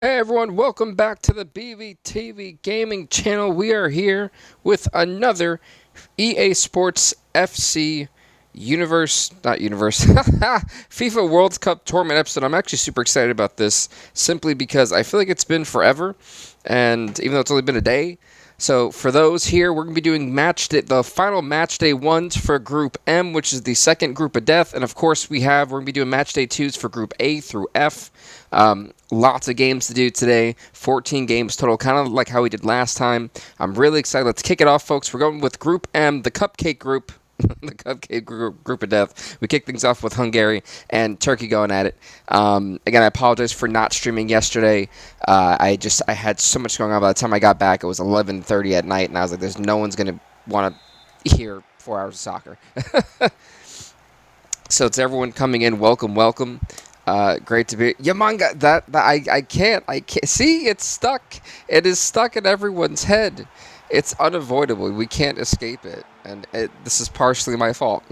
Hey everyone, welcome back to the BVTV Gaming Channel. We are here with another EA Sports FC FIFA World Cup tournament episode. I'm actually super excited about this simply because I feel like it's been forever, and even though it's only been a day. So for those here, we're going to be doing the final match day ones for Group M, which is the second group of death, and of course we're going to be doing match day twos for Group A through F. Lots of games to do today, 14 games total, kind of like how we did last time. I'm really excited. Let's kick it off, folks. We're going with Group M, the Cupcake Group. The Cupcake group of death. We kick things off with Hungary and Turkey going at it. Again, I apologize for not streaming yesterday. I had so much going on. By the time I got back, it was 11:30 at night, and I was like, "There's no one's gonna want to hear 4 hours of soccer." So to everyone coming in, welcome, welcome. Great to be Yamanga. I can't see. It's stuck. It is stuck in everyone's head. It's unavoidable. We can't escape it, and this is partially my fault.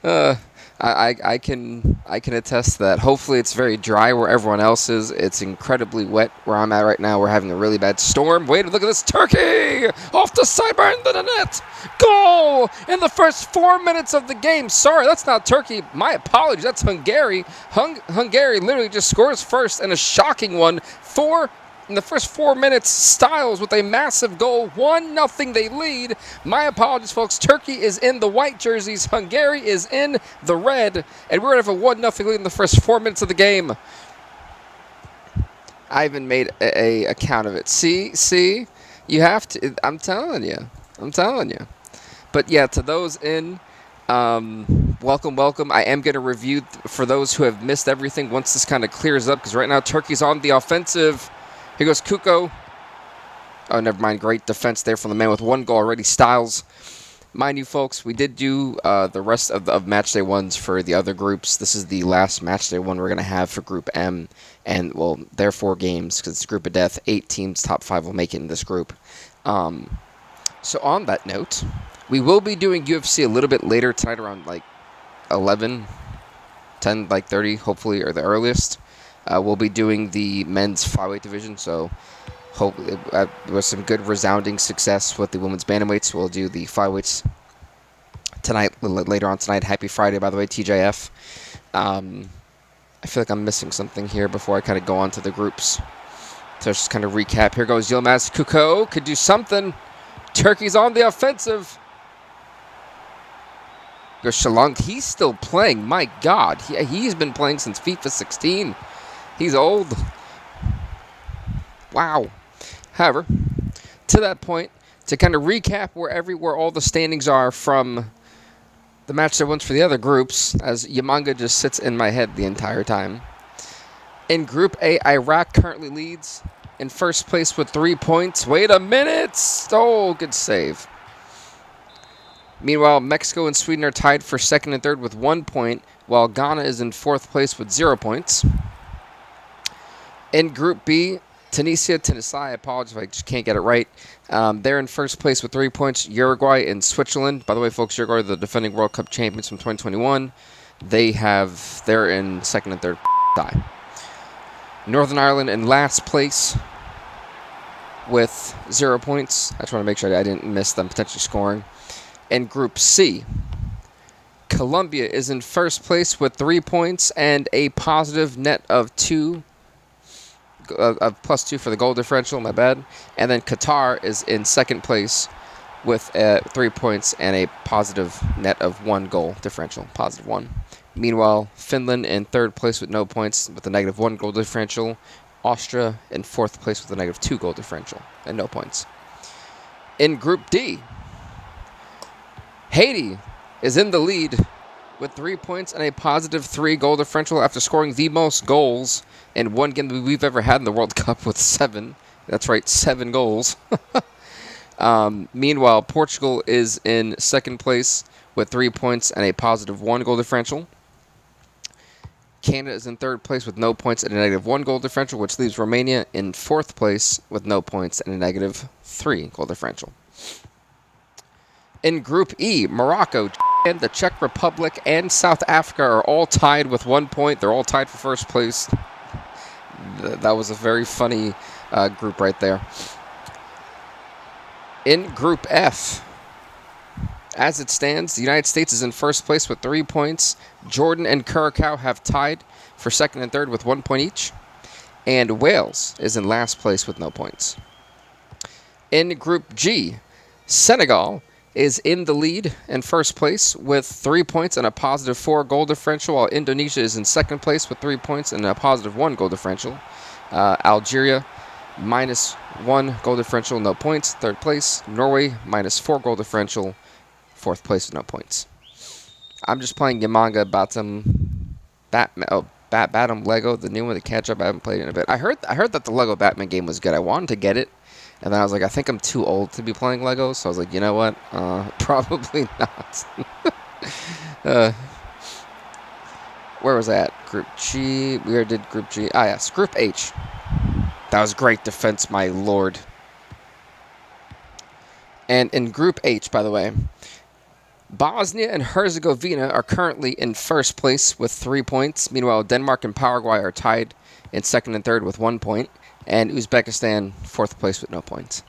uh, I can attest to that. Hopefully, it's very dry where everyone else is. It's incredibly wet where I'm at right now. We're having a really bad storm. Wait, look at this turkey off the sidebar into the net. Goal in the first 4 minutes of the game. Sorry, that's not Turkey. My apologies. That's Hungary. Hungary literally just scores first, and a shocking one. In the first 4 minutes, Styles with a massive goal. 1-0 they lead. My apologies, folks. Turkey is in the white jerseys. Hungary is in the red. And we're going to have a 1-0 lead in the first 4 minutes of the game. I even made a account of it. See? You have to. I'm telling you. But yeah, to those in, welcome. I am going to review for those who have missed everything once this kind of clears up. Because right now, Turkey's on the offensive. Here goes Kuko. Oh, never mind. Great defense there from the man with one goal already. Styles. Mind you, folks, we did do the rest of match day ones for the other groups. This is the last match day one we're going to have for Group M. And, well, there are 4 games because it's a group of death. 8 teams, top 5 will make it in this group. So on that note, we will be doing UFC a little bit later tonight around, 11, 10, 30, hopefully, or the earliest. We'll be doing the men's flyweight division, so hopefully there was some good resounding success with the women's bantamweights. We'll do the flyweights tonight, later on tonight. Happy Friday, by the way, TJF. I feel like I'm missing something here before I kind of go on to the groups. So let's just kind of recap. Here goes Yilmaz Kuko. Could do something. Turkey's on the offensive. Goes Shalong. He's still playing. My God. He's been playing since FIFA 16. He's old. Wow. However, to that point, to kind of recap where all the standings are from the match that went for the other groups, as Yamanga just sits in my head the entire time. In Group A, Iraq currently leads in first place with 3 points. Wait a minute! Oh, good save. Meanwhile, Mexico and Sweden are tied for second and third with 1 point, while Ghana is in fourth place with 0 points. In Group B, Tunisia, I apologize if I just can't get it right. They're in first place with 3 points. Uruguay and Switzerland. By the way, folks, Uruguay are the defending World Cup champions from 2021. They're in second and third tie. Northern Ireland in last place with 0 points. I just want to make sure I didn't miss them potentially scoring. In Group C, Colombia is in first place with 3 points and a positive net of +2 for the goal differential, my bad. And then Qatar is in second place with 3 points and a positive net of 1 goal differential, +1. Meanwhile, Finland in third place with no points with a -1 goal differential. Austria in fourth place with a -2 goal differential and no points. In Group D, Haiti is in the lead with 3 points and a +3 goal differential after scoring the most goals in one game that we've ever had in the World Cup with 7. That's right, 7 goals. Meanwhile, Portugal is in second place with 3 points and a +1 goal differential. Canada is in third place with no points and a -1 goal differential, which leaves Romania in fourth place with no points and a -3 goal differential. In Group E, Morocco, and the Czech Republic, and South Africa are all tied with 1 point. They're all tied for first place. That was a very funny group right there. In Group F, as it stands, the United States is in first place with 3 points. Jordan and Curacao have tied for second and third with 1 point each. And Wales is in last place with no points. In Group G, Senegal is in the lead in first place with 3 points and a positive 4 goal differential, while Indonesia is in second place with 3 points and a positive 1 goal differential. Algeria, -1 goal differential, no points, third place. Norway, -4 goal differential, fourth place with no points. I'm just playing Yamanga Batman Lego, the new one, the catch-up. I haven't played it in a bit. I heard that the Lego Batman game was good. I wanted to get it, and then I was like, I think I'm too old to be playing Legos, so I was like, you know what? Probably not. Where was that? Group G. We already did Group G. Ah, yes. Group H. That was great defense, my lord. And in Group H, by the way, Bosnia and Herzegovina are currently in first place with 3 points. Meanwhile, Denmark and Paraguay are tied in second and third with 1 point. And Uzbekistan, fourth place with no points.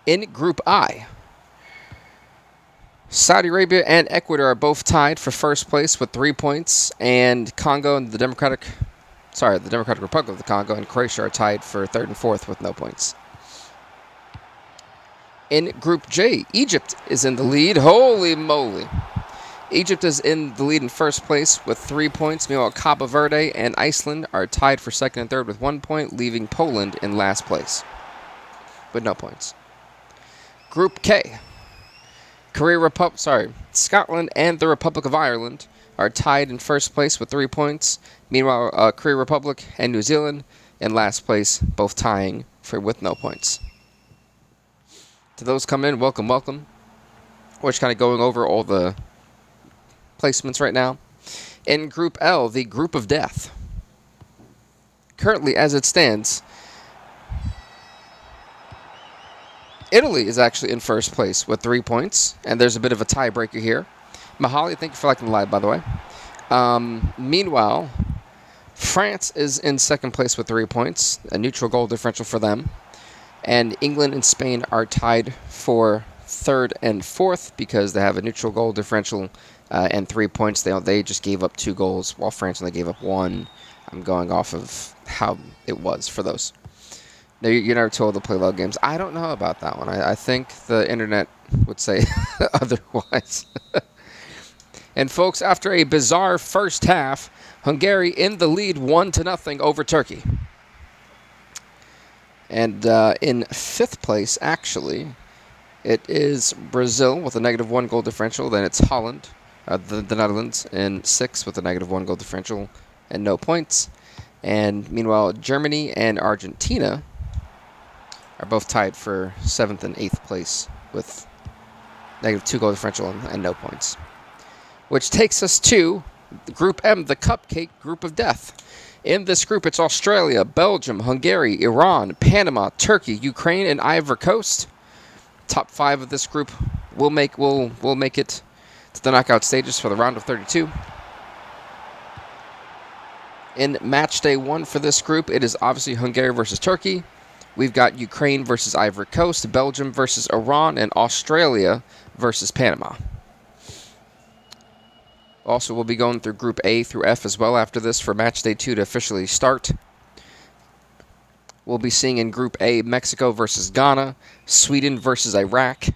In Group I, Saudi Arabia and Ecuador are both tied for first place with 3 points. And Congo and the Democratic Republic of the Congo and Croatia are tied for third and fourth with no points. In Group J, Egypt is in the lead. Holy moly. Egypt is in the lead in first place with 3 points. Meanwhile, Cabo Verde and Iceland are tied for second and third with 1 point, leaving Poland in last place with no points. Group K, Scotland and the Republic of Ireland are tied in first place with 3 points. Meanwhile, Korea Republic and New Zealand in last place, both tying with no points. To those coming in, welcome, welcome. We're just kind of going over all the placements right now. In Group L, the Group of Death. Currently, as it stands, Italy is actually in first place with 3 points, and there's a bit of a tiebreaker here. Mahali, thank you for liking the live, by the way. Meanwhile, France is in second place with 3 points, a neutral goal differential for them. And England and Spain are tied for third and fourth because they have a neutral goal differential and 3 points. They just gave up 2 goals, while France only gave up 1. I'm going off of how it was for those. Now, you're never told to play low games. I don't know about that one. I think the internet would say otherwise. And folks, after a bizarre first half, Hungary in the lead 1-0 over Turkey. And in fifth place, actually, it is Brazil with a -1 goal differential. Then it's Holland, the Netherlands, in sixth with a -1 goal differential and no points. And meanwhile, Germany and Argentina are both tied for seventh and eighth place with -2 goal differential and no points. Which takes us to Group M, the cupcake group of death. In this group, it's Australia, Belgium, Hungary, Iran, Panama, Turkey, Ukraine, and Ivory Coast. Top 5 of this group will make it to the knockout stages for the round of 32. In match day 1 for this group, it is obviously Hungary versus Turkey. We've got Ukraine versus Ivory Coast, Belgium versus Iran, and Australia versus Panama. Also, we'll be going through Group A through F as well after this for match day 2 to officially start. We'll be seeing in Group A Mexico versus Ghana, Sweden versus Iraq.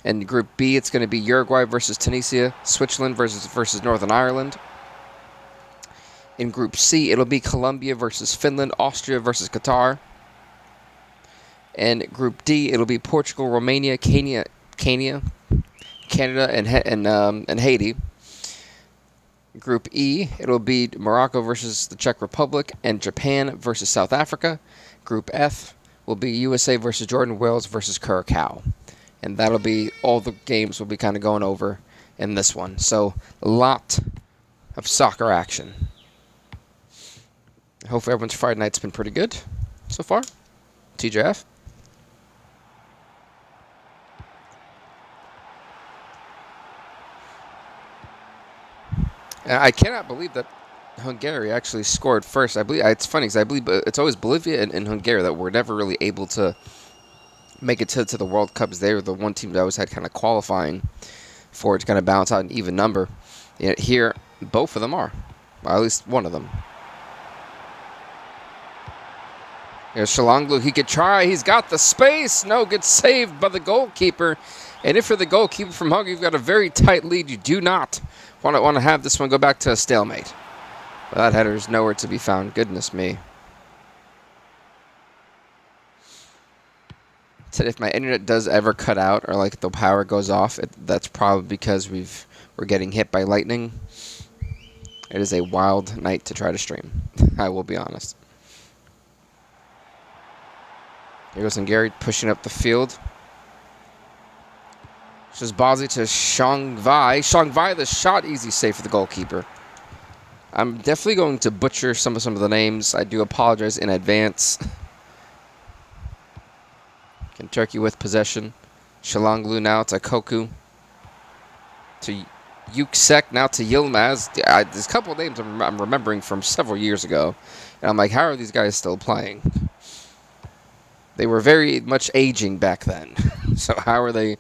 And Group B, it's going to be Uruguay versus Tunisia, Switzerland versus Northern Ireland. In Group C, it'll be Colombia versus Finland, Austria versus Qatar. And Group D, it'll be Portugal, Romania, Canada, and Haiti. Group E, it'll be Morocco versus the Czech Republic and Japan versus South Africa. Group F will be USA versus Jordan, Wales versus Curacao. And that'll be all the games we'll be kind of going over in this one. So a lot of soccer action. Hopefully everyone's Friday night's been pretty good so far. TJF. I cannot believe that Hungary actually scored first. I believe it's funny because I believe it's always Bolivia and Hungary that were never really able to make it to the World Cups. They were the one team that always had kind of qualifying for it to kind of balance out an even number. Yet here, both of them are. Well, at least one of them. Here's Shalanglu. He could try. He's got the space. No, gets saved by the goalkeeper. And if you're the goalkeeper from Hungary, you've got a very tight lead. You do not want to have this one go back to a stalemate. But that header is nowhere to be found. Goodness me. Said if my internet does ever cut out or like the power goes off, that's probably because we're getting hit by lightning. It is a wild night to try to stream. I will be honest. Here goes Hungary pushing up the field. Shazbazi to Shangvai. Shangvai, the shot, easy save for the goalkeeper. I'm definitely going to butcher some of the names. I do apologize in advance. And Turkey with possession. Shalanglu now to Koku. To Yüksek, now to Yilmaz. There's a couple of names I'm remembering from several years ago. And I'm like, how are these guys still playing? They were very much aging back then. So how are they,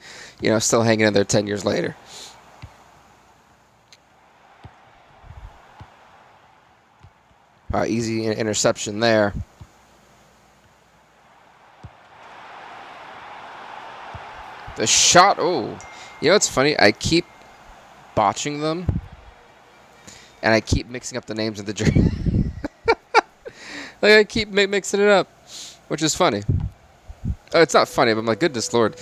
still hanging in there 10 years later? Easy interception there. The shot, oh. It's funny. I keep botching them. And I keep mixing up the names of the jersey. I keep mixing it up. Which is funny. Oh, it's not funny, but my goodness Lord.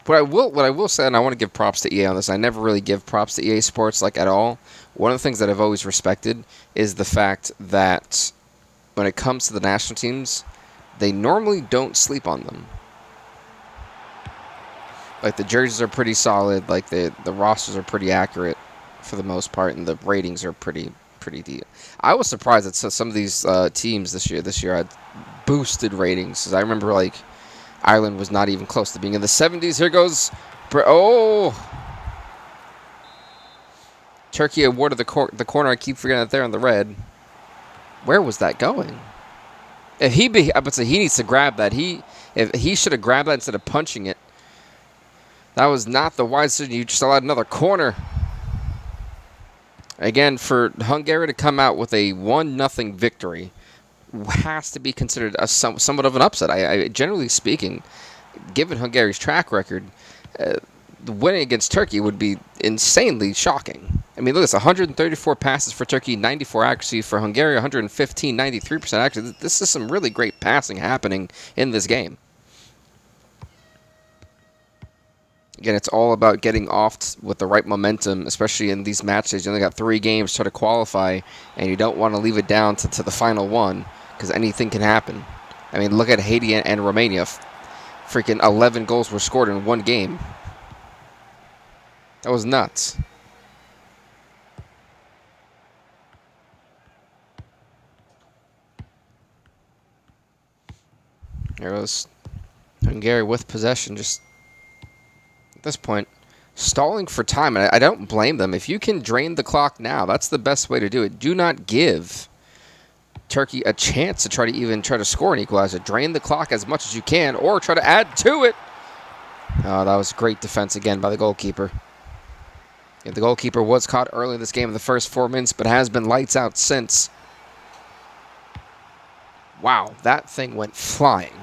What I will say, and I want to give props to EA on this, I never really give props to EA Sports at all. One of the things that I've always respected is the fact that when it comes to the national teams, they normally don't sleep on them. The jerseys are pretty solid, the rosters are pretty accurate for the most part, and the ratings are pretty deep. I was surprised that some of these teams this year had boosted ratings. Because I remember Ireland was not even close to being in the 70s. Here goes, Turkey awarded the corner. I keep forgetting that they're on the red. Where was that going? If I would say he needs to grab that. If he should have grabbed that instead of punching it. That was not the wise decision. You just allowed another corner. Again, for Hungary to come out with a 1-0 victory has to be considered somewhat of an upset. I generally speaking, given Hungary's track record, winning against Turkey would be insanely shocking. I mean, look, it's 134 passes for Turkey, 94 accuracy for Hungary, 115, 93% accuracy. This is some really great passing happening in this game. Again, it's all about getting off with the right momentum, especially in these matches. You only got 3 games to try to qualify, and you don't want to leave it down to the final one, because anything can happen. I mean, look at Haiti and Romania. Freaking 11 goals were scored in one game. That was nuts. There goes Hungary with possession, just at this point, stalling for time. And I don't blame them. If you can drain the clock now, that's the best way to do it. Do not give Turkey a chance to try to score an equalizer. Drain the clock as much as you can, or try to add to it. Oh, that was great defense again by the goalkeeper. Yeah, the goalkeeper was caught early in this game in the first 4 minutes, but has been lights out since. Wow, that thing went flying.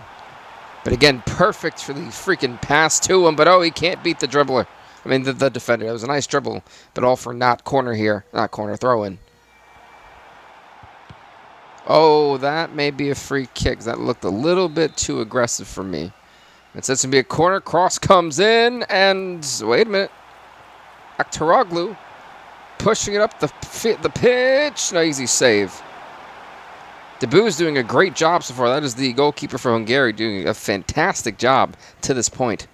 But again, perfect for the freaking pass to him. But he can't beat the dribbler. I mean, the defender. That was a nice dribble, but all for not corner here. Not corner, throw in. Oh, that may be a free kick. That looked a little bit too aggressive for me. It says to be a corner. Cross comes in, and wait a minute. Aktaroglu pushing it up the pitch. No, easy save. Debu's doing a great job so far. That is the goalkeeper for Hungary doing a fantastic job to this point.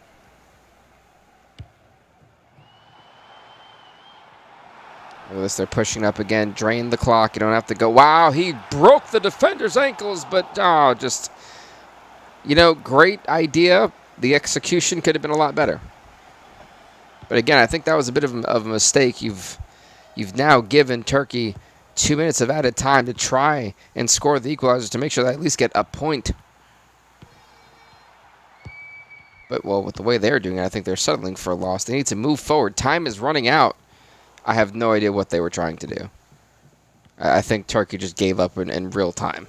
Look at this, they're pushing up again. Drain the clock. You don't have to go. Wow, he broke the defender's ankles, but great idea. The execution could have been a lot better. But again, I think that was a bit of a mistake. You've now given Turkey 2 minutes of added time to try and score the equalizer to make sure they at least get a point. But, well, with the way they're doing it, I think they're settling for a loss. They need to move forward. Time is running out. I have no idea what they were trying to do. I think Turkey just gave up in real time.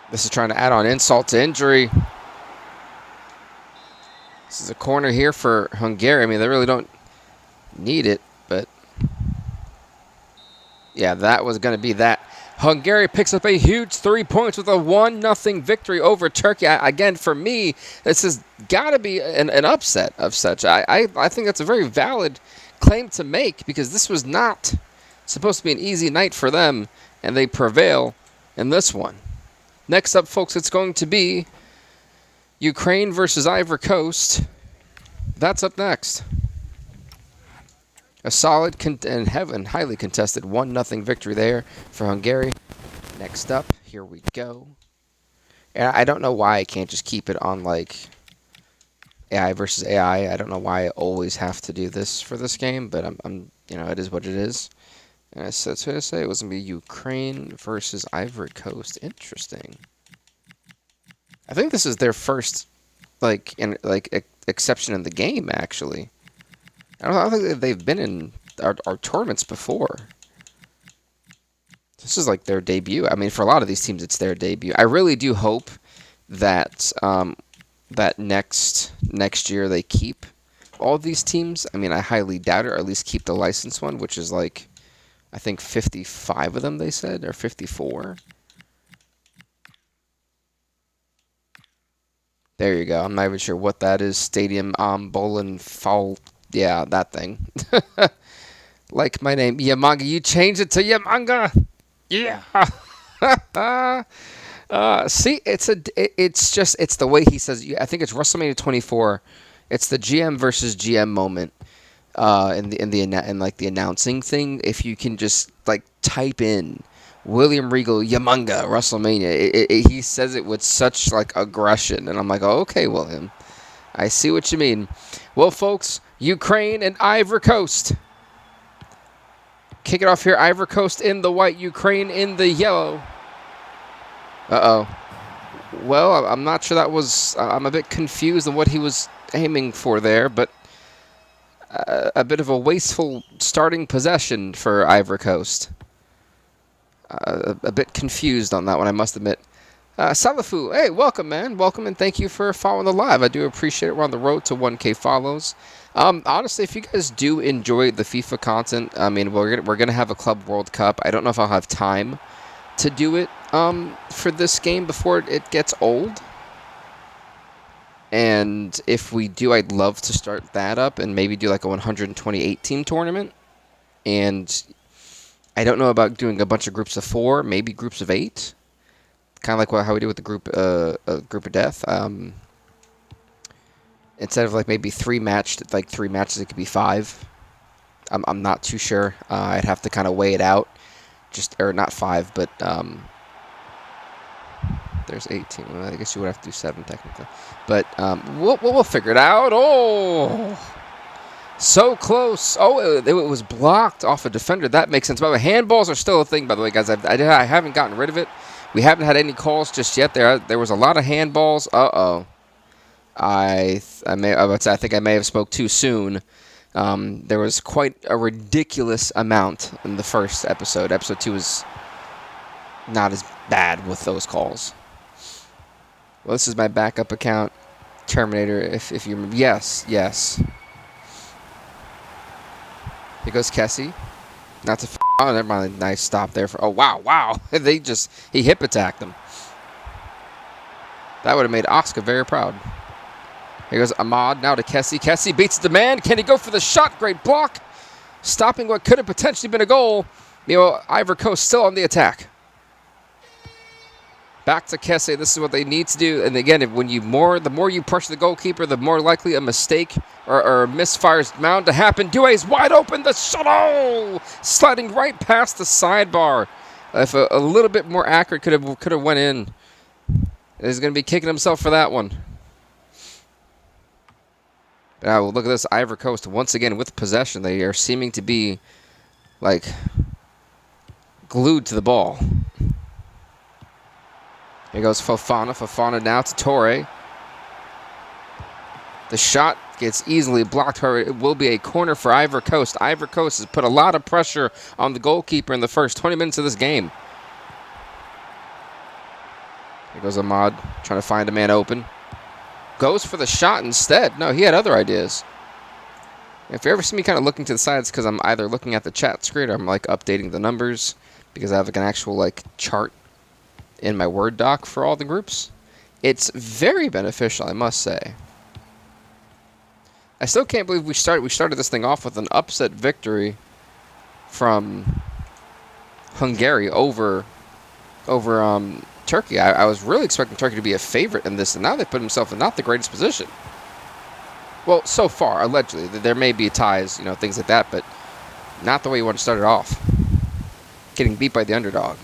This is trying to add on insult to injury. This is a corner here for Hungary. I mean, they really don't need it, but yeah, that was going to be that. Hungary picks up a huge 3 points with a 1-0 victory over Turkey. Again, for me, this has got to be an upset of such. I think that's a very valid claim to make because this was not supposed to be an easy night for them, and they prevail in this one. Next up, folks, it's going to be Ukraine versus Ivory Coast. That's up next. A solid and highly contested 1-0 victory there for Hungary. Next up, here we go. And I don't know why I can't just keep it on like AI versus AI. I don't know why I always have to do this for this game, but I'm it is what it is. And so what did I say? It was gonna be Ukraine versus Ivory Coast. Interesting. I think this is their first exception in the game actually. I don't think they've been in our tournaments before. This is like their debut. I mean, for a lot of these teams, it's their debut. I really do hope that that next year they keep all these teams. I mean, I highly doubt it, or at least keep the licensed one, which is like, I think 55 of them, they said, or 54. There you go. I'm not even sure what that is. Stadium Bolin Foul. Yeah, that thing. Like my name, Yamanga. You changed it to Yamanga. Yeah. See, it's the way he says. I think it's WrestleMania 24. It's the GM versus GM moment. In the announcing thing. If you can just like type in William Regal Yamanga WrestleMania, he says it with such like aggression, and I'm like, oh, okay, William, I see what you mean. Well, folks, Ukraine and Ivory Coast. Kick it off here. Ivory Coast in the white, Ukraine in the yellow. Uh-oh. Well, I'm not sure that was... I'm a bit confused on what he was aiming for there, but a bit of a wasteful starting possession for Ivory Coast. A bit confused on that one, I must admit. Salafu, hey, welcome, man. Welcome, and thank you for following the live. I do appreciate it. We're on the road to 1K follows. Honestly, if you guys do enjoy the FIFA content, I mean, we're gonna have a Club World Cup. I don't know if I'll have time to do it for this game before it gets old. And if we do, I'd love to start that up and maybe do like a 128 team tournament. And I don't know about doing a bunch of groups of 4, maybe groups of 8. Kind of like how we do with the group of death. Instead of like maybe 3 matches, it could be 5. I'm not too sure. I'd have to kind of weigh it out. Or not 5, but there's 18. Well, I guess you would have to do 7 technically. But we'll figure it out. Oh, so close. Oh, it was blocked off a defender. That makes sense. By the way, handballs are still a thing, by the way, guys. I haven't gotten rid of it. We haven't had any calls just yet. There was a lot of handballs. Uh-oh. I think I may have spoke too soon. There was quite a ridiculous amount in the first episode. Episode 2 was not as bad with those calls. Well, this is my backup account, Terminator, if you remember. Yes. Here goes Kessie. Not to oh, never mind. Nice stop there. Oh, wow. He hip attacked them. That would have made Oscar very proud. Here goes Ahmad now to Kessie. Kessie beats the man. Can he go for the shot? Great block. Stopping what could have potentially been a goal. Ivory Coast still on the attack. Back to Kessie. This is what they need to do. And again, the more you pressure the goalkeeper, the more likely a mistake or a misfire's bound to happen. Due's wide open. The shot. Oh! Sliding right past the sidebar. If a little bit more accurate could have went in. He's going to be kicking himself for that one. Now, look at this. Ivory Coast, once again, with possession. They are seeming to be, like, glued to the ball. Here goes Fofana. Fofana now to Torre. The shot gets easily blocked. It will be a corner for Ivory Coast. Ivory Coast has put a lot of pressure on the goalkeeper in the first 20 minutes of this game. Here goes Ahmad, trying to find a man open. Goes for the shot instead. No, he had other ideas. If you ever see me kind of looking to the sides, because I'm either looking at the chat screen or I'm like updating the numbers, because I have like an actual like chart in my Word doc for all the groups. It's very beneficial, I must say. I still can't believe we started this thing off with an upset victory from Hungary over Turkey. I was really expecting Turkey to be a favorite in this, and now they put themselves in not the greatest position. Well, so far, allegedly. There may be ties, you know, things like that, but not the way you want to start it off. Getting beat by the underdog.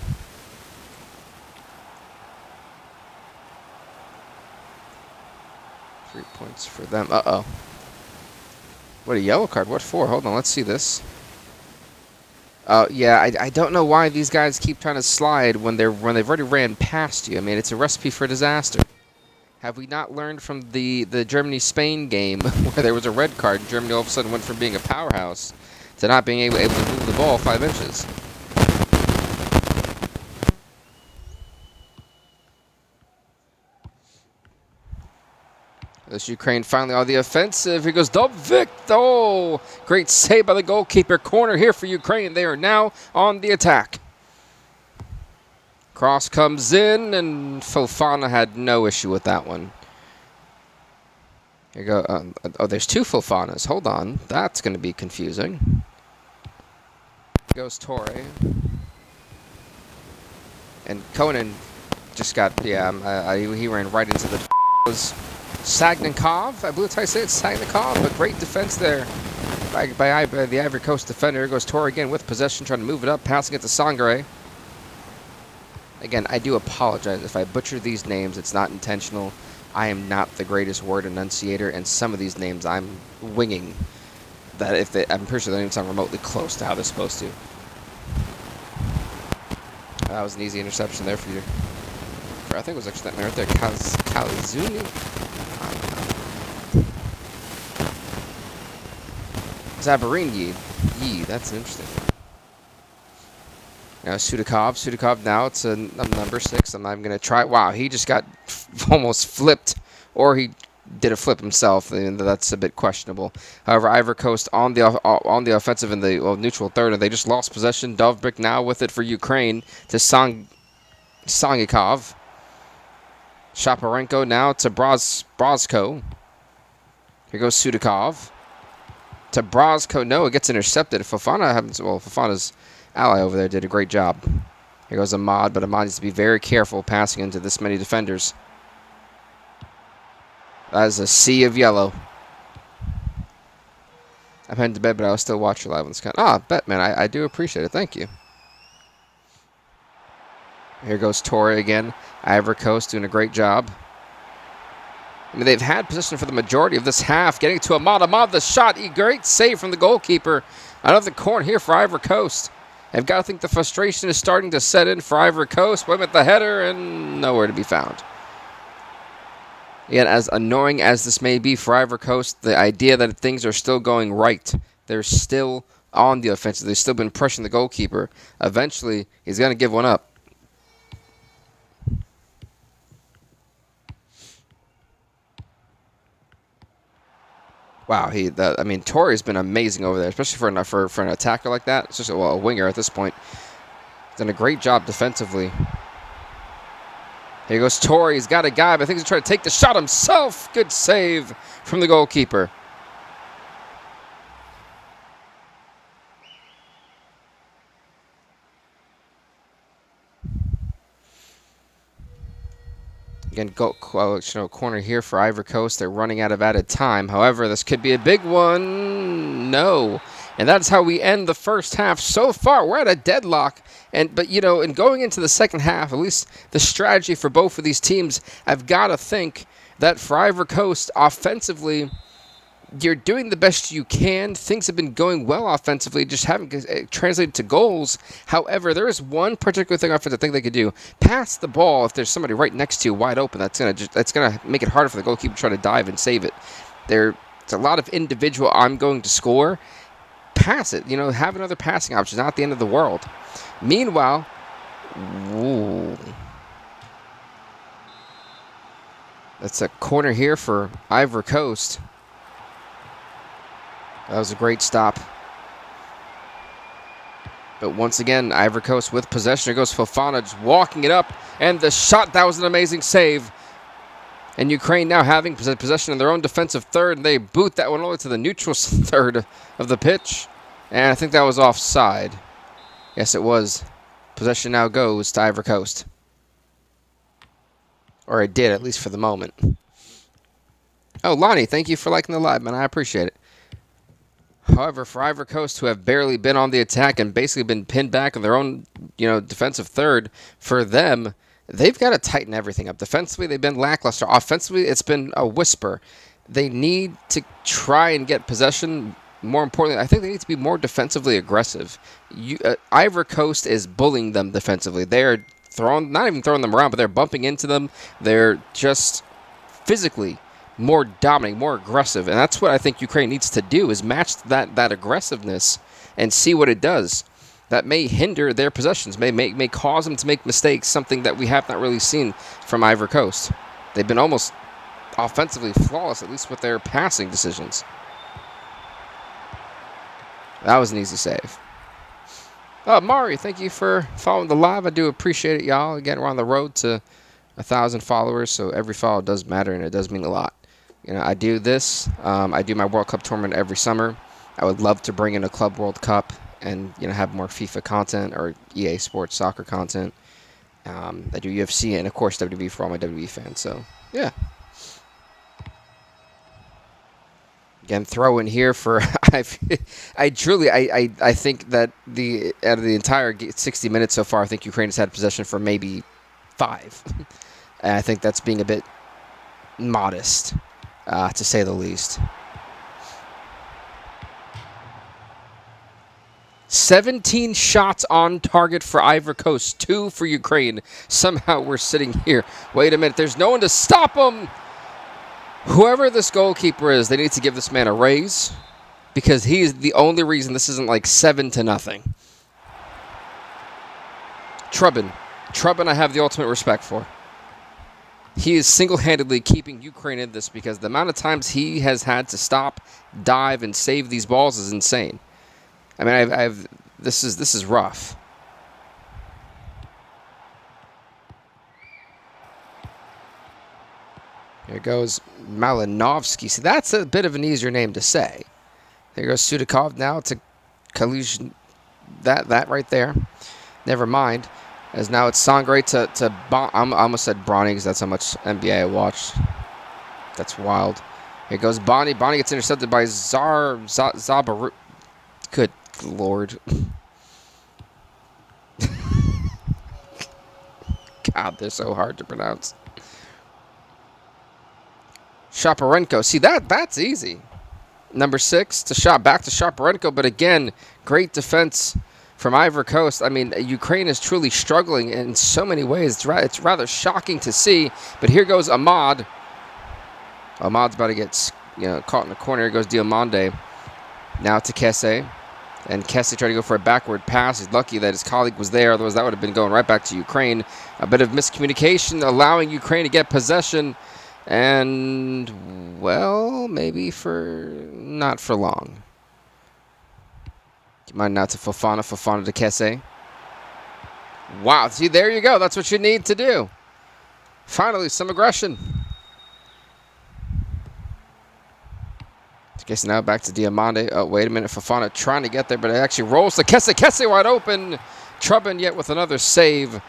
Three points for them. Uh-oh. What, a yellow card? What for? Hold on, let's see this. Yeah, I don't know why these guys keep trying to slide when they've already ran past you. I mean, it's a recipe for disaster. Have we not learned from the Germany-Spain game where there was a red card and Germany all of a sudden went from being a powerhouse to not being able to move the ball 5 inches? This Ukraine finally on the offensive. Here goes Dovvik. Oh, great save by the goalkeeper. Corner here for Ukraine. They are now on the attack. Cross comes in, and Fofana had no issue with that one. Here you go. Oh, there's two Fofanas. Hold on. That's going to be confusing. Here goes Torre. And Conan just got, yeah, he ran right into the was Sagnikov. I believe that's how I say it, Sagnikov. But great defense there by the Ivory Coast defender. Here goes Torre again with possession, trying to move it up, passing it to Sangare. Again, I do apologize if I butcher these names. It's not intentional. I am not the greatest word enunciator, and some of these names I'm winging. I'm pretty sure they don't even sound remotely close to how they're supposed to. That was an easy interception there for you. I think it was actually that man right there, Kalazuni. Zabarini. Yee, that's interesting. Now Sudakov now, it's a number 6. I'm not even going to try. Wow, he just got almost flipped, or he did a flip himself, and that's a bit questionable. However, Ivory Coast on the offensive in the neutral third, and they just lost possession. Dovbik now with it for Ukraine to Sangikov. Shaparenko now to Brozko. Here goes Sudakov. To Brozko. No, it gets intercepted. Fofana's ally over there did a great job. Here goes Ahmad, but Ahmad needs to be very careful passing into this many defenders. That is a sea of yellow. I'm heading to bed, but I'll still watch you live on this kind. Ah, bet, man. I do appreciate it. Thank you. Here goes Torre again. Ivory Coast doing a great job. I mean, they've had possession for the majority of this half. Getting to Ahmad. Ahmad, the shot. Great save from the goalkeeper. Another corner here for Ivory Coast. I've got to think the frustration is starting to set in for Ivory Coast. Wait at the header, and nowhere to be found. Again, as annoying as this may be for Ivory Coast, the idea that things are still going right. They're still on the offensive. They've still been pressuring the goalkeeper. Eventually, he's going to give one up. Wow, I mean, Torre's been amazing over there, especially for an attacker like that. It's just a winger at this point. He's done a great job defensively. Here goes Torre. He's got a guy, but I think he's trying to take the shot himself. Good save from the goalkeeper. Again, corner here for Ivory Coast. They're running out of added time. However, this could be a big one. No. And that's how we end the first half so far. We're at a deadlock. But in going into the second half, at least the strategy for both of these teams, I've got to think that for Ivory Coast, offensively, you're doing the best you can. Things have been going well offensively, just haven't translated to goals. However, there is one particular thing I think they could do: pass the ball if there's somebody right next to you wide open. That's gonna make it harder for the goalkeeper to try to dive and save it. There's a lot of individual. I'm going to score. Pass it. Have another passing option. Not the end of the world. Meanwhile, ooh, that's a corner here for Ivory Coast. That was a great stop. But once again, Ivory Coast with possession. Here goes Fofana just walking it up. And the shot, that was an amazing save. And Ukraine now having possession in their own defensive third. And they boot that one over to the neutral third of the pitch. And I think that was offside. Yes, it was. Possession now goes to Ivory Coast. Or it did, at least for the moment. Oh, Lonnie, thank you for liking the live, man. I appreciate it. However, for Ivory Coast, who have barely been on the attack and basically been pinned back in their own, defensive third, for them, they've got to tighten everything up. Defensively, they've been lackluster. Offensively, it's been a whisper. They need to try and get possession. More importantly, I think they need to be more defensively aggressive. Ivory Coast is bullying them defensively. They're not even throwing them around, but they're bumping into them. They're just physically more dominating, more aggressive, and that's what I think Ukraine needs to do, is match that aggressiveness and see what it does. That may hinder their possessions, may cause them to make mistakes, something that we have not really seen from Ivory Coast. They've been almost offensively flawless, at least with their passing decisions. That was an easy save. Mari, thank you for following the live. I do appreciate it, y'all. Again, we're on the road to 1,000 followers, so every follow does matter, and it does mean a lot. I do this. I do my World Cup tournament every summer. I would love to bring in a Club World Cup and have more FIFA content or EA Sports soccer content. I do UFC and, of course, WWE for all my WWE fans. So, yeah. Again, throw in here for I think that out of the entire 60 minutes so far, I think Ukraine has had possession for maybe 5. And I think that's being a bit modest, to say the least. 17 shots on target for Ivory Coast, 2 for Ukraine. Somehow we're sitting here. Wait a minute, there's no one to stop them. Whoever this goalkeeper is, they need to give this man a raise, because he is the only reason this isn't like 7-0. Trubin, I have the ultimate respect for. He is single-handedly keeping Ukraine in this, because the amount of times he has had to stop, dive, and save these balls is insane. I mean, this is rough. Here goes Malinovsky. See, that's a bit of an easier name to say. There goes Sudakov now to Kalush. That right there. Never mind. As now it's Sangre to I almost said Bronny, because that's how much NBA I watched. That's wild. Here goes Bonnie. Bonnie gets intercepted by Zabaru. Good Lord. God, they're so hard to pronounce. Shaparenko. See, that's easy. Number 6 back to Shaparenko, but again, great defense from Ivory Coast. I mean, Ukraine is truly struggling in so many ways. It's rather shocking to see, but here goes Ahmad. Ahmad's about to get caught in the corner. Here goes Diomande. Now to Kesse. And Kesse tried to go for a backward pass. He's lucky that his colleague was there, otherwise that would have been going right back to Ukraine. A bit of miscommunication, allowing Ukraine to get possession. And, well, maybe not for long. Mine now to Fofana. Fofana to Kesse. Wow, see, there you go. That's what you need to do. Finally, some aggression. Kesse now back to Diamande. Oh, wait a minute. Fofana trying to get there, but it actually rolls to Kesse. Kesse wide open. Trubin yet with another save.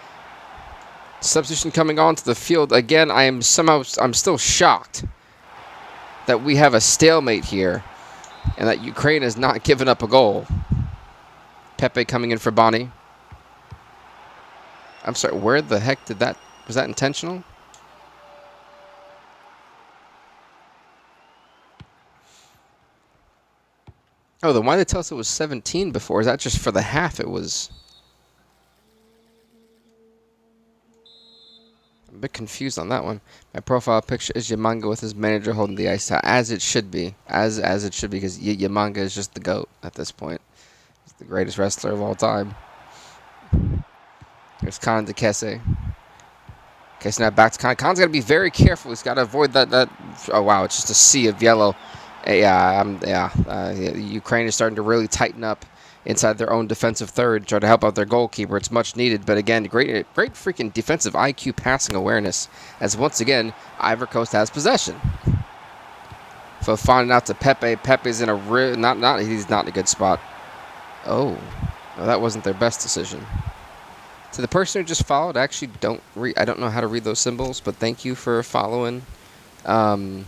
Substitution coming onto the field. Again, I'm still shocked that we have a stalemate here and that Ukraine has not given up a goal. Pepe coming in for Bonnie. I'm sorry, where the heck did that... Was that intentional? Oh, then why did they tell us it was 17 before? Is that just for the half it was? I'm a bit confused on that one. My profile picture is Yamanga with his manager holding the ice towel, as it should be. As it should be, because Yamanga is just the GOAT at this point. He's the greatest wrestler of all time. Here's Khan de Kesse. Okay, so now back to Khan. Khan's got to be very careful. He's got to avoid that. Oh, wow, it's just a sea of yellow. Ukraine is starting to really tighten up inside their own defensive third, try to help out their goalkeeper. It's much needed, but again, great freaking defensive IQ passing awareness, as once again, Ivory Coast has possession. Fofana out to Pepe. Pepe's in a he's not in a good spot. Oh, well, that wasn't their best decision. To the person who just followed, I actually I don't know how to read those symbols, but thank you for following. For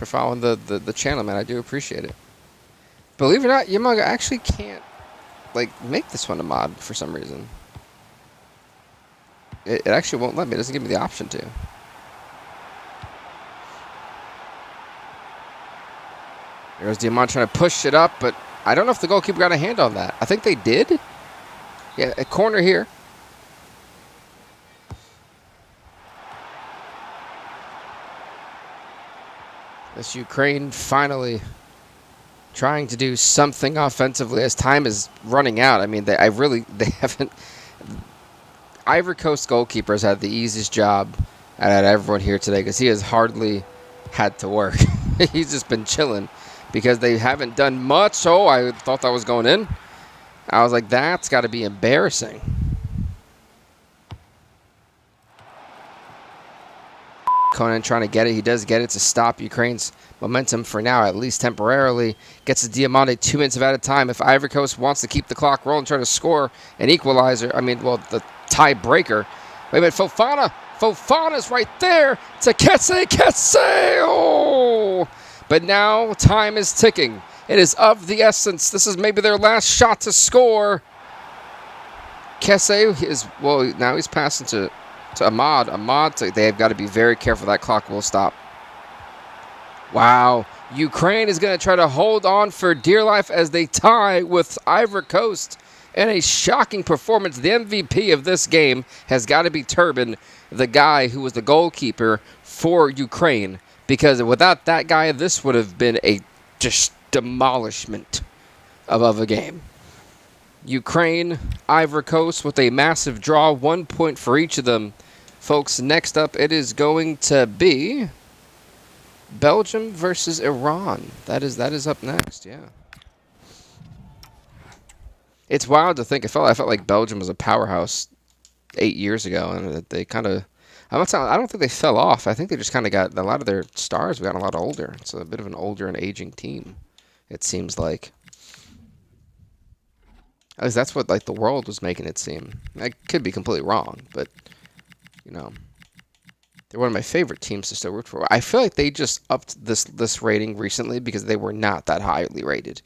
following the channel, man. I do appreciate it. Believe it or not, Yamaga actually can't, like, make this one a mod for some reason. It actually won't let me. It doesn't give me the option to. There's Diamant trying to push it up, but I don't know if the goalkeeper got a hand on that. I think they did. Yeah, a corner here. This Ukraine finally trying to do something offensively as time is running out. I mean, they haven't. Ivory Coast goalkeeper has had the easiest job out of everyone here today because he has hardly had to work. He's just been chilling because they haven't done much. Oh, I thought that was going in. I was like, that's got to be embarrassing. Conan trying to get it. He does get it to stop Ukraine's momentum for now, at least temporarily. Gets the Diamante 2 minutes of added time. If Ivory Coast wants to keep the clock rolling, try to score an equalizer. I mean, well, the tiebreaker. Wait a minute, Fofana. Fofana's right there. To Kesse. Oh! But now time is ticking. It is of the essence. This is maybe their last shot to score. Kesse is, well, now he's passing to Ahmad. They have got to be very careful. That clock will stop. Wow. Ukraine is going to try to hold on for dear life as they tie with Ivory Coast. And a shocking performance. The MVP of this game has got to be Turbin, the guy who was the goalkeeper for Ukraine. Because without that guy, this would have been a just demolishment of a game. Ukraine, Ivory Coast with a massive draw. 1 point for each of them. Folks, next up, it is going to be Belgium versus Iran. That is up next, yeah. It's wild to think. I felt like Belgium was a powerhouse 8 years ago, and they kind of. I don't think they fell off. I think they just kind of got a lot of their stars. Got a lot older. It's a bit of an older and aging team. It seems like. At least that's what like the world was making it seem. I could be completely wrong, but you know, they're one of my favorite teams to still root for. I feel like they just upped this rating recently because they were not that highly rated.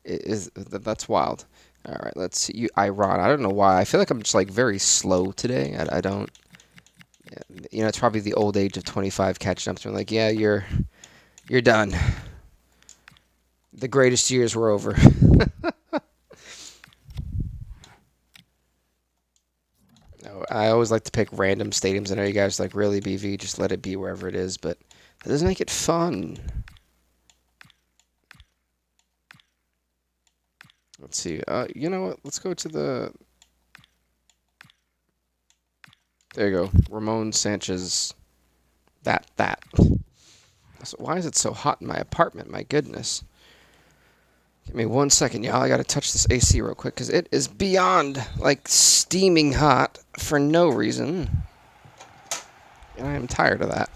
That's wild. All right, let's see. Iran. I don't know why. I feel like I'm just like very slow today. I don't. You know, it's probably the old age of 25 catching up to me. Like, yeah, you're done. The greatest years were over. I always like to pick random stadiums. I know you guys like really BV, just let it be wherever it is, but that doesn't make it fun. Let's see. You know what? Let's go to the. There you go. Ramon Sanchez. That. So why is it so hot in my apartment? My goodness. Give me 1 second, y'all. I gotta touch this AC real quick because it is beyond like steaming hot for no reason. And I am tired of that.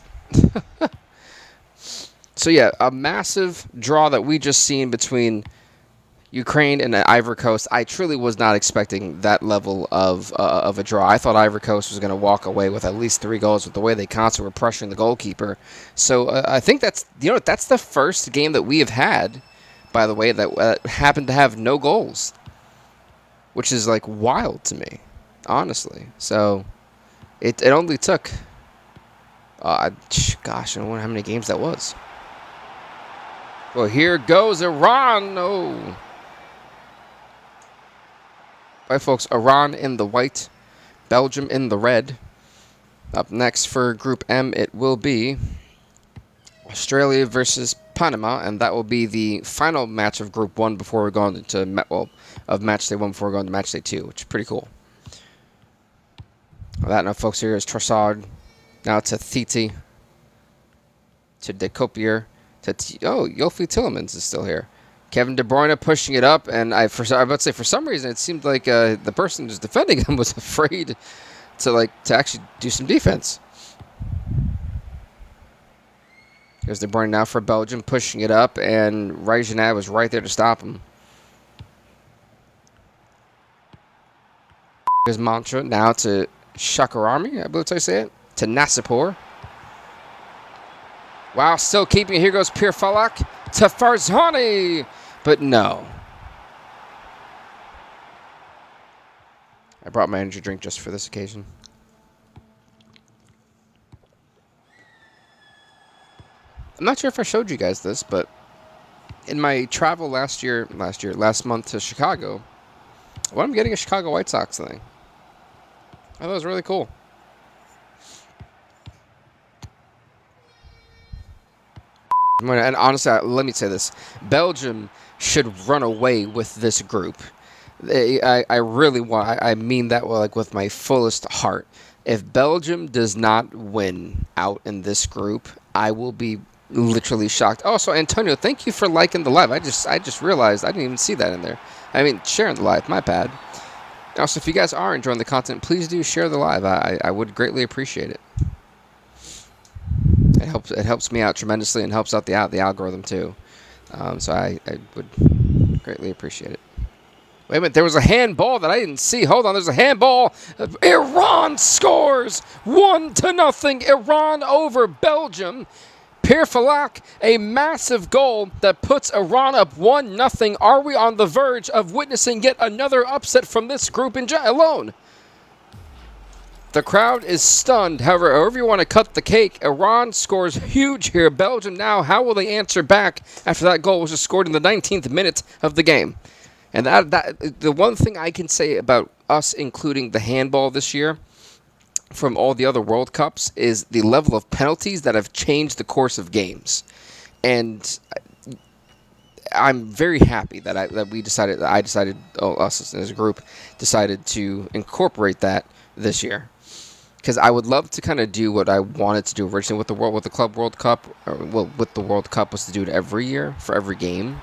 So yeah, a massive draw that we just seen between Ukraine and the Ivory Coast. I truly was not expecting that level of a draw. I thought Ivory Coast was going to walk away with at least 3 goals with the way they constantly were pressuring the goalkeeper. So I think that's the first game that we have had, by the way, that happened to have no goals, which is like wild to me, honestly. So it only took, gosh, I don't know how many games that was. Well, here goes Iran. Oh. All right, folks. Iran in the white. Belgium in the red. Up next for Group M, it will be Australia versus Panama, and that will be the final match of Group 1 before we go on to, of Match Day 1 before we go on to Match Day 2, which is pretty cool. That now, folks, here is Trossard. Now to Thiti. To De Copier. Yofi Tillemans is still here. Kevin De Bruyne pushing it up, and I was about to say, for some reason, it seemed like the person who's defending him was afraid to actually do some defense. Here's De Bruyne now for Belgium, pushing it up, and Rajanad was right there to stop him. Here's Mantra now to Shakarami, I believe that's how you say it, to Nasipur. Wow, still keeping it. Here goes Pierre Falak to Farzani, but no. I brought my energy drink just for this occasion. I'm not sure if I showed you guys this, but in my travel last month to Chicago, I'm getting a Chicago White Sox thing. I thought it was really cool. And honestly, let me say this. Belgium should run away with this group. I really want, I mean that with my fullest heart. If Belgium does not win out in this group, I will be literally shocked. Oh, so Antonio, thank you for liking the live. I just realized I didn't even see that in there. I mean, sharing the live, my bad. Also, if you guys are enjoying the content, please do share the live. I would greatly appreciate it. It helps me out tremendously and helps out the algorithm too. So I would greatly appreciate it. Wait a minute, there was a handball that I didn't see. Hold on, there's a handball. Iran scores 1-0. Iran over Belgium. Pierre Falak, a massive goal that puts Iran up 1-0. Are we on the verge of witnessing yet another upset from this group alone? The crowd is stunned. However you want to cut the cake, Iran scores huge here. Belgium now, how will they answer back after that goal was just scored in the 19th minute of the game? And that the one thing I can say about us including the handball this year from all the other World Cups is the level of penalties that have changed the course of games. And I'm very happy that us as a group decided to incorporate that this year. Because I would love to kind of do what I wanted to do originally with the Club World Cup, with the World Cup, was to do it every year for every game.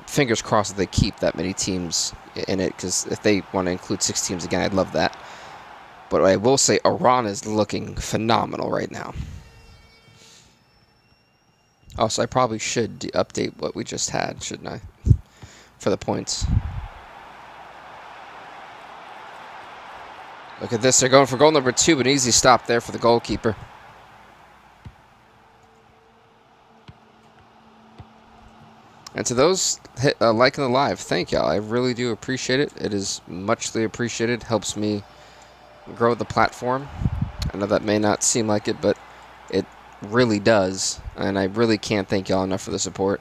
Fingers crossed that they keep that many teams in it, because if they want to include 6 teams again, I'd love that. But I will say Iran is looking phenomenal right now. Also, I probably should update what we just had, shouldn't I? For the points. Look at this. They're going for goal number 2, an easy stop there for the goalkeeper. And to those liking the live, thank y'all. I really do appreciate it. It is muchly appreciated. Helps me grow the platform. I know that may not seem like it, but it really does. And I really can't thank y'all enough for the support.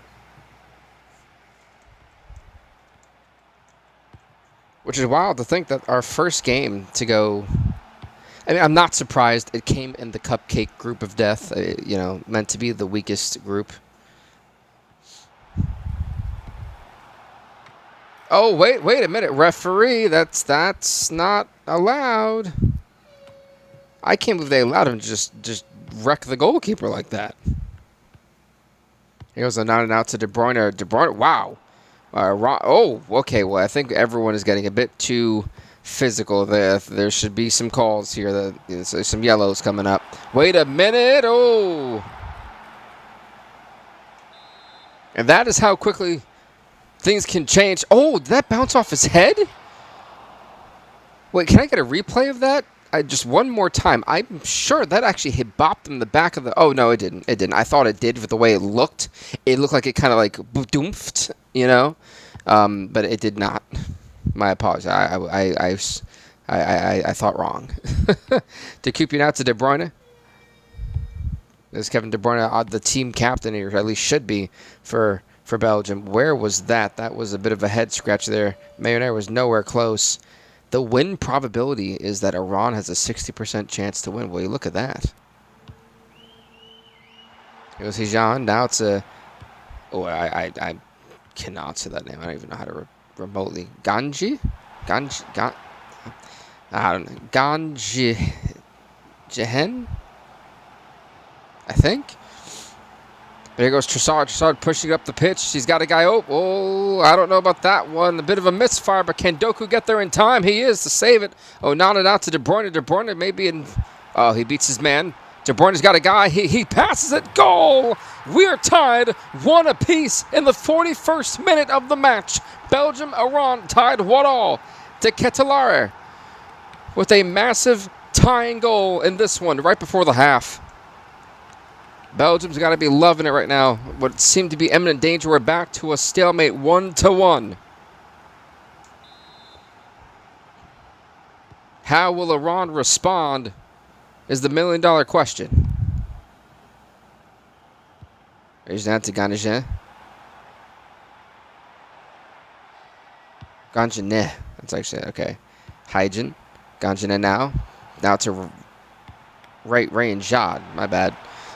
Which is wild to think that our first game to go... I mean, I'm not surprised it came in the cupcake group of death. Meant to be the weakest group. Oh, wait a minute. Referee, that's not allowed. I can't believe they allowed him to just wreck the goalkeeper like that. Here goes a 9-and-out to De Bruyne. De Bruyne, wow. Okay. Well, I think everyone is getting a bit too physical. There should be some calls here. There's some yellows coming up. Wait a minute. Oh. And that is how quickly things can change. Oh, did that bounce off his head? Wait, can I get a replay of that? Just one more time. I'm sure that actually hit bopped in the back of the... Oh, no, it didn't. It didn't. I thought it did with the way it looked. It looked like it kind of like boom-doomfed, but it did not. My apologies. I thought wrong. To keep you now to De Bruyne. Is Kevin De Bruyne the team captain here, or at least should be for Belgium? Where was that? That was a bit of a head scratch there. Mayonnaire was nowhere close. The win probability is that Iran has a 60% chance to win. Well, you look at that. It was Hijan. Now it's a... Oh, I cannot say that name. I don't even know how to remotely... Ganji? I don't know. Ganji... Jehen? I think. There goes Trossard. Trossard pushing up the pitch. He's got a guy open. Oh, I don't know about that one. A bit of a misfire, but can Doku get there in time? He is to save it. Oh, nodded out to De Bruyne. De Bruyne maybe in... Oh, he beats his man. De Bruyne's got a guy. He passes it. Goal! We are tied 1 apiece in the 41st minute of the match. Belgium, Iran tied 1-1 to Ketelare with a massive tying goal in this one right before the half. Belgium's got to be loving it right now. What seemed to be imminent danger, we're back to a stalemate 1-1. How will Iran respond is the million-dollar question. There's that to Ganjane. Ganjane. That's actually, okay. Hyjin. Ganjane now. Now to Ray and Jad. My bad.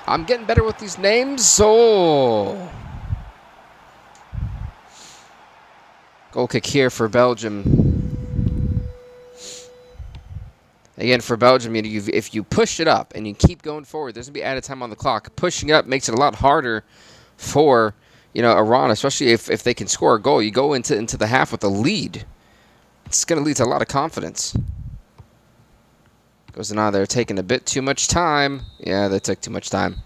I'm getting better with these names. Oh. Goal kick here for Belgium. Again, for Belgium, if you push it up and you keep going forward, there's going to be added time on the clock. Pushing up makes it a lot harder for, Iran, especially if they can score a goal. You go into the half with a lead. It's going to lead to a lot of confidence. Goes on, they're taking a bit too much time. Yeah, they took too much time.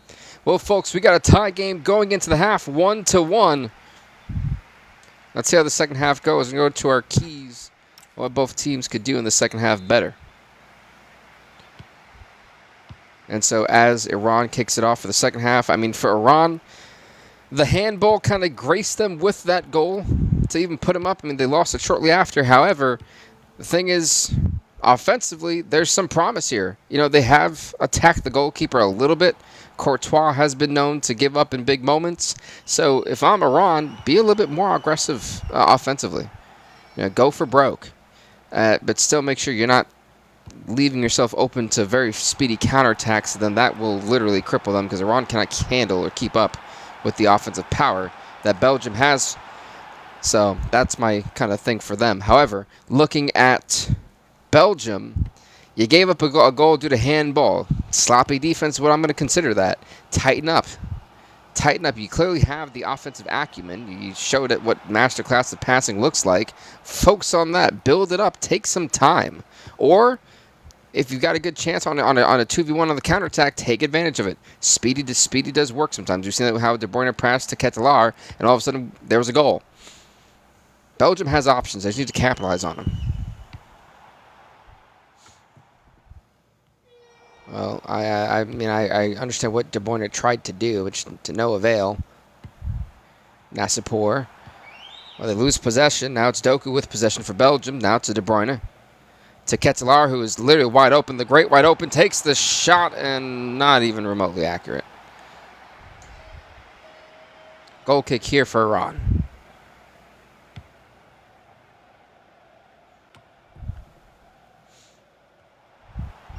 Well, folks, we got a tie game going into the half, 1-1. Let's see how the second half goes and go to our keys, what both teams could do in the second half better. And so as Iran kicks it off for the second half, I mean, for Iran, the handball kind of graced them with that goal to even put them up. I mean, they lost it shortly after. However, the thing is, offensively, there's some promise here. They have attacked the goalkeeper a little bit. Courtois has been known to give up in big moments. So if I'm Iran, be a little bit more aggressive offensively. Go for broke. But still make sure you're not leaving yourself open to very speedy counterattacks. Then that will literally cripple them because Iran cannot handle or keep up with the offensive power that Belgium has. So that's my kind of thing for them. However, looking at Belgium, you gave up a goal due to handball. Sloppy defense, what I'm going to consider that. Tighten up. Tighten up. You clearly have the offensive acumen. You showed it what masterclass of passing looks like. Focus on that. Build it up. Take some time. Or, if you've got a good chance on a 2v1 on the counterattack, take advantage of it. Speedy does work sometimes. We've seen how De Bruyne passed to Ketelare, and all of a sudden, there was a goal. Belgium has options. They just need to capitalize on them. Well, I mean, I understand what De Bruyne tried to do, which to no avail. Nasipor. Well, they lose possession. Now it's Doku with possession for Belgium. Now to De Bruyne. To Ketelare, who is literally wide open. The great wide open takes the shot and not even remotely accurate. Goal kick here for Iran.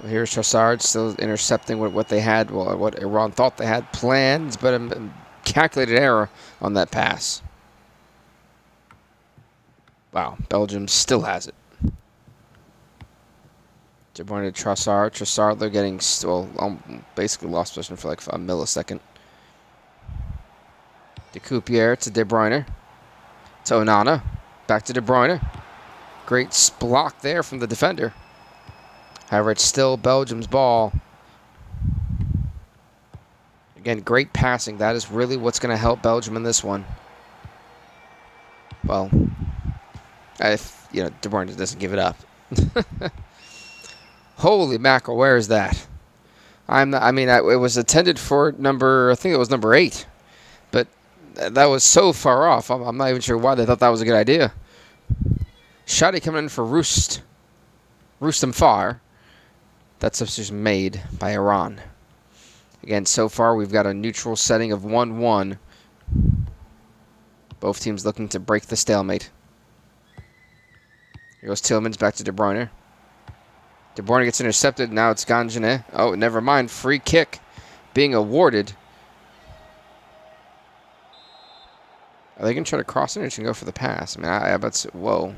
Here's Trossard still intercepting what they had, well, what Iran thought they had planned, but a calculated error on that pass. Wow, Belgium still has it. De Bruyne to Trossard. Trossard, they're getting basically lost possession for like a millisecond. De Coupier to De Bruyne. To Onana. Back to De Bruyne. Great block there from the defender. However, it's still Belgium's ball. Again, great passing. That is really what's going to help Belgium in this one. Well, if, De Bruyne doesn't give it up. Holy mackerel, where is that? It was intended for I think it was number 8. But that was so far off. I'm not even sure why they thought that was a good idea. Shadi coming in for Rustam Far. That substitution made by Iran. Again, so far we've got a neutral setting of 1-1. Both teams looking to break the stalemate. Here goes Tillmans back to De Bruyne. De Bruyne gets intercepted. Now it's Ganjane. Oh, never mind. Free kick being awarded. Are they going to try to cross it or go for the pass? I mean, I bet. Whoa.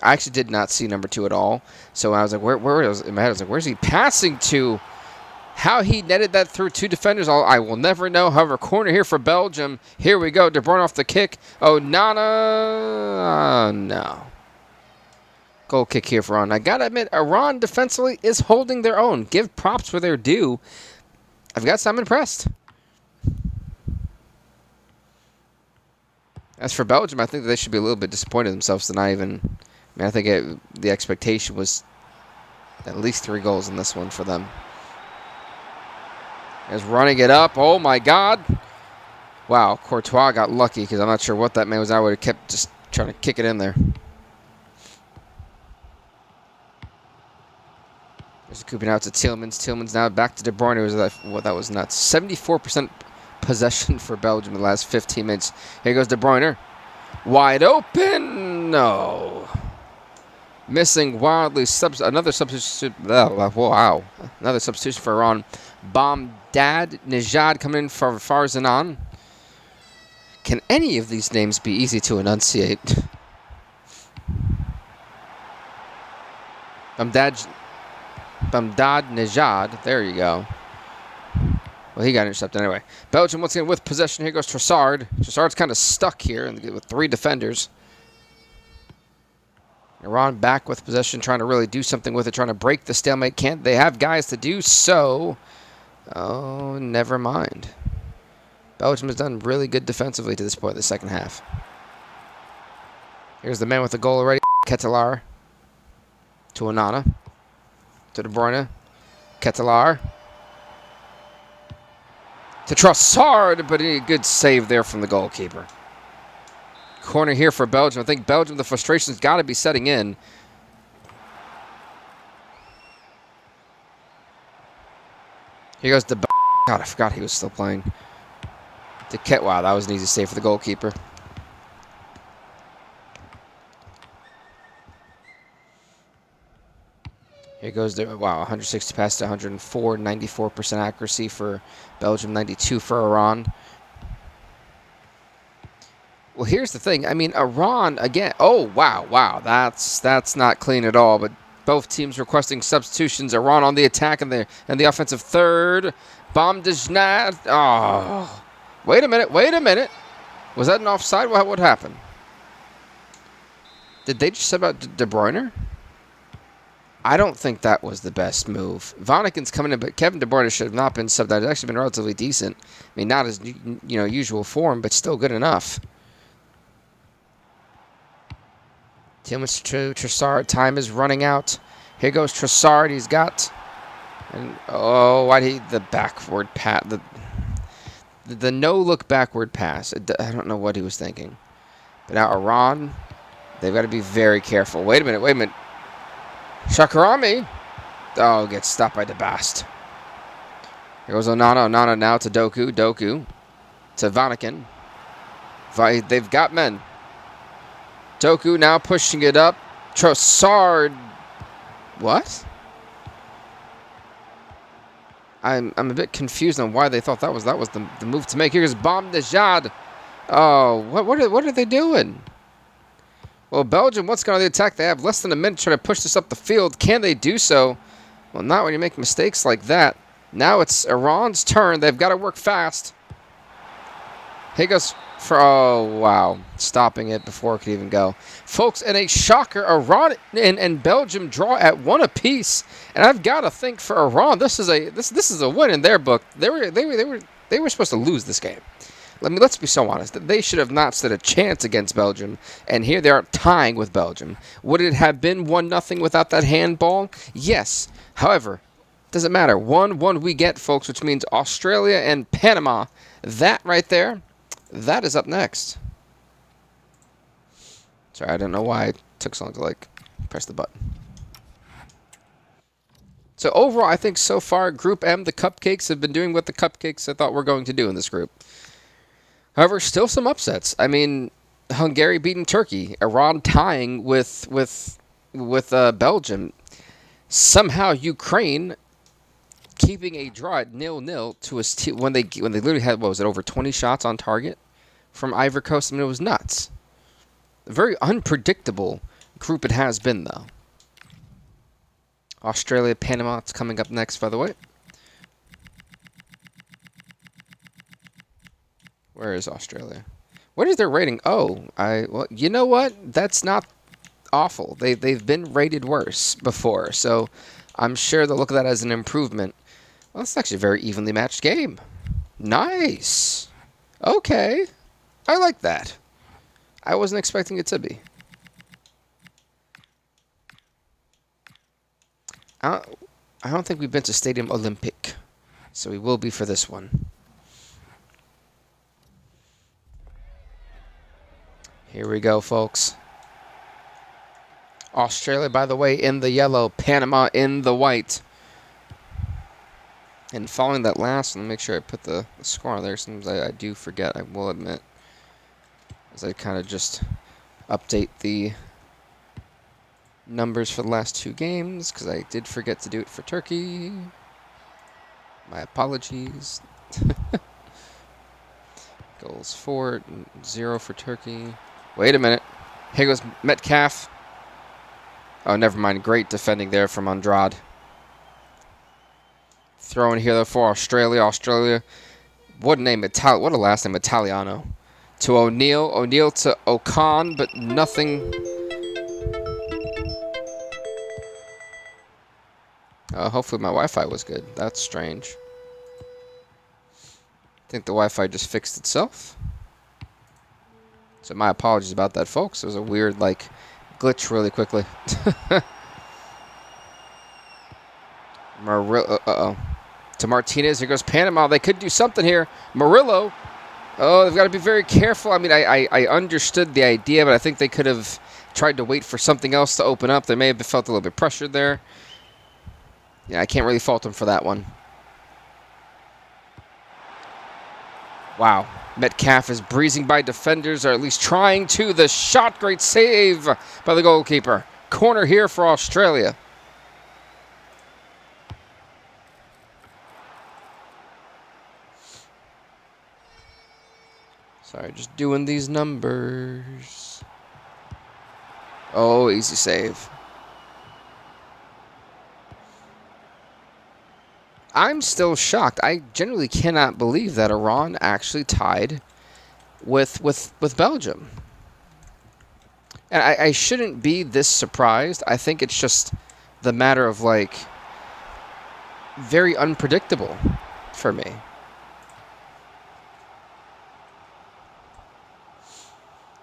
I actually did not see number 2 at all. So I was like, where was in my head? I was like, where's he passing to? How he netted that through 2 defenders, I will never know. However, corner here for Belgium. Here we go. De Bruyne off the kick. Oh, Nana. No. Goal kick here for Iran. I got to admit, Iran defensively is holding their own. Give props where they're due. I've got some impressed. As for Belgium, I think they should be a little bit disappointed in themselves to not even... I mean, I think the expectation was at least 3 goals in this one for them. Is running it up. Oh, my God. Wow, Courtois got lucky because I'm not sure what that man was. I would have kept just trying to kick it in there. There's a cooping out to Tillmans. Tillmans now back to De Bruyne. That was nuts. 74% possession for Belgium in the last 15 minutes. Here goes De Bruyne. Wide open. No. Missing wildly. Another substitution. Oh, wow. Another substitution for Iran. Bomdad Nejad coming in for Farzanan. Can any of these names be easy to enunciate? Bomdad Nejad. There you go. Well, he got intercepted anyway. Belgium once again with possession. Here goes Trossard. Trossard's kind of stuck here with 3 defenders. Iran back with possession, trying to really do something with it, trying to break the stalemate. Can't they have guys to do so? Oh, never mind. Belgium has done really good defensively to this point in the second half. Here's the man with the goal already. Ketelar. To Onana. To De Bruyne. Ketelar. To Trossard, but a good save there from the goalkeeper. Corner here for Belgium. I think Belgium, the frustration's got to be setting in. Here goes the... God, I forgot he was still playing. Wow, that was an easy save for the goalkeeper. Here goes the... Wow, 160 pass to 104, 94% accuracy for Belgium, 92 for Iran. Well, here's the thing. I mean, Iran, again... Oh, wow. That's not clean at all, but both teams requesting substitutions. Iran on the attack and the offensive third. Bomdejnad. Oh. Wait a minute. Was that an offside? What happened? Did they just sub out De Bruyne? I don't think that was the best move. Vonneken's coming in, but Kevin De Bruyne should have not been subbed out. It's actually been relatively decent. I mean, not as usual form, but still good enough. Tillmans to Trossard. Time is running out. Here goes Trossard. He's got... And, oh, why did he... The backward pass... The no-look backward pass. I don't know what he was thinking. But now Iran, they've got to be very careful. Wait a minute. Shakarami. Oh, gets stopped by DeBast. Here goes Onana. Onana now to Doku. Doku to Vonneken. They've got men. Doku now pushing it up. Trossard. What? I'm a bit confused on why they thought that was the move to make. Here's Bomdejnad. Oh, what are they doing? Well, Belgium, what's going on the attack? They have less than a minute to try to push this up the field. Can they do so? Well, not when you make mistakes like that. Now it's Iran's turn. They've got to work fast. Here goes for... Oh, wow. Stopping it before it could even go. Folks, and a shocker, Iran and Belgium draw at 1 apiece. And I've got to think for Iran, this is a win in their book. They were supposed to lose this game. Let's be so honest. They should have not stood a chance against Belgium, and here they are tying with Belgium. Would it have been 1-0 without that handball? Yes. However, doesn't matter. 1-1 we get, folks, which means Australia and Panama. That right there, that is up next. Sorry, I don't know why it took so long to press the button. So overall, I think so far, Group M, the Cupcakes have been doing what the Cupcakes I thought were going to do in this group. However, still some upsets. I mean, Hungary beating Turkey, Iran tying with Belgium. Somehow Ukraine keeping a draw at 0-0 to when they literally had, what was it, over 20 shots on target from Ivory Coast. I mean, it was nuts. A very unpredictable group it has been, though. Australia, Panama, it's coming up next, by the way. Where is Australia? What is their rating? Oh, well, you know what? That's not awful. They've been rated worse before, so I'm sure they'll look at that as an improvement. Well, it's actually a very evenly matched game. Nice. Okay. I like that. I wasn't expecting it to be. I don't think we've been to Stadium Olympic, so we will be for this one. Here we go, folks. Australia, by the way, in the yellow. Panama in the white. And following that last one, make sure I put the score on there. Sometimes I do forget, I will admit. As I kind of just update the numbers for the last two games, because I did forget to do it for Turkey. My apologies. Goals 4-0 for Turkey. Wait a minute. Here goes Metcalf. Oh, never mind. Great defending there from Andrade. Throwing here, though, for Australia. Australia. What a name. What a last name. Italiano. To O'Neal. O'Neal to Ocon, but nothing. Hopefully my Wi-Fi was good. That's strange. I think the Wi-Fi just fixed itself. So my apologies about that, folks. It was a weird, glitch really quickly. Uh-oh. To Martinez. Here goes Panama. They could do something here. Murillo. Oh, they've got to be very careful. I mean, I understood the idea, but I think they could have tried to wait for something else to open up. They may have felt a little bit pressured there. Yeah, I can't really fault them for that one. Wow. Metcalf is breezing by defenders, or at least trying to. The shot, great save by the goalkeeper. Corner here for Australia. Sorry, just doing these numbers. Oh, easy save. I'm still shocked. I genuinely cannot believe that Iran actually tied with Belgium. And I shouldn't be this surprised. I think it's just the matter of, very unpredictable for me.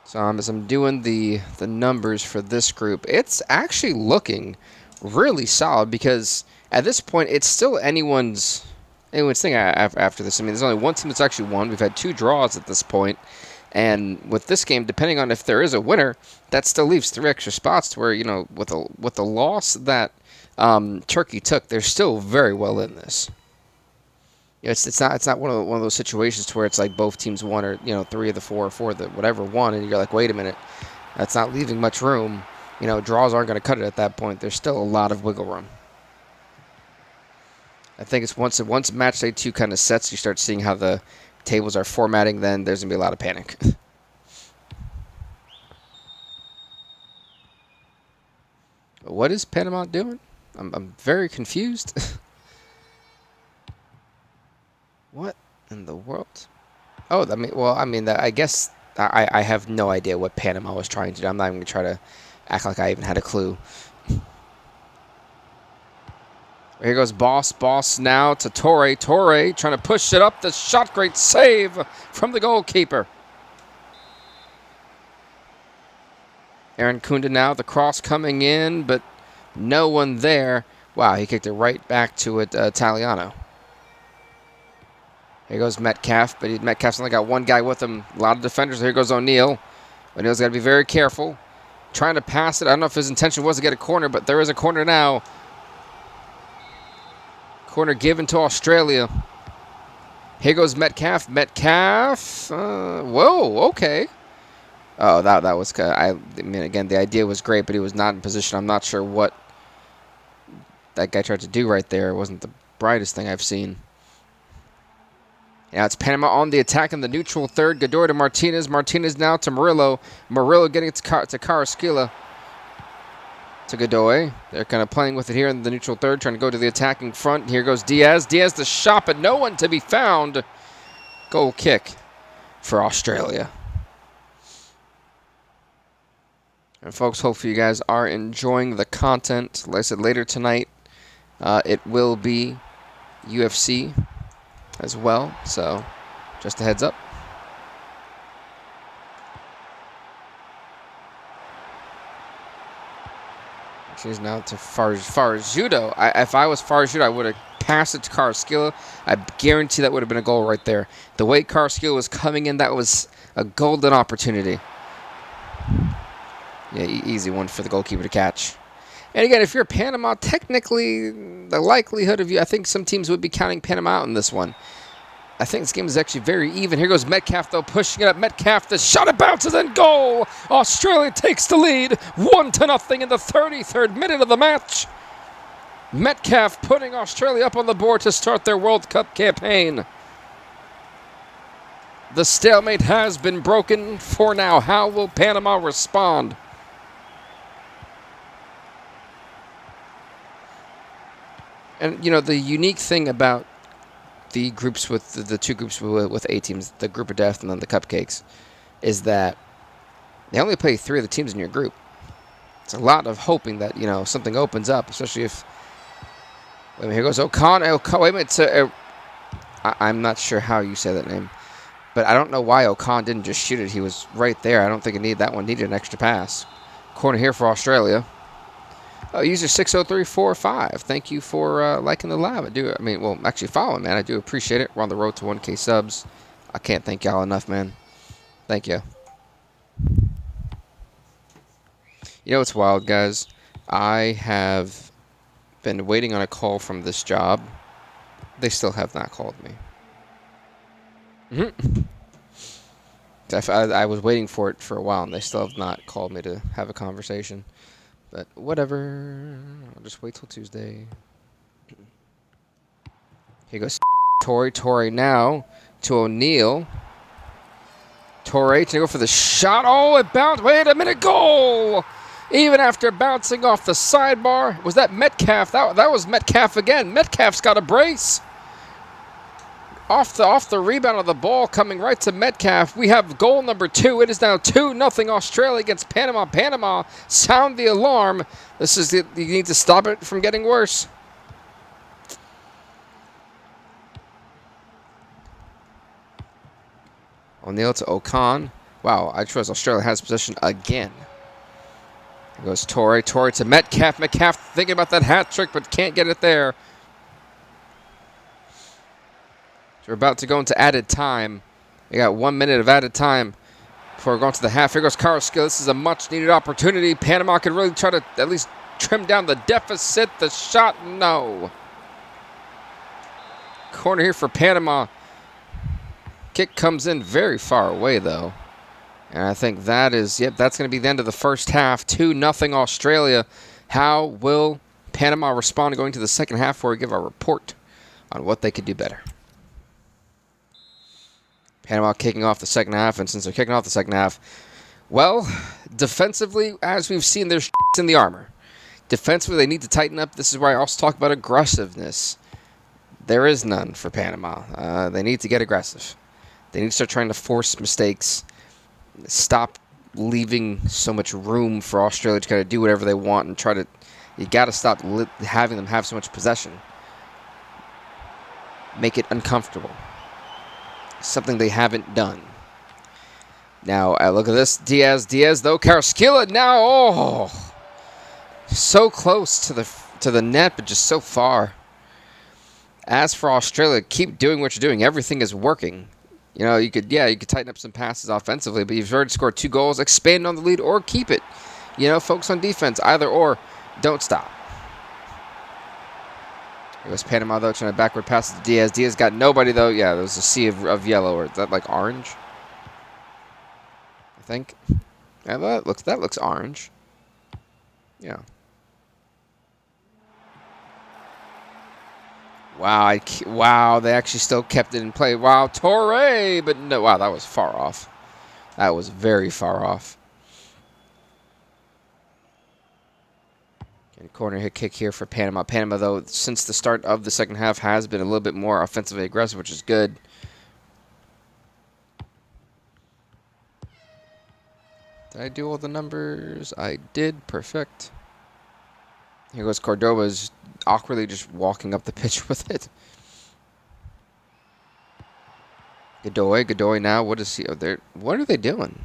So as I'm doing the numbers for this group, it's actually looking really solid because at this point, it's still anyone's thing after this. I mean, there's only one team that's actually won. We've had 2 draws at this point. And with this game, depending on if there is a winner, that still leaves 3 extra spots to where, with the loss that Turkey took, they're still very well in this. It's not one of those situations to where it's like both teams won or, 3 of the 4 or 4 of the whatever won, and you're like, wait a minute, that's not leaving much room. Draws aren't going to cut it at that point. There's still a lot of wiggle room. I think it's once match day 2 kind of sets, you start seeing how the tables are formatting, then there's going to be a lot of panic. What is Panama doing? I'm very confused. What in the world? Oh, I guess I have no idea what Panama was trying to do. I'm not even going to try to act like I even had a clue. Here goes Boss now to Torre. Torre trying to push it up. The shot, great save from the goalkeeper. Aaron Kunda now, the cross coming in, but no one there. Wow, he kicked it right back to Italiano. Here goes Metcalf, but Metcalf's only got one guy with him. A lot of defenders. Here goes O'Neal. O'Neal's got to be very careful. Trying to pass it. I don't know if his intention was to get a corner, but there is a corner now. Corner given to Australia. Here goes Metcalf. Metcalf. Whoa, okay. Oh, that was... I mean, again, the idea was great, but he was not in position. I'm not sure what that guy tried to do right there. It wasn't the brightest thing I've seen. Now it's Panama on the attack in the neutral third. Godoy to Martinez. Martinez now to Murillo. Murillo getting it to Carrasquilla. To Godoy. They're kind of playing with it here in the neutral third, trying to go to the attacking front. Here goes Diaz. Diaz the shot, but no one to be found. Goal kick for Australia. And folks, hopefully you guys are enjoying the content. Like I said, later tonight, it will be UFC as well. So, just a heads up. She's now to Farjudo. If I was Farjudo, I would have passed it to Carrasquilla. I guarantee that would have been a goal right there. The way Carrasquilla was coming in, that was a golden opportunity. Yeah, easy one for the goalkeeper to catch. And again, if you're Panama, technically, the likelihood of you, I think some teams would be counting Panama out in this one. I think this game is actually very even. Here goes Metcalf, though, pushing it up. Metcalf, the shot, it bounces, and goal! Australia takes the lead, 1-0 in the 33rd minute of the match. Metcalf putting Australia up on the board to start their World Cup campaign. The stalemate has been broken for now. How will Panama respond? And, you know, the unique thing about the groups with the two groups with 8 teams, the group of death and then the cupcakes, is that they only play 3 of the teams in your group. It's a lot of hoping that, you know, something opens up, especially if... Wait a minute, here goes Ocon. Wait a minute. I'm not sure how you say that name. But I don't know why Ocon didn't just shoot it. He was right there. I don't think that one needed an extra pass. Corner here for Australia. Oh, user 60345. Thank you for liking the live. Well, actually following, man. I do appreciate it. We're on the road to 1K subs. I can't thank y'all enough, man. Thank you. You know what's wild, guys? I have been waiting on a call from this job. They still have not called me. I was waiting for it for a while, and they still have not called me to have a conversation. But whatever. I'll just wait till Tuesday. Here goes Torrey. Torrey now to O'Neal. Torrey to go for the shot. Oh, it bounced. Wait a minute. Goal! Even after bouncing off the sidebar. Was that Metcalf? That was Metcalf again. Metcalf's got a brace. Off the rebound of the ball, coming right to Metcalf. We have goal number 2. It is now 2-0 Australia against Panama. Panama, sound the alarm. You need to stop it from getting worse. O'Neal to Ocon. Wow, I trust Australia has possession again. Here goes Torrey. Torrey to Metcalf. Metcalf thinking about that hat trick, but can't get it there. We're about to go into added time. We got 1 minute of added time before we're going to the half. Here goes Carrasquilla. This is a much-needed opportunity. Panama could really try to at least trim down the deficit. The shot, no. Corner here for Panama. Kick comes in very far away, though. And I think that is, that's going to be the end of the first half. 2-0 Australia. How will Panama respond going to the second half before we give our report on what they could do better? Panama kicking off the second half, and since they're kicking off the second half, well, defensively, as we've seen, there's in the armor. Defensively, they need to tighten up. This is where I also talk about aggressiveness. There is none for Panama. They need to get aggressive. They need to start trying to force mistakes. Stop leaving so much room for Australia to kind of do whatever they want and try to... You got to stop having them have so much possession. Make it uncomfortable. Something they haven't done. Now, look at this. Diaz, though. Carrasquilla now. Oh, so close to the net, but just so far. As for Australia, keep doing what you're doing. Everything is working. You know, you could tighten up some passes offensively, but you've already scored 2 goals. Expand on the lead or keep it. You know, focus on defense. Either or. Don't stop. It was Panama, though, trying to backward pass to Diaz. Diaz got nobody, though. Yeah, there was a sea of yellow. Or is that like orange? I think. Yeah, that looks orange. Yeah. Wow, wow, they actually still kept it in play. Wow, Torre, but no, wow, that was far off. That was very far off. And corner hit kick here for Panama. Panama, though, since the start of the second half, has been a little bit more offensively aggressive, which is good. Did I do all the numbers? I did. Perfect. Here goes Cordoba's awkwardly just walking up the pitch with it. Godoy now. What is he? What are they doing?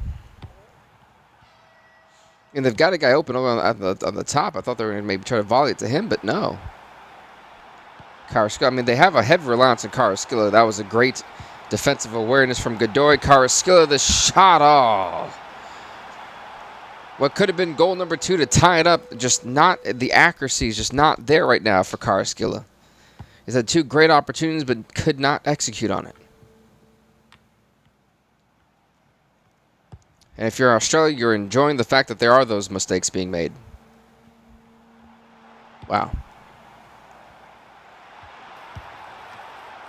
And they've got a guy open on the top. I thought they were going to maybe try to volley it to him, but no. Carrasquilla. I mean, they have a heavy reliance on Carrasquilla. That was a great defensive awareness from Godoy. Carrasquilla, the shot. Oh. What could have been goal number 2 to tie it up, just not, the accuracy is just not there right now for Carrasquilla. He's had 2 great opportunities, but could not execute on it. And if you're Australia, you're enjoying the fact that there are those mistakes being made. Wow.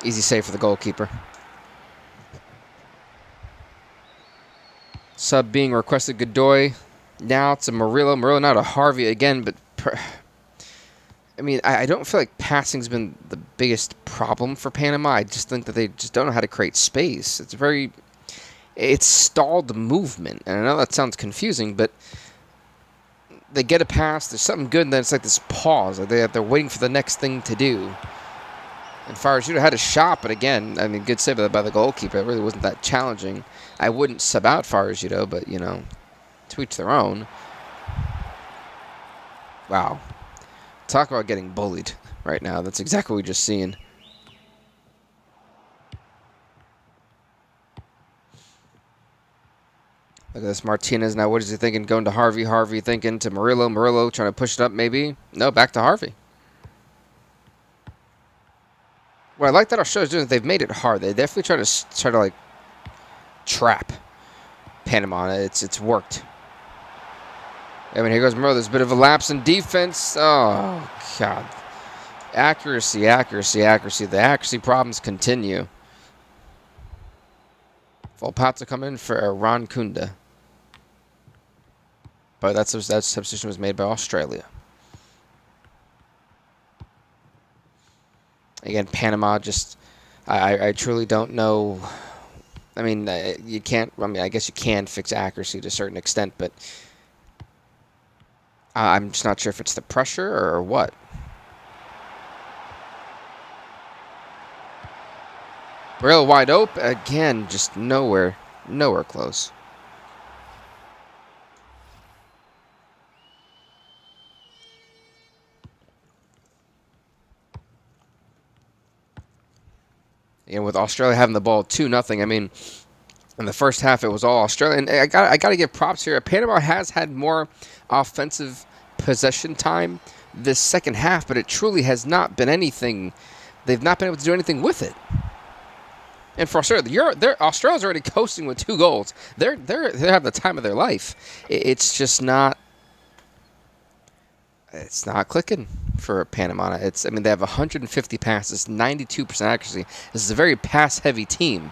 Easy save for the goalkeeper. Sub being requested, Godoy. Now to Murillo. Murillo now to Harvey again, but I mean, I don't feel like passing's been the biggest problem for Panama. I just think that they just don't know how to create space. It's stalled movement. And I know that sounds confusing, but they get a pass, there's something good, and then it's like this pause. They're waiting for the next thing to do. And Farajito had a shot, but again, I mean, good save by the goalkeeper. It really wasn't that challenging. I wouldn't sub out Farajito, but, you know, to each their own. Wow. Talk about getting bullied right now. That's exactly what we just seen. Look at this, Martinez. Now, what is he thinking? Going to Harvey. Harvey thinking to Murillo. Murillo trying to push it up, maybe. No, back to Harvey. What I like that Australia's doing is they've made it hard. They definitely try to like trap Panama. It's worked. I mean, here goes Murillo. There's a bit of a lapse in defense. Oh God. Accuracy. The accuracy problems continue. Volpato come in for Ron Kunda. But that substitution was made by Australia. Again, Panama just, I truly don't know. I mean, you can't, I mean, I guess you can fix accuracy to a certain extent, but I'm just not sure if it's the pressure or what. Real wide open. Again, just nowhere close. And with Australia having the ball 2-0, I mean, in the first half it was all Australia. And I got to give props here. Panama has had more offensive possession time this second half, but it truly has not been anything. They've not been able to do anything with it. And for Australia, Australia's already coasting with 2 goals. They have the time of their life. It's just not. It's not clicking for Panama. I mean, they have 150 passes, 92% accuracy. This is a very pass-heavy team.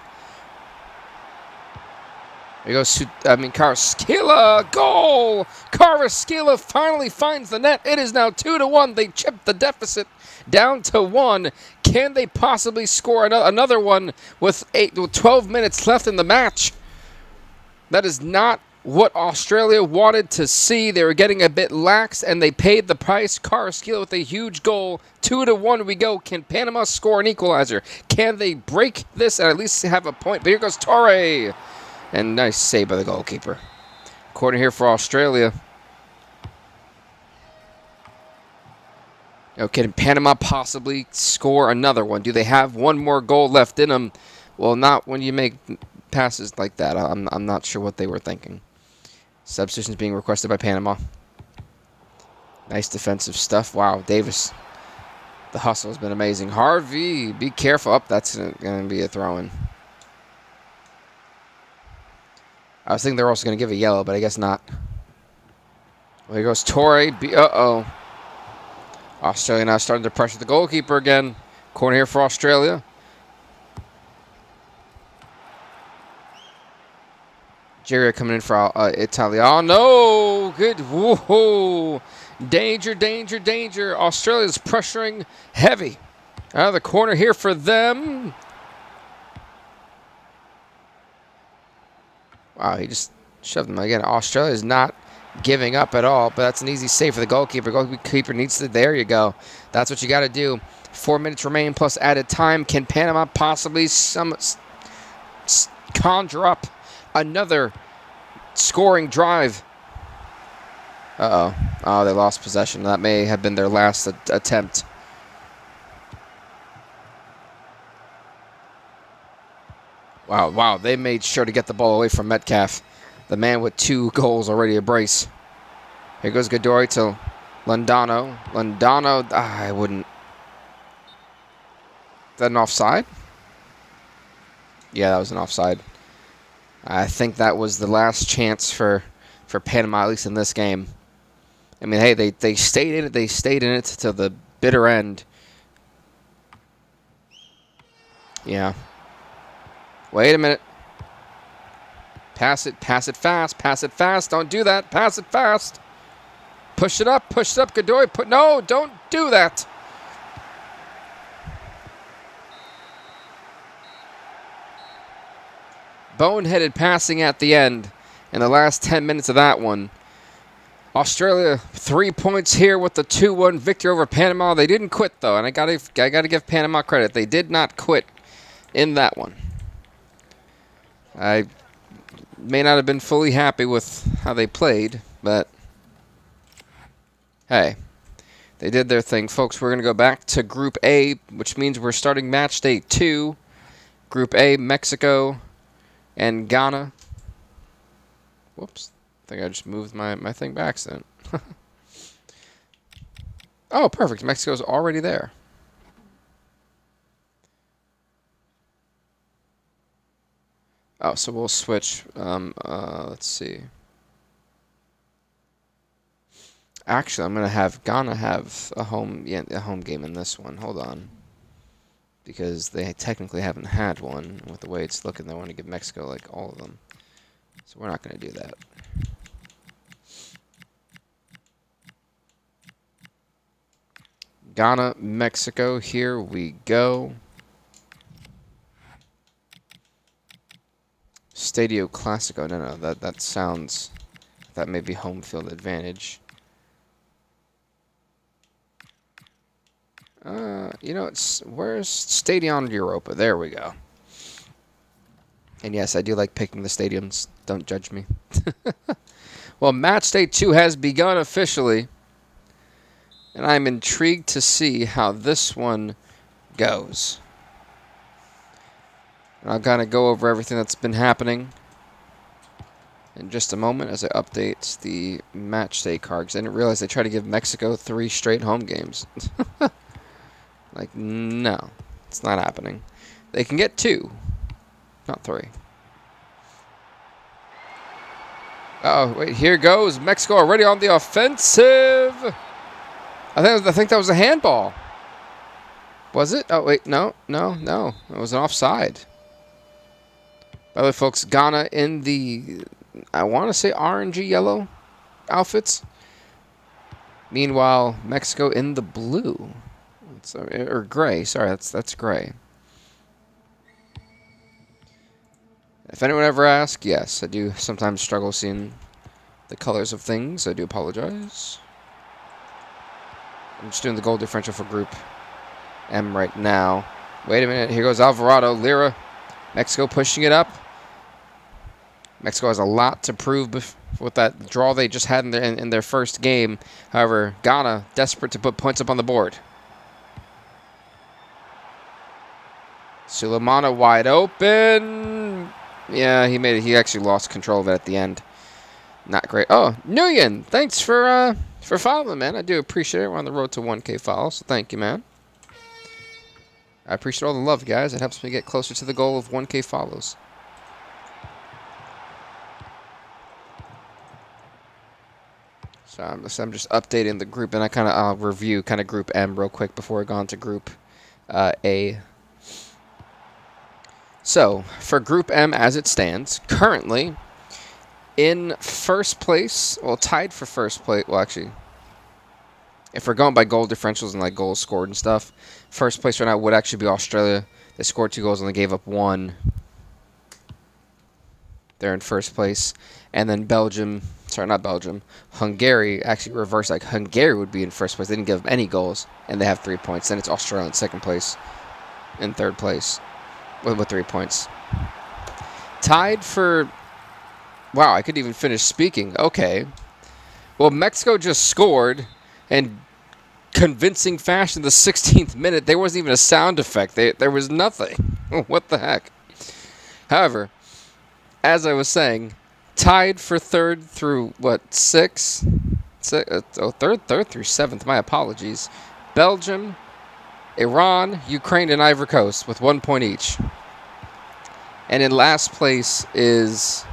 There goes, Carrasquilla, goal! Carrasquilla finally finds the net. It is now 2-1. They chipped the deficit down to 1. Can they possibly score another one with 12 minutes left in the match? That is not what Australia wanted to see. They were getting a bit lax, and they paid the price. Carrasquilla with a huge goal. 2-1 we go. Can Panama score an equalizer? Can they break this and at least have a point? But here goes Torre. And nice save by the goalkeeper. Corner here for Australia. Okay, can Panama possibly score another one? Do they have one more goal left in them? Well, not when you make passes like that. I'm not sure what they were thinking. Substitutions being requested by Panama. Nice defensive stuff. Wow, Davis. The hustle has been amazing. Harvey, be careful. Up, that's going to be a throw-in. I was thinking they're also going to give a yellow, but I guess not. Well, here goes Torre. Uh-oh. Australia now starting to pressure the goalkeeper again. Corner here for Australia. Nigeria coming in for Italiano. Good. Whoa. Danger, danger, danger. Australia's pressuring heavy. Out of the corner here for them. Wow, he just shoved him again. Australia is not giving up at all, but that's an easy save for the goalkeeper. Goalkeeper needs to, there you go. That's what you got to do. 4 minutes remain plus added time. Can Panama possibly conjure up another scoring drive? Uh-oh. Oh, they lost possession. That may have been their last attempt. Wow. They made sure to get the ball away from Metcalf. The man with 2 goals already a brace. Here goes Godoy to Londano. Londano, I wouldn't. Is that an offside? Yeah, that was an offside. I think that was the last chance for Panama, at least in this game. I mean, hey, they stayed in it. They stayed in it to the bitter end. Yeah. Wait a minute. Pass it fast. Pass it fast. Don't do that. Pass it fast. Push it up. Godoy. No, don't do that. Boneheaded passing at the end in the last 10 minutes of that one. Australia 3 points here with the 2-1 victory over Panama. They didn't quit though, and I gotta give Panama credit. They did not quit in that one. I may not have been fully happy with how they played, but hey, they did their thing. Folks, we're going to go back to Group A, which means we're starting match day 2. Group A, Mexico and Ghana. Whoops. I think I just moved my thing by accident. Oh, perfect. Mexico's already there. Oh, so we'll switch. Let's see. Actually, I'm gonna have Ghana have a home game in this one. Hold on, because they technically haven't had one. With the way it's looking, they want to give Mexico like all of them. So we're not gonna do that. Ghana, Mexico. Here we go. Stadio Classico. No, that sounds. That may be home field advantage. You know, where's Stadion Europa? There we go. And yes, I do like picking the stadiums. Don't judge me. Well, match day 2 has begun officially. And I'm intrigued to see how this one goes. And I'll kind of go over everything that's been happening in just a moment as I update the match day card. Because I didn't realize they tried to give Mexico 3 straight home games. Like, no, it's not happening. They can get 2, not 3. Oh, wait, here goes Mexico already on the offensive. I think that was a handball. Was it? Oh, wait, no. It was an offside. By the way, folks, Ghana in the, I want to say orangey yellow outfits. Meanwhile, Mexico in the blue. Or gray. Sorry, that's gray. If anyone ever asks, yes, I do sometimes struggle seeing the colors of things. I do apologize. I'm just doing the goal differential for Group M right now. Wait a minute. Here goes Alvarado. Lira. Mexico pushing it up. Mexico has a lot to prove with that draw they just had in their first game. However, Ghana desperate to put points up on the board. Sulemana wide open. Yeah, he made it. He actually lost control of it at the end. Not great. Oh, Nguyen, thanks for following, man. I do appreciate it. We're on the road to 1K follows, so thank you, man. I appreciate all the love, guys. It helps me get closer to the goal of 1K follows. So I'm just updating the group, and I kind of review kind of Group M real quick before I go on to Group A. So for Group M as it stands, currently in first place, well, tied for first place. Well, actually, if we're going by goal differentials and like goals scored and stuff, first place right now would actually be Australia. They scored 2 goals and they gave up 1. They're in first place. And then Belgium, sorry, not Belgium, Hungary, actually reversed. Like Hungary would be in first place. They didn't give up any goals, and they have 3 points. Then it's Australia in second place, in third place with 3 points. Tied for, wow, I could even finish speaking. Okay. Well, Mexico just scored in convincing fashion the 16th minute. There wasn't even a sound effect. There was nothing. What the heck? However, as I was saying, tied for third through, what, third through seventh. My apologies. Belgium, Iran, Ukraine, and Ivory Coast with 1 point each. And in last place is...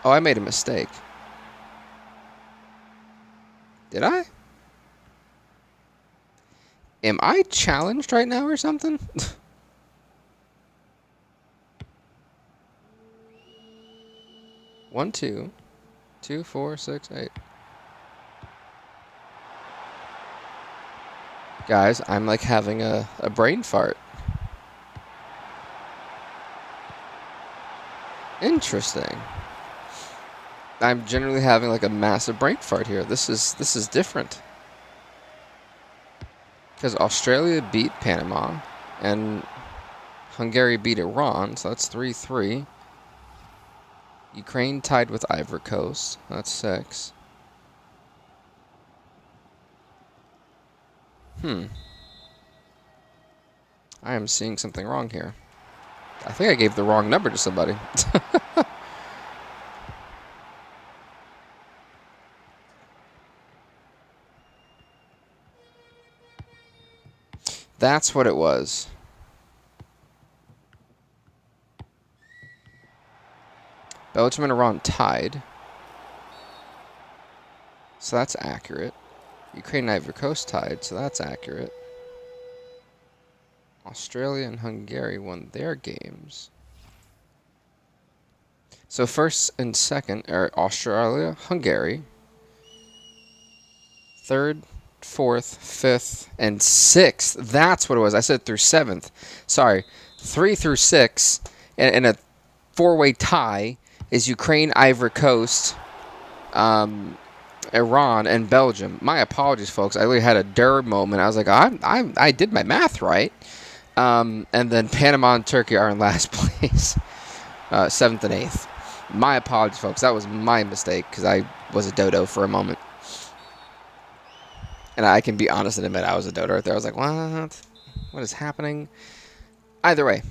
Oh, I made a mistake. Did I? Am I challenged right now or something? 1, 2, 2, 4, 6, 8. Guys, I'm like having a brain fart. Interesting. I'm generally having like a massive brain fart here. This is different. Because Australia beat Panama and Hungary beat Iran, so that's 3-3. Ukraine tied with Ivory Coast. That's 6. I am seeing something wrong here. I think I gave the wrong number to somebody. That's what it was. Belgium and Iran tied. So that's accurate. Ukraine and Ivory Coast tied, so that's accurate. Australia and Hungary won their games. So first and second are Australia, Hungary. Third, fourth, fifth, and sixth. That's what it was. I said through seventh. Sorry. 3 through 6. And a 4-way tie is Ukraine, Ivory Coast, Iran, and Belgium. My apologies, folks. I literally had a derb moment. I was like, I did my math right. And then Panama and Turkey are in last place. 7th and 8th. My apologies, folks. That was my mistake because I was a dodo for a moment. And I can be honest and admit I was a dodo right there. I was like, what? What is happening? Either way,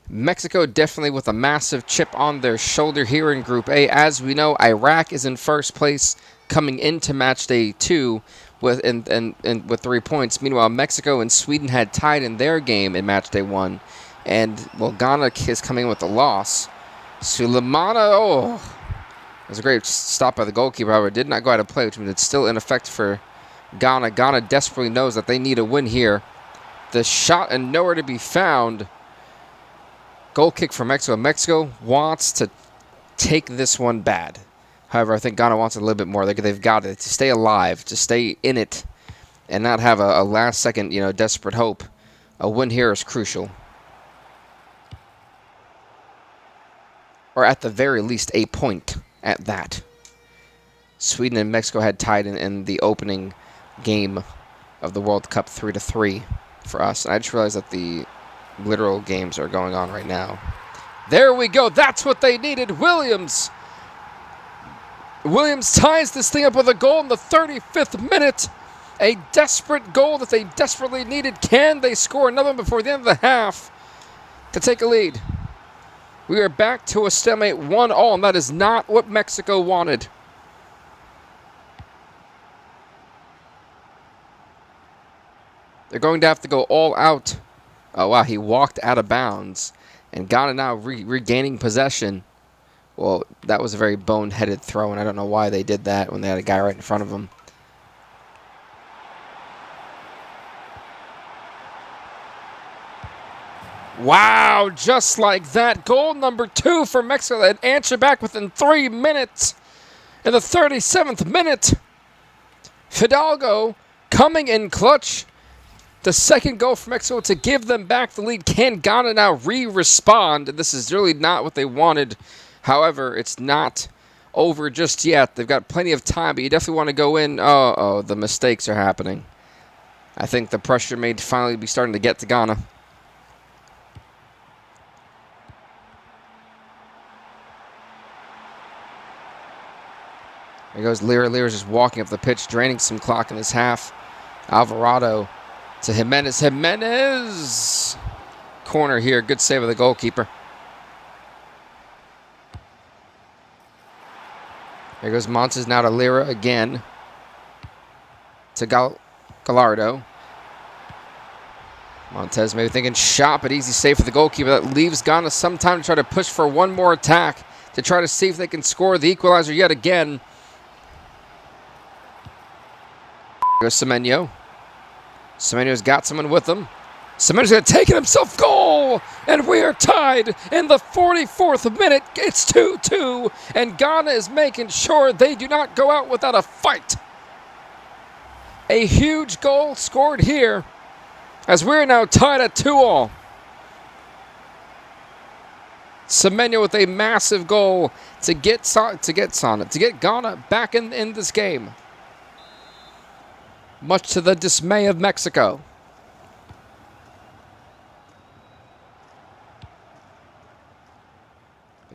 Mexico definitely with a massive chip on their shoulder here in Group A. As we know, Iraq is in first place coming into match day 2 with 3 points. Meanwhile, Mexico and Sweden had tied in their game in match day 1. And, well, Ghana is coming in with a loss. Sulemana, it was a great stop by the goalkeeper. However, it did not go out of play, which means it's still in effect for Ghana. Ghana desperately knows that they need a win here. The shot and nowhere to be found. Goal kick for Mexico. Mexico wants to take this one bad. However, I think Ghana wants it a little bit more. They've got it to stay alive, to stay in it, and not have a last-second, desperate hope. A win here is crucial. Or at the very least, a point at that. Sweden and Mexico had tied in the opening game of the World Cup 3-3 for us. And I just realized that the literal games are going on right now. There we go. That's what they needed. Williams ties this thing up with a goal in the 35th minute. A desperate goal that they desperately needed. Can they score another one before the end of the half to take a lead? We are back to a stalemate 1-1, and that is not what Mexico wanted. They're going to have to go all out. Oh, wow, he walked out of bounds. And Ghana now regaining possession. Well, that was a very boneheaded throw, and I don't know why they did that when they had a guy right in front of them. Wow, just like that. Goal number 2 for Mexico. They'd answer back within 3 minutes. In the 37th minute, Fidalgo coming in clutch. The second goal for Mexico to give them back the lead. Can Ghana now respond? This is really not what they wanted. However, it's not over just yet. They've got plenty of time, but you definitely want to go in. Oh, the mistakes are happening. I think the pressure may finally be starting to get to Ghana. There goes Lira. Lira's just walking up the pitch, draining some clock in this half. Alvarado to Jimenez. Jimenez! Corner here. Good save of the goalkeeper. There goes Montes now to Lira again. To Gallardo. Montes maybe thinking shot, but easy save for the goalkeeper. That leaves Ghana some time to try to push for one more attack to try to see if they can score the equalizer yet again. There goes Semenyo. Semenyo's got someone with him. Semenyo's going to take it himself. Goal! And we are tied in the 44th minute. It's 2-2. And Ghana is making sure they do not go out without a fight. A huge goal scored here as we're now tied at 2-2. Semenyo with a massive goal to get Ghana back in this game. Much to the dismay of Mexico.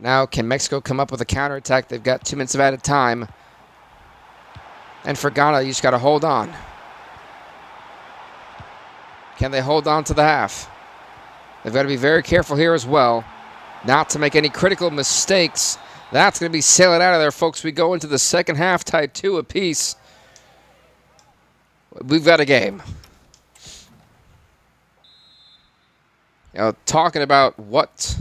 Now, can Mexico come up with a counterattack? They've got 2 minutes of added time. And for Ghana, you just got to hold on. Can they hold on to the half? They've got to be very careful here as well, not to make any critical mistakes. That's going to be sailing out of there, folks. We go into the second half tied 2 apiece. We've got a game. You know, talking about what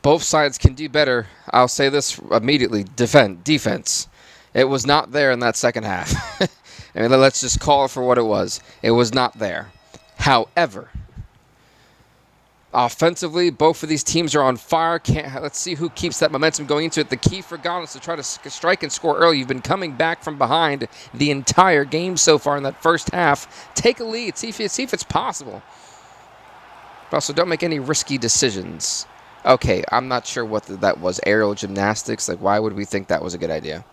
both sides can do better, I'll say this immediately. Defense. It was not there in that second half. I mean, let's just call it for what it was. It was not there. However, offensively, both of these teams are on fire. Let's see who keeps that momentum going into it. The key for Ghana is to try to strike and score early. You've been coming back from behind the entire game so far in that first half. Take a lead. See if it's possible. But also, don't make any risky decisions. Okay, I'm not sure what that was. Aerial gymnastics. Like, why would we think that was a good idea?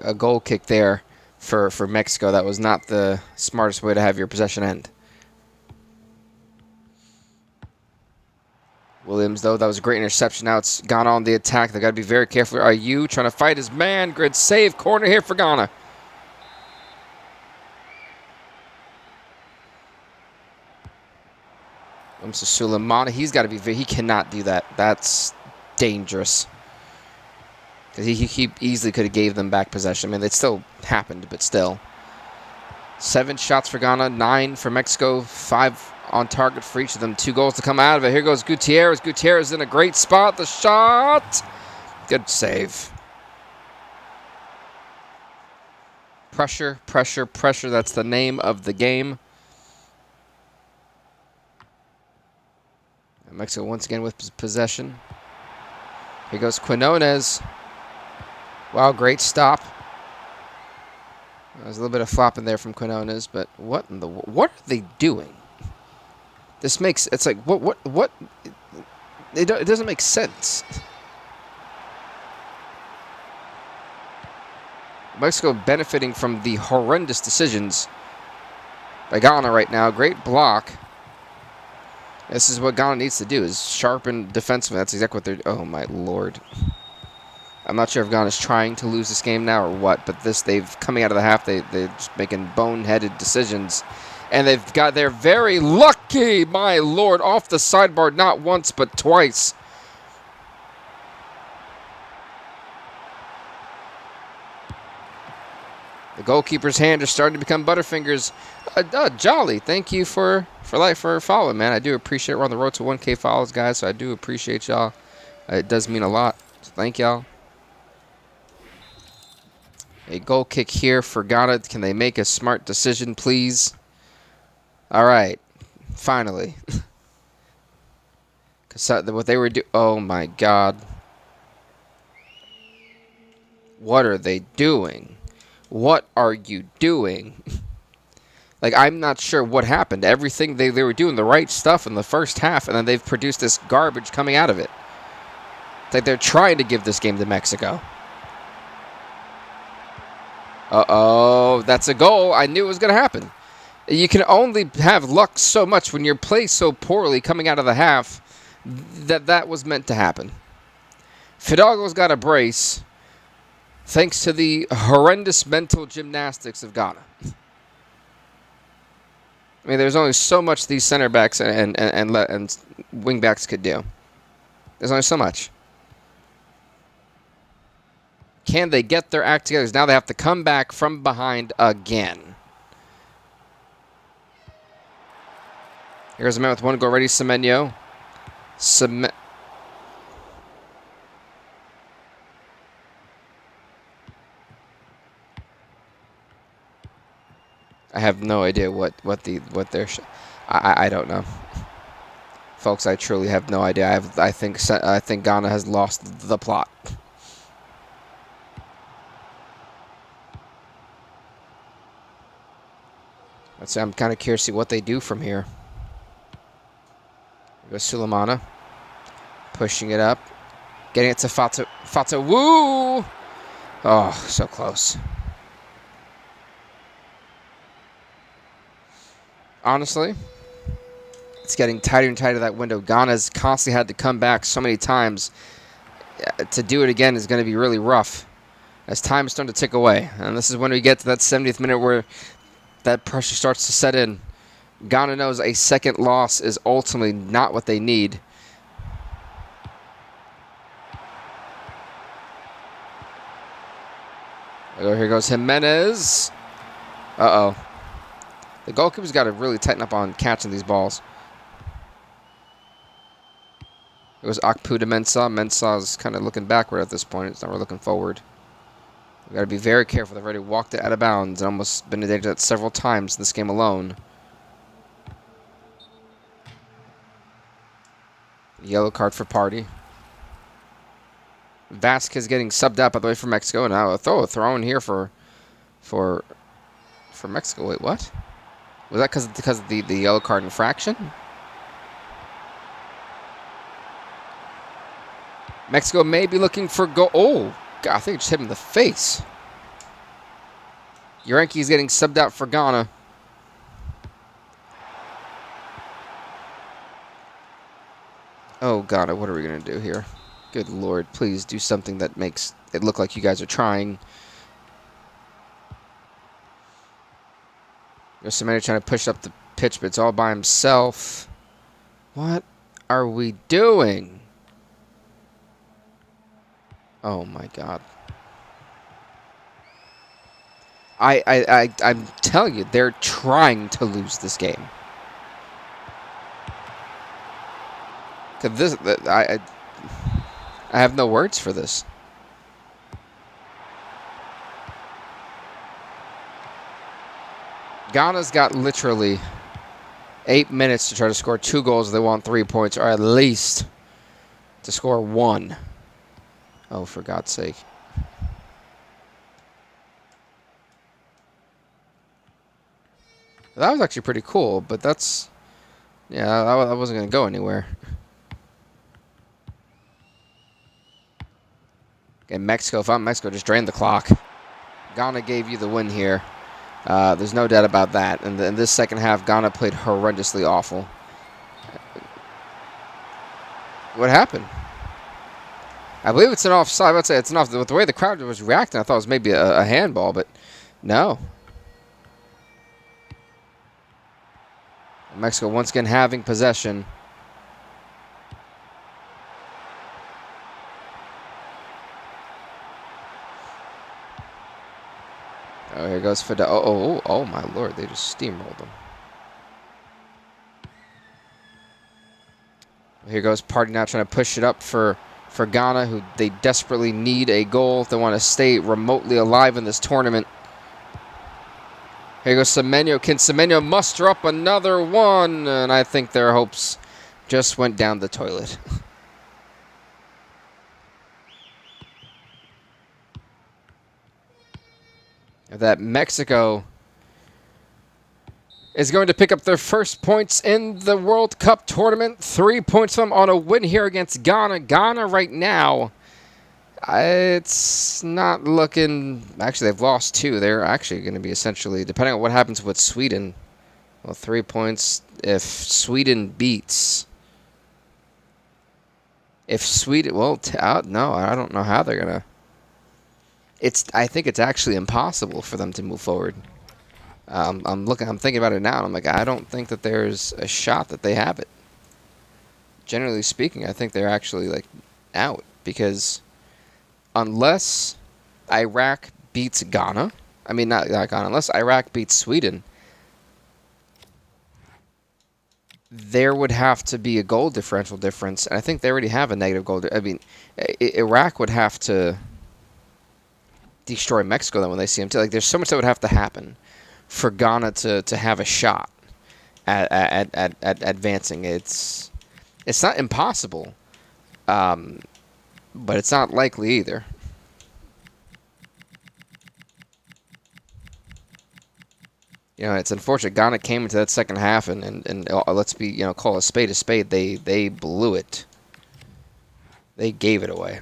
A goal kick there for Mexico. That was not the smartest way to have your possession end. Williams, though, that was a great interception. Now it's Ghana on the attack. They got to be very careful. Ayew trying to fight his man. Good save. Corner here for Ghana. Suleiman, he's got to be. He cannot do that. That's dangerous. He easily could have gave them back possession. I mean, it still happened, but still. 7 shots for Ghana, 9 for Mexico, 5 on target for each of them. 2 goals to come out of it. Here goes Gutierrez. Gutierrez in a great spot. The shot. Good save. Pressure, pressure, pressure. That's the name of the game. And Mexico once again with possession. Here goes Quinones. Wow, great stop. There's a little bit of flopping there from Quinones, but what are they doing? This makes, it's like, what? It doesn't make sense. Mexico benefiting from the horrendous decisions by Ghana right now. Great block. This is what Ghana needs to do, is sharpen defensively. That's exactly what they're, oh my lord. I'm not sure if Ghana's trying to lose this game now or what, but they've coming out of the half, they're just making boneheaded decisions. And they're very lucky, my lord, off the sidebar not once but twice. The goalkeeper's hand is starting to become Butterfingers. Jolly, thank you for following, man. I do appreciate it. We're on the road to 1K follows, guys, so I do appreciate y'all. It does mean a lot. So thank y'all. A goal kick here for Ghana. Can they make a smart decision, please? All right. Finally. Because what they were doing... Oh, my God. What are they doing? What are you doing? Like, I'm not sure what happened. Everything, they were doing the right stuff in the first half, and then they've produced this garbage coming out of it. It's like they're trying to give this game to Mexico. Uh-oh, that's a goal. I knew it was going to happen. You can only have luck so much when you're played so poorly coming out of the half that was meant to happen. Fidalgo's got a brace thanks to the horrendous mental gymnastics of Ghana. I mean, there's only so much these center backs and wing backs could do. There's only so much. Can they get their act together? Now they have to come back from behind again. Here's a man with one goal ready, Semenyo. I have no idea what they're. I don't know, folks. I truly have no idea. I think Ghana has lost the plot. I'm kind of curious to see what they do from here. Here goes Sulemana, pushing it up, getting it to Fata. Fata, woo! Oh, so close. Honestly, it's getting tighter and tighter, that window. Ghana's constantly had to come back so many times. To do it again is going to be really rough as time is starting to tick away. And this is when we get to that 70th minute where that pressure starts to set in. Ghana knows a second loss is ultimately not what they need. Oh, here goes Jimenez. Uh-oh. The goalkeeper's got to really tighten up on catching these balls. It was Akpu to Mensah. Mensah's kind of looking backward at this point. It's not really looking forward. We've got to be very careful. They've already walked it out of bounds and almost been in danger that several times in this game alone. Yellow card for Party. Vasquez getting subbed out, by the way, for Mexico. And now a throw in here for Mexico. Wait, what? Was that because of the yellow card infraction? Mexico may be looking for goal. Oh, God, I think it just hit him in the face. Urenki's getting subbed out for Ghana. Oh, Ghana, what are we going to do here? Good Lord, please do something that makes it look like you guys are trying. There's somebody trying to push up the pitch, but it's all by himself. What are we doing? Oh, my God. I'm telling you, they're trying to lose this game. Cause I have no words for this. Ghana's got literally 8 minutes to try to score 2 goals. They want 3 points, or at least to score 1. Oh, for God's sake. That was actually pretty cool, but that's... Yeah, that wasn't going to go anywhere. Okay, Mexico, if I'm Mexico, just drain the clock. Ghana gave you the win here. There's no doubt about that. And in this second half, Ghana played horrendously awful. What happened? I believe it's an offside. I would say it's an offside. With the way the crowd was reacting, I thought it was maybe a handball, but no. Mexico once again having possession. Oh, here goes Fidel. Oh, my lord. They just steamrolled him. Here goes Party now trying to push it up for Ghana, who they desperately need a goal if they want to stay remotely alive in this tournament. Here goes Semenyo. Can Semenyo muster up another one? And I think their hopes just went down the toilet. That Mexico is going to pick up their first points in the World Cup tournament. 3 points from them on a win here against Ghana. Ghana right now, it's not looking... Actually, they've lost 2. They're actually going to be essentially, depending on what happens with Sweden, well, 3 points if Sweden beats... If Sweden... Well, no, I don't know how they're going to... I think it's actually impossible for them to move forward. I'm thinking about it now, and I'm like, I don't think that there's a shot that they have it. Generally speaking, I think they're actually, like, out. Because unless Iraq beats Ghana, I mean, not Ghana, unless Iraq beats Sweden, there would have to be a goal differential difference, and I think they already have a negative goal. I mean, Iraq would have to destroy Mexico then when they see them too. Like, there's so much that would have to happen for Ghana to have a shot at advancing. It's not impossible, but it's not likely either. You know, it's unfortunate. Ghana came into that second half and let's be, call a spade a spade. They blew it. They gave it away.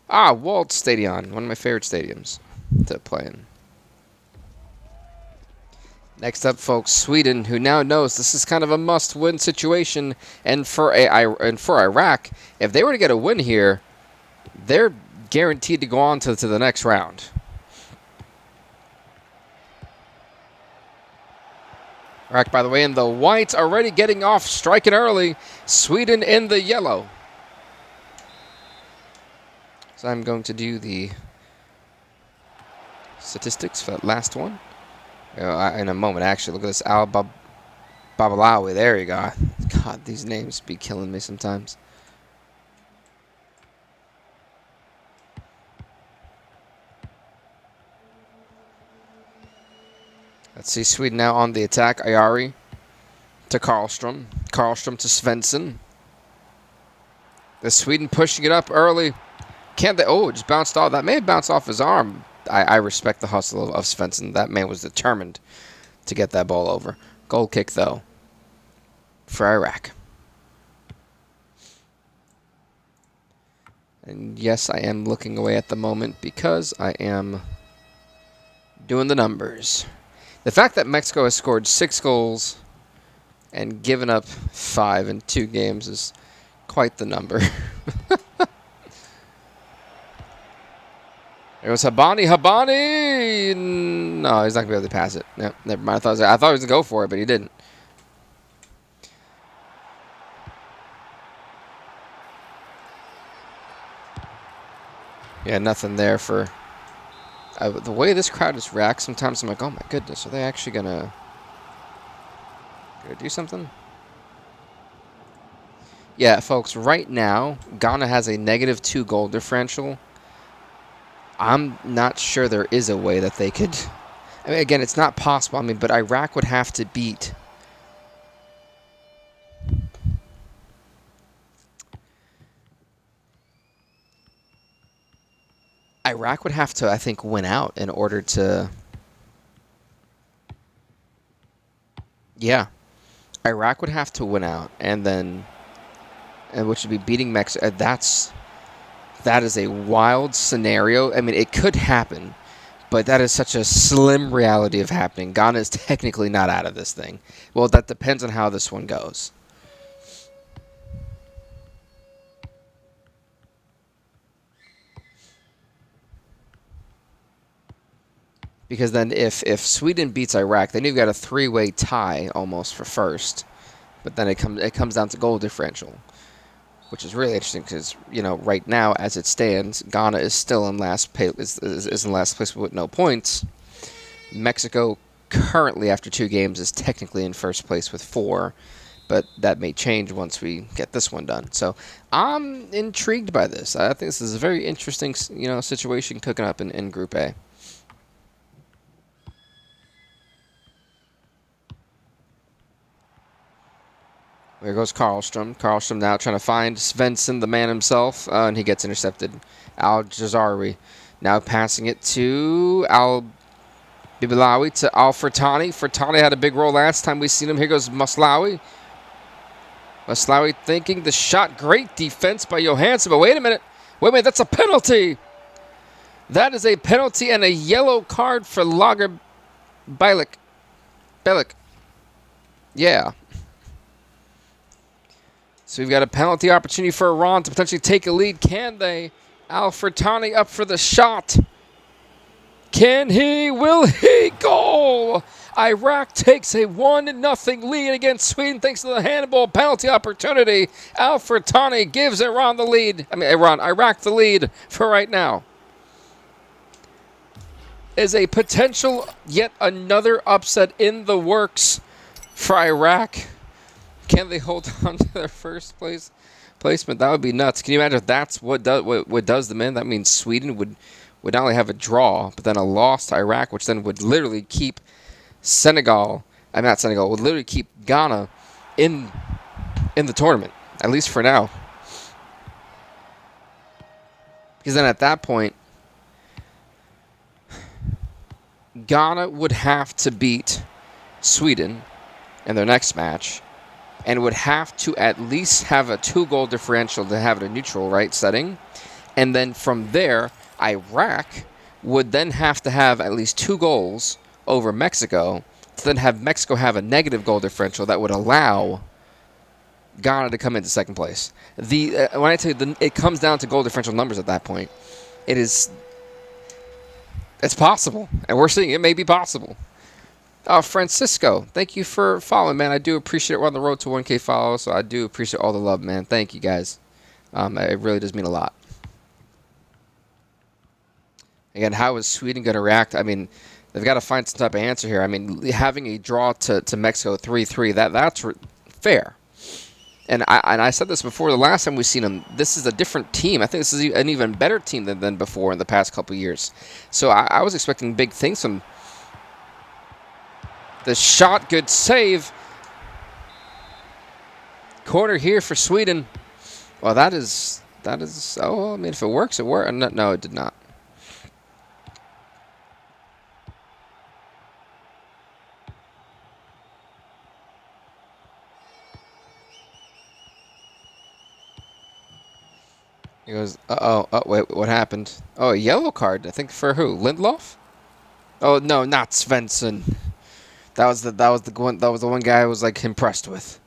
Wald Stadion, one of my favorite stadiums to play in. Next up, folks, Sweden, who now knows this is kind of a must-win situation, and for Iraq, if they were to get a win here, they're guaranteed to go on to the next round. Iraq, by the way, in the white, already getting off, striking early. Sweden in the yellow. So I'm going to do the statistics for that last one. In a moment, actually. Look at this. Babalawi. There you go. God, these names be killing me sometimes. Let's see. Sweden now on the attack. Ayari to Karlstrom. Karlstrom to Svensson. The Sweden pushing it up early. Can't they? Oh, it just bounced off. That may have bounced off his arm. I respect the hustle of Svensson. That man was determined to get that ball over. Goal kick, though, for Iraq. And yes, I am looking away at the moment because I am doing the numbers. The fact that Mexico has scored 6 goals and given up 5 in 2 games is quite the number. There goes Habani. Habani! No, he's not going to be able to pass it. No, never mind. I thought he was going to go for it, but he didn't. Yeah, nothing there for... the way this crowd is racked, sometimes I'm like, oh my goodness, are they actually going to do something? Yeah, folks, right now, Ghana has a -2 goal differential. I'm not sure there is a way that they could... I mean, again, it's not possible. I mean, but Iraq would have to beat... Iraq would have to, I think, win out in order to... Yeah. Iraq would have to win out, and then... which would be beating Mexico. That is a wild scenario. I mean, it could happen, but that is such a slim reality of happening. Ghana is technically not out of this thing. Well, that depends on how this one goes. Because then if Sweden beats Iraq, then you've got a 3-way tie almost for first. But then it comes down to goal differential, which is really interesting because, right now, as it stands, Ghana is still in last place, is in last place with no points. Mexico currently, after 2 games, is technically in first place with 4. But that may change once we get this one done. So I'm intrigued by this. I think this is a very interesting, situation cooking up in Group A. There goes Karlstrom. Karlstrom now trying to find Svensson, the man himself, and he gets intercepted. Al-Jazari now passing it to Al-Bibilawi to Al-Furtani. Furtani had a big role last time we seen him. Here goes Maslawi. Maslawi thinking the shot. Great defense by Johansson, but wait a minute. That's a penalty. That is a penalty and a yellow card for Lager Bielik. Yeah. So we've got a penalty opportunity for Iran to potentially take a lead. Can they? Al-Furtani up for the shot. Can he? Will he? Goal! Iraq takes a 1-0 lead against Sweden thanks to the handball penalty opportunity. Al-Furtani gives Iraq the lead for right now. Is a potential yet another upset in the works for Iraq. Can they hold on to their first place placement? That would be nuts. Can you imagine if that's what does them in? That means Sweden would not only have a draw, but then a loss to Iraq, which then would literally keep would literally keep Ghana in the tournament, at least for now. Because then at that point, Ghana would have to beat Sweden in their next match, and would have to at least have a 2-goal differential to have it a neutral setting. And then from there, Iraq would then have to have at least 2 goals over Mexico to then have Mexico have a negative goal differential that would allow Ghana to come into second place. When I tell you it comes down to goal differential numbers at that point, it's possible. And we're seeing it may be possible. Francisco, thank you for following, man. I do appreciate it. We're on the road to 1K follows, so I do appreciate all the love, man. Thank you, guys. It really does mean a lot. Again, how is Sweden going to react? I mean, they've got to find some type of answer here. I mean, having a draw to Mexico 3-3, that's fair. And I said this before, the last time we've seen them, this is a different team. I think this is an even better team than before in the past couple of years. So I was expecting big things from the shot. Good save. Corner here for Sweden. Well, that is. Oh, I mean, if it works, it worked. No, it did not. He goes, oh, wait, what happened? Oh, a yellow card, I think, for who? Lindelof? Oh, no, not Svensson. That was the one guy I was impressed with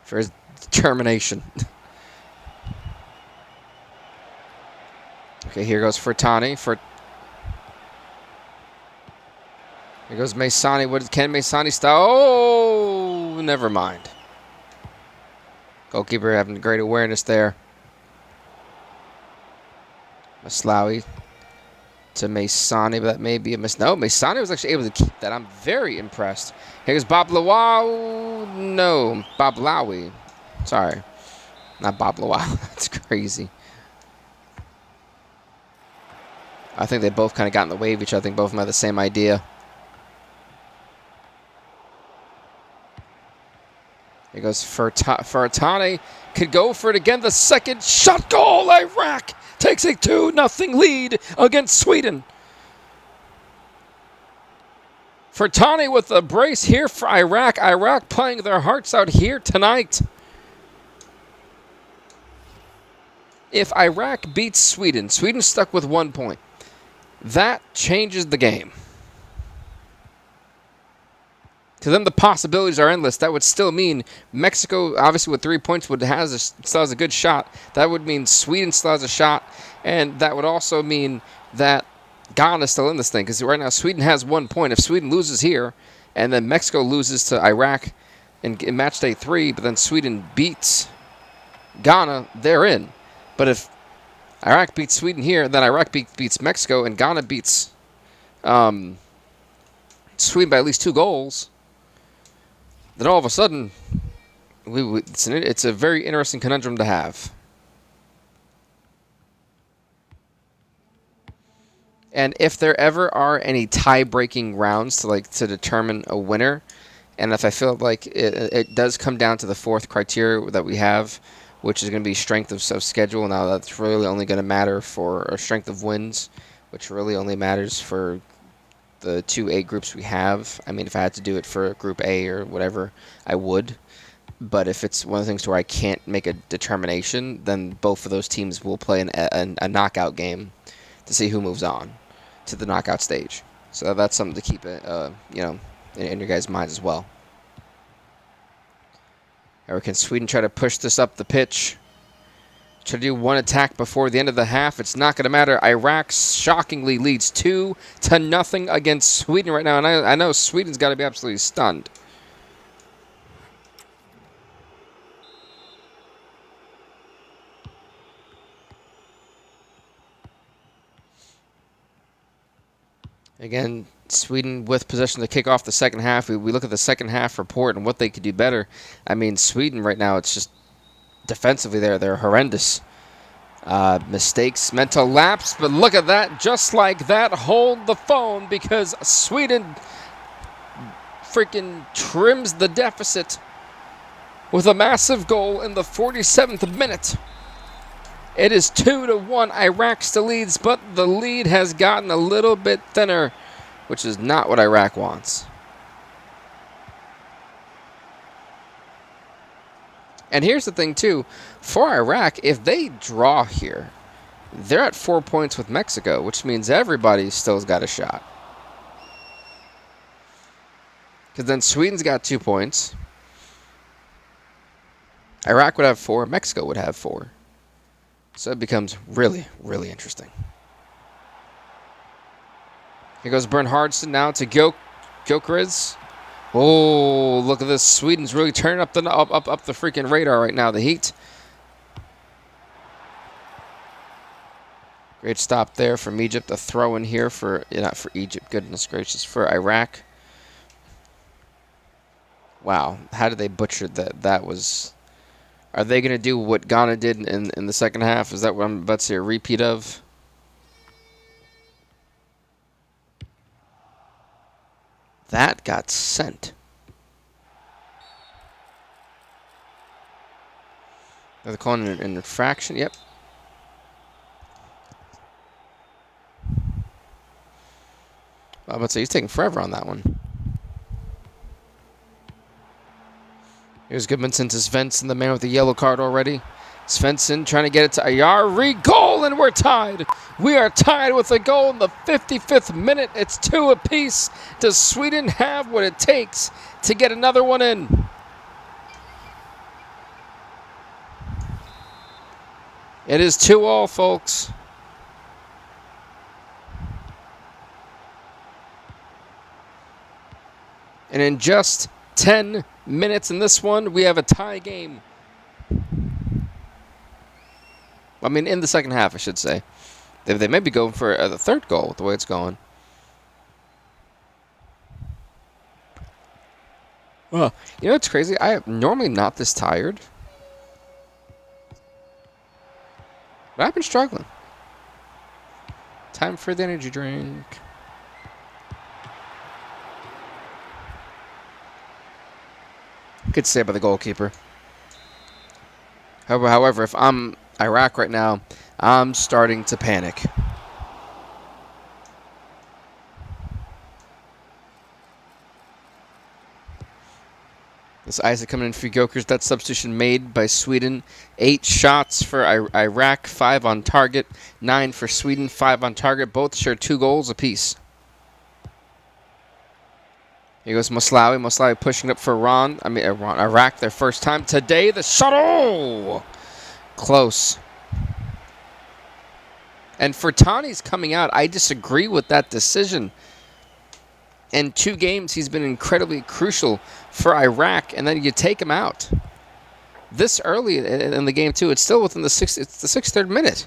for his determination. Okay, here goes Furtani. Here goes Masani. Can Masani stop? Oh, never mind. Goalkeeper having great awareness there. Maslawi to Masani, but that may be a miss. No, Masani was actually able to keep that. I'm very impressed. Here's Bablawi. No, Bablawi. Sorry. Not Bablawi. That's crazy. I think they both kind of got in the way of each other. I think both of them had the same idea. Here goes Furtani. Could go for it again. The second shot goal. Iraq takes a 2-0 lead against Sweden. Furtani with a brace here for Iraq. Iraq playing their hearts out here tonight. If Iraq beats Sweden, Sweden's stuck with 1 point. That changes the game. To them, the possibilities are endless. That would still mean Mexico, obviously with 3 points, still has a good shot. That would mean Sweden still has a shot. And that would also mean that Ghana is still in this thing. Because right now, Sweden has 1 point. If Sweden loses here, and then Mexico loses to Iraq in match day 3, but then Sweden beats Ghana, they're in. But if Iraq beats Sweden here, then Iraq beats Mexico, and Ghana beats Sweden by at least 2 goals, then all of a sudden, it's a very interesting conundrum to have. And if there ever are any tie-breaking rounds to determine a winner, and if I feel like it does come down to the 4th criteria that we have, which is going to be strength of schedule. Now that's really only going to matter for strength of wins, which really only matters for the 2 A groups we have. I mean, if I had to do it for Group A or whatever, I would. But if it's one of the things where I can't make a determination, then both of those teams will play a knockout game to see who moves on to the knockout stage. So that's something to keep it, in your guys' minds as well. Or can Sweden try to push this up the pitch? Try to do one attack before the end of the half. It's not going to matter. Iraq shockingly leads 2-0 against Sweden right now. And I know Sweden's got to be absolutely stunned. Again, Sweden with possession to kick off the second half. We look at the second half report and what they could do better. I mean, Sweden right now, it's just defensively they're horrendous. Mistakes, mental lapse, but look at that. Just like that, hold the phone because Sweden freaking trims the deficit with a massive goal in the 47th minute. It is 2-1. Iraq still leads, but the lead has gotten a little bit thinner, which is not what Iraq wants. And here's the thing, too. For Iraq, if they draw here, they're at 4 points with Mexico, which means everybody still's got a shot. Because then Sweden's got 2 points. Iraq would have 4. Mexico would have 4. So it becomes really, really interesting. Here goes Bernhardsson now to Gyökeres. Oh, look at this. Sweden's really turning up the freaking radar right now. The Heat. Great stop there from Egypt. A throw in here for, not for Egypt, goodness gracious, for Iraq. Wow, how did they butcher that? That was... Are they going to do what Ghana did in the second half? Is that what I'm about to see a repeat of? That got sent. Are they calling it an infraction? Yep. I'm about to say he's taking forever on that one. Here's Goodmanson to Svensson, the man with the yellow card already. Svensson trying to get it to Ayari. Goal, and we're tied. We are tied with a goal in the 55th minute. It's 2 apiece. Does Sweden have what it takes to get another one in? It is 2-2, folks. And in just 10 minutes in this one, we have a tie game. I mean, in the second half, I should say. They may be going for the third goal with the way it's going. Well, you know what's crazy? I am normally not this tired. But I've been struggling. Time for the energy drink. Good save by the goalkeeper. However, if I'm Iraq right now, I'm starting to panic. This Isaac coming in for Gyökeres. That substitution made by Sweden. 8 shots for Iraq, 5 on target. 9 for Sweden, 5 on target. Both share 2 goals apiece. Here goes Moslawi. Moslawi pushing up for Iraq, their first time today. The shot, oh! Close. And for Tani's coming out, I disagree with that decision. In 2 games, he's been incredibly crucial for Iraq, and then you take him out. This early in the game, too, it's still within the 63rd minute.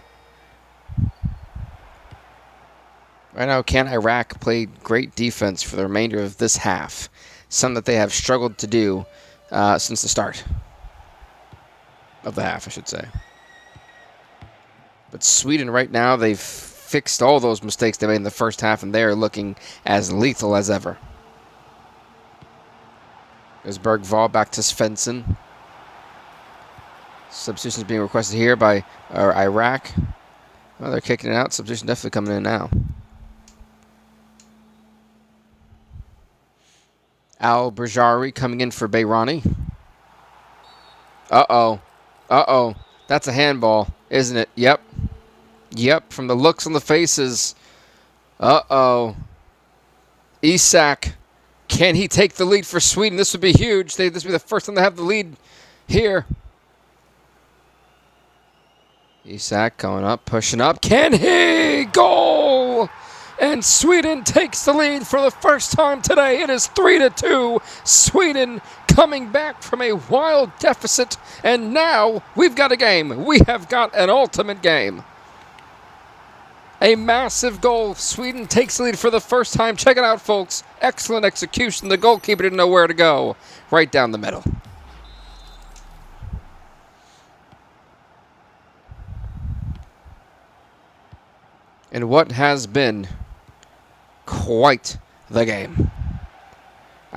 Right now, can Iraq play great defense for the remainder of this half? Something that they have struggled to do since the start of the half, I should say. But Sweden right now, they've fixed all those mistakes they made in the first half, and they're looking as lethal as ever. There's Bergvall back to Svensson. Substitutions being requested here by Iraq. Oh, they're kicking it out. Substitution definitely coming in now. Al-Brajari coming in for Bayrani. Uh-oh. Uh-oh. That's a handball, isn't it? Yep. Yep, from the looks on the faces. Uh-oh. Isak. Can he take the lead for Sweden? This would be huge. This would be the first time they have the lead here. Isak going up, pushing up. Can he? Goal! And Sweden takes the lead for the first time today. It is 3-2. Sweden coming back from a wild deficit. And now we've got a game. We have got an ultimate game. A massive goal. Sweden takes the lead for the first time. Check it out, folks. Excellent execution. The goalkeeper didn't know where to go. Right down the middle. And what has been quite the game.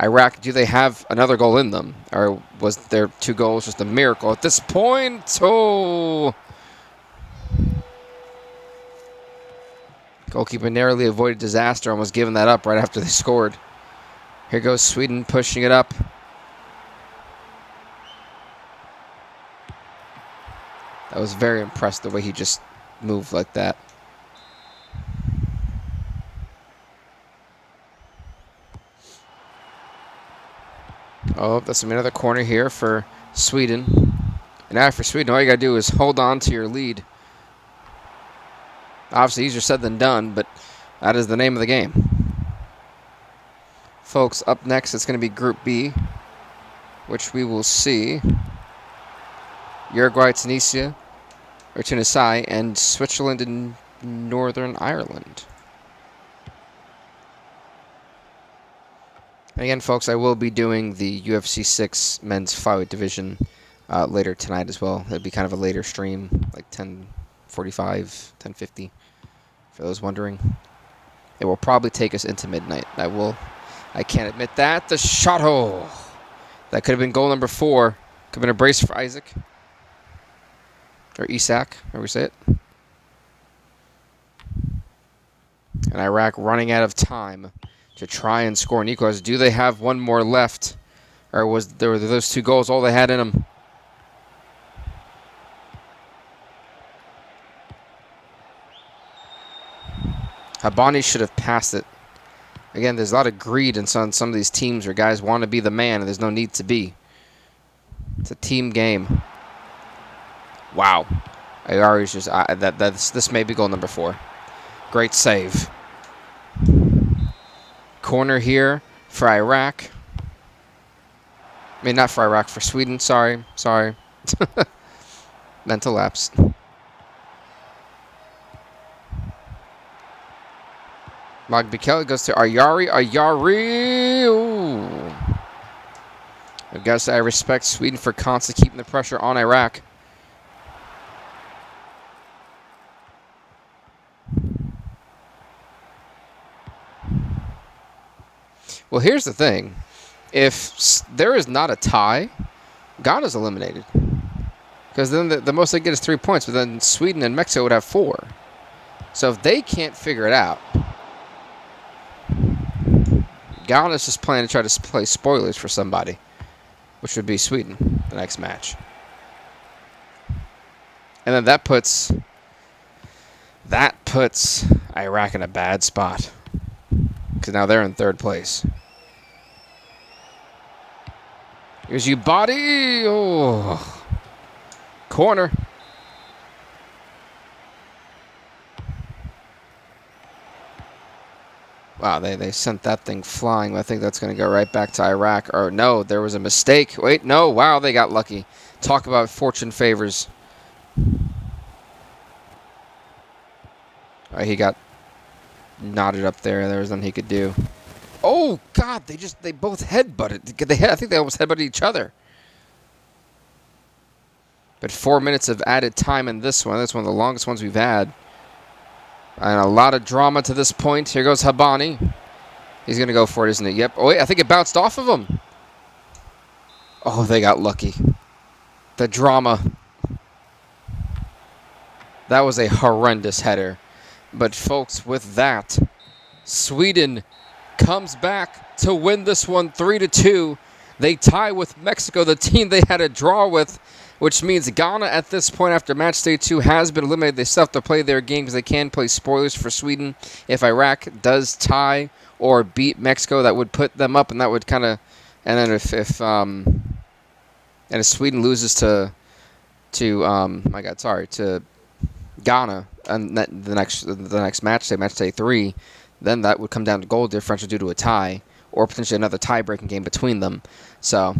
Iraq, do they have another goal in them? Or was their 2 goals just a miracle at this point? Oh! Goalkeeper narrowly avoided disaster and was giving that up right after they scored. Here goes Sweden pushing it up. I was very impressed the way he just moved like that. Oh, that's another corner here for Sweden. And now for Sweden, all you got to do is hold on to your lead. Obviously, easier said than done, but that is the name of the game. Folks, up next, it's going to be Group B, which we will see Uruguay, Tunisia, and Switzerland and Northern Ireland. And again, folks, I will be doing the UFC 6 men's flyweight division later tonight as well. It'll be kind of a later stream, like 10:45, 10:50, for those wondering. It will probably take us into midnight. I can't admit that. The shot hole. That could have been goal number 4. Could have been a brace for Isaac. Or Isak, however we say it. And Iraq running out of time to try and score an equalizer. Do they have one more left? Or were those 2 goals all they had in them? Habani should have passed it. Again, there's a lot of greed in some of these teams where guys want to be the man and there's no need to be. It's a team game. Wow. Ivory's just this may be goal number 4. Great save. Corner here for Iraq. I mean, not for Iraq, for Sweden. Sorry. Mental lapse. Magbikeli goes to Ayari. Ooh. I've got to say, I respect Sweden for constantly keeping the pressure on Iraq. Well, here's the thing. If there is not a tie, Ghana's eliminated. Because then the most they get is 3 points, but then Sweden and Mexico would have 4. So if they can't figure it out, Ghana's just planning to try to play spoilers for somebody, which would be Sweden, the next match. And then that puts Iraq in a bad spot. Because now they're in 3rd place. Here's Ubadi. Oh. Corner. Wow, they sent that thing flying. I think that's going to go right back to Iraq. Or no, there was a mistake. Wait, no. Wow, they got lucky. Talk about fortune favors. All right, he got knotted up there. There was nothing he could do. Oh, God, they both headbutted. I think they almost headbutted each other. But 4 minutes of added time in this one. That's one of the longest ones we've had. And a lot of drama to this point. Here goes Habani. He's going to go for it, isn't it? Yep. Oh, wait, I think it bounced off of him. Oh, they got lucky. The drama. That was a horrendous header. But, folks, with that, Sweden comes back to win this one 3-2. They tie with Mexico, the team they had a draw with, which means Ghana at this point after match day 2 has been eliminated. They still have to play their game because they can play spoilers for Sweden. If Iraq does tie or beat Mexico, that would put them up, and that would kind of, and then if Sweden loses to Ghana and the next match day 3, then that would come down to goal differential due to a tie or potentially another tie-breaking game between them. So,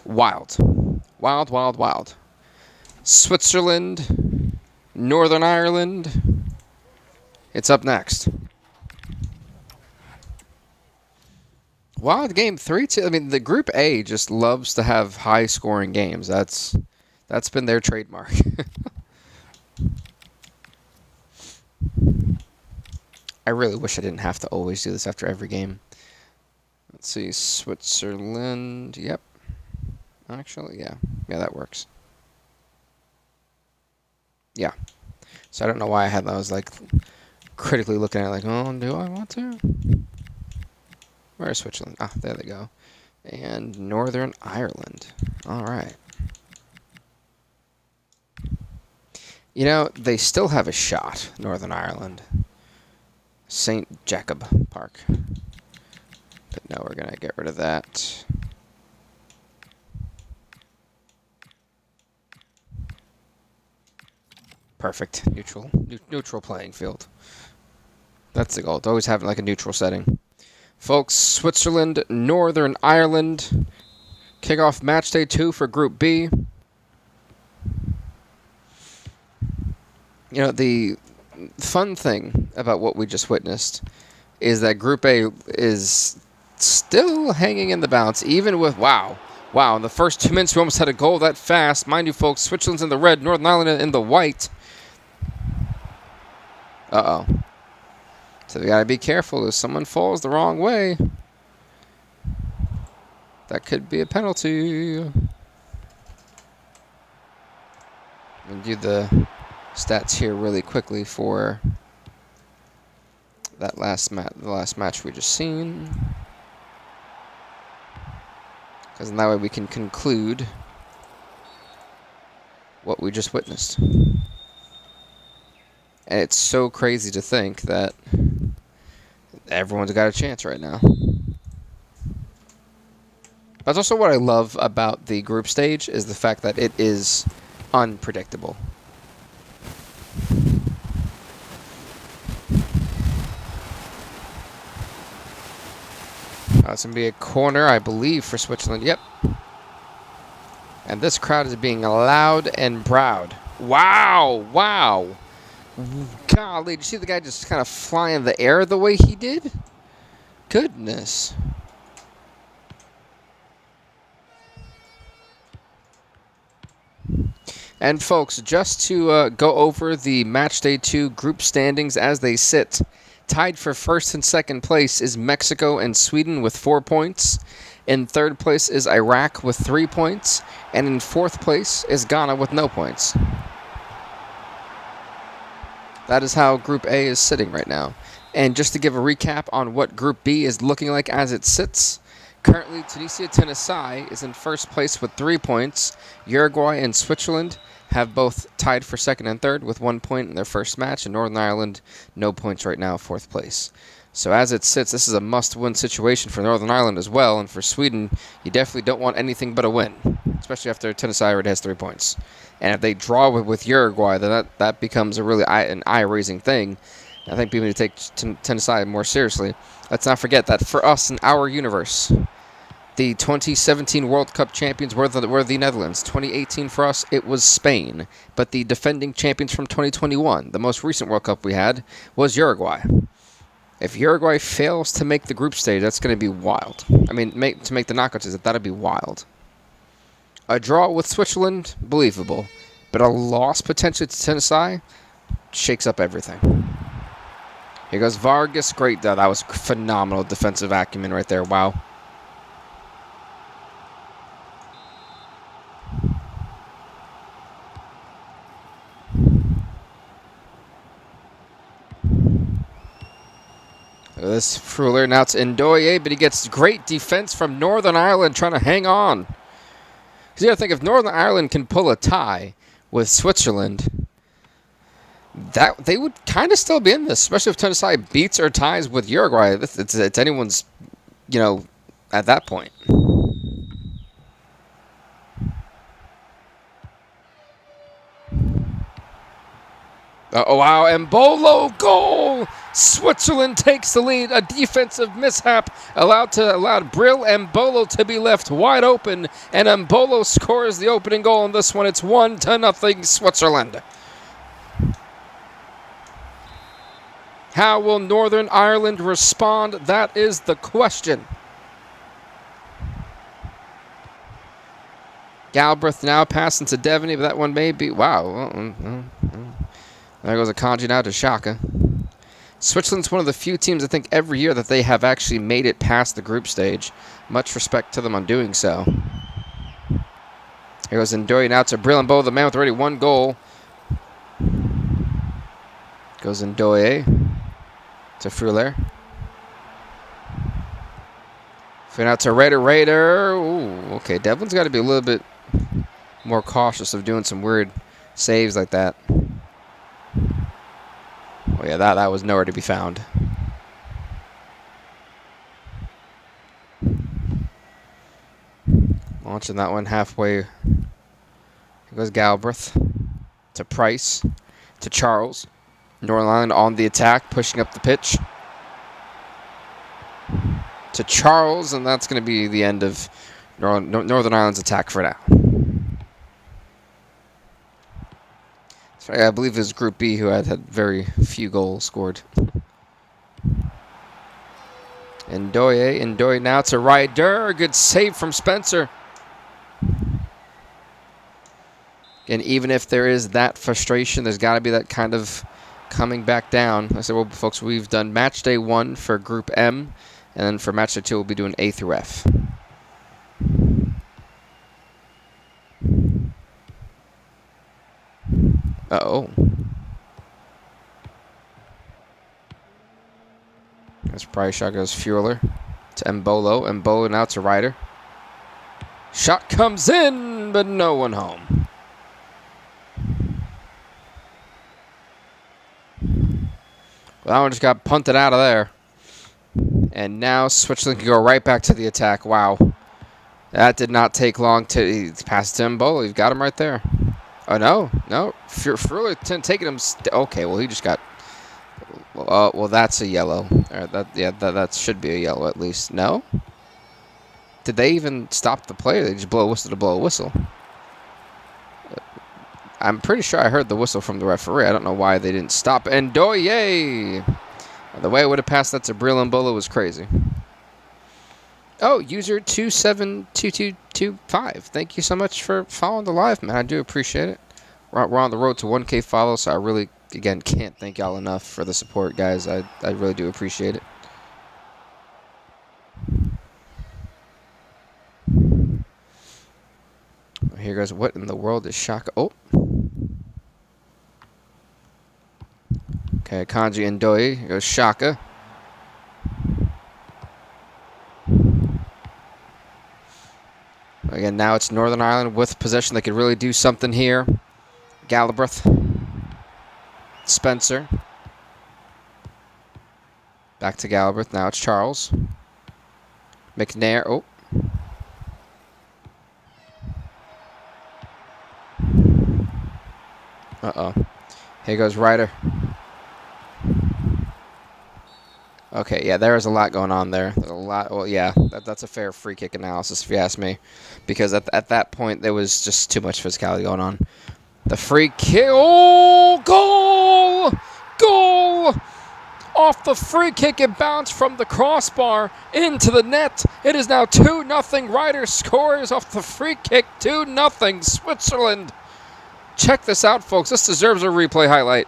wild. Wild, wild, wild. Switzerland, Northern Ireland. It's up next. Wild game 3-2. I mean, the Group A just loves to have high-scoring games. That's been their trademark. I really wish I didn't have to always do this after every game. Let's see, Switzerland. Yep. Actually, yeah. Yeah, that works. Yeah. So I don't know why I was like critically looking at it like, oh, do I want to? Where's Switzerland? Ah, there they go. And Northern Ireland. All right. You know, they still have a shot, Northern Ireland. St. Jacob Park. But no, we're going to get rid of that. Perfect. Neutral playing field. That's the goal. To always have like a neutral setting. Folks, Switzerland, Northern Ireland. Kickoff match day 2 for Group B. You know, the fun thing about what we just witnessed is that Group A is still hanging in the balance, even with, wow, in the first 2 minutes we almost had a goal that fast. Mind you, folks, Switzerland's in the red, Northern Ireland in the white. Uh-oh. So we got to be careful. If someone falls the wrong way, that could be a penalty. I'll do the stats here really quickly for that the last match we just seen. Because in that way we can conclude what we just witnessed. And it's so crazy to think that everyone's got a chance right now. That's also what I love about the group stage, is the fact that it is unpredictable. It's going to be a corner, I believe, for Switzerland. Yep. And this crowd is being loud and proud. Wow. Wow. Golly, did you see the guy just kind of fly in the air the way he did? Goodness. And folks, just to go over the match day 2 group standings as they sit. Tied for first and second place is Mexico and Sweden with 4 points. In third place is Iraq with 3 points. And in fourth place is Ghana with no points. That is how Group A is sitting right now. And just to give a recap on what Group B is looking like as it sits. Currently, Tunisia, Tennessee is in first place with 3 points. Uruguay and Switzerland have both tied for second and third with 1 point in their first match. And Northern Ireland, no points right now, fourth place. So as it sits, this is a must-win situation for Northern Ireland as well. And for Sweden, you definitely don't want anything but a win, especially after Tennessee already has 3 points. And if they draw with Uruguay, then that becomes a really an eye-raising thing. I think people need to take Tennessee more seriously. Let's not forget that for us in our universe, the 2017 World Cup champions were the Netherlands. 2018 for us, it was Spain. But the defending champions from 2021, the most recent World Cup we had, was Uruguay. If Uruguay fails to make the group stage, that's going to be wild. I mean, to make the knockouts, that'd be wild. A draw with Switzerland, believable. But a loss potentially to Tunisia shakes up everything. Here goes Vargas. Great. That was phenomenal defensive acumen right there. Wow. This Fruller, now it's Ndoye, but he gets great defense from Northern Ireland trying to hang on. Because you got to think, if Northern Ireland can pull a tie with Switzerland, that they would kind of still be in this, especially if Tunisia beats or ties with Uruguay. It's anyone's, at that point. Oh, wow, Embolo, goal! Switzerland takes the lead. A defensive mishap allowed Brill Embolo to be left wide open, and Embolo scores the opening goal in this one. It's 1-0 Switzerland. How will Northern Ireland respond? That is the question. Galbraith now passing to Devaney, but that one may be... Wow. There goes a Akanji now to Xhaka. Switzerland's one of the few teams, I think, every year that they have actually made it past the group stage. Much respect to them on doing so. Here goes Ndoye now to Brillambo, the man with already one goal. Goes Ndoye to Fruller. Fin out to Raider. Ooh, okay, Devlin's got to be a little bit more cautious of doing some weird saves like that. Oh yeah, that was nowhere to be found. Launching that one halfway. Here goes Galbraith to Price to Charles. Northern Ireland on the attack, pushing up the pitch. To Charles, and that's going to be the end of Northern Ireland's attack for now. I believe it was Group B who had very few goals scored. Ndoye now to Ryder. Good save from Spencer. And even if there is that frustration, there's got to be that kind of coming back down. I said, well, folks, we've done match day 1 for Group M, and then for match day 2, we'll be doing A through F. Uh-oh. That's Price. Shot goes Fuller to Embolo. Embolo now to Ryder. Shot comes in, but no one home. Well, that one just got punted out of there. And now Switzerland can go right back to the attack. Wow. That did not take long to pass to Embolo. You've got him right there. Oh, no. Fuller taking him. Okay, well, he just got... well, that's a yellow. That should be a yellow at least. No? Did they even stop the play? They just blow a whistle to blow a whistle. I'm pretty sure I heard the whistle from the referee. I don't know why they didn't stop. Ndoye! The way I would have passed that to Brill Embolo was crazy. Oh, user 272225. Thank you so much for following the live, man. I do appreciate it. We're on the road to 1K follows, so I really, again, can't thank y'all enough for the support, guys. I really do appreciate it. Here goes, what in the world is Xhaka? Oh. Okay, Akanji Ndoye. Here goes Xhaka. Again, now it's Northern Ireland with possession. They could really do something here. Galbraith. Spencer. Back to Galbraith. Now it's Charles. McNair. Oh. Uh-oh. Here goes Ryder. Okay, yeah, there is a lot going on there. There's a lot. Well, yeah, that's a fair free kick analysis if you ask me, because at that point there was just too much physicality going on. The free kick. Oh, goal! Goal! Off the free kick, it bounced from the crossbar into the net. It is now 2-0. Ryder scores off the free kick. 2-0 Switzerland. Check this out, folks. This deserves a replay highlight.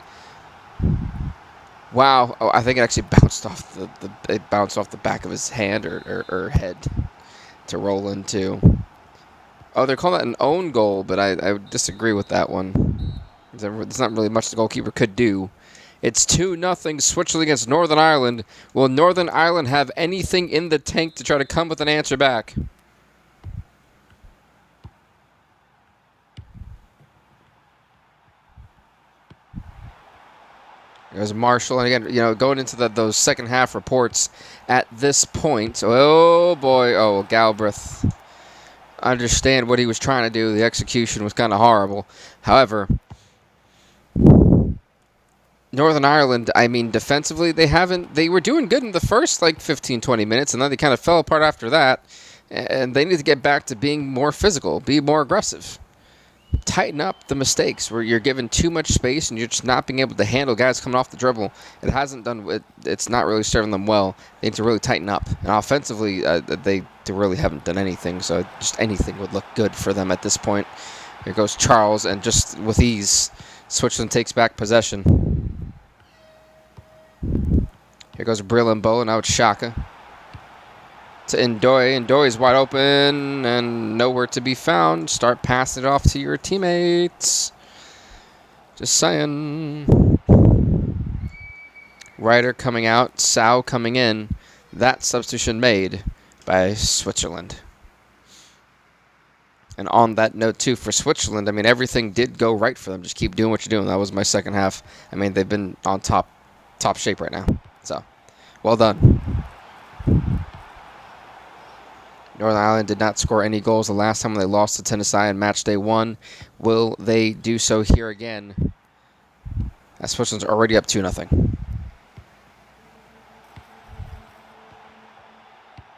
Wow. Oh, I think it actually bounced off the back of his hand or head to roll into. Oh, they're calling that an own goal, but I would disagree with that one. There's not really much the goalkeeper could do. It's 2-0 Switzerland against Northern Ireland. Will Northern Ireland have anything in the tank to try to come with an answer back? There's Marshall, and again, going into those second half reports at this point. Oh boy, Galbraith. I understand what he was trying to do. The execution was kind of horrible. However, Northern Ireland, I mean, defensively, they were doing good in the first 15, 20 minutes, and then they kind of fell apart after that. And they need to get back to being more physical, be more aggressive. Tighten up the mistakes where you're given too much space and you're just not being able to handle guys coming off the dribble. It's not really serving them well. They need to really tighten up. And offensively, they really haven't done anything, so just anything would look good for them at this point. Here goes Charles, and just with ease, Switzerland takes back possession. Here goes Brillembo, and now it's Xhaka. To Ndoye. Ndoye's wide open and nowhere to be found. Start passing it off to your teammates. Just saying. Ryder coming out. Sau coming in. That substitution made by Switzerland. And on that note, too, for Switzerland, I mean, everything did go right for them. Just keep doing what you're doing. That was my second half. I mean, they've been on top shape right now. So, well done. Northern Ireland did not score any goals the last time they lost to Tunisia in match day 1. Will they do so here again? As Switzerland's already up 2-0.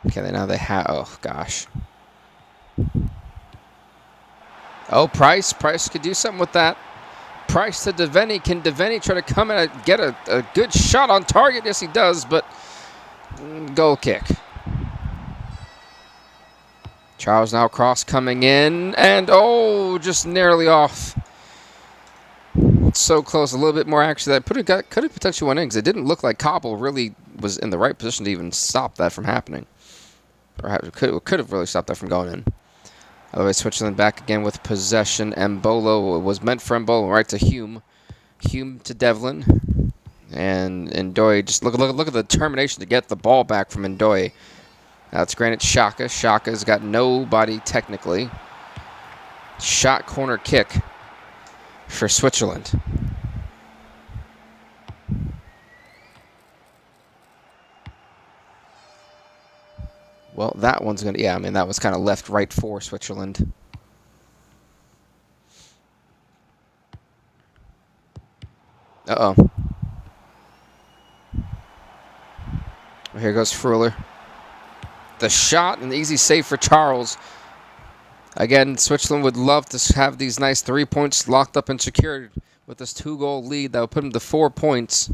Okay, now they have... Oh, gosh. Oh, Price. Price could do something with that. Price to Devaney. Can Devaney try to come in and get a good shot on target? Yes, he does, but goal kick. Charles now cross coming in, and just narrowly off. So close, a little bit more action that could have potentially went in, because it didn't look like Cobble really was in the right position to even stop that from happening. Or could have really stopped that from going in. Otherwise, Switzerland back again with possession. Mbolo was meant for Mbolo, right to Hume. Hume to Devlin. And Ndoye, just look at the determination to get the ball back from Ndoye. Now it's granted Xhaka. Xhaka's got nobody technically. Shot corner kick for Switzerland. Well, that one's going to... Yeah, I mean, that was kind of left-right for Switzerland. Uh-oh. Here goes Freuler. The shot, and the easy save for Charles. Again, Switzerland would love to have these nice 3 points locked up and secured with this 2-goal lead. That would put them to 4 points.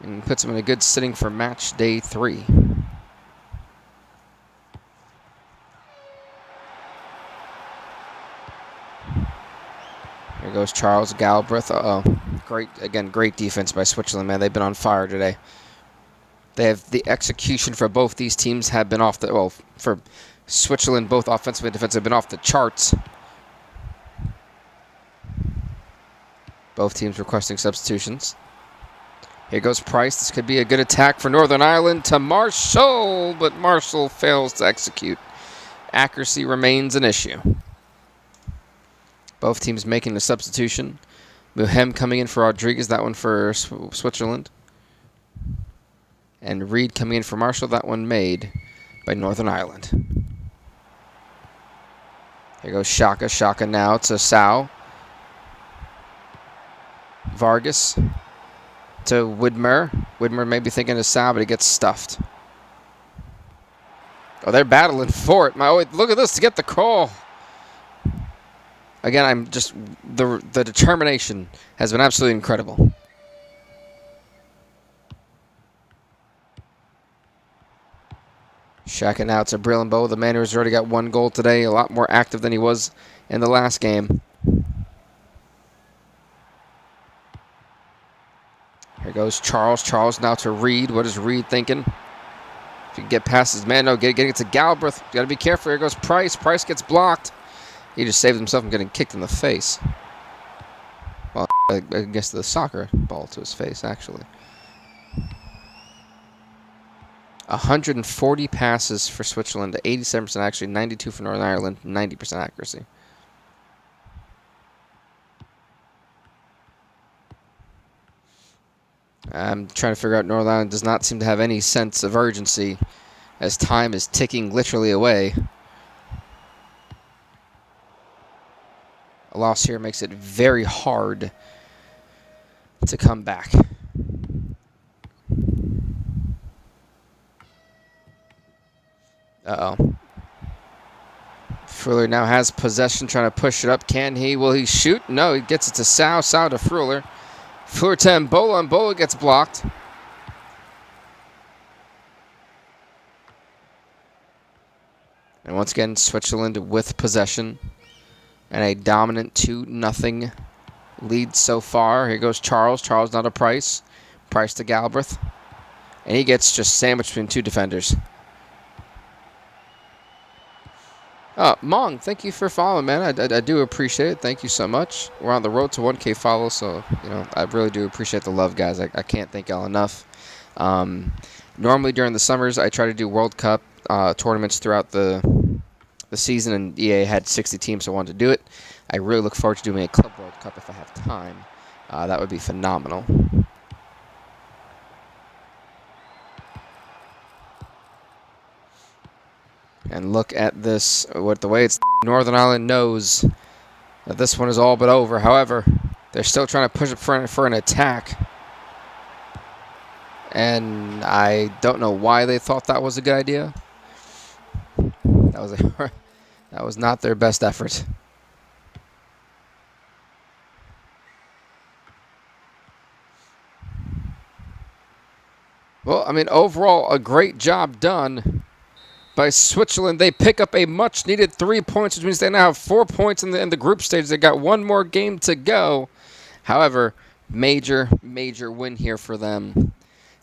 And puts them in a good sitting for match day 3. Here goes Charles Galbraith. Great defense by Switzerland, man. They've been on fire today. They have the execution for both these teams have been off the... Well, for Switzerland, both offensively and defensively have been off the charts. Both teams requesting substitutions. Here goes Price. This could be a good attack for Northern Ireland to Marshall, but Marshall fails to execute. Accuracy remains an issue. Both teams making the substitution. Muhem coming in for Rodriguez, that one for Switzerland. And Reed coming in for Marshall, that one made by Northern Ireland. Here goes Xhaka. Xhaka now to Sau. Vargas to Widmer. Widmer may be thinking of Sau, but he gets stuffed. Oh, they're battling for it. Look at this to get the call. Again, the determination has been absolutely incredible. Shacking out to Brillenbo, the man who's already got 1 goal today, a lot more active than he was in the last game. Here goes Charles. Charles now to Reed. What is Reed thinking? If you can get past his man, no, getting it to Galbraith. You got to be careful. Here goes Price. Price gets blocked. He just saved himself from getting kicked in the face. Well, I guess the soccer ball to his face, actually. 140 passes for Switzerland, 87% actually, 92 for Northern Ireland, 90% accuracy. I'm trying to figure out Northern Ireland does not seem to have any sense of urgency as time is ticking literally away. A loss here makes it very hard to come back. Uh-oh. Fruller now has possession, trying to push it up. Can he? Will he shoot? No, he gets it to Sau. Sau to Fruller. Fruller to Mbola. Mbola gets blocked. And once again, Switzerland with possession. And a dominant 2-0 lead so far. Here goes Charles. Charles now to Price. Price to Galbraith. And he gets just sandwiched between 2 defenders. Mong, thank you for following, man. I do appreciate it. Thank you so much. We're on the road to 1K follows, so, you know, I really do appreciate the love, guys. I can't thank y'all enough. Normally during the summers, I try to do World Cup tournaments throughout the season, and EA had 60 teams, so I wanted to do it. I really look forward to doing a Club World Cup if I have time. That would be phenomenal. And look at this, the way it's Northern Ireland knows that this one is all but over. However, they're still trying to push it for an attack. And I don't know why they thought that was a good idea. That was not their best effort. Well, I mean, overall, a great job done by Switzerland. They pick up a much-needed 3 points, which means they now have 4 points in the group stage. They got 1 more game to go. However, major win here for them.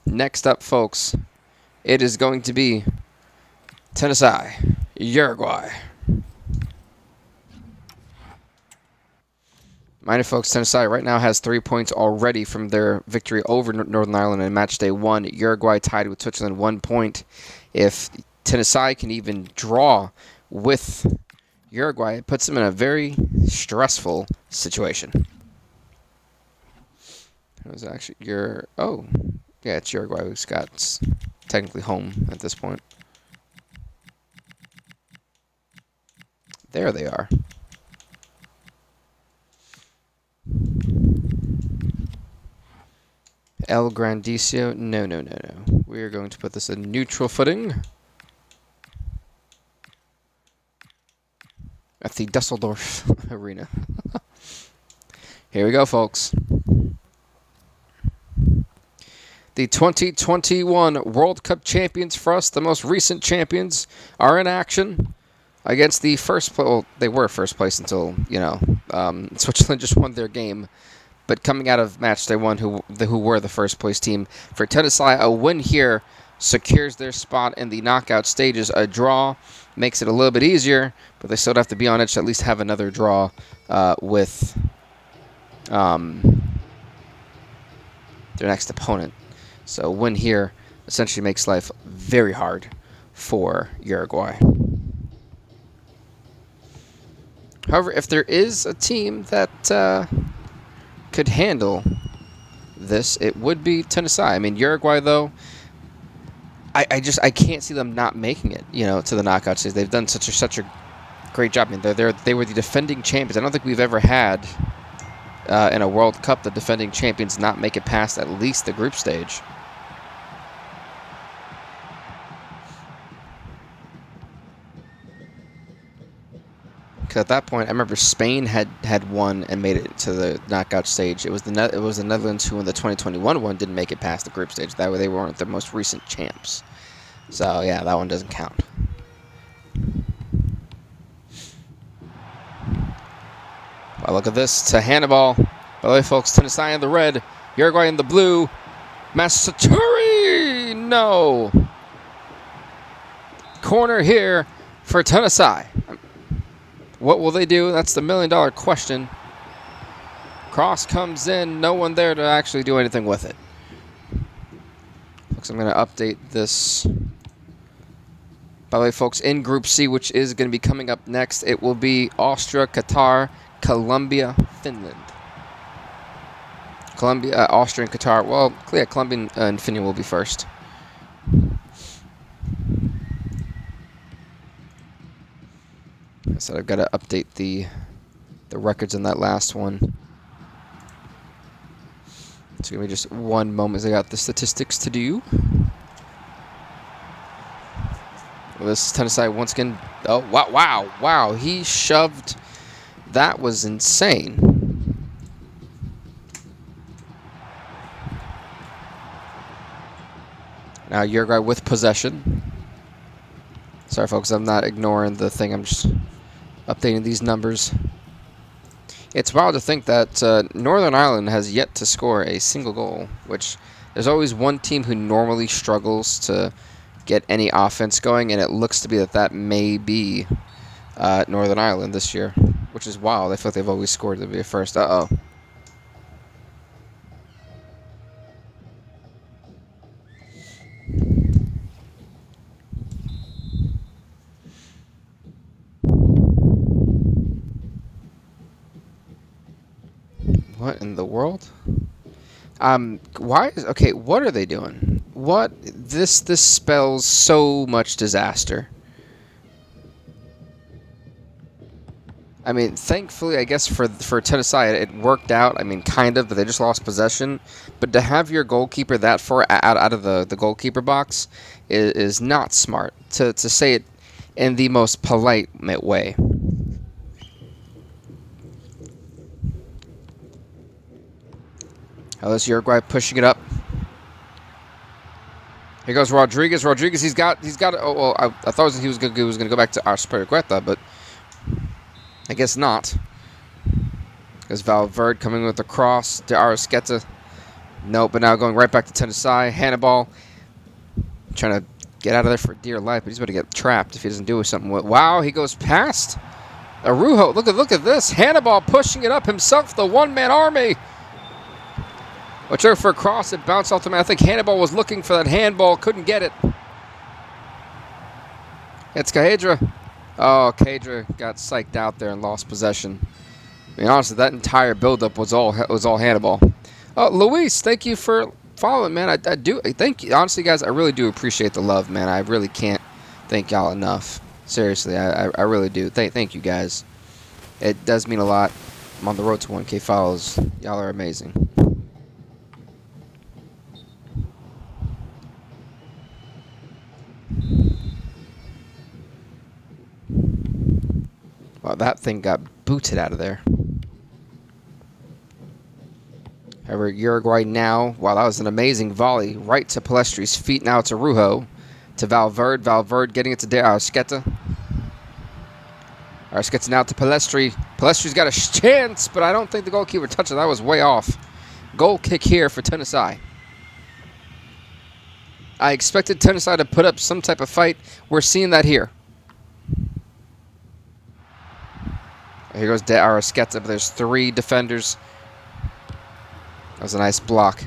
Next up, folks, it is going to be Tunisia, Uruguay. Mind you, folks, Tunisia right now has 3 points already from their victory over Northern Ireland in match day 1. Uruguay tied with Switzerland 1 point. If Tunisia can even draw with Uruguay, it puts them in a very stressful situation. It was actually yeah, it's Uruguay who's got technically home at this point. There they are. El Grandisio. No. We are going to put this in neutral footing at the Dusseldorf Arena. Here we go, folks. The 2021 World Cup champions for us, the most recent champions, are in action against the first place. Well, they were first place until, Switzerland just won their game. But coming out of match day 1, who were the first place team. For Tunisia, a win here secures their spot in the knockout stages. A draw makes it a little bit easier, but they still have to be on edge to at least have another draw with their next opponent. So a win here essentially makes life very hard for Uruguay. However, if there is a team that could handle this, it would be Tunisia. I mean, Uruguay, though, I can't see them not making it, to the knockout stage. They've done such a great job. I mean, they were the defending champions. I don't think we've ever had in a World Cup the defending champions not make it past at least the group stage. Because at that point, I remember Spain had won and made it to the knockout stage. It was the Netherlands who, in the 2021 one, didn't make it past the group stage. That way, they weren't the most recent champs. So, yeah, that one doesn't count. Well, look at this. It's a handball. By the way, folks, Tunisia in the red, Uruguay in the blue. Massaturi! No. Corner here for Tunisia. What will they do? That's the million-dollar question. Cross comes in. No one there to actually do anything with it. Folks, I'm going to update this. By the way, folks, in Group C, which is going to be coming up next, it will be Austria, Qatar, Colombia, Finland. Colombia, Austria, and Qatar. Well, yeah, Colombia and Finland will be first. So I've got to update the records on that last one. It's going to be just one moment as I got the statistics to do. Well, this is Tunisia once again. Oh, wow. He shoved. That was insane. Now Uruguay with possession. Sorry, folks, I'm not ignoring the thing. I'm just updating these numbers. It's wild to think that Northern Ireland has yet to score a single goal, which there's always one team who normally struggles to get any offense going, and it looks to be that may be Northern Ireland this year, which is wild. I feel like they've always scored to be first. Uh-oh. What in the world? Why is okay? What are they doing? What this spells so much disaster. I mean, thankfully, I guess for Tunisia it worked out. I mean, kind of, but they just lost possession. But to have your goalkeeper that far out of the goalkeeper box is not smart. To say it in the most polite way. Oh, this Uruguay pushing it up. Here goes Rodriguez. Rodriguez, he's got. Oh, well, I thought he was going to go back to Aspiricueta, but I guess not. There's Valverde coming with the cross to Arrasqueta. Nope, but now going right back to Tunisia. Hannibal trying to get out of there for dear life, but he's about to get trapped if he doesn't do something with. Wow, he goes past Araujo. Look at this. Hannibal pushing it up himself. The one-man army. Watch out for a cross. It bounced off the man. I think Hannibal was looking for that handball. Couldn't get it. It's Cahedra. Oh, Cahedra got psyched out there and lost possession. I mean, honestly, that entire buildup was all Hannibal. Oh, Luis, thank you for following, man. I do. Thank you. Honestly, guys, I really do appreciate the love, man. I really can't thank y'all enough. Seriously, I really do. Thank you, guys. It does mean a lot. I'm on the road to 1K follows. Y'all are amazing. Wow, that thing got booted out of there. However, Uruguay now, wow, that was an amazing volley. Right to Palestri's feet. Now it's Araujo to Valverde. Valverde getting it to Arrasqueta. Arrasqueta now to Palestri. Palestri's got a chance, but I don't think the goalkeeper touched it. That was way off. Goal kick here for Tunisia. I expected Tunisia to put up some type of fight. We're seeing that here. Here goes De Arrasqueta, but there's 3 defenders. That was a nice block.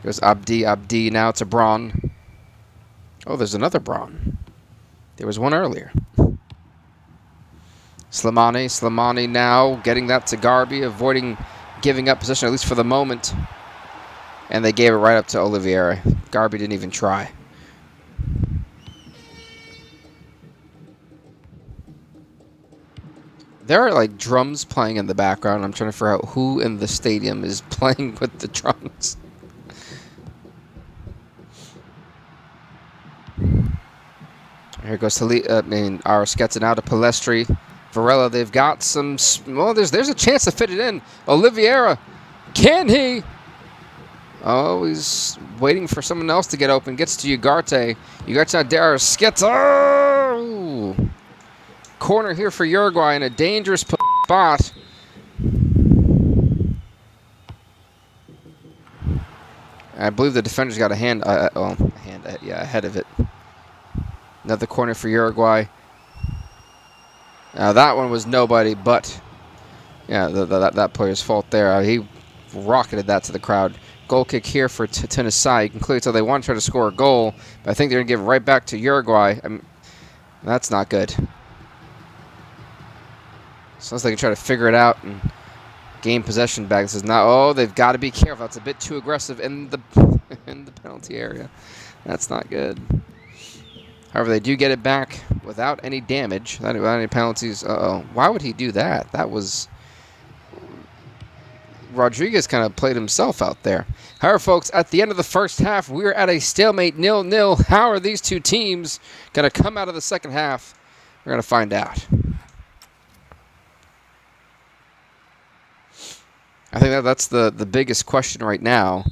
Goes Abdi now to Braun. Oh, there's another Braun. There was one earlier. Slimani now getting that to Garbi, avoiding giving up possession, at least for the moment. And they gave it right up to Oliveira. Garbi didn't even try. There are like drums playing in the background. I'm trying to figure out who in the stadium is playing with the drums. Here goes Arrasqueta now to Palestri. Varela, they've got some. Well, there's a chance to fit it in. Oliveira, can he? Oh, he's waiting for someone else to get open. Gets to Ugarte. Ugarte now there. Skitzer. Corner here for Uruguay in a dangerous spot. I believe the defender's got a hand. Ahead of it. Another corner for Uruguay. Now that one was nobody, but yeah, that player's fault there. He rocketed that to the crowd. Goal kick here for Tunisia. You can clearly tell they want to try to score a goal, but I think they're going to give it right back to Uruguay. That's not good. Sounds like they try to figure it out and gain possession back. This is not. Oh, they've got to be careful. That's a bit too aggressive in the penalty area. That's not good. However, they do get it back without any damage, without any penalties. Uh-oh. Why would he do that? That was... Rodriguez kind of played himself out there. However, folks, at the end of the first half, we're at a stalemate 0-0. How are these two teams going to come out of the second half? We're going to find out. I think that's the biggest question right now.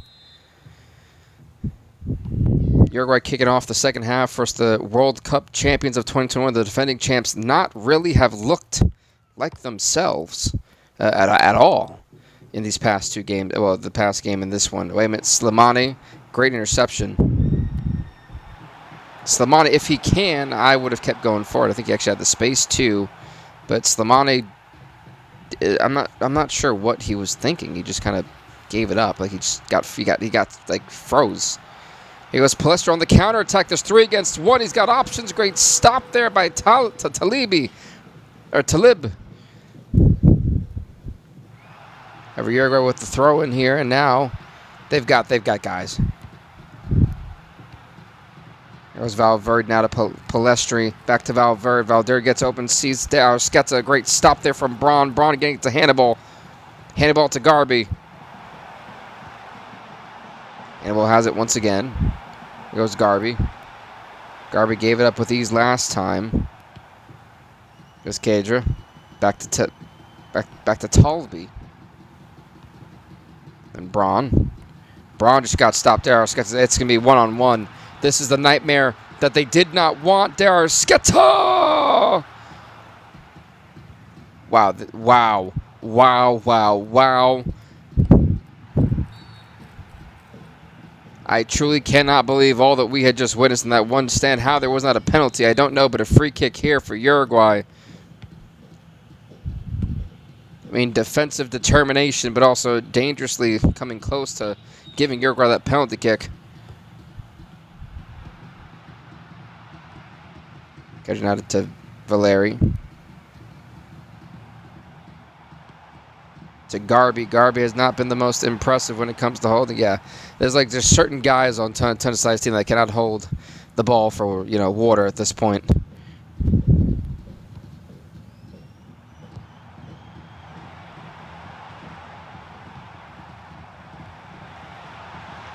Uruguay kicking off the second half versus the World Cup champions of 2021. The defending champs not really have looked like themselves at all in these past two games. Well, the past game and this one. Wait a minute. Slimani, great interception. Slimani, if he can, I would have kept going forward. I think he actually had the space too. But Slimani, I'm not sure what he was thinking. He just kind of gave it up. Like he got like froze. He goes Palestra on the counter attack. There's 3 against 1. He's got options. Great stop there by Talib. Every Uruguay with the throw in here, and now they've got guys. There's Valverde now to Palestri. Back to Valverde. Valverde gets open, sees Sketsa. Great stop there from Braun. Braun getting it to Hannibal. Hannibal to Garby. Hannibal has it once again. Here goes Garby. Garby gave it up with ease last time. Here's Kadra. Back to Talby. And Braun. Braun just got stopped there. It's going to be one-on-one. This is the nightmare that they did not want. There are Sketa! Wow. Wow. I truly cannot believe all that we had just witnessed in that one stand. How there was not a penalty, I don't know, but a free kick here for Uruguay. I mean, defensive determination, but also dangerously coming close to giving Uruguay that penalty kick. Getting out to Valeri. To Garby. Garby has not been the most impressive when it comes to holding. Yeah, there's certain guys on Tunisia's team that cannot hold the ball for water at this point.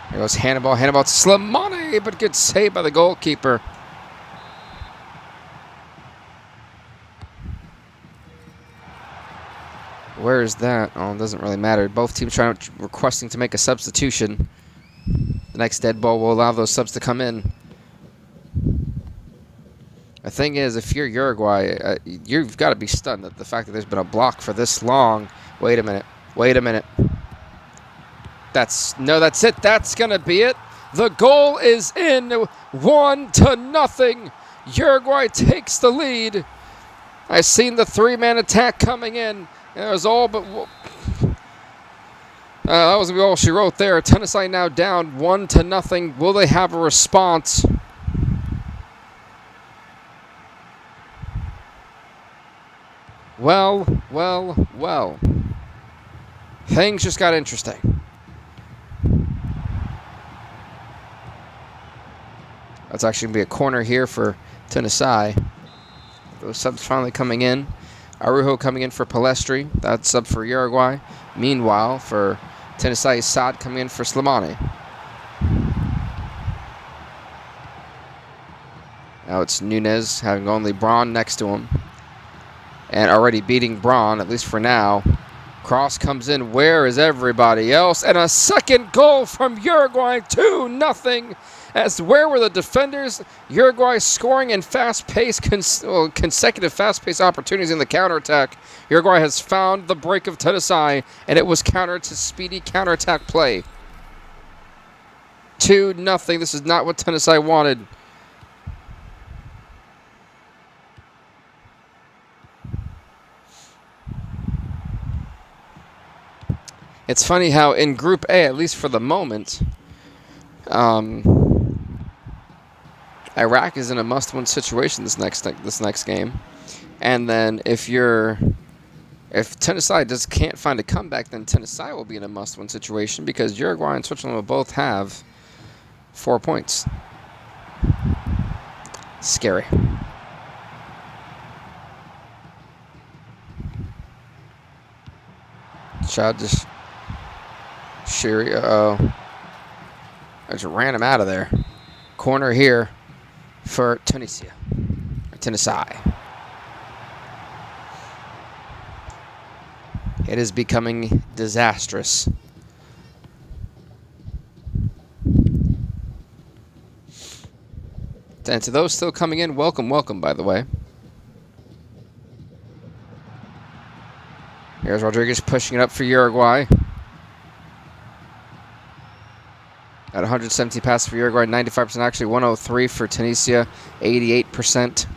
Here goes Hannibal. Hannibal to Slimani, but good save by the goalkeeper. Where is that? Oh, it doesn't really matter. Both teams requesting to make a substitution. The next dead ball will allow those subs to come in. The thing is, if you're Uruguay, you've got to be stunned at the fact that there's been a block for this long. Wait a minute. That's it. That's going to be it. The goal is in. 1-0. Uruguay takes the lead. I seen the 3-man attack coming in. It was all but... that was all she wrote there. Tunisia now down 1-0. Will they have a response? Well. Things just got interesting. That's actually going to be a corner here for Tunisia. Those subs finally coming in. Arujo coming in for Palestri. That's sub for Uruguay. Meanwhile, for Tunisia, Saad coming in for Slimani. Now it's Nunez having only Braun next to him. And already beating Braun, at least for now. Cross comes in. Where is everybody else? And a second goal from Uruguay, 2-0. As where were the defenders? Uruguay scoring in fast-paced, consecutive fast-paced opportunities in the counterattack. Uruguay has found the break of Tunisia, and it was countered to speedy counterattack play. 2-0. This is not what Tunisia wanted. It's funny how in Group A, at least for the moment, Iraq is in a must-win situation this next game, and then if Tunisia just can't find a comeback, then Tunisia will be in a must-win situation because Uruguay and Switzerland will both have 4 points. Scary. Chad just Shiri, I just ran him out of there. Corner here for Tunisia. It is becoming disastrous. And to those still coming in, welcome, by the way. Here's Rodriguez pushing it up for Uruguay. At 170 passes for Uruguay, 95% actually, 103 for Tunisia, 88%.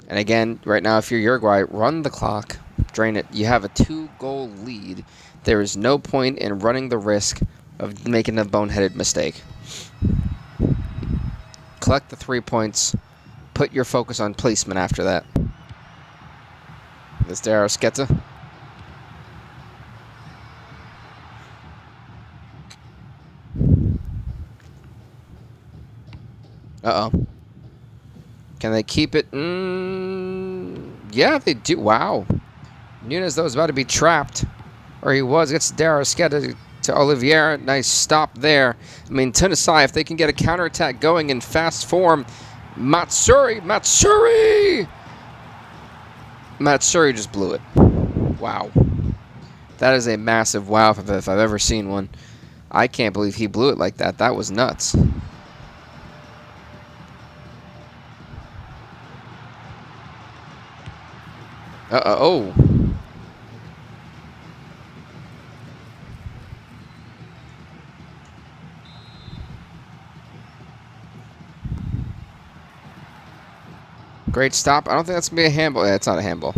And again, right now, if you're Uruguay, run the clock, drain it. You have a 2-goal lead. There is no point in running the risk of making a boneheaded mistake. Collect the 3 points. Put your focus on placement after that. This Daryl Sketa. Uh-oh. Can they keep it? Yeah, they do. Wow. Nunes, though, is about to be trapped. Or he was. Gets Daryl Sketa to Oliveira. Nice stop there. I mean, Tunisia, if they can get a counterattack going in fast form. Matsuri just blew it. Wow. That is a massive wow if I've ever seen one. I can't believe he blew it like that. That was nuts. Oh. Great stop. I don't think that's going to be a handball. Yeah, it's not a handball.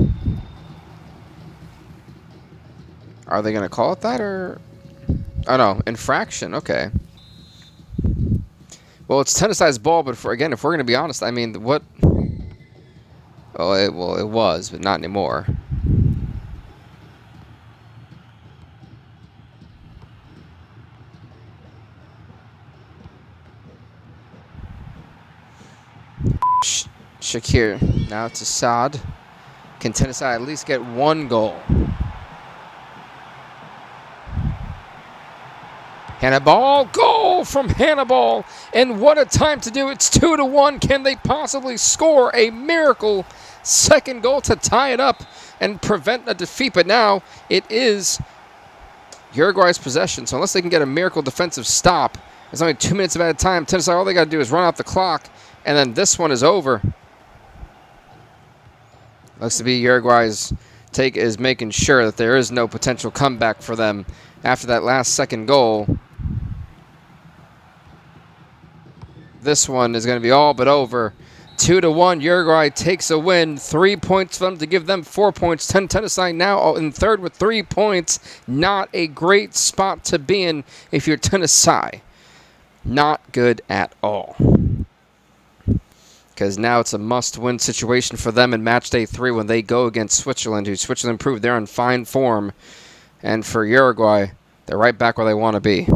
Are they going to call it that or? Oh, no. Infraction. Okay. Well, it's Tunisia's ball, but if we're going to be honest, I mean, what? Well, it was, but not anymore. Shakir. Now to Saad. Can Tunisia at least get 1 goal? Hannibal. Goal from Hannibal. And what a time to do. It's 2-1. Can they possibly score a miracle second goal to tie it up and prevent a defeat? But now it is Uruguay's possession. So unless they can get a miracle defensive stop, it's only 2 minutes of added time. Tunisia, all they got to do is run out the clock. And then this one is over. Looks to be Uruguay's take is making sure that there is no potential comeback for them after that last second goal. This one is going to be all but over. 2-1. Uruguay takes a win. 3 points for them to give them 4 points. Tunisia now in third with 3 points. Not a great spot to be in if you're Tunisia. Not good at all. Because now it's a must-win situation for them in match day 3 when they go against Switzerland, who Switzerland proved they're in fine form. And for Uruguay, they're right back where they want to be.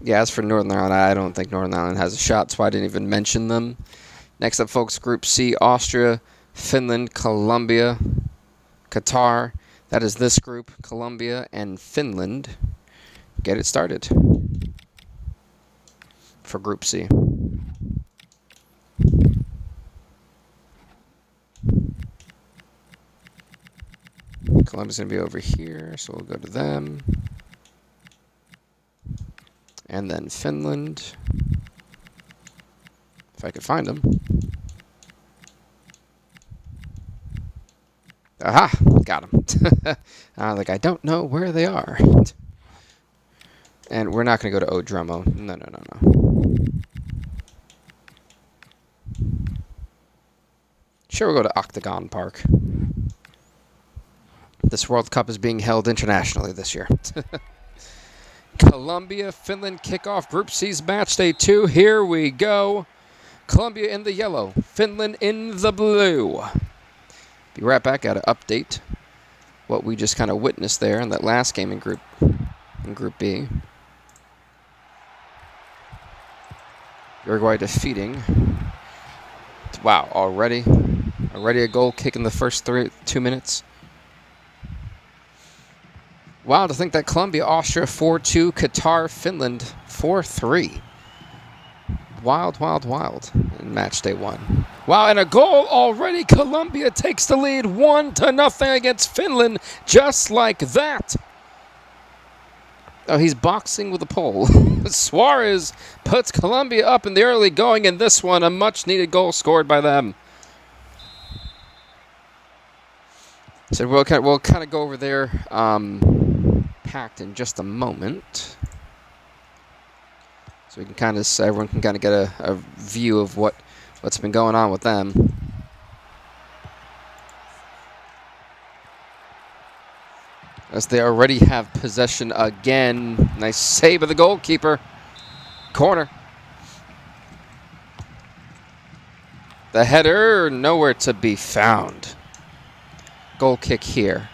Yeah, as for Northern Ireland, I don't think Northern Ireland has a shot, so I didn't even mention them. Next up, folks, Group C, Austria, Finland, Colombia, Qatar. That is this group, Colombia and Finland. Get it started for Group C. Colombia's going to be over here, so we'll go to them. And then Finland, if I could find them. Aha, got them. I don't know where they are. And we're not going to go to Odremo. No. Sure, we'll go to Octagon Park. This World Cup is being held internationally this year. Colombia, Finland kickoff Group C's match day 2. Here we go. Colombia in the yellow, Finland in the blue. Be right back. Got to update what we just kind of witnessed there in that last game in Group B. Uruguay defeating. Wow, already a goal kick in the first 2 minutes. Wow, to think that Colombia, Austria 4-2, Qatar, Finland 4-3. Wild in match day 1. Wow, and a goal already. Colombia takes the lead 1-0 against Finland, just like that. Oh, he's boxing with a pole. Suarez puts Colombia up in the early going in this one. A much-needed goal scored by them. So we'll kind of go over there packed in just a moment. So we can everyone can kind of get a view of what's been going on with them. As they already have possession again. Nice save of the goalkeeper. Corner. The header, nowhere to be found. Goal kick here.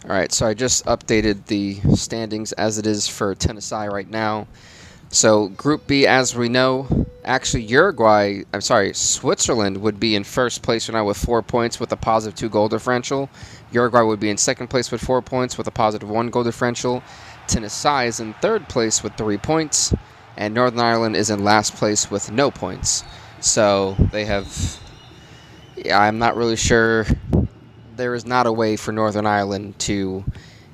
All right, so I just updated the standings as it is for Tunisia right now. So Group B, as we know, actually Switzerland would be in first place right now with 4 points with a positive 2 goal differential. Uruguay would be in second place with 4 points with a positive 1 goal differential. Tunisia is in third place with 3 points. And Northern Ireland is in last place with no points. So they have... Yeah, I'm not really sure... There is not a way for Northern Ireland to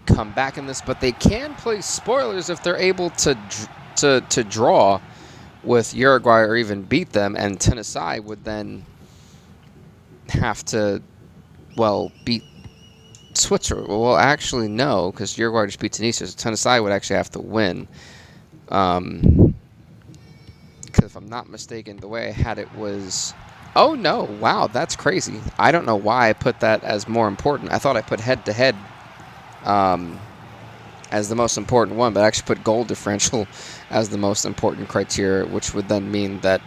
come back in this, but they can play spoilers if they're able to draw with Uruguay or even beat them, and Tunisia would then have to, beat Switzerland. Well, actually, no, because Uruguay just beat Tunisia, so Tunisia would actually have to win. Because if I'm not mistaken, the way I had it was... Oh, no. Wow, that's crazy. I don't know why I put that as more important. I thought I put head-to-head as the most important one, but I actually put goal differential as the most important criteria, which would then mean that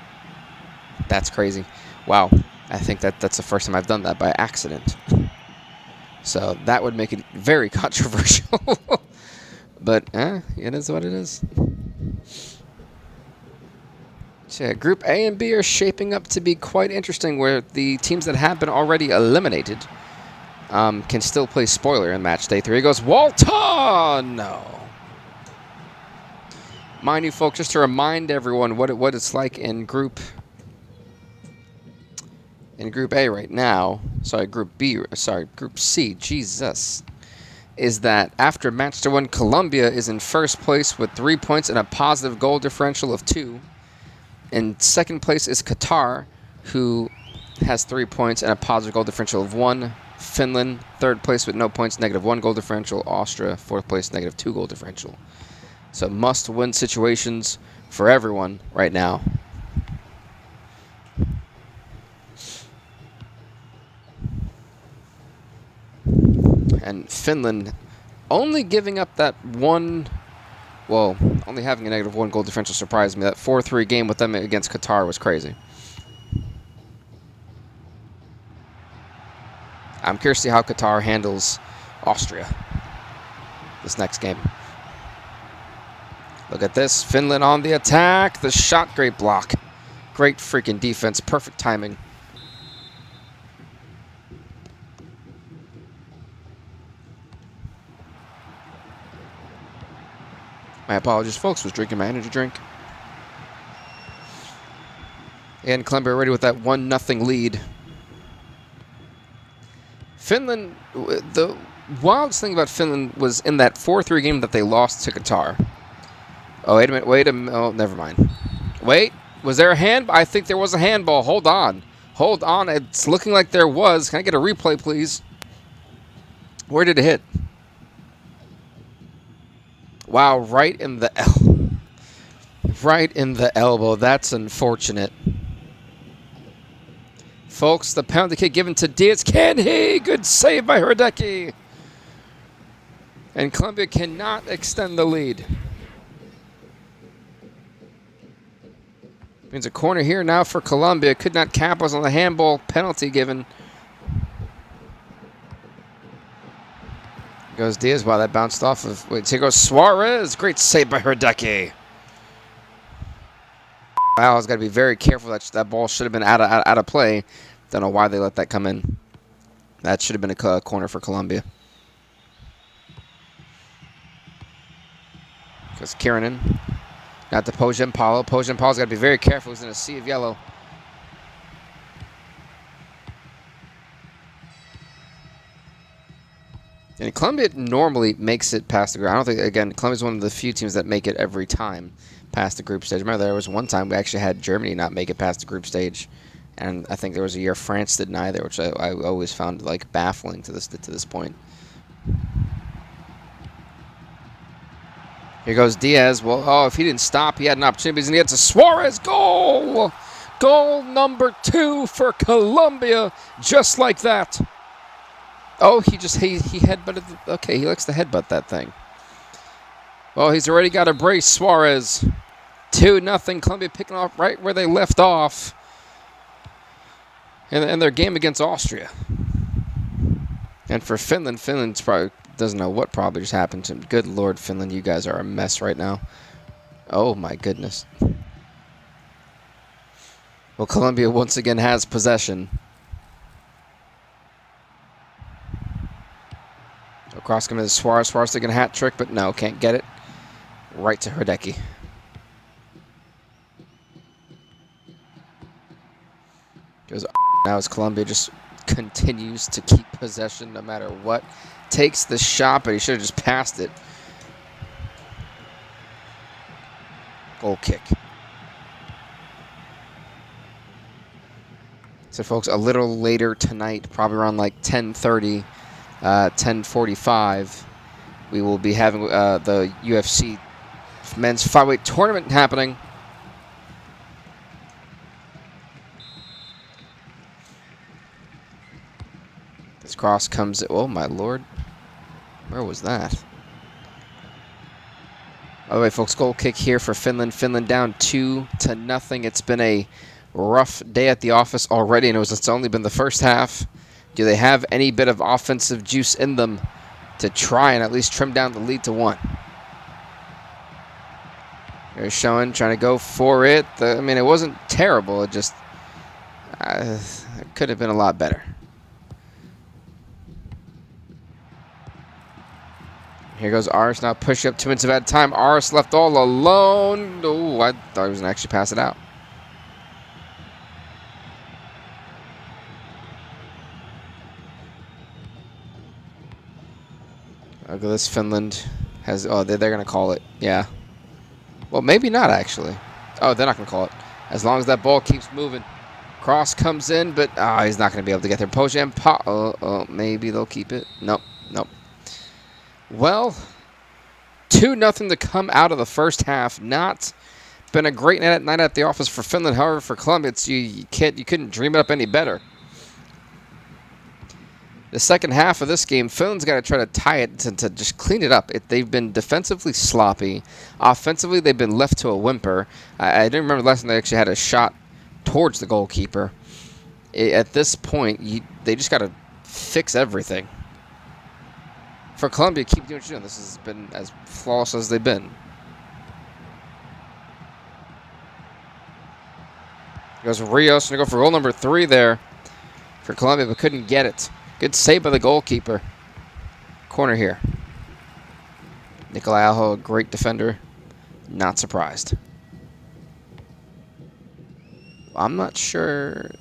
that's crazy. Wow. I think that's the first time I've done that by accident. So that would make it very controversial. But it is what it is. So yeah, Group A and B are shaping up to be quite interesting, where the teams that have been already eliminated can still play spoiler in match day 3. It goes Walton! No. Mind you, folks, just to remind everyone what it's like in Group A right now. Group C. Jesus. Is that after match day 1, Colombia is in first place with 3 points and a positive goal differential of 2. In second place is Qatar, who has 3 points and a positive goal differential of 1. Finland, third place with no points, -1 goal differential. Austria, fourth place, -2 goal differential. So must-win situations for everyone right now. And Finland only giving up that one... Well, only having a -1 goal differential surprised me. That 4-3 game with them against Qatar was crazy. I'm curious to see how Qatar handles Austria this next game. Look at this. Finland on the attack. The shot, great block. Great freaking defense. Perfect timing. My apologies, folks. Was drinking my energy drink. And Colombia already with that 1-0 lead. Finland, the wildest thing about Finland was in that 4-3 game that they lost to Qatar. Oh, wait a minute. Oh, never mind. Wait, was there a hand? I think there was a handball. Hold on. Hold on. It's looking like there was. Can I get a replay, please? Where did it hit? Wow, right in the right in the elbow. That's unfortunate. Folks, the penalty kick given to Diaz. Can he? Good save by Hrdecki. And Colombia cannot extend the lead. Means a corner here now for Colombia. Could not capitalize on the handball penalty given. Goes Diaz. Wow, that bounced off of. Wait, here goes Suarez. Great save by Hrdecki. Wow, has got to be very careful. That ball should have been out of play. Don't know why they let that come in. That should have been a corner for Colombia. Goes Kiranen. Now to Pojampalo. Pojampalo's got to be very careful. He's in a sea of yellow. And Colombia normally makes it past the group. I don't think, again, Colombia's one of the few teams that make it every time past the group stage. Remember, there was one time we actually had Germany not make it past the group stage. And I think there was a year France did neither, which I always found like baffling to this point. Here goes Diaz. Well, oh, if he didn't stop, he had an opportunity. And he gets a Suarez goal! Goal number 2 for Colombia, just like that. Oh, he headbutted. Okay, he likes to headbutt that thing. Well, he's already got a brace, Suarez. 2-0, Colombia picking off right where they left off. In their game against Austria. And for Finland, Finland's probably doesn't know what probably just happened to him. Good Lord, Finland, you guys are a mess right now. Oh, my goodness. Well, Colombia once again has possession. Across coming to Suarez. Suarez taking a hat trick, but no, can't get it. Right to Hrdecki. Goes now as Colombia just continues to keep possession no matter what. Takes the shot, but he should have just passed it. Goal kick. So, folks, a little later tonight, probably around like 10:30, 10:45, we will be having the UFC men's flyweight tournament happening. This cross comes. Oh my lord, where was that? By the way, folks, goal kick here for Finland. Finland down 2-0. It's been a rough day at the office already, and it's only been the first half. Do they have any bit of offensive juice in them to try and at least trim down the lead to 1? They're showing, trying to go for it. I mean, it wasn't terrible. It just it could have been a lot better. Here goes Aris now pushing up 2 minutes of added time. Aris left all alone. Oh, I thought he was going to actually pass it out. Look at this. Finland has. Oh, they're going to call it. Yeah. Well, maybe not actually. Oh, they're not going to call it. As long as that ball keeps moving. Cross comes in, but he's not going to be able to get there. Pojan, maybe they'll keep it. Nope. Nope. Well, 2-0 to come out of the first half. Not been a great night at the office for Finland. However, for Colombia, you couldn't dream it up any better. The second half of this game, Finland's got to try to tie it to just clean it up. They've been defensively sloppy. Offensively, they've been left to a whimper. I didn't remember the last time they actually had a shot towards the goalkeeper. At this point, they just got to fix everything. For Colombia, keep doing what you're doing. This has been as flawless as they've been. Goes Rios to go for goal number 3 there for Colombia, but couldn't get it. Good save by the goalkeeper. Corner here. Nicolai Alho, a great defender. Not surprised. I'm not sure.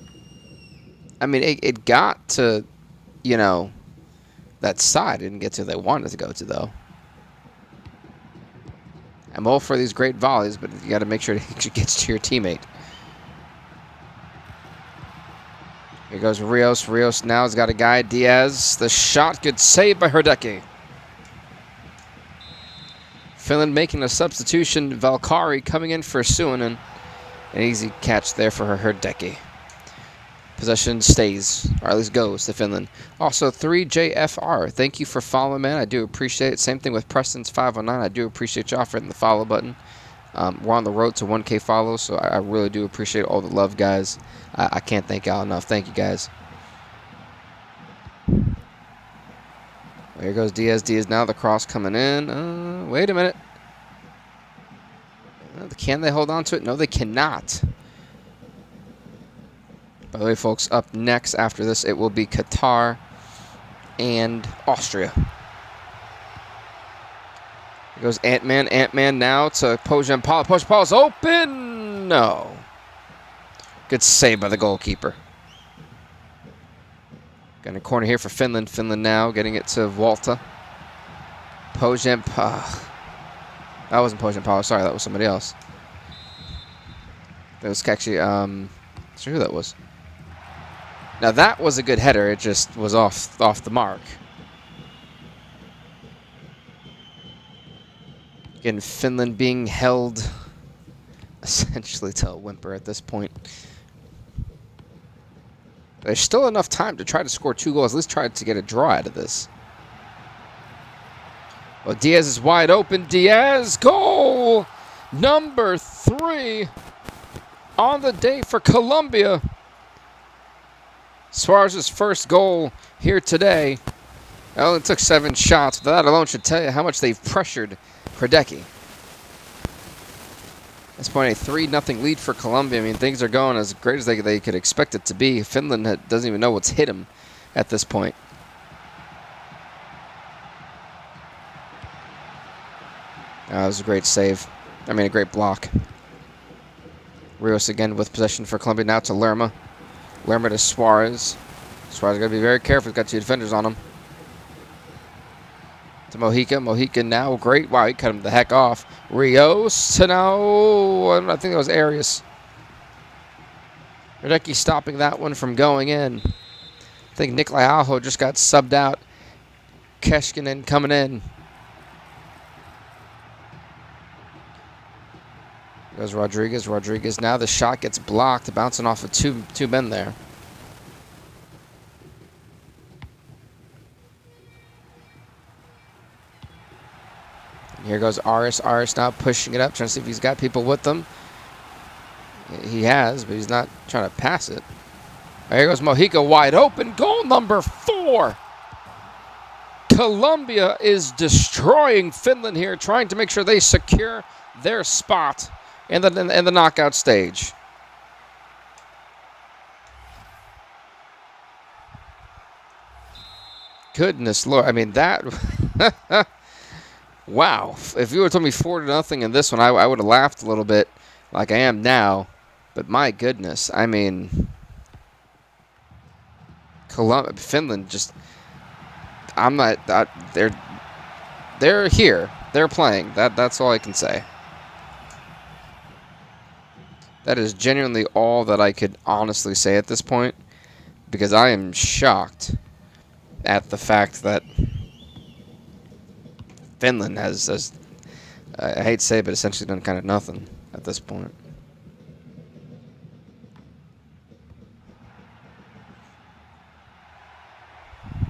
I mean, it got to, you know, that side. It didn't get to they wanted to go to, though. I'm all for these great volleys, but you got to make sure it gets to your teammate. Here goes Rios. Rios now has got a guy. Diaz. The shot. Good save by Herdecki. Finland making a substitution. Valkari coming in for Suonen. An easy catch there for Herdecki. Possession stays, or at least goes to Finland. Also, 3JFR. Thank you for following, man. I do appreciate it. Same thing with Preston's 509. I do appreciate y'all for hitting the follow button. We're on the road to 1K follows, so I really do appreciate all the love, guys. I can't thank y'all enough. Thank you, guys. Here goes Diaz. Diaz now, the cross coming in. Wait a minute. Can they hold on to it? No, they cannot. By the way, folks, up next after this, it will be Qatar and Austria. Here goes Ant-Man. Ant-Man now to Pojampala. Pojampala's open. No. Good save by the goalkeeper. Got a corner here for Finland. Finland now getting it to Walta. Pojampala. That wasn't Pojampala. Sorry, that was somebody else. That was actually, not sure who that was. Now that was a good header. It just was off the mark. Again, Finland being held essentially to a whimper at this point. There's still enough time to try to score 2 goals. At least try to get a draw out of this. Well, Diaz is wide open. Diaz, goal number 3 on the day for Colombia. Suarez's first goal here today. It only took 7 shots, but that alone should tell you how much they've pressured Herdecki. At this point, a 3-0 lead for Colombia. I mean, things are going as great as they could expect it to be. Finland doesn't even know what's hit them at this point. That was a great save. I mean, a great block. Rios again with possession for Colombia. Now to Lerma. Lerma to Suarez. Suarez got to be very careful. He's got 2 defenders on him. To Mojica. Mojica now. Great. Wow, he cut him the heck off. Rios to now. I think that was Arias. Herdecki stopping that one from going in. I think Nicolai Alho just got subbed out. Keshkinen coming in. Goes Rodriguez. Rodriguez now. The shot gets blocked, bouncing off of two men there. And here goes Aris. Aris now pushing it up, trying to see if he's got people with him. He has, but he's not trying to pass it. Here goes Mojica wide open. Goal number 4. Colombia is destroying Finland here, trying to make sure they secure their spot in the knockout stage. Goodness Lord. I mean, that... wow. If you would have told me 4-0 in this one, I would have laughed a little bit like I am now. But my goodness. I mean... Finland just... I'm not... they're here. They're playing. That's all I can say. That is genuinely all that I could honestly say at this point, because I am shocked at the fact that Finland has I hate to say it, but essentially done kind of nothing at this point.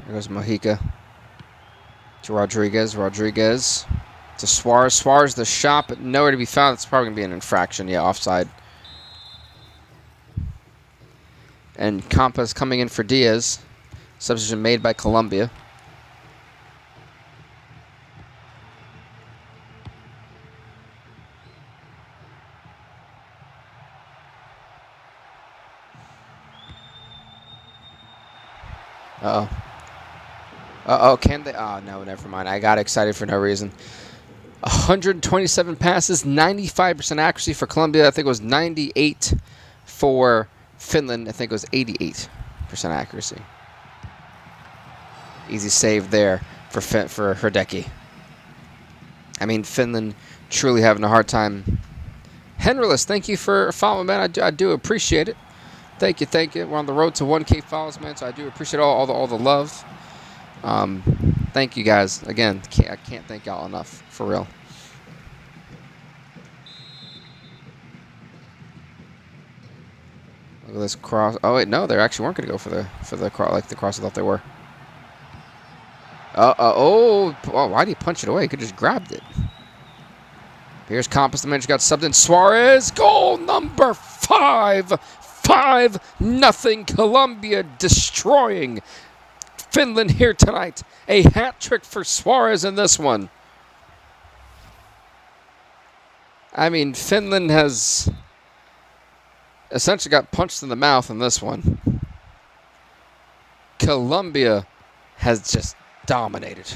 There goes Mojica to Rodriguez. Rodriguez to Suarez. Suarez the shot, but nowhere to be found. It's probably going to be an infraction. Yeah, offside. And Campas coming in for Diaz. Substitution made by Colombia. Uh-oh. Uh-oh, can they? Oh, no, never mind. I got excited for no reason. 127 passes, 95% accuracy for Colombia. I think it was 98 for Finland. I think it was 88% accuracy. Easy save there for Herdecki. I mean, Finland truly having a hard time. Henryless, thank you for following, man. I do appreciate it. Thank you, thank you. We're on the road to 1K follows, man, so I do appreciate all the love. Thank you guys. Again, I can't thank y'all enough, for real. Look at this cross. Oh, wait, no, they actually weren't going to go for the cross like the cross I thought they were. Oh, why did he punch it away? He could have just grabbed it. Here's Campos. The manager got subbed in. Suarez. Goal number 5. 5-0. Colombia destroying Finland here tonight. A hat trick for Suarez in this one. I mean, Finland has essentially got punched in the mouth in this one. Colombia has just dominated.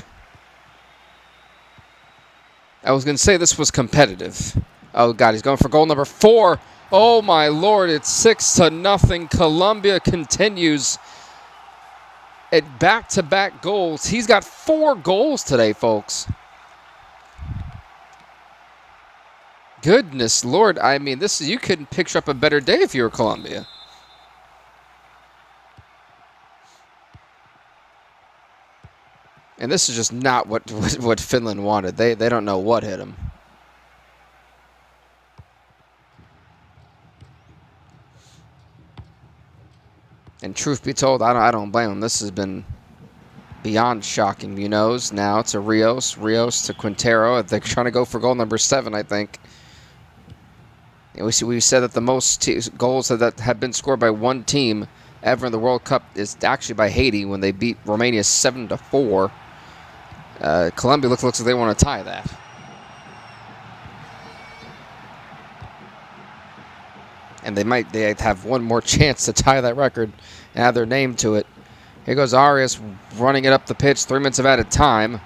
I was going to say this was competitive. Oh, God, he's going for goal number 4. Oh, my Lord, it's 6-0. Colombia continues at back-to-back goals. He's got 4 goals today, folks. Goodness Lord, I mean, you couldn't picture up a better day if you were Colombia. And this is just not what Finland wanted. They don't know what hit them. And truth be told, I don't blame them. This has been beyond shocking. Munoz, now to Rios to Quintero. They're trying to go for goal number 7, I think. And we said that the most goals that have been scored by one team ever in the World Cup is actually by Haiti when they beat Romania 7-4. Colombia looks like they want to tie that. And they have one more chance to tie that record and add their name to it. Here goes Arias running it up the pitch, 3 minutes of added time.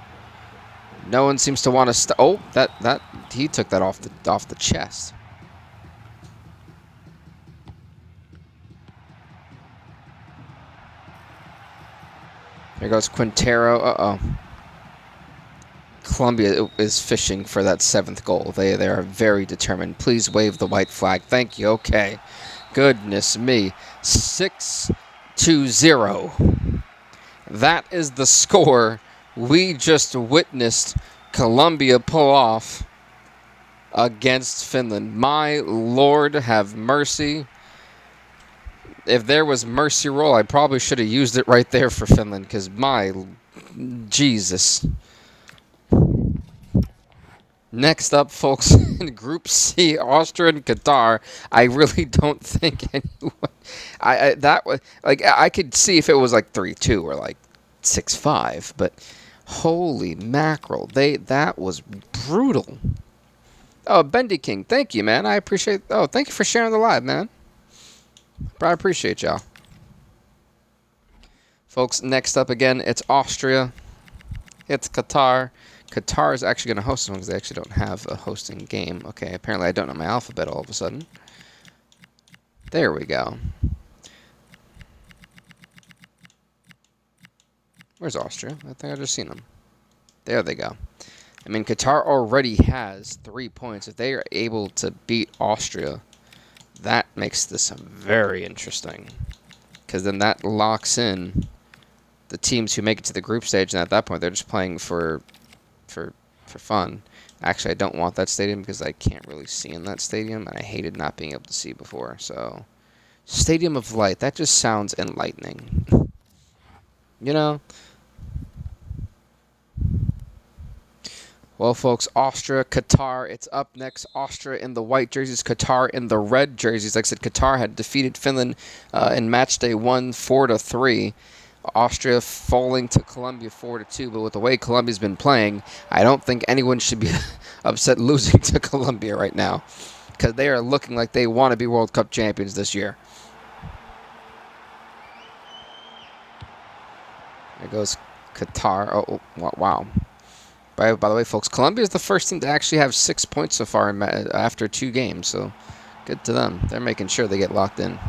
No one seems to want to oh, that he took that off the chest. Here goes Quintero. Uh-oh. Colombia is fishing for that 7th goal. They are very determined. Please wave the white flag. Thank you. Okay. Goodness me. 6-0. That is the score we just witnessed Colombia pull off against Finland. My Lord have mercy. If there was mercy roll, I probably should have used it right there for Finland, because my Jesus. Next up, folks, in Group C, Austria and Qatar. I really don't think anyone. I could see if it was like 3-2 or like 6-5, but holy mackerel, that was brutal. Oh, Bendy King, thank you, man. I appreciate. Oh, thank you for sharing the live, man. I appreciate y'all. Folks, next up again, it's Austria. It's Qatar. Qatar is actually going to host this one because they actually don't have a hosting game. Okay, apparently I don't know my alphabet all of a sudden. There we go. Where's Austria? I think I just seen them. There they go. I mean, Qatar already has 3 points. If they are able to beat Austria, that makes this very interesting. Because then that locks in the teams who make it to the group stage, and at that point, they're just playing for fun. Actually, I don't want that stadium because I can't really see in that stadium, and I hated not being able to see before. So, Stadium of Light, that just sounds enlightening. You know? Well, folks, Austria, Qatar, it's up next. Austria in the white jerseys, Qatar in the red jerseys. Like I said, Qatar had defeated Finland in match day 1, 4-3. Austria falling to Colombia 4-2, but with the way Colombia's been playing, I don't think anyone should be upset losing to Colombia right now, because they are looking like they want to be World Cup champions this year. There goes Qatar. Oh, wow. By the way, folks, Colombia is the first team to actually have 6 points so far after 2 games. So good to them. They're making sure they get locked in.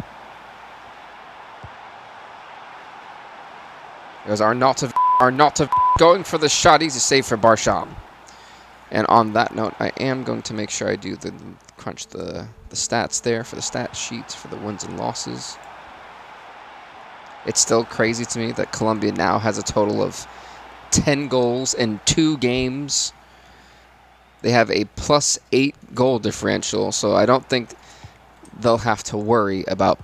There's Arnautov going for the shot. Easy save for Barsham. And on that note, I am going to make sure I do crunch the stats there for the stat sheets for the wins and losses. It's still crazy to me that Colombia now has a total of 10 goals in 2 games. They have a +8 goal differential, so I don't think they'll have to worry about...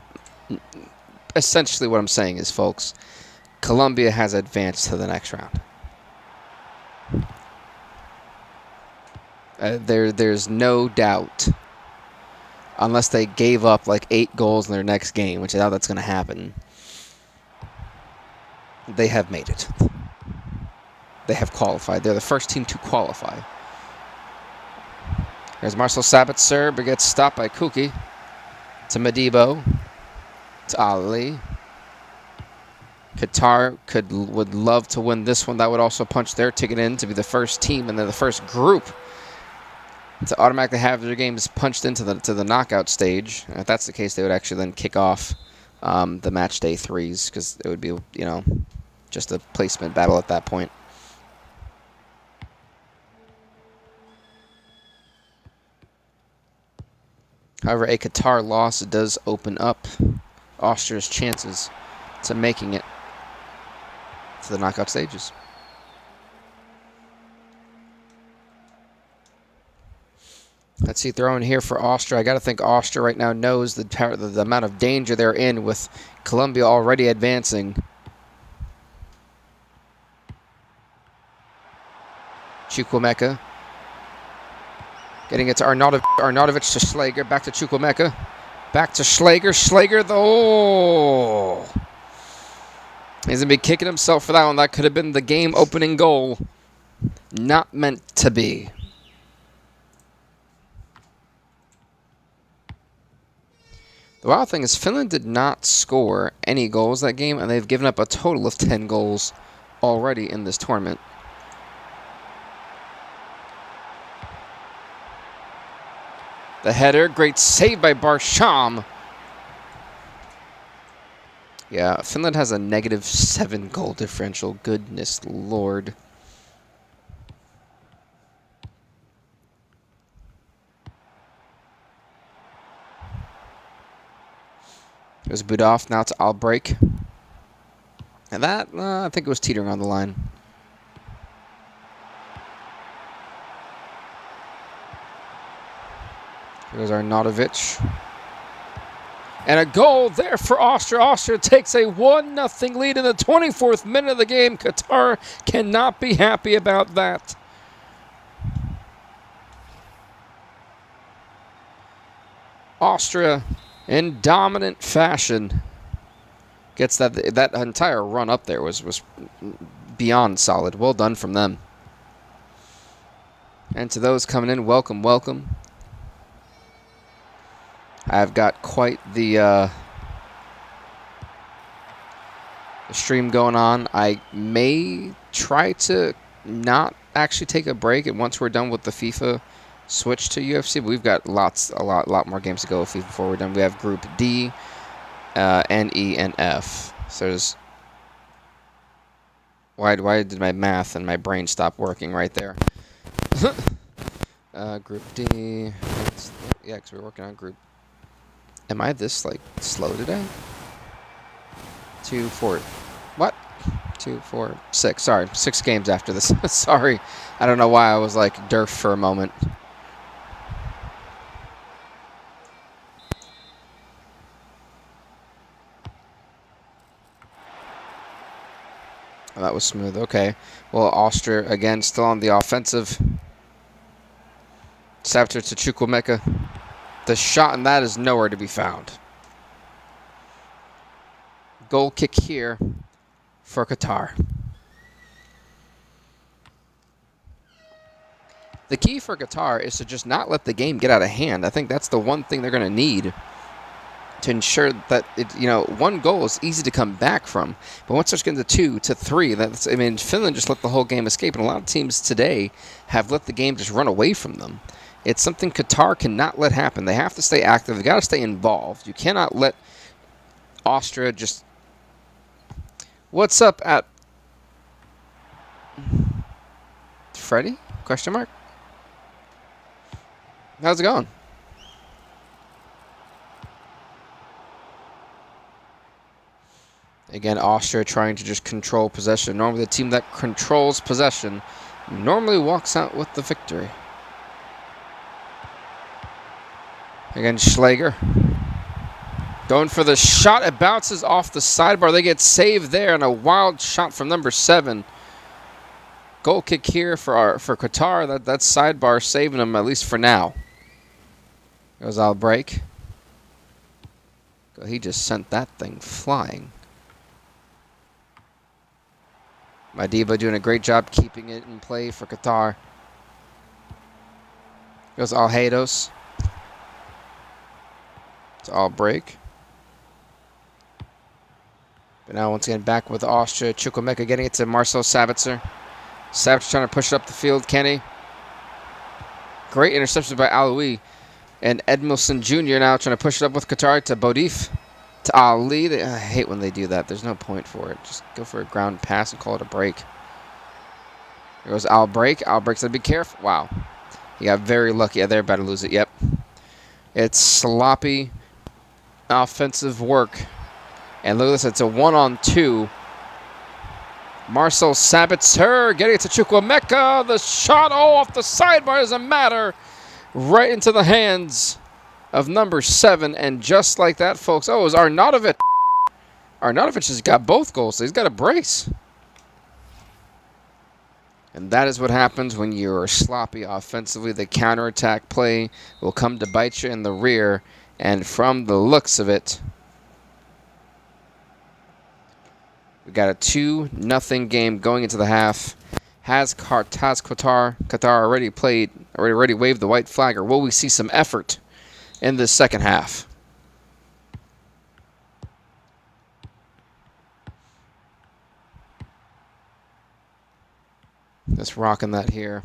Essentially what I'm saying is, folks, Colombia has advanced to the next round. There's no doubt, unless they gave up like 8 goals in their next game, which I doubt that's going to happen. They have made it. They have qualified. They're the first team to qualify. Here's Marcel Sabitzer, but gets stopped by Kuki. To Madibo. To Ali. Qatar would love to win this one. That would also punch their ticket in to be the first team and then the first group to automatically have their games punched into the knockout stage. And if that's the case, they would actually then kick off the match day 3s, because it would be, you know, just a placement battle at that point. However, a Qatar loss does open up Austria's chances to making it to the knockout stages. Let's see, throw in here for Austria. I got to think Austria right now knows the amount of danger they're in with Colombia already advancing. Chukwuemeka. Getting it to Arnautovic to Schlager. Back to Chukwuemeka. Back to Schlager. Schlager, though. He's going to be kicking himself for that one. That could have been the game-opening goal. Not meant to be. The wild thing is Finland did not score any goals that game, and they've given up a total of 10 goals already in this tournament. The header, great save by Barsham. Yeah, Finland has a -7 goal differential. Goodness Lord. It was Budov, now to Albrecht. And that, I think it was teetering on the line. Here's Arnautovic. And a goal there for Austria. Austria takes a 1-0 lead in the 24th minute of the game. Qatar cannot be happy about that. Austria, in dominant fashion, gets that entire run up there was beyond solid. Well done from them. And to those coming in, welcome, welcome. I've got quite the stream going on. I may try to not actually take a break, and once we're done with the FIFA, switch to UFC. But we've got a lot more games to go with FIFA before we're done. We have Group D, N, E, and F. So there's... Why did my math and my brain stop working right there? Group D... Yeah, because we're working on Group... Am I this, like, slow today? 2, 4... What? 2, 4, 6. Sorry, 6 games after this. Sorry. I don't know why I was, like, derf for a moment. Oh, that was smooth. Okay. Well, Austria, again, still on the offensive. Sabitzer to Chukwuemeka. The shot in that is nowhere to be found. Goal kick here for Qatar. The key for Qatar is to just not let the game get out of hand. I think that's the one thing they're going to need to ensure that one goal is easy to come back from. But once it's getting to 2 to 3, Finland just let the whole game escape, and a lot of teams today have let the game just run away from them. It's something Qatar cannot let happen. They have to stay active. They got to stay involved. You cannot let Austria just. What's up at Freddie? Question mark. How's it going? Again, Austria trying to just control possession. Normally, the team that controls possession normally walks out with the victory. Again, Schläger. Going for the shot. It bounces off the sidebar. They get saved there, and a wild shot from number 7. Goal kick here for Qatar. That sidebar saving them, at least for now. Goes out break. He just sent that thing flying. Madiba doing a great job keeping it in play for Qatar. Goes Alheidos. It's all break. But now once again back with Austria. Chukwuemeka getting it to Marcel Sabitzer. Sabitzer trying to push it up the field. Kenny. Great interception by Aloui. And Edmilson Jr. now trying to push it up with Qatar to Bodif. To Ali. I hate when they do that. There's no point for it. Just go for a ground pass and call it a break. There goes Albrecht. Albrecht said, be careful. Wow. He got very lucky. Yeah, they're about to lose it. Yep. It's sloppy offensive work. And look at this. It's a 1-on-2. Marcel Sabitzer getting it to Chukwuemeka. The shot off the sidebar doesn't matter. Right into the hands of number 7. And just like that, folks. Oh, it was Arnautovic. Arnautovic has got both goals, so he's got a brace. And that is what happens when you're sloppy offensively. The counterattack play will come to bite you in the rear. And from the looks of it, we got a 2-0 game going into the half. Has Qatar already waved the white flag, or will we see some effort in the second half? Just rocking that here.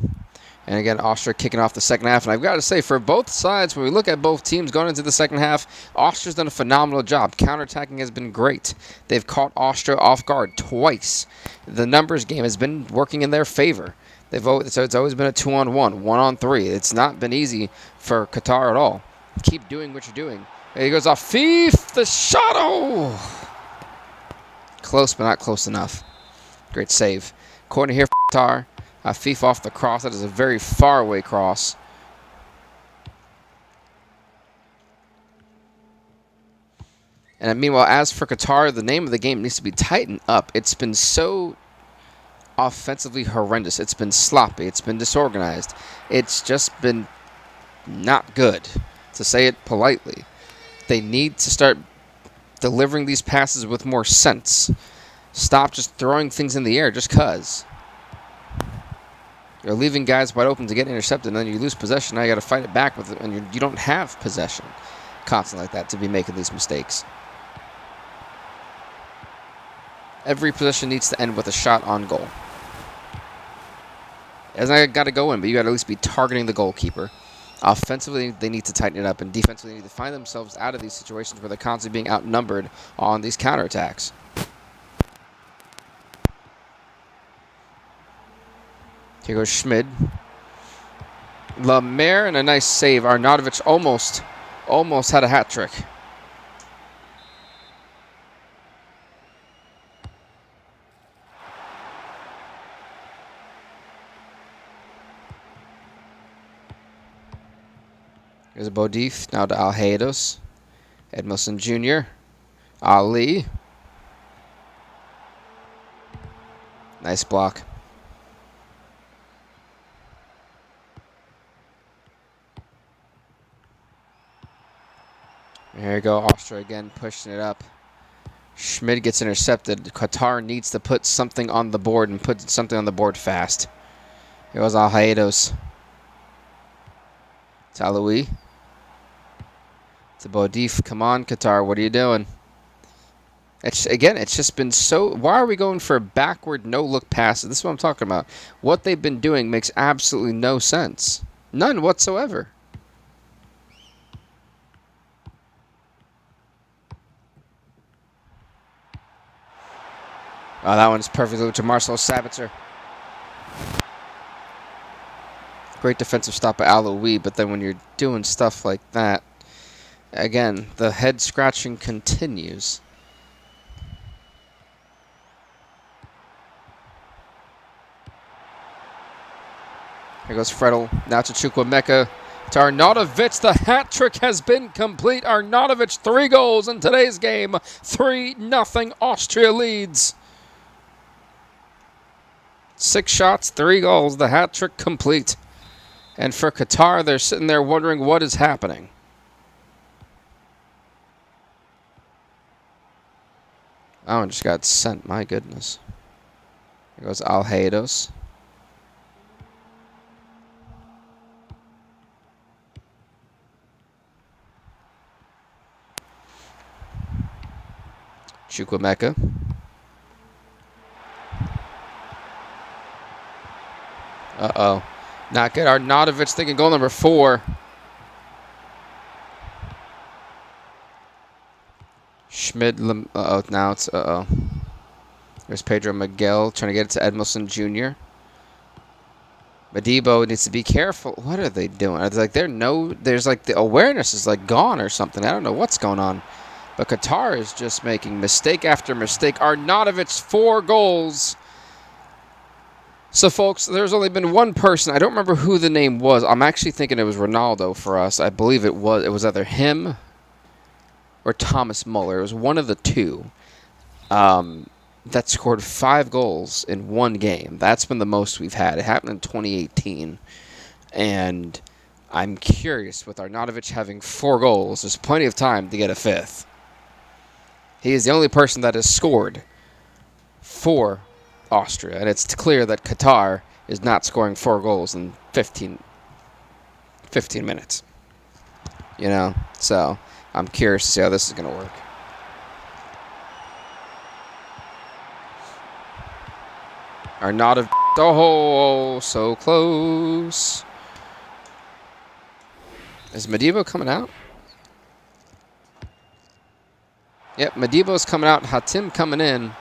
And again, Austria kicking off the second half. And I've got to say, for both sides, when we look at both teams going into the second half, Austria's done a phenomenal job. Counterattacking has been great. They've caught Austria off guard twice. The numbers game has been working in their favor. So it's always been a 2-on-1, 1-on-3. It's not been easy for Qatar at all. Keep doing what you're doing. There he goes off. Fif, the shot. Oh! Close, but not close enough. Great save. Corner here for Qatar. Afif off the cross. That is a very far away cross. And meanwhile, as for Qatar, the name of the game needs to be tightened up. It's been so offensively horrendous. It's been sloppy. It's been disorganized. It's just been not good, to say it politely. They need to start delivering these passes with more sense. Stop just throwing things in the air just because. You're leaving guys wide open to get intercepted, and then you lose possession. Now you got to fight it back with it, and you don't have possession constantly like that to be making these mistakes. Every possession needs to end with a shot on goal. It hasn't got to go in, but you got to at least be targeting the goalkeeper. Offensively, they need to tighten it up, and defensively, they need to find themselves out of these situations where they're constantly being outnumbered on these counterattacks. Here goes Schmid. Lemaire and a nice save. Arnautovic almost had a hat trick. Here's a Bodif. Now to Alheidos. Edmilson Jr. Ali. Nice block. Here we go, Austria again pushing it up. Schmid gets intercepted. Qatar needs to put something on the board and put something on the board fast. Here goes Alheidos. To Aloui. To Bodif. Come on, Qatar. What are you doing? It's just been so... Why are we going for backward, no-look passes? This is what I'm talking about. What they've been doing makes absolutely no sense. None whatsoever. Oh, that one's perfectly to Marcel Sabitzer. Great defensive stop by Aloui, but then when you're doing stuff like that, again, the head scratching continues. Here goes Fredel. Now to Chukwuemeka. To Arnautovic. The hat trick has been complete. Arnautovic, 3 goals in today's game. 3-0 Austria leads. 6 shots, 3 goals. The hat trick complete. And for Qatar, they're sitting there wondering what is happening. That one just got sent. My goodness. Here goes Alheidos. Chukwuemeka. Uh-oh. Not good. Arnautovic thinking goal number 4. Schmid. Uh-oh. Now it's... Uh-oh. There's Pedro Miguel trying to get it to Edmilson Jr. Madibo needs to be careful. What are they doing? It's like there's like the awareness is like gone or something. I don't know what's going on. But Qatar is just making mistake after mistake. Arnautovic, 4 goals. So, folks, there's only been one person. I don't remember who the name was. I'm actually thinking it was Ronaldo for us. I believe it was. It was either him or Thomas Muller. It was one of the two that scored 5 goals in one game. That's been the most we've had. It happened in 2018. And I'm curious, with Arnautovic having 4 goals, there's plenty of time to get a 5th. He is the only person that has scored for Austria, and it's clear that Qatar is not scoring 4 goals in 15 minutes. You know, so I'm curious to see how this is going to work. Arnautovic, oh, so close. Is Madibo coming out? Yep, Madibo's coming out. Hatim coming in.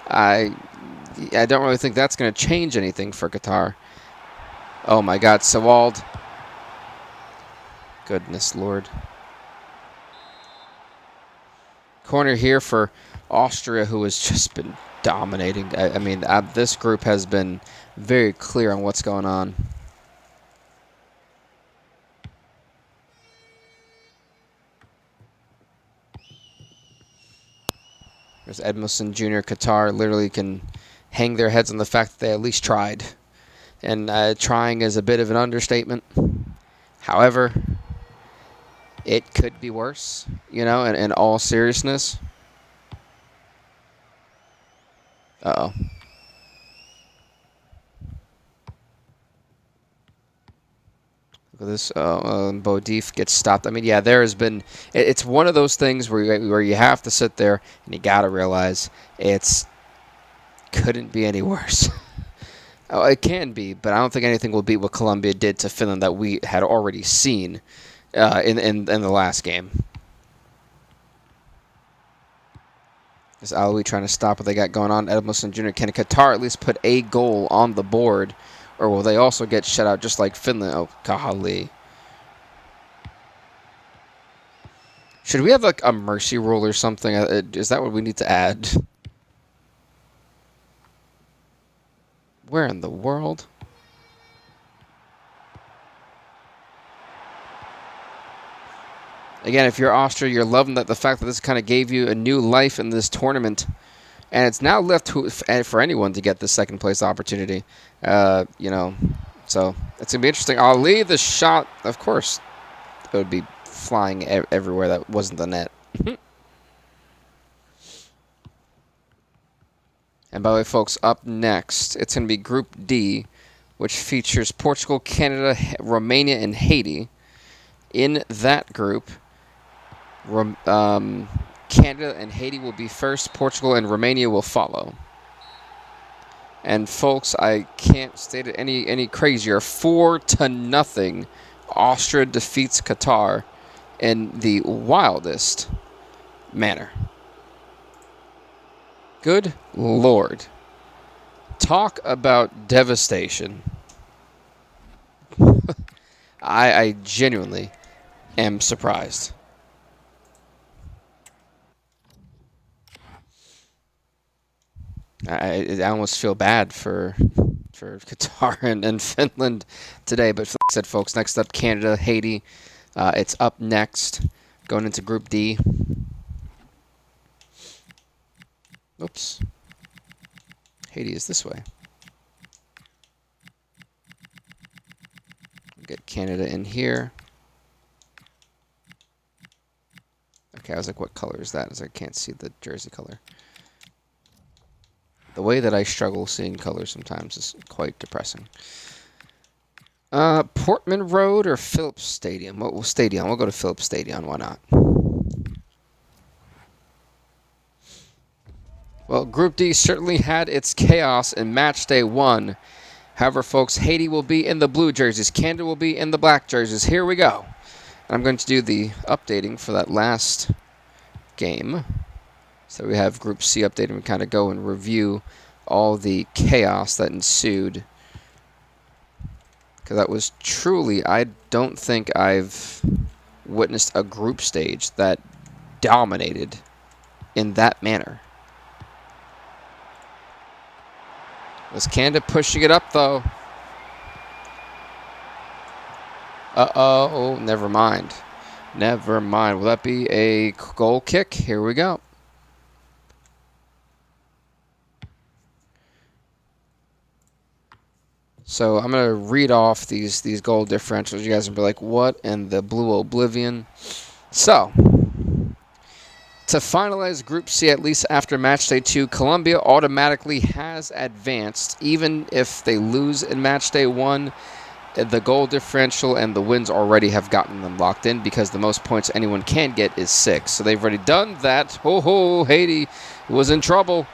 I don't really think that's going to change anything for Qatar. Oh, my God. Sawald. Goodness Lord. Corner here for Austria, who has just been dominating. I mean, this group has been very clear on what's going on. There's Edmilson Jr. Qatar literally can hang their heads on the fact that they at least tried. And trying is a bit of an understatement. However, it could be worse, you know, in all seriousness. Uh-oh. Look at this. Bodif gets stopped. I mean, yeah, there has been... It's one of those things where you have to sit there and you got to realize it's... couldn't be any worse. Oh, it can be, but I don't think anything will beat what Colombia did to Finland that we had already seen in the last game. Is Aloui trying to stop what they got going on? Edmilson Jr. Can Qatar at least put a goal on the board? Or will they also get shut out just like Finland? Oh, golly. Should we have like a mercy rule or something? Is that what we need to add? Where in the world? Again, if you're Austria, you're loving the fact that this kind of gave you a new life in this tournament. And it's now left for anyone to get the second place opportunity. You know, so it's going to be interesting. I'll leave the shot. Of course, it would be flying everywhere that wasn't the net. And by the way, folks, up next, it's going to be Group D, which features Portugal, Canada, Romania, and Haiti. In that group, Canada and Haiti will be first. Portugal and Romania will follow. And folks, I can't state it any crazier. 4-0. Austria defeats Qatar in the wildest manner. Good Lord. Talk about devastation. I genuinely am surprised. I almost feel bad for Qatar and Finland today. But like I said, folks, next up, Canada, Haiti. It's up next, going into Group D. Oops. Haiti is this way. Get Canada in here. Okay, I was like, what color is that? As I can't see the jersey color. The way that I struggle seeing colors sometimes is quite depressing. Portman Road or Phillips Stadium? Well, Stadium. We'll go to Phillips Stadium. Why not? Well, Group D certainly had its chaos in match day 1. However, folks, Haiti will be in the blue jerseys. Canada will be in the black jerseys. Here we go. And I'm going to do the updating for that last game. So we have Group C updated, and we kind of go and review all the chaos that ensued. Because that was truly, I don't think I've witnessed a group stage that dominated in that manner. Was Canada pushing it up, though? Uh-oh, never mind. Never mind. Will that be a goal kick? Here we go. So I'm going to read off these goal differentials. You guys will be like, what in the blue oblivion? So, to finalize Group C, at least after match day 2, Colombia automatically has advanced. Even if they lose in match day 1, the goal differential and the wins already have gotten them locked in because the most points anyone can get is 6. So they've already done that. Ho, Haiti was in trouble.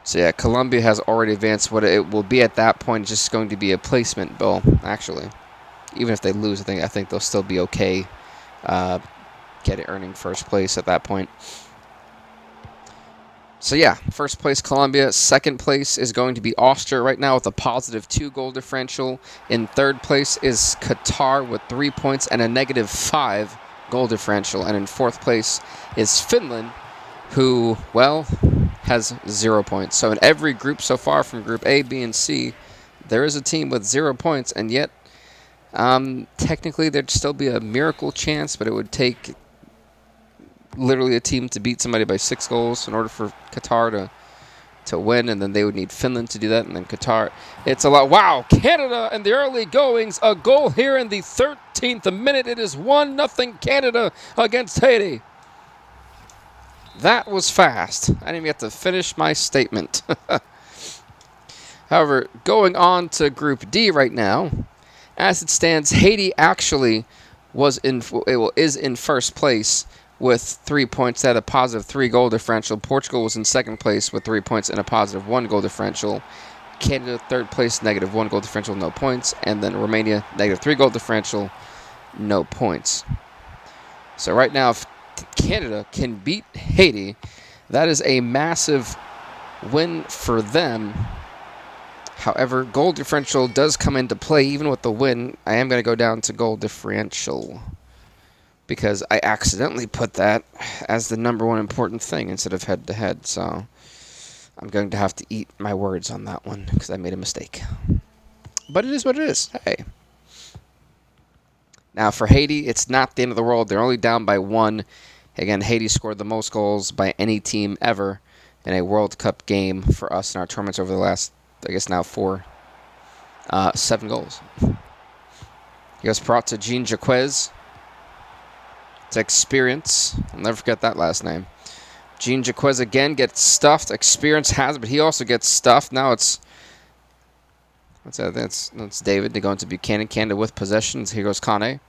So yeah, Colombia has already advanced. What it will be at that point is just going to be a placement bill, actually. Even if they lose, I think they'll still be okay earning first place at that point. So yeah, first place Colombia. Second place is going to be Austria right now with a positive 2 goal differential. In third place is Qatar with 3 points and a negative 5 goal differential. And in fourth place is Finland, who, well, has 0 points. So in every group so far from Group A, B, and C, there is a team with 0 points, and yet technically there'd still be a miracle chance, but it would take literally a team to beat somebody by 6 goals in order for Qatar to win, and then they would need Finland to do that, and then Qatar. It's a lot. Wow, Canada in the early goings, a goal here in the 13th minute. It is 1-0 Canada against Haiti. That was fast. I didn't even get to finish my statement. However, going on to Group D right now, as it stands, Haiti actually is in first place with 3 points. They had a positive 3 goal differential. Portugal was in second place with 3 points and a positive 1 goal differential. Canada, third place, negative 1 goal differential, no points. And then Romania, negative 3 goal differential, no points. So right now, if Canada can beat Haiti, that is a massive win for them. However, goal differential does come into play. Even with the win, I am going to go down to goal differential because I accidentally put that as the number 1 important thing instead of head-to-head. So I'm going to have to eat my words on that one because I made a mistake. But it is what it is. Hey. Now, for Haiti, it's not the end of the world. They're only down by 1. Again, Haiti scored the most goals by any team ever in a World Cup game for us in our tournaments over the last, I guess now 7 goals. He goes brought to Jean Jaquez. It's Experience. I'll never forget that last name. Jean Jaquez again gets stuffed. Experience has it, but he also gets stuffed. Now it's That's David to go into Buchanan. Canada with possessions. Here goes Kane.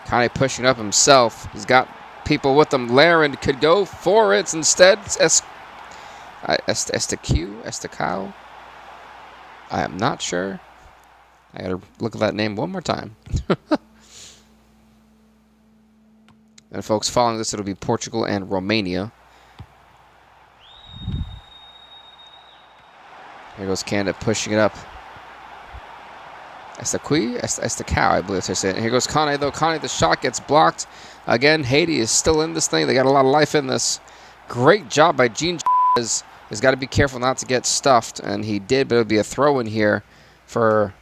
Kane pushing up himself. He's got people with him. Laren could go for it. Instead, Estacao. I am not sure. I got to look at that name one more time. And folks, following this, it'll be Portugal and Romania. Here goes Canada pushing it up. Estacao, I believe they're saying. Here goes Kane, though. Kane, the shot gets blocked. Again, Haiti is still in this thing. They got a lot of life in this. Great job by Jean. He's got to be careful not to get stuffed, and he did, but it would be a throw in here for...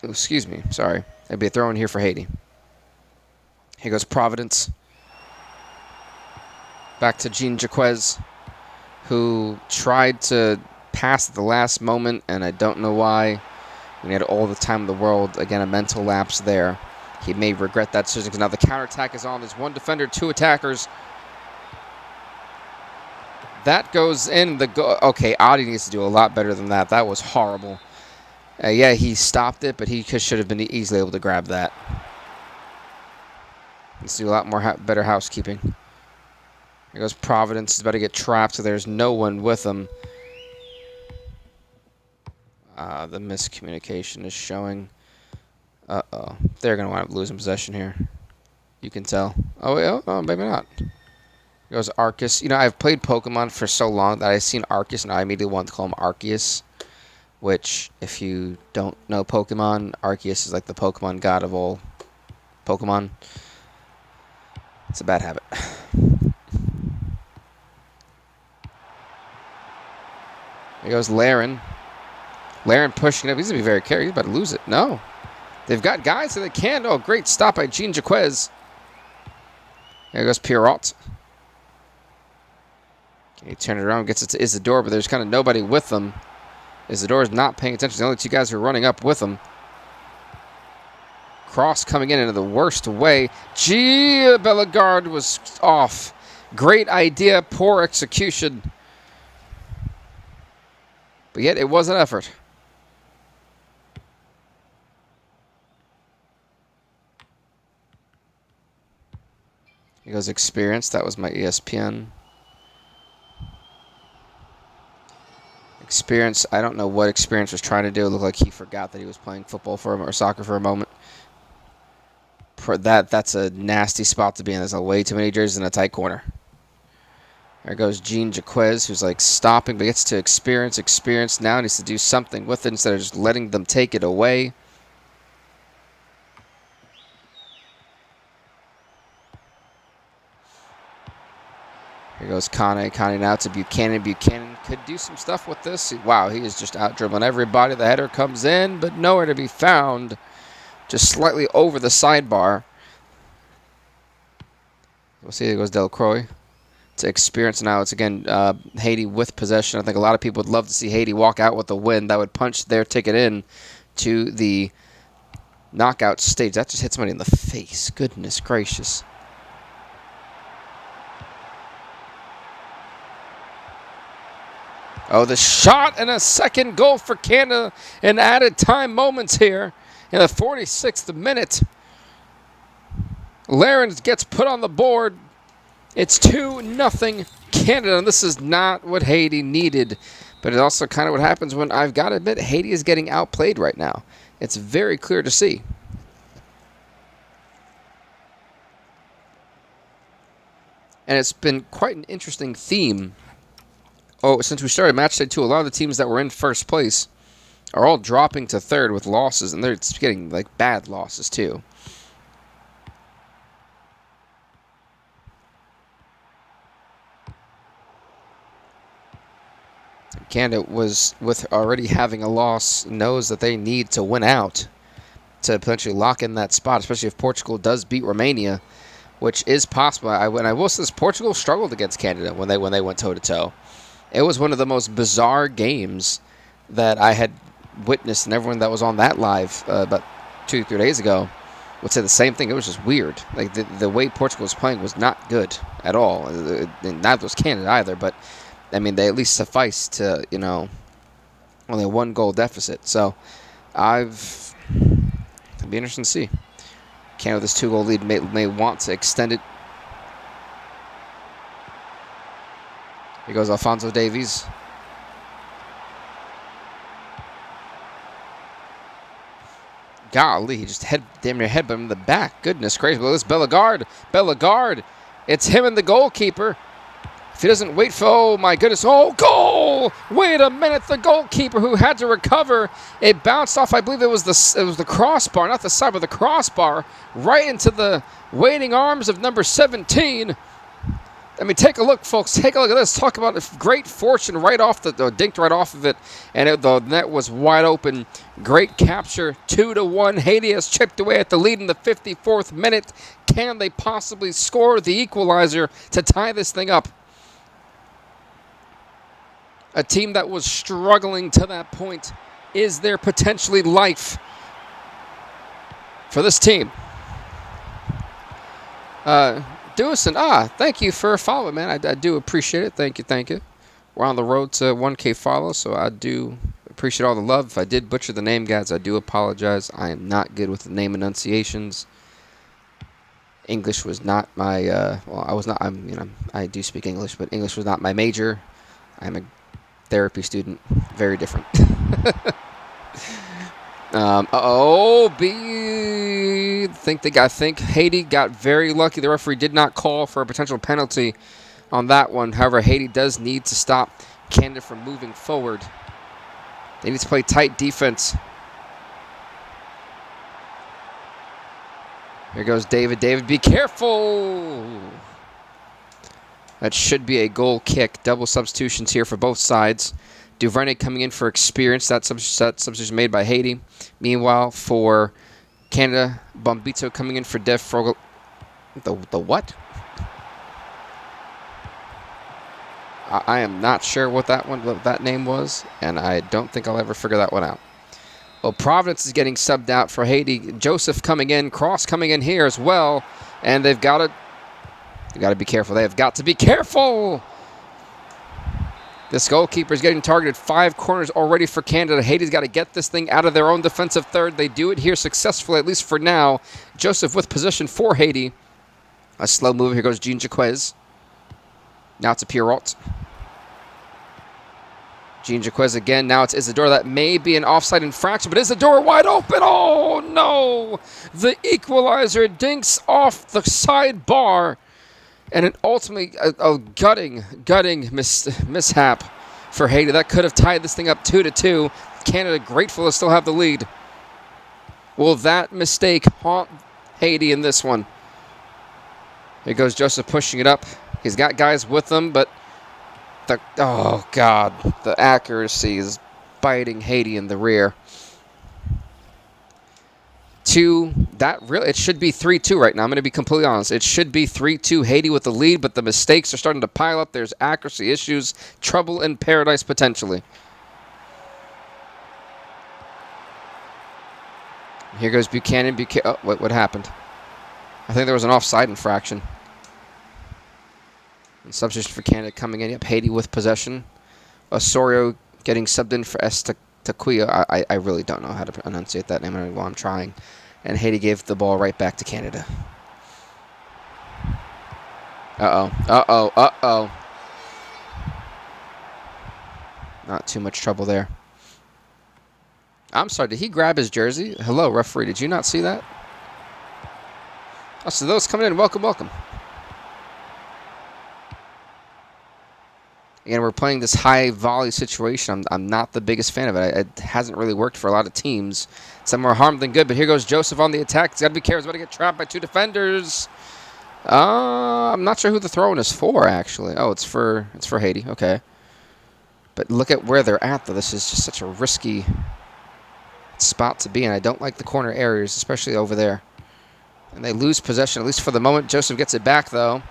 Oh, excuse me, sorry. It'd be a throw in here for Haiti. Here goes Providence. Back to Jean Jaquez, who tried to pass at the last moment, and I don't know why. When he had all the time in the world, again, a mental lapse there. He may regret that decision because now the counterattack is on. There's one defender, two attackers. That goes in the goal. Okay, Adi needs to do a lot better than that. That was horrible. Yeah, he stopped it, but he should have been easily able to grab that. Let's do a lot more better housekeeping. Here goes Providence. He's about to get trapped, so there's no one with him. The miscommunication is showing. Uh-oh. They're going to wind up losing possession here. You can tell. Oh, wait, oh, maybe not. Here goes Arceus. You know, I've played Pokemon for so long that I've seen Arceus, and I immediately want to call him Arceus. Which, if you don't know Pokemon, Arceus is like the Pokemon god of all Pokemon. It's a bad habit. Here goes Laren. Laren pushing up. He's going to be very careful. He's about to lose it. No. They've got guys that they can. Oh, great stop by Jean Jaquez. There goes Pierrot. He turned it around, gets it to Isidore, but there's kind of nobody with them. Isidore's not paying attention. The only two guys who are running up with him. Cross coming in the worst way. Gee, Bellegarde was off. Great idea, poor execution. But yet it was an effort. He goes experience. That was my ESPN. Experience. I don't know what Experience was trying to do. It looked like he forgot that he was playing football for him or soccer for a moment. That's a nasty spot to be in. There's way too many jerseys in a tight corner. There goes Jean Jaquez, who's like stopping, but gets to Experience. Experience now needs to do something with it instead of just letting them take it away. Here goes Kane. Kane now to Buchanan. Buchanan could do some stuff with this. Wow, he is just out dribbling everybody. The header comes in, but nowhere to be found. Just slightly over the sidebar. We'll see. There goes Delcroix. To Experience now. It's again Haiti with possession. I think a lot of people would love to see Haiti walk out with the win. That would punch their ticket in to the knockout stage. That just hit somebody in the face. Goodness gracious. Oh, the shot and a second goal for Canada in added time moments here in the 46th minute. Laren gets put on the board. It's 2-0 Canada, and this is not what Haiti needed. But it's also kind of what happens when, I've got to admit, Haiti is getting outplayed right now. It's very clear to see. And it's been quite an interesting theme. Oh, since we started match day 2, a lot of the teams that were in first place are all dropping to third with losses, and they're getting like bad losses too. Canada was, with already having a loss, knows that they need to win out to potentially lock in that spot, especially if Portugal does beat Romania, which is possible. I will say this, Portugal struggled against Canada when they went toe-to-toe. It was one of the most bizarre games that I had witnessed, and everyone that was on that live about 2 or 3 days ago would say the same thing. It was just weird. Like the way Portugal was playing was not good at all. Neither was Canada either, but I mean, they at least suffice to, Only a 1-goal deficit. So it'll be interesting to see. Canada with this 2-goal lead may want to extend it. Here goes Alphonso Davies. Golly, he just damn near headbutt him in the back. Goodness gracious. Well, this Bellegarde. It's him and the goalkeeper. If he doesn't wait for, oh my goodness, oh, goal! Wait a minute, the goalkeeper who had to recover. It bounced off, I believe it was the crossbar, not the side, but the crossbar, right into the waiting arms of number 17. I mean, take a look, folks. Take a look at this. Talk about great fortune right off dinked right off of it, and the net was wide open. Great capture, 2-1. Haiti has chipped away at the lead in the 54th minute. Can they possibly score the equalizer to tie this thing up? A team that was struggling to that point. Is there potentially life for this team? Dewison, thank you for following, man. I do appreciate it. Thank you. We're on the road to 1K follows, so I do appreciate all the love. If I did butcher the name, guys, I do apologize. I am not good with the name enunciations. English was not my, I do speak English, but English was not my major. I'm a therapy student. Very different. I think Haiti got very lucky. The referee did not call for a potential penalty on that one. However, Haiti does need to stop Canada from moving forward. They need to play tight defense. Here goes David. David, be careful! That should be a goal kick. Double substitutions here for both sides. Duvernay coming in for experience. That substitution made by Haiti. Meanwhile, for Canada, Bombito coming in for Dev Frogel. The what? I am not sure what that name was, and I don't think I'll ever figure that one out. Well, Providence is getting subbed out for Haiti. Joseph coming in, Cross coming in here as well, and they've got to be careful. They have got to be careful. This goalkeeper is getting targeted 5 corners already for Canada. Haiti's got to get this thing out of their own defensive third. They do it here successfully, at least for now. Joseph with possession for Haiti. A slow move. Here goes Jean Jaquez. Now it's a Pierrot. Jean Jaquez again. Now it's Isidore. That may be an offside infraction, but Isidore wide open. Oh, no. The equalizer dinks off the side bar. And an ultimately a gutting mishap for Haiti. That could have tied this thing up 2-2. Canada grateful to still have the lead. Will that mistake haunt Haiti in this one? Here goes Joseph pushing it up. He's got guys with him, but oh God, the accuracy is biting Haiti in the rear. It should be 3-2 right now. I'm going to be completely honest. It should be 3-2 Haiti with the lead, but the mistakes are starting to pile up. There's accuracy issues, trouble in paradise potentially. Here goes Buchanan. Oh, what happened? I think there was an offside infraction. And substitution for Canada coming in. Yep, Haiti with possession. Osorio getting subbed in for Taquia. I really don't know how to enunciate that name while I'm trying. And Haiti gave the ball right back to Canada. Uh-oh. Not too much trouble there. I'm sorry, did he grab his jersey? Hello, referee, did you not see that? Oh, so those coming in, welcome. Again, we're playing this high volley situation. I'm not the biggest fan of it. It hasn't really worked for a lot of teams. Some more harm than good, but here goes Joseph on the attack. He's got to be careful. He's about to get trapped by 2 defenders. I'm not sure who the throw-in is for, actually. Oh, it's for Haiti. Okay. But look at where they're at, though. This is just such a risky spot to be in. I don't like the corner areas, especially over there. And they lose possession, at least for the moment. Joseph gets it back, though.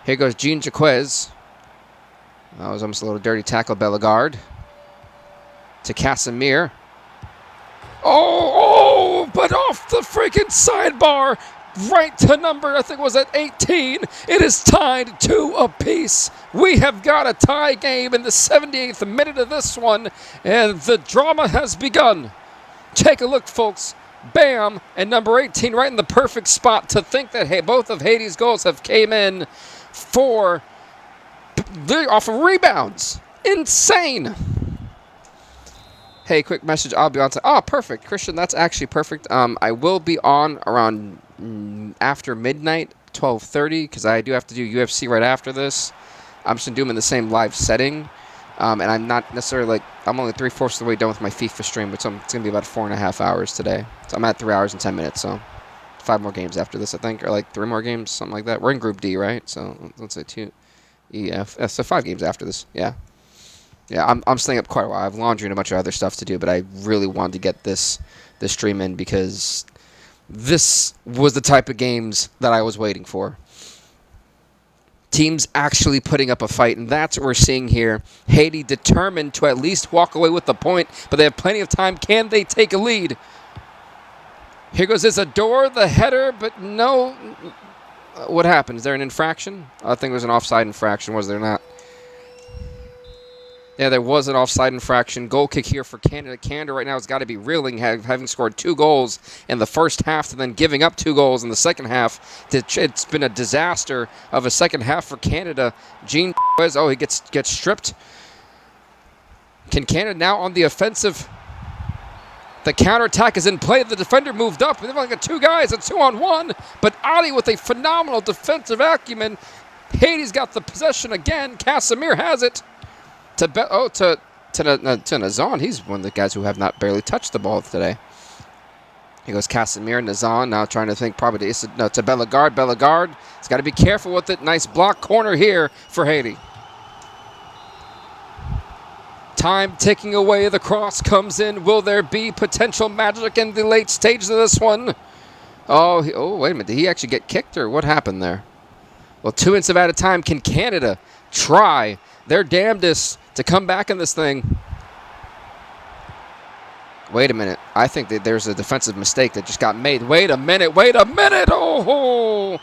Here goes Jean Jaquez. That was almost a little dirty tackle. Bellegarde to Casimir. Oh, but off the freaking sidebar. right to number, I think it was at 18. It is tied 2 apiece. We have got a tie game in the 78th minute of this one, and the drama has begun. Take a look, folks. Bam, and number 18 right in the perfect spot. To think that both of Haiti's goals have came in off of rebounds. Insane. Hey, quick message. I'll be on. Oh, perfect, Christian. That's actually perfect. I will be on around after midnight, 12:30, because I do have to do UFC right after this. I'm just gonna do them in the same live setting, and I'm not necessarily I'm only 3/4 of the way done with my FIFA stream, but it's gonna be about 4.5 hours today. So I'm at 3 hours and 10 minutes. So 5 more games after this, I think, or like 3 more games, something like that. We're in Group D, right? So let's say 2 EF. So 5 games after this. Yeah. Yeah, I'm staying up quite a while. I have laundry and a bunch of other stuff to do, but I really wanted to get this stream in because this was the type of games that I was waiting for. Teams actually putting up a fight, and that's what we're seeing here. Haiti determined to at least walk away with the point, but they have plenty of time. Can they take a lead? Here goes Isidore, the header, but no. What happened? Is there an infraction? I think it was an offside infraction, was there not? Yeah, there was an offside infraction. Goal kick here for Canada. Canada right now has got to be reeling, having scored 2 goals in the first half and then giving up 2 goals in the second half. It's been a disaster of a second half for Canada. Jean, he gets stripped. Can Canada now on the offensive? The counterattack is in play. The defender moved up. They've only got 2 guys. It's 2-on-1. But Ali with a phenomenal defensive acumen. Haiti's got the possession again. Casimir has it. To Nazan. He's one of the guys who have not barely touched the ball today. Here goes Casimir. Nazan now trying to think probably to Bellegarde. Bellegarde has got to be careful with it. Nice block corner here for Haiti. Time ticking away. The cross comes in. Will there be potential magic in the late stages of this one? Oh, wait a minute. Did he actually get kicked or what happened there? Well, 2 minutes at a time. Can Canada try their damnedest to come back in this thing? Wait a minute. I think that there's a defensive mistake that just got made. Wait a minute. Oh,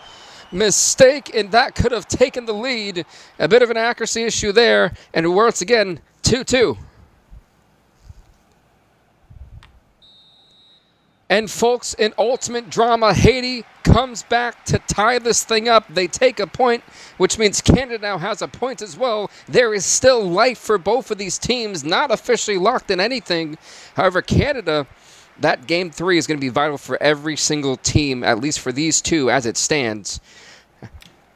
mistake, and that could have taken the lead. A bit of an accuracy issue there, and once again, 2-2. And folks, in ultimate drama, Haiti comes back to tie this thing up. They take a point, which means Canada now has a point as well. There is still life for both of these teams, not officially locked in anything. However, Canada, that game 3 is going to be vital for every single team, at least for these 2 as it stands.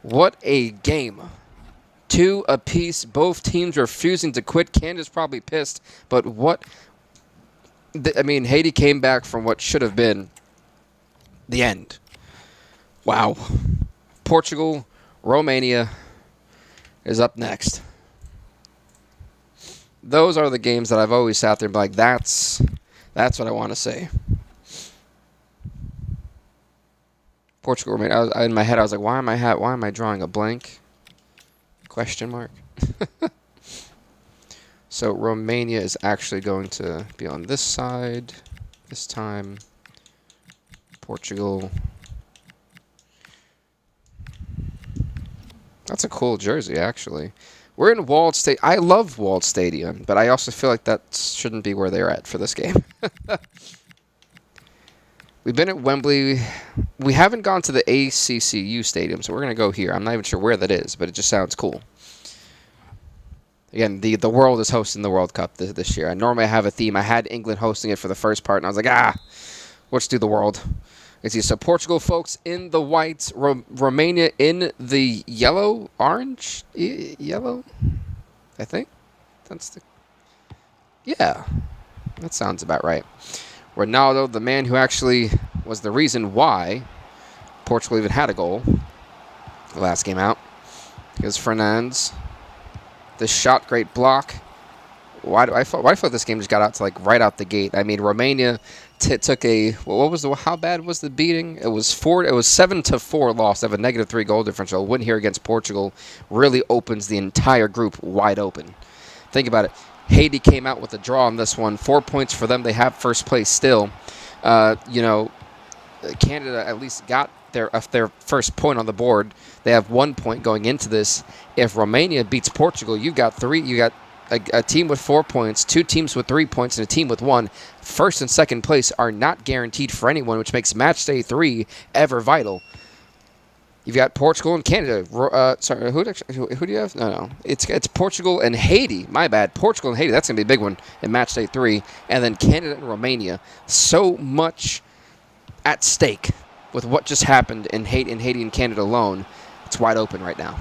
What a game. 2 apiece. Both teams refusing to quit. Canada's probably pissed, but what... Haiti came back from what should have been the end. Wow. Portugal, Romania is up next. Those are the games that I've always sat there and been like, that's what I want to say. Portugal, Romania. In my head, I was like, why am I drawing a blank? Question mark. So Romania is actually going to be on this side this time. Portugal. That's a cool jersey, actually. We're in Walled Stadium. I love Walled Stadium, but I also feel like that shouldn't be where they're at for this game. We've been at Wembley. We haven't gone to the ACCU Stadium, so we're going to go here. I'm not even sure where that is, but it just sounds cool. Again, the world is hosting the World Cup this year. I normally have a theme. I had England hosting it for the first part, and I was like, let's do the world. So Portugal, folks, in the whites. Romania in the yellow, orange, yellow, I think. Yeah, that sounds about right. Ronaldo, the man who actually was the reason why Portugal even had a goal the last game out. Here's Fernandes. This shot, great block. Why do I feel this game just got out to right out the gate? Romania took a how bad was the beating? It was 7-4 loss. They have a -3 goal differential. Win here against Portugal really opens the entire group wide open. Think about it. Haiti came out with a draw on this one. 4 points for them. They have first place still. Canada at least got their first point on the board. They have 1 point going into this. If Romania beats Portugal, you got a team with 4 points, 2 teams with 3 points, and a team with 1. First and second place are not guaranteed for anyone, which makes match day 3 ever vital. You've got Portugal and Canada. Who do you have? No. It's Portugal and Haiti. My bad. Portugal and Haiti. That's going to be a big one in match day 3. And then Canada and Romania. So much at stake with what just happened in Haiti and Canada alone. It's wide open right now.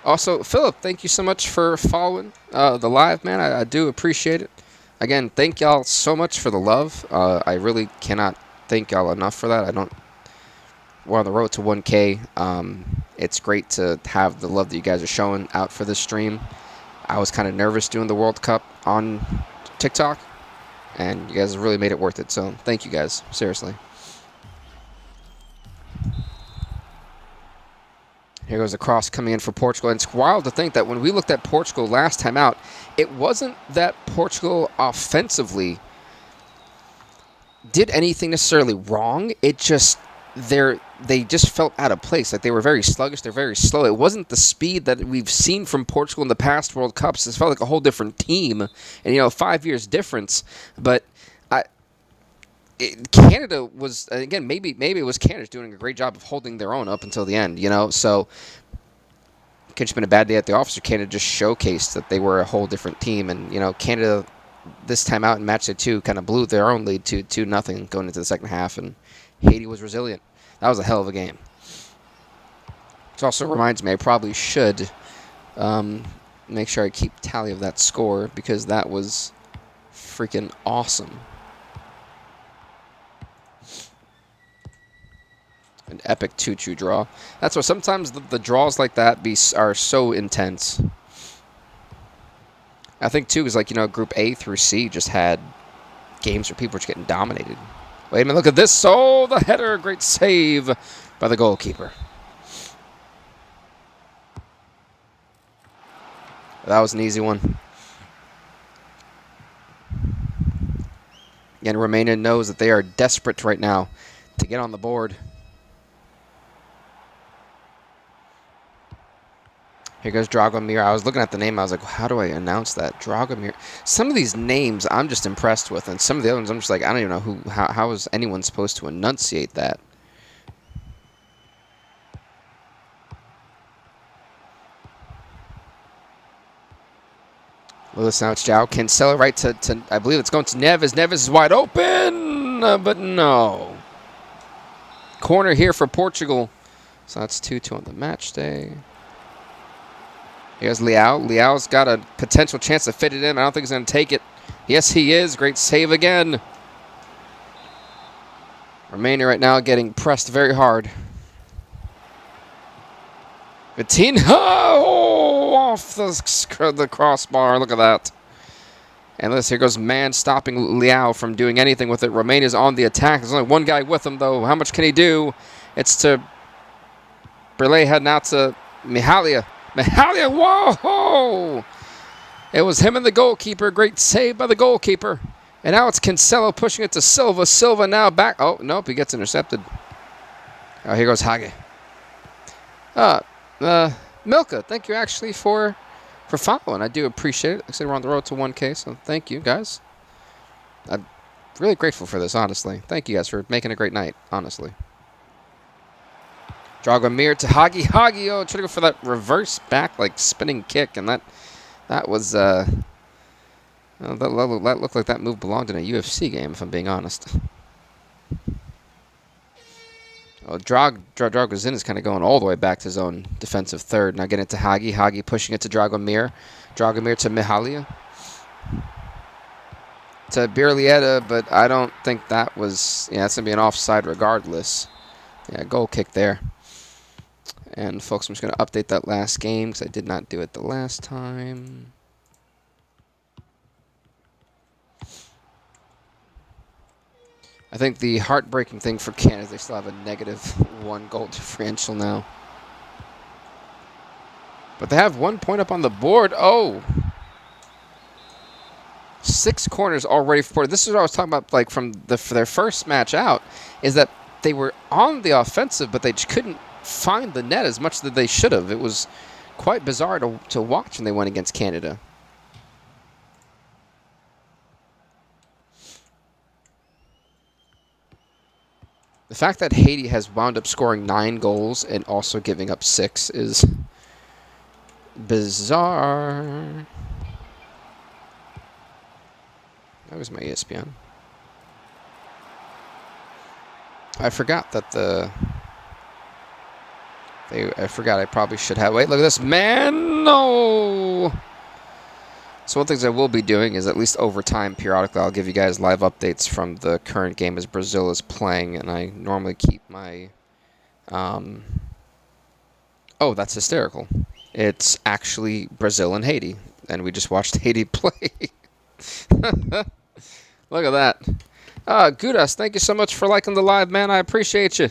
Also, Philip, thank you so much for following the live, man. I do appreciate it. Again, thank y'all so much for the love. I really cannot thank y'all enough for that. We're on the road to 1K. It's great to have the love that you guys are showing out for this stream. I was kind of nervous doing the World Cup on TikTok, and you guys really made it worth it. So thank you guys, seriously. Here goes the cross coming in for Portugal. And it's wild to think that when we looked at Portugal last time out, it wasn't that Portugal offensively did anything necessarily wrong. It just, they just felt out of place. Like, they were very sluggish. They're very slow. It wasn't the speed that we've seen from Portugal in the past World Cups. It felt like a whole different team. And, 5 years difference. But Canada was, again, maybe it was Canada doing a great job of holding their own up until the end, So it could have been a bad day at the office. Canada just showcased that they were a whole different team. And, Canada this time out in match day 2 kind of blew their own lead to 2-0 going into the second half. And Haiti was resilient. That was a hell of a game. Which also reminds me, I probably should make sure I keep tally of that score because that was freaking awesome. An epic 2-2 draw. That's why sometimes the draws like that are so intense. I think, too, is Group A through C just had games where people were just getting dominated. Wait a minute, look at this. Oh, the header. Great save by the goalkeeper. That was an easy one. Again, Romania knows that they are desperate right now to get on the board. Here goes Dragomir. I was looking at the name. I was like, how do I announce that? Dragomir. Some of these names I'm just impressed with. And some of the other ones I'm just like, I don't even know how is anyone supposed to enunciate that? Listen, now it's João Cancelo right to I believe it's going to Neves. Neves is wide open, but no. Corner here for Portugal. So that's 2-2 on the match day. Here's Leao. Leao's got a potential chance to fit it in. I don't think he's going to take it. Yes, he is. Great save again. Romania right now getting pressed very hard. Vitinha off the crossbar. Look at that. And here goes man stopping Leao from doing anything with it. Romania's on the attack. There's only one guy with him, though. How much can he do? It's to Brele heading out to Mihalia. Mihalia, whoa! It was him and the goalkeeper. Great save by the goalkeeper. And now it's Cancelo pushing it to Silva. Silva now back. Oh, nope, he gets intercepted. Oh, here goes Hage. Milka, thank you actually for following. I do appreciate it. Like I said, we're on the road to 1K, so thank you, guys. I'm really grateful for this, honestly. Thank you guys for making a great night, honestly. Dragomir to Hagi. Hagi, trying to go for that reverse back, spinning kick, and that was, that looked like that move belonged in a UFC game, if I'm being honest. Oh, Dragozin is kind of going all the way back to his own defensive third. Now getting it to Hagi. Hagi pushing it to Dragomir. Dragomir to Mihalia. To Birlietta, but I don't think that was... Yeah, that's going to be an offside regardless. Yeah, goal kick there. And, folks, I'm just going to update that last game because I did not do it the last time. I think the heartbreaking thing for Canada is they still have a -1 goal differential now. But they have 1 point up on the board. Oh! 6 corners already for Portugal. This is what I was talking about, like from for their first match out, is that they were on the offensive, but they just couldn't find the net as much as they should have. It was quite bizarre to watch when they went against Canada. The fact that Haiti has wound up scoring 9 goals and also giving up 6 is bizarre. That was my ESPN. I forgot that I forgot I probably should have. Wait, look at this. Man, no! So one of the things I will be doing is at least over time, periodically, I'll give you guys live updates from the current game as Brazil is playing, and I normally keep my... Oh, that's hysterical. It's actually Brazil and Haiti, and we just watched Haiti play. Look at that. Gudas, thank you so much for liking the live, man. I appreciate you.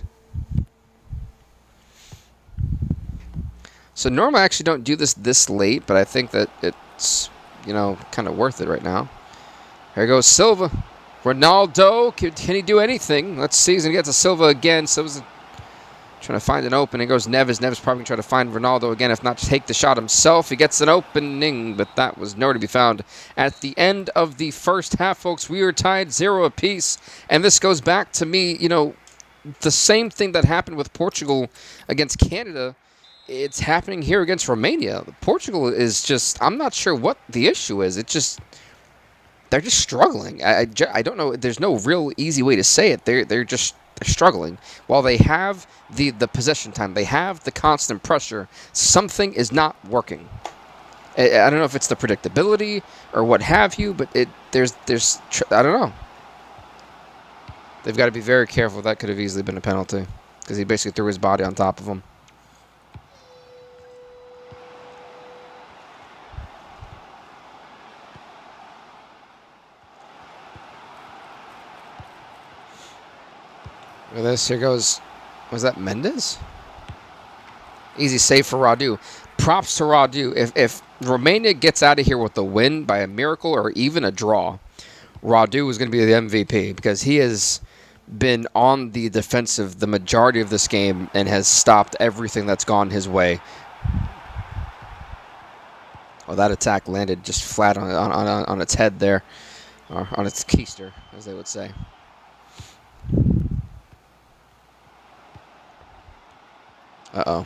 So normally I actually don't do this late, but I think that it's, you know, kind of worth it right now. Here goes Silva. Ronaldo, can he do anything? Let's see. He's going to get to Silva again. Silva's trying to find an opening. Goes Neves. Neves probably going to try to find Ronaldo again, if not take the shot himself. He gets an opening, but that was nowhere to be found. At the end of the first half, folks, we are tied 0 apiece. And this goes back to me, you know, the same thing that happened with Portugal against Canada. It's happening here against Romania. Portugal is just, I'm not sure what the issue is. It's just, they're just struggling. I don't know. There's no real easy way to say it. They're struggling. While they have the possession time, they have the constant pressure, something is not working. I don't know if it's the predictability or what have you, but there's I don't know. They've got to be very careful. That could have easily been a penalty because he basically threw his body on top of him. Look at this. Here goes. Was that Mendes? Easy save for Radu. Props to Radu. If Romania gets out of here with a win by a miracle or even a draw, Radu is going to be the MVP because he has been on the defensive the majority of this game and has stopped everything that's gone his way. Well, that attack landed just flat on its head there, or on its keister, as they would say. Uh-oh.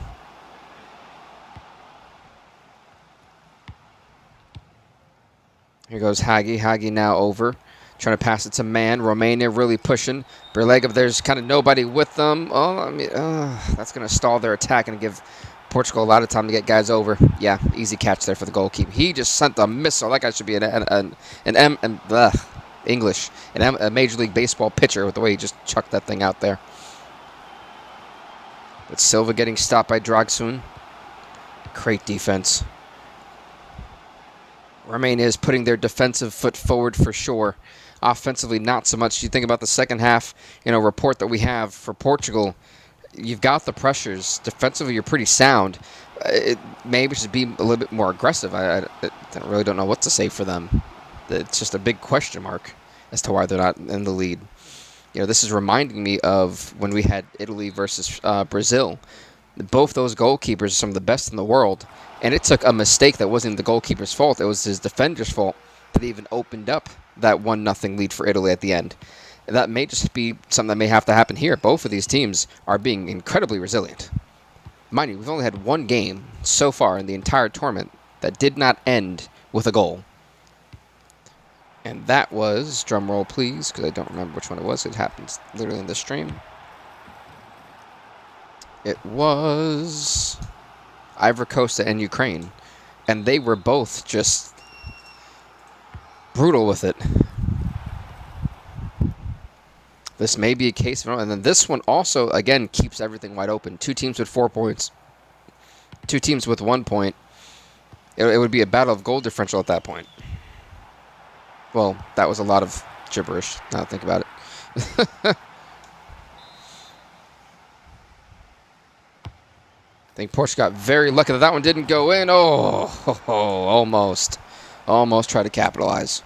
Here goes Hagi. Hagi now over. Trying to pass it to Man. Romania really pushing. Berlega, there's kind of nobody with them. Oh, I mean, that's going to stall their attack and give Portugal a lot of time to get guys over. Yeah, easy catch there for the goalkeeper. He just sent a missile. That guy should be a Major League Baseball pitcher with the way he just chucked that thing out there. But Silva getting stopped by Dragsun. Great defense. Romania is putting their defensive foot forward for sure. Offensively, not so much. You think about the second half, report that we have for Portugal. You've got the pressures. Defensively, you're pretty sound. Maybe should be a little bit more aggressive. I really don't know what to say for them. It's just a big question mark as to why they're not in the lead. This is reminding me of when we had Italy versus Brazil. Both those goalkeepers are some of the best in the world, and it took a mistake that wasn't the goalkeeper's fault. It was his defender's fault that even opened up that 1-0 lead for Italy at the end. That may just be something that may have to happen here. Both of these teams are being incredibly resilient. Mind you, we've only had one game so far in the entire tournament that did not end with a goal. And that was, drum roll please, because I don't remember which one it was. It happens literally in the stream. It was Ivory Coast and Ukraine. And they were both just brutal with it. This may be a case of, and then this one also, again, keeps everything wide open. 2 teams with 4 points. 2 teams with 1 point. It would be a battle of goal differential at that point. Well, that was a lot of gibberish, now that I think about it. I think Portugal got very lucky that one didn't go in. Oh, almost. Almost tried to capitalize.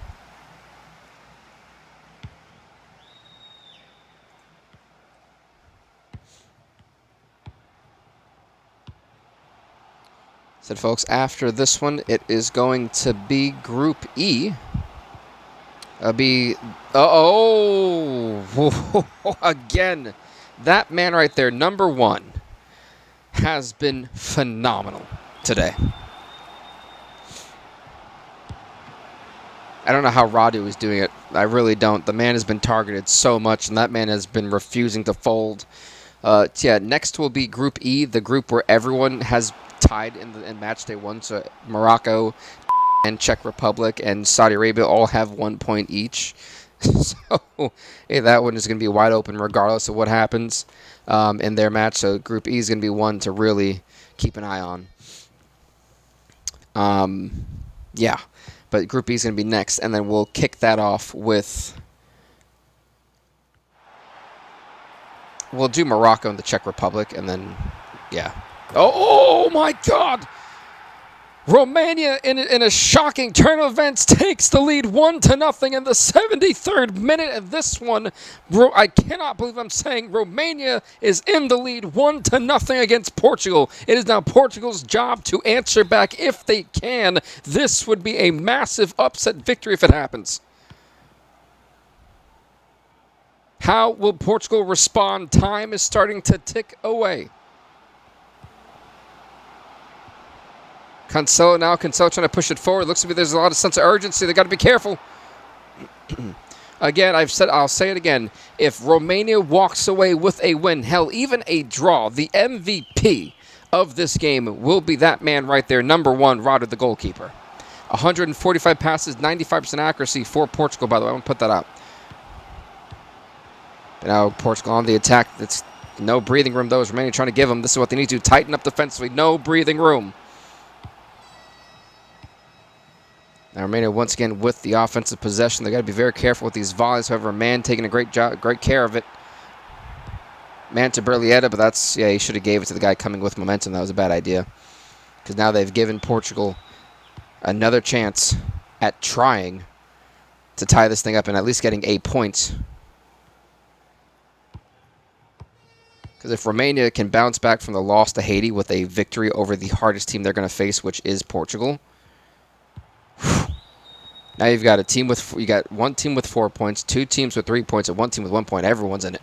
Said, folks, after this one, it is going to be Group E. Again, that man right there, number 1, has been phenomenal today. I don't know how Radu is doing it. I really don't. The man has been targeted so much, and that man has been refusing to fold. Yeah, next will be Group E, the group where everyone has tied in match day 1. So Morocco and Czech Republic and Saudi Arabia all have 1 point each. So hey, that one is going to be wide open regardless of what happens in their match. So Group E is going to be one to really keep an eye on. Yeah, but Group E is going to be next, and then we'll kick that off with... We'll do Morocco and the Czech Republic, and then, yeah. Oh my God! Romania, in a shocking turn of events, takes the lead 1-0 in the 73rd minute. And this one, I cannot believe I'm saying Romania is in the lead 1-0 against Portugal. It is now Portugal's job to answer back if they can. This would be a massive upset victory if it happens. How will Portugal respond? Time is starting to tick away. Cancelo trying to push it forward. Looks to me there's a lot of sense of urgency. They got to be careful. Again, I'll say it again. If Romania walks away with a win, hell, even a draw, the MVP of this game will be that man right there, number 1, Radu, the goalkeeper. 145 passes, 95% accuracy for Portugal, by the way. I'm going to put that up. But now Portugal on the attack. It's no breathing room, though, as Romania trying to give them. This is what they need to tighten up defensively. No breathing room. Now Romania once again with the offensive possession. They got to be very careful with these volleys. However, Man taking a great care of it. Man to Berlietta, but that's, yeah, he should have gave it to the guy coming with momentum. That was a bad idea. Because now they've given Portugal another chance at trying to tie this thing up and at least getting 8 points. Because if Romania can bounce back from the loss to Haiti with a victory over the hardest team they're going to face, which is Portugal. Now you've got you got one team with 4 points, 2 teams with 3 points, and 1 team with 1 point. Everyone's in it.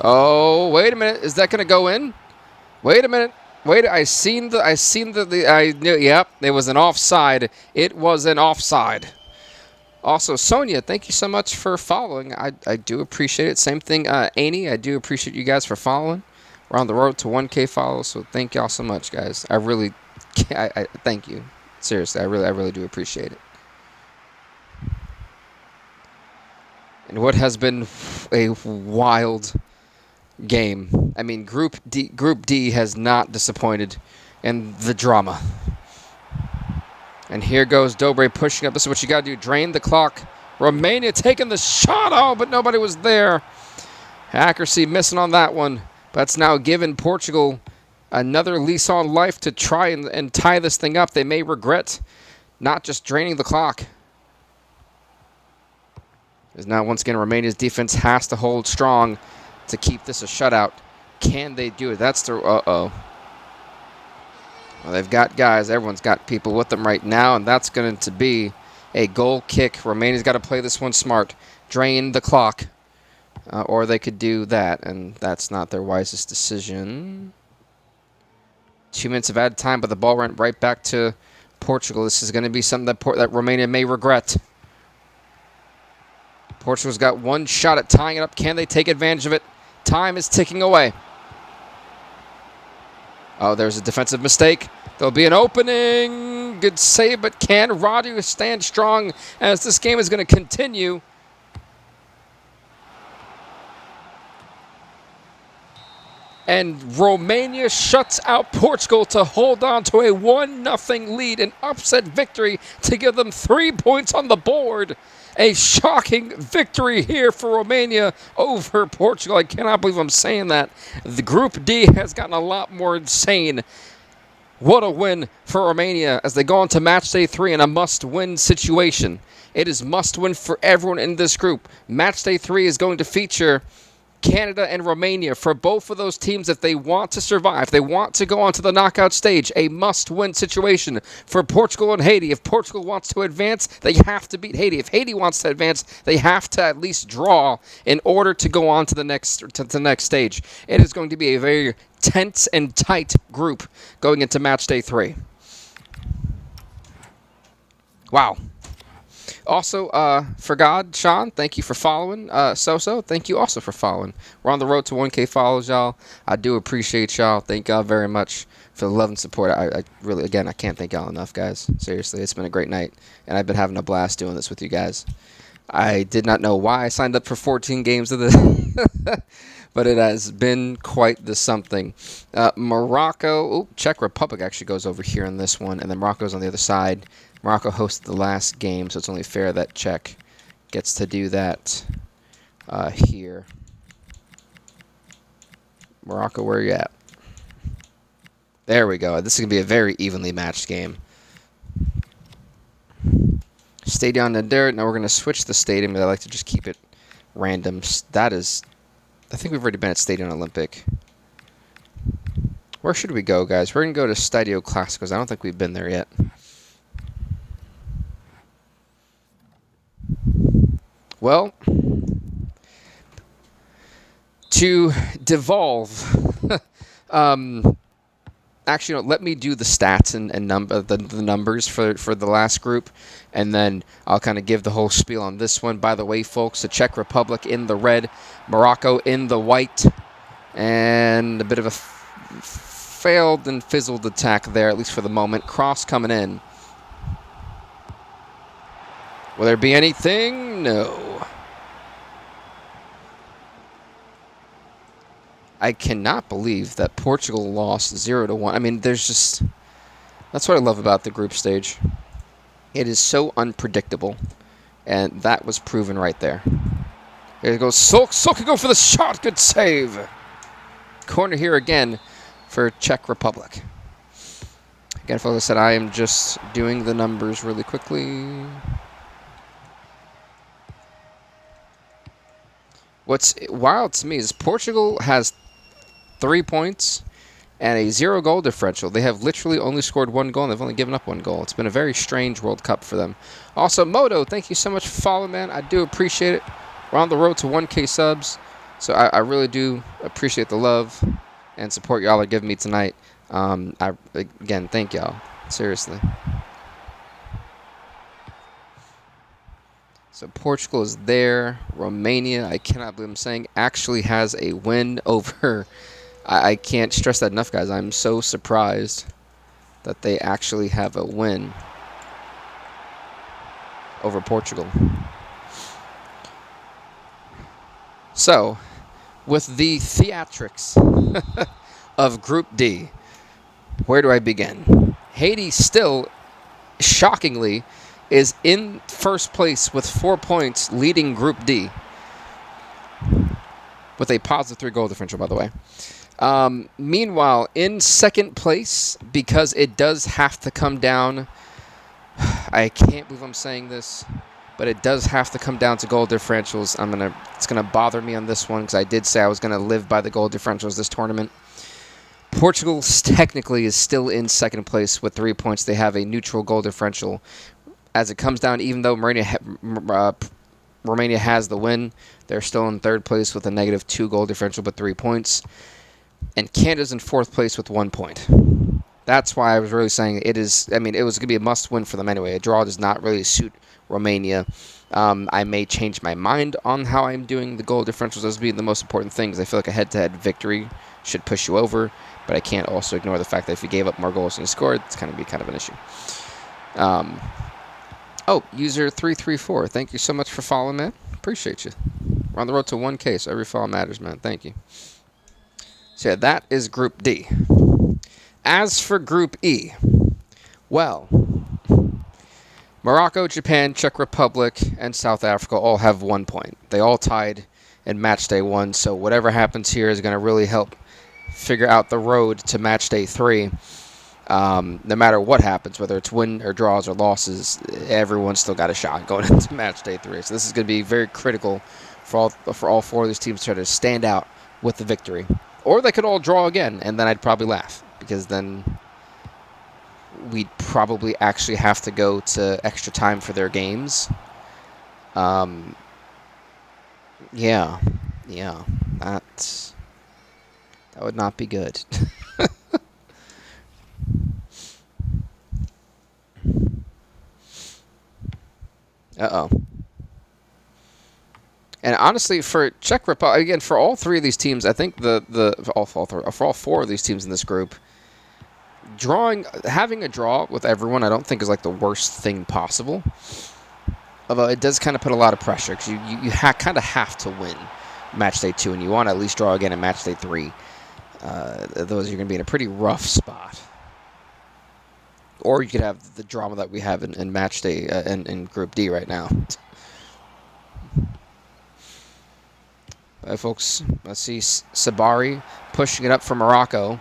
Oh, wait a minute. Is that going to go in? Wait a minute. I knew, yep, it was an offside. It was an offside. Also, Sonia, thank you so much for following. I do appreciate it. Same thing, Annie, I do appreciate you guys for following. We're on the road to 1K follows, so thank y'all so much, guys. I thank you. Seriously, I really do appreciate it. And what has been a wild game. I mean, Group D has not disappointed in the drama. And here goes Dobre pushing up. This is what you got to do. Drain the clock. Romania taking the shot. Oh, but nobody was there. Accuracy missing on that one. That's now given Portugal another lease on life to try and tie this thing up. They may regret not just draining the clock. As now, once again, Romania's defense has to hold strong to keep this a shutout. Can they do it? That's the... Well, they've got guys. Everyone's got people with them right now, and that's going to be a goal kick. Romania's got to play this one smart. Drain the clock. Or they could do that, and that's not their wisest decision. 2 minutes of added time, but the ball went right back to Portugal. This is going to be something that Romania may regret. Portugal's got one shot at tying it up. Can they take advantage of it? Time is ticking away. Oh, there's a defensive mistake. There'll be an opening. Good save, but can Radu stand strong as this game is going to continue? And Romania shuts out Portugal to hold on to a 1-0 lead, an upset victory to give them 3 points on the board. A shocking victory here for Romania over Portugal. I cannot believe I'm saying that. The Group D has gotten a lot more insane. What a win for Romania as they go on to match day 3 in a must-win situation. It is must-win for everyone in this group. Match day 3 is going to feature Canada and Romania for both of those teams if they want to survive. They want to go on to the knockout stage. A must-win situation for Portugal and Haiti. If Portugal wants to advance, they have to beat Haiti. If Haiti wants to advance, they have to at least draw in order to go on to the next stage. It is going to be a very tense and tight group going into match day 3. Wow. Also, for God, Sean, thank you for following. So, thank you also for following. We're on the road to 1K follows, y'all. I do appreciate y'all. Thank y'all very much for the love and support. I really, again, I can't thank y'all enough, guys. Seriously, it's been a great night, and I've been having a blast doing this with you guys. I did not know why I signed up for 14 games of this, but it has been quite the something. Morocco, Czech Republic actually goes over here in this one, and then Morocco's on the other side. Morocco hosted the last game, so it's only fair that Czech gets to do that here. Morocco, where are you at? There we go. This is going to be a very evenly matched game. Stadion and dirt. Now we're going to switch the stadium, but I like to just keep it random. That is, I think we've already been at Stadion Olympic. Where should we go, guys? We're going to go to Stadio Clásicos. I don't think we've been there yet. Well, to devolve, actually, no, let me do the stats and the numbers for the last group, and then I'll kind of give the whole spiel on this one. By the way, folks, the Czech Republic in the red, Morocco in the white, and a bit of a failed and fizzled attack there, at least for the moment. Cross coming in. Will there be anything? No. I cannot believe that Portugal lost 0-1. I mean, there's just... That's what I love about the group stage. It is so unpredictable. And that was proven right there. Here it goes. Sulk can go for the shot. Good save. Corner here again for Czech Republic. Again, folks, I said I am just doing the numbers really quickly. What's wild to me is Portugal has 3 points and a 0-goal differential. They have literally only scored 1 goal, and they've only given up 1 goal. It's been a very strange World Cup for them. Also, Moto, thank you so much for following, man. I do appreciate it. We're on the road to 1K subs, so I really do appreciate the love and support y'all are giving me tonight. Again, thank y'all. Seriously. So Portugal is there. Romania, I cannot believe I'm saying, actually has a win over... I can't stress that enough, guys. I'm so surprised that they actually have a win over Portugal. So, with the theatrics of Group D, where do I begin? Haiti still, shockingly, is in first place with 4 points, leading Group D. With a positive 3-goal differential, by the way. Meanwhile, in second place, because it does have to come down, I can't believe I'm saying this, but it does have to come down to goal differentials. It's gonna bother me on this one because I did say I was gonna live by the goal differentials this tournament. Portugal technically is still in second place with 3 points. They have a neutral goal differential. As it comes down, even though Romania has the win, they're still in third place with a negative 2-goal differential but 3 points. And Canada's in fourth place with 1 point. That's why I was really saying it is. I mean, it was going to be a must-win for them anyway. A draw does not really suit Romania. I may change my mind on how I'm doing the goal differentials as being the most important thing, because I feel like a head-to-head victory should push you over. But I can't also ignore the fact that if you gave up more goals than you scored, it's going to be kind of an issue. User 334, thank you so much for following, man. Appreciate you. We're on the road to 1K, so every follow matters, man. Thank you. So yeah, that is Group D. As for Group E, well, Morocco, Japan, Czech Republic, and South Africa all have 1 point. They all tied in match day 1, so whatever happens here is going to really help figure out the road to match day 3. No matter what happens, whether it's win or draws or losses, everyone's still got a shot going into match day 3. So this is going to be very critical for all 4 of these teams to try to stand out with the victory. Or they could all draw again, and then I'd probably laugh, because then we'd probably actually have to go to extra time for their games. Yeah, that would not be good. Uh-oh. And honestly, for Czech Republic, again, for all 3 of these teams, I think for all 4 of these teams in this group, having a draw with everyone, I don't think is like the worst thing possible. Although it does kind of put a lot of pressure, because you kind of have to win match day 2, and you want to at least draw again in match day 3. Those you're going to be in a pretty rough spot. Or you could have the drama that we have in match day in Group D right now. Folks, let's see Sabari pushing it up for Morocco.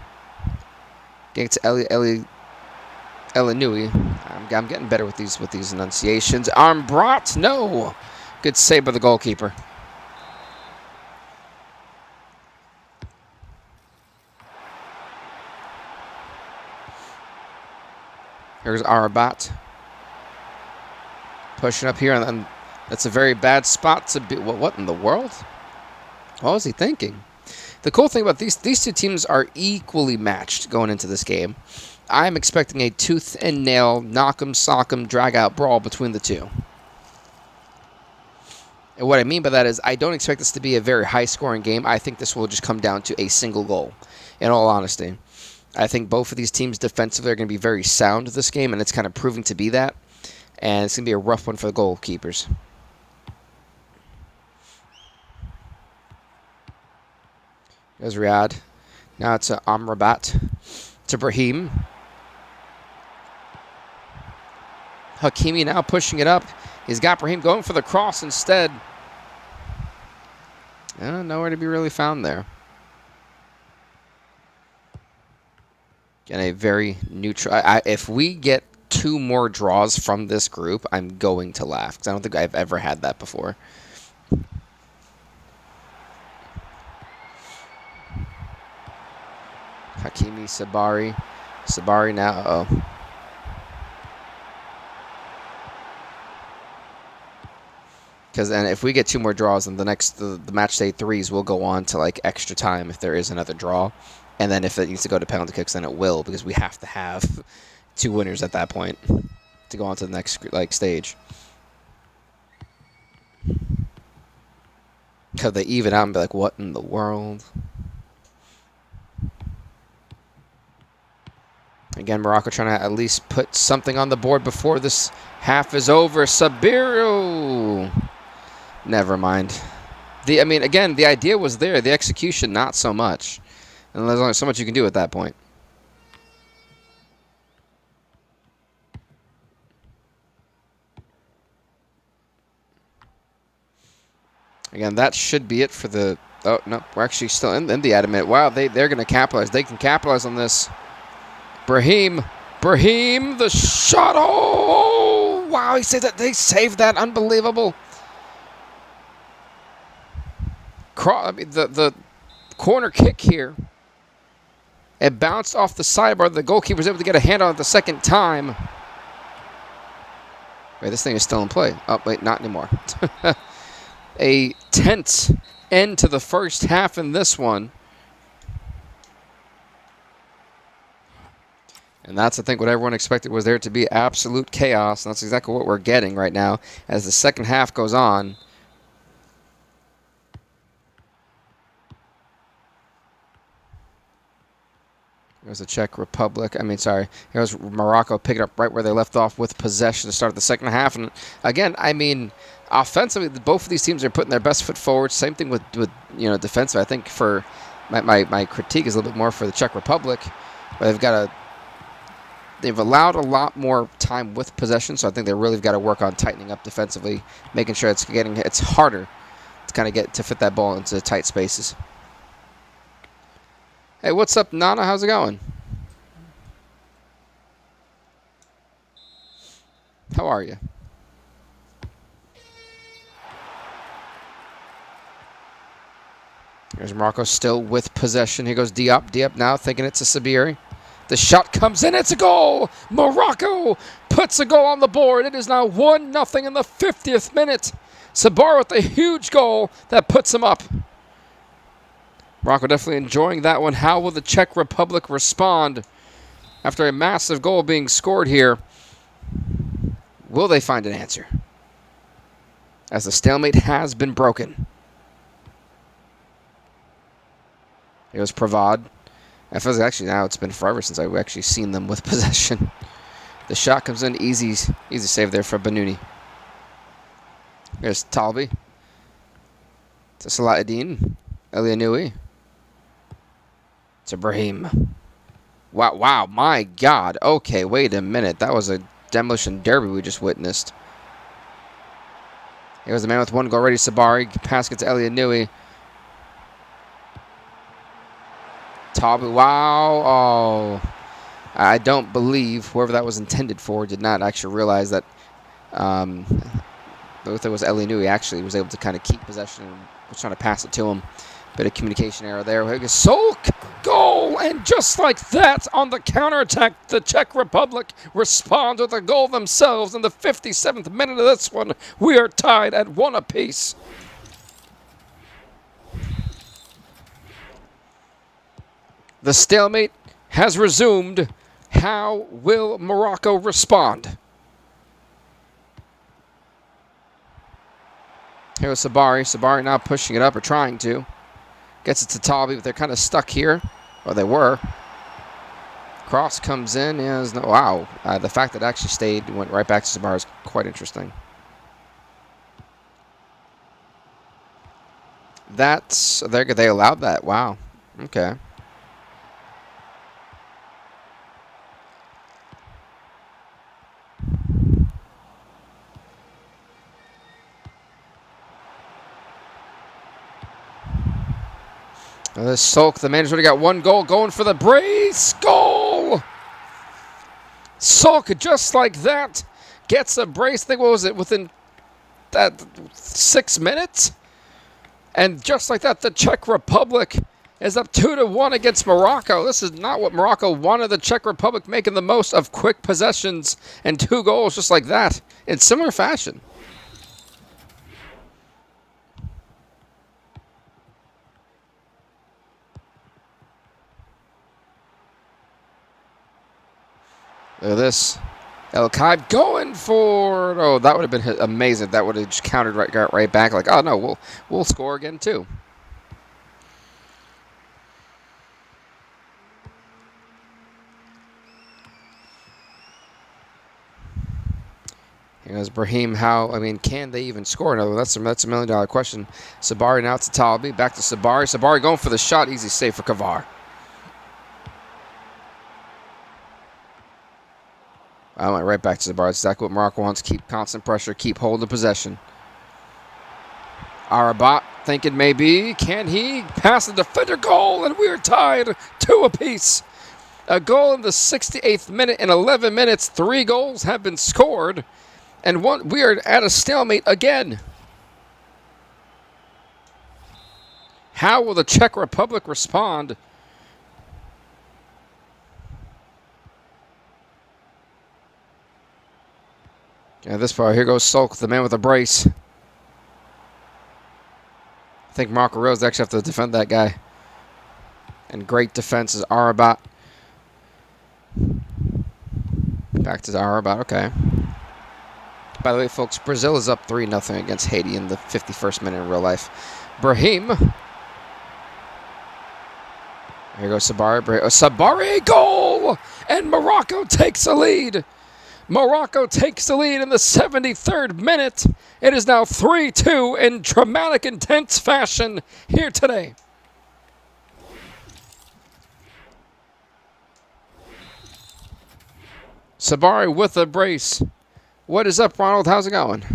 Getting to Elinui. I'm getting better with these enunciations. Armbrat, no. Good save by the goalkeeper. Here's Arabat. Pushing up here, and that's a very bad spot to be. What in the world? What was he thinking? The cool thing about these 2 teams are equally matched going into this game. I'm expecting a tooth and nail, knock 'em, sock 'em, drag out brawl between the 2. And what I mean by that is I don't expect this to be a very high-scoring game. I think this will just come down to a single goal, in all honesty. I think both of these teams defensively are going to be very sound this game, and it's kind of proving to be that. And it's going to be a rough one for the goalkeepers. There's Riyadh. Now it's Amrabat to Brahim. Hakimi now pushing it up. He's got Brahim going for the cross instead. Nowhere to be really found there. And a very neutral. If we get 2 more draws from this group, I'm going to laugh, because I don't think I've ever had that before. Hakimi, Sabari. Sabari now. Uh-oh. Because then if we get 2 more draws, then the match day 3s will go on to like extra time if there is another draw. And then if it needs to go to penalty kicks, then it will, because we have to have 2 winners at that point to go on to the next stage. Because they even out and be like, what in the world? Again, Morocco trying to at least put something on the board before this half is over. Sabiru! Never mind. Again, the idea was there. The execution, not so much. And there's only so much you can do at that point. Again, that should be it for the... Oh, no, we're actually still in the adamant. Wow, they're going to capitalize. They can capitalize on this. Brahim, the shot. Oh, wow, he saved that. They saved that. Unbelievable. The corner kick here. It bounced off the sidebar. The goalkeeper was able to get a hand on it the second time. Wait, this thing is still in play. Oh, wait, not anymore. A tense end to the first half in this one. And that's, I think, what everyone expected was there to be absolute chaos. And that's exactly what we're getting right now as the second half goes on. Here's the Czech Republic. Here's Morocco picking up right where they left off with possession to start the second half. And again, offensively, both of these teams are putting their best foot forward. Same thing with defensive. I think for my critique is a little bit more for the Czech Republic, but they've allowed a lot more time with possession. So I think they really got to work on tightening up defensively, making sure it's harder to kind of get to fit that ball into tight spaces. Hey, what's up, Nana? How's it going? How are you? Here's Morocco still with possession. Here goes Diop. Diop now thinking it's a Sabiri. The shot comes in. It's a goal. Morocco puts a goal on the board. It is now 1-0 in the 50th minute. Sabari with a huge goal that puts him up. Morocco definitely enjoying that one. How will the Czech Republic respond after a massive goal being scored here? Will they find an answer? As the stalemate has been broken. It was Pravad. I feel like actually now it's been forever since I've actually seen them with possession. The shot comes in. Easy save there for Banouni. Here's Talbi. To Salahuddin. Elianoui. To Brahim. Wow, my God. Okay, wait a minute. That was a demolition derby we just witnessed. Here was the man with one goal already. Sabari. Pass it to Elianoui. Talbi, wow. Oh. I don't believe whoever that was intended for did not actually realize that both it was Elianoui actually was able to kind of keep possession and was trying to pass it to him. Bit of communication error there. Solk goal, and just like that on the counterattack, the Czech Republic responds with a goal themselves in the 57th minute of this one. We are tied at 1 apiece. The stalemate has resumed. How will Morocco respond? Here's Sabari. Sabari now pushing it up, or trying to. Gets it to Talbi, but they're kind of stuck here. Well, they were. Cross comes in. Wow. The fact that it actually stayed and went right back to Sabari is quite interesting. They allowed that. Wow. Okay. This Sulk, the manager's already got one goal, going for the brace. Goal! Sulk, just like that, gets a brace. I think, what was it, within that 6 minutes? And just like that, the Czech Republic is up 2-1 against Morocco. This is not what Morocco wanted. The Czech Republic making the most of quick possessions and 2 goals just like that in similar fashion. Look at this. El Kaib going for... Oh, that would have been amazing. That would have just countered right back. Like, oh, no, we'll score again, too. Here goes Brahim. Can they even score another one? That's a $1 million question. Sabari now to Talbi. Back to Sabari. Sabari going for the shot. Easy save for Kavar. I went right back to Sabari. That's exactly what Morocco wants. Keep constant pressure. Keep holding possession. Arabat thinking maybe. Can he pass the defender? Goal, and we are tied 2 apiece. A goal in the 68th minute. In 11 minutes, 3 goals have been scored. And we are at a stalemate again. How will the Czech Republic respond? Yeah, this part. Here goes Sulk, the man with a brace. I think Marco Rose actually have to defend that guy. And great defense is Arabat. Back to Arabat. Okay. By the way, folks, Brazil is up 3-0 against Haiti in the 51st minute in real life. Brahim. Here goes Sabari. Sabari, goal! And Morocco takes the lead. Morocco takes the lead in the 73rd minute. It is now 3-2 in dramatic, intense fashion here today. Sabari with a brace. What is up, Ronald? How's it going?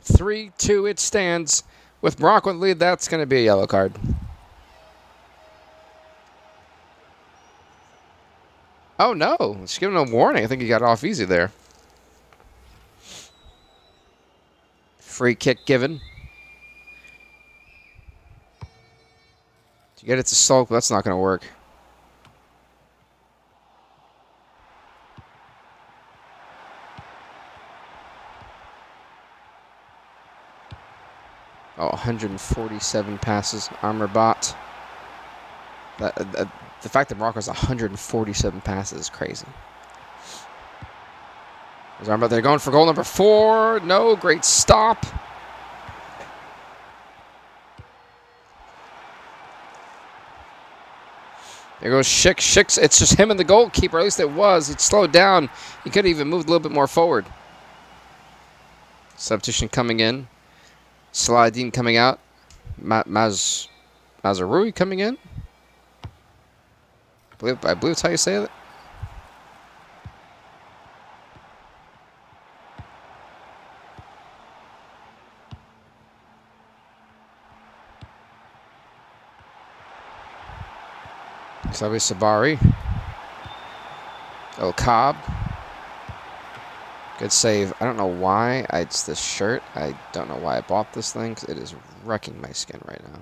3-2 it stands. With Morocco in the lead, that's going to be a yellow card. Oh, no. Just give him a warning. I think he got off easy there. Free kick given. You get it to Sulk, but that's not going to work. Oh, 147 passes. Armor bot. The fact that Morocco has 147 passes is crazy. There's Armor, they're going for goal number 4. No, great stop. There goes Schick. Schick's, it's just him and the goalkeeper. At least it was. It slowed down. He could have even moved a little bit more forward. Substitution coming in. Saladin coming out. Mazarui coming in. I believe that's how you say it. Sabi Sabari. El Cobb. Good save. I don't know why it's this shirt. I don't know why I bought this thing, because it is wrecking my skin right now.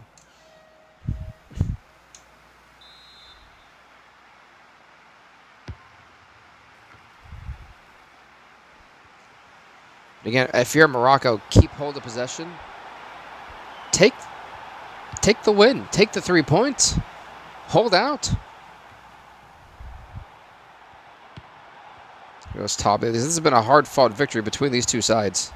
Again, if you're Morocco, keep hold of possession. Take the win. Take the 3 points. Hold out. Here goes Tabe. This has been a hard-fought victory between these two sides.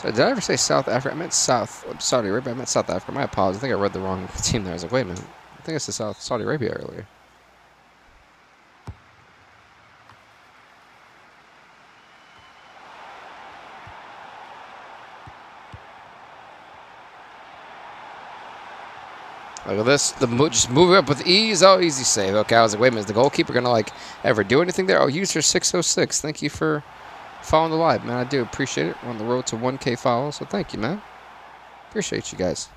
So did I ever say South Africa? I meant Saudi Arabia. I meant South Africa. My apologies. I think I read the wrong team there. I was like, wait a minute. I think it's the Saudi Arabia earlier. Look at this. Just moving up with ease. Oh, easy save. Okay, I was like, wait a minute. Is the goalkeeper going to, like, ever do anything there? Oh, user 606. Thank you for following the live, man. I do appreciate it. We're on the road to 1K follows, so thank you, man. Appreciate you guys.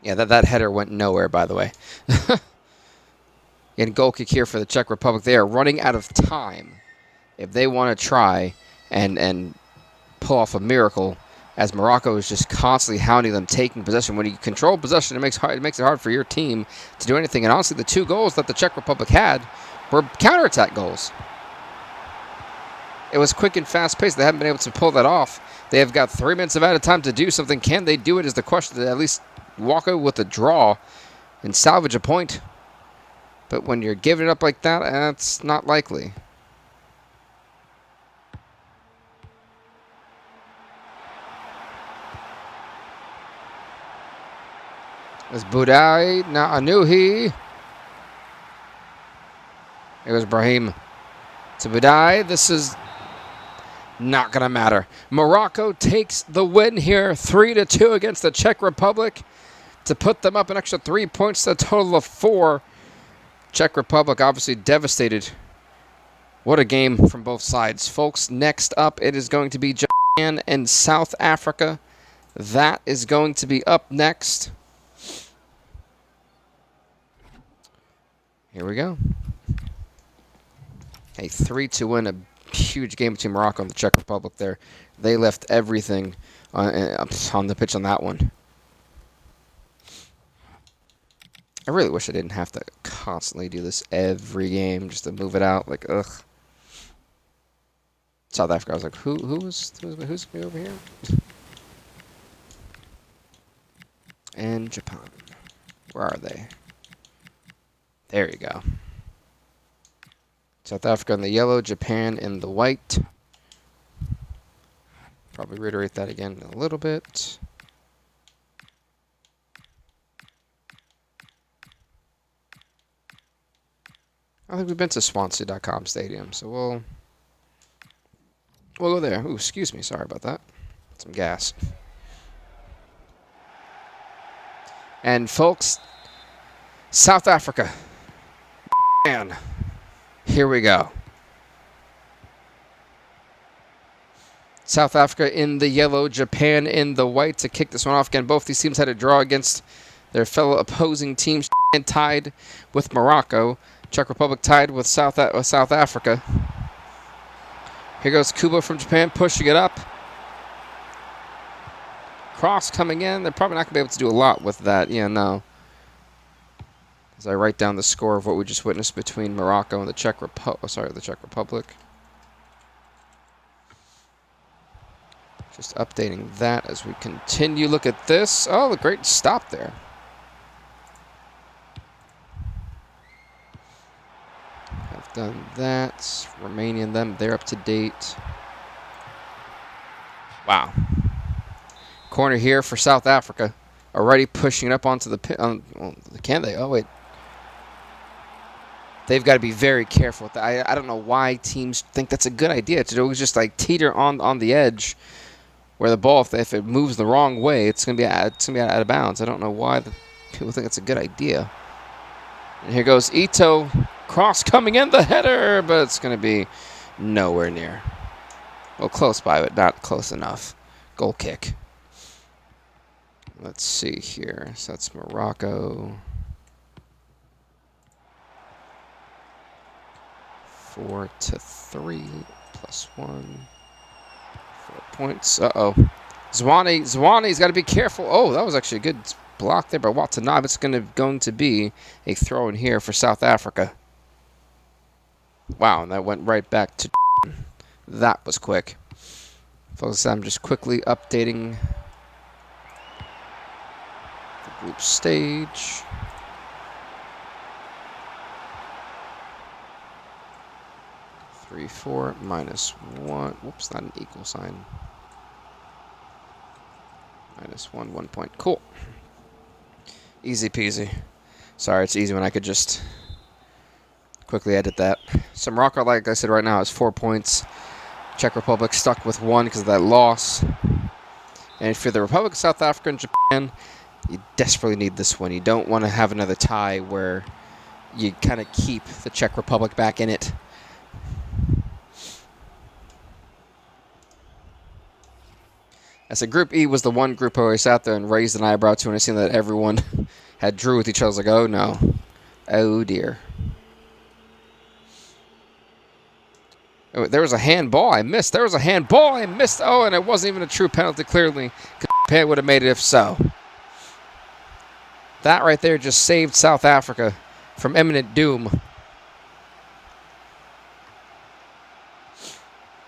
Yeah, that header went nowhere, by the way. And goal kick here for the Czech Republic. They are running out of time if they want to try and pull off a miracle, as Morocco is just constantly hounding them, taking possession. When you control possession, it makes it hard for your team to do anything. And honestly, the 2 goals that the Czech Republic had were counterattack goals. It was quick and fast-paced. They haven't been able to pull that off. They have got 3 minutes of added time to do something. Can they do it is the question. To at least walk out with a draw and salvage a point. But when you're giving it up like that, that's not likely. It's Budai, Na'anuhi. It was Brahim. To Budai, this is not going to matter. Morocco takes the win here, 3-2 against the Czech Republic, to put them up an extra 3 points to a total of 4. Czech Republic obviously devastated. What a game from both sides. Folks, next up, it is going to be Japan and South Africa. That is going to be up next. Here we go. A 3-2 win, a huge game between Morocco and the Czech Republic there. They left everything on the pitch on that one. I really wish I didn't have to constantly do this every game just to move it out. Like, ugh. South Africa, I was like, who's going to be over here? And Japan. Where are they? There you go. South Africa in the yellow, Japan in the white. Probably reiterate that again in a little bit. I think we've been to Swansea.com Stadium, so we'll go there. Ooh, excuse me. Sorry about that. Some gas. And folks, South Africa. Man, here we go. South Africa in the yellow, Japan in the white to kick this one off. Again, both these teams had a draw against their fellow opposing teams. Japan tied with Morocco. Czech Republic tied with South Africa. Here goes Kubo from Japan, pushing it up. Cross coming in. They're probably not going to be able to do a lot with that. Yeah, no. As I write down the score of what we just witnessed between Morocco and the Czech Republic. Just updating that as we continue. Look at this. Oh, a great stop there. Have done that. Romania and them, they're up to date. Wow. Corner here for South Africa. Already pushing it up onto the pit. Can they? Oh, wait. They've got to be very careful with that. I don't know why teams think that's a good idea to do. Just like teeter on the edge where the ball, if it moves the wrong way, it's gonna be out of bounds. I don't know why people think it's a good idea. And here goes Ito. Cross coming in, the header, but it's gonna be nowhere near. Well, close by, but not close enough. Goal kick. Let's see here. So that's Morocco. 4-3 +1. 4 points. Uh-oh. Zwane's got to be careful. Oh, that was actually a good block there by Watanabe. It's going to be a throw in here for South Africa. Wow, and that went right back to... That was quick. Folks, I'm just quickly updating the group stage. Three, 4, -1. Whoops, not an equal sign. -1, 1 point. Cool. Easy peasy. Sorry, it's easy when I could just quickly edit that. So Morocco, like I said right now, is 4 points. Czech Republic stuck with 1 because of that loss. And if you're the Republic of South Africa and Japan, you desperately need this one. You don't want to have another tie where you kind of keep the Czech Republic back in it. I said Group E was the one group I always sat there and raised an eyebrow to when I seen that everyone had drew with each other. I was like, oh no. Oh dear. Oh, there was a handball I missed. There was a handball I missed. Oh, and it wasn't even a true penalty, clearly. Japan would have made it if so. That right there just saved South Africa from imminent doom.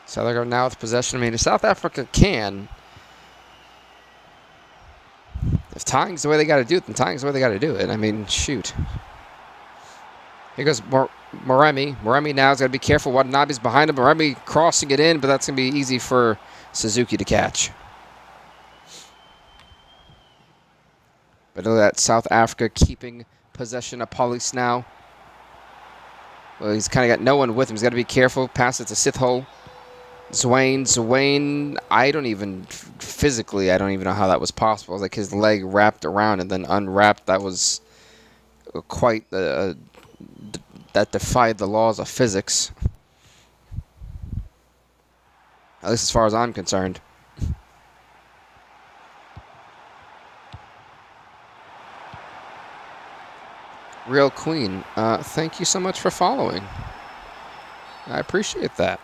South Africa now with possession. I mean, if South Africa can... If tying's the way they got to do it, then tying's the way they got to do it. I mean, shoot. Here goes Moremi. Moremi now has got to be careful. Watanabe's behind him. Moremi crossing it in, but that's going to be easy for Suzuki to catch. But look at that, South Africa keeping possession of Police now. Well, he's kind of got no one with him. He's got to be careful. Pass it to Sithole. Zwane, I don't even, physically, I don't even know how that was possible. It was like his leg wrapped around and then unwrapped. That was quite, that defied the laws of physics. At least as far as I'm concerned. Real Queen, thank you so much for following. I appreciate that.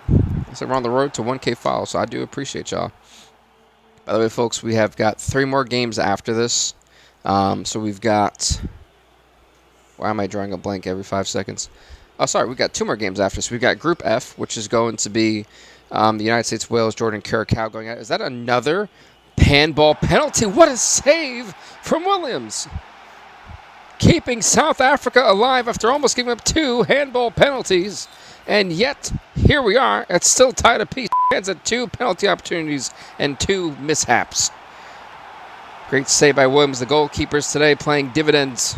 So we're on the road to 1K follows, so I do appreciate y'all. By the way, folks, we have got 3 more games after this. So we've got... Why am I drawing a blank every 5 seconds? Oh, sorry, we've got 2 more games after this. We've got Group F, which is going to be the United States, Wales, Jordan, Curacao going out. Is that another handball penalty? What a save from Williams! Keeping South Africa alive after almost giving up 2 handball penalties. And yet, here we are. It's still tied apiece. Hands at 2 penalty opportunities and 2 mishaps. Great save by Williams. The goalkeepers today playing dividends.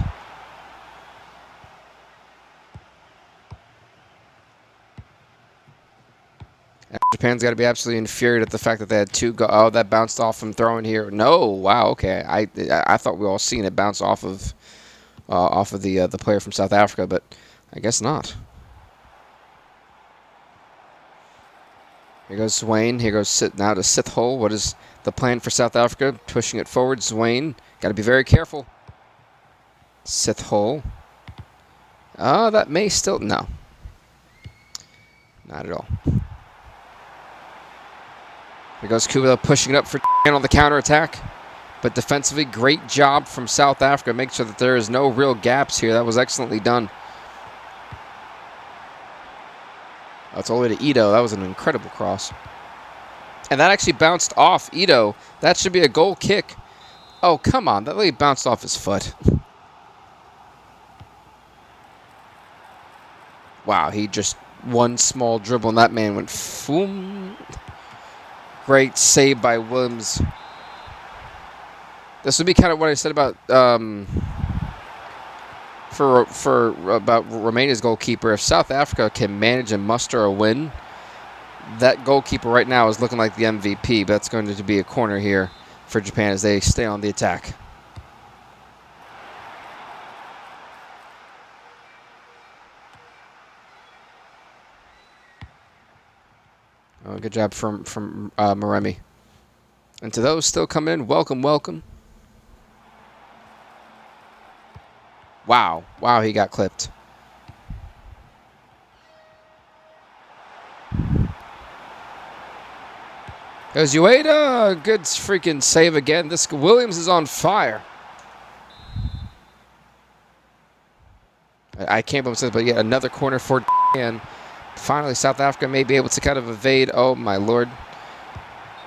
And Japan's got to be absolutely infuriated at the fact that they had 2 go. Oh, that bounced off from throwing here. No, wow, okay. I thought we all seen it bounce off of the player from South Africa, but I guess not. Here goes Swain. Here goes now to Sithole. What is the plan for South Africa? Pushing it forward. Swain. Got to be very careful. Sithole. Oh, that may still... No. Not at all. Here goes Kuba pushing it up for on the counterattack. But defensively, great job from South Africa. Make sure that there is no real gaps here. That was excellently done. That's all the way to Ito. That was an incredible cross. And that actually bounced off Ito. That should be a goal kick. Oh, come on. That really bounced off his foot. Wow, he just one small dribble and that man went boom. Great save by Williams. This would be kind of what I said about about Romania's goalkeeper. If South Africa can manage and muster a win, that goalkeeper right now is looking like the MVP. But that's going to be a corner here for Japan as they stay on the attack. Oh, good job from Maremi. And to those still coming in, welcome, welcome. Wow. Wow, he got clipped. Goes Ueda. Good freaking save again. This Williams is on fire. I can't believe this, but yet another corner for Japan. Finally, South Africa may be able to kind of evade. Oh, my Lord.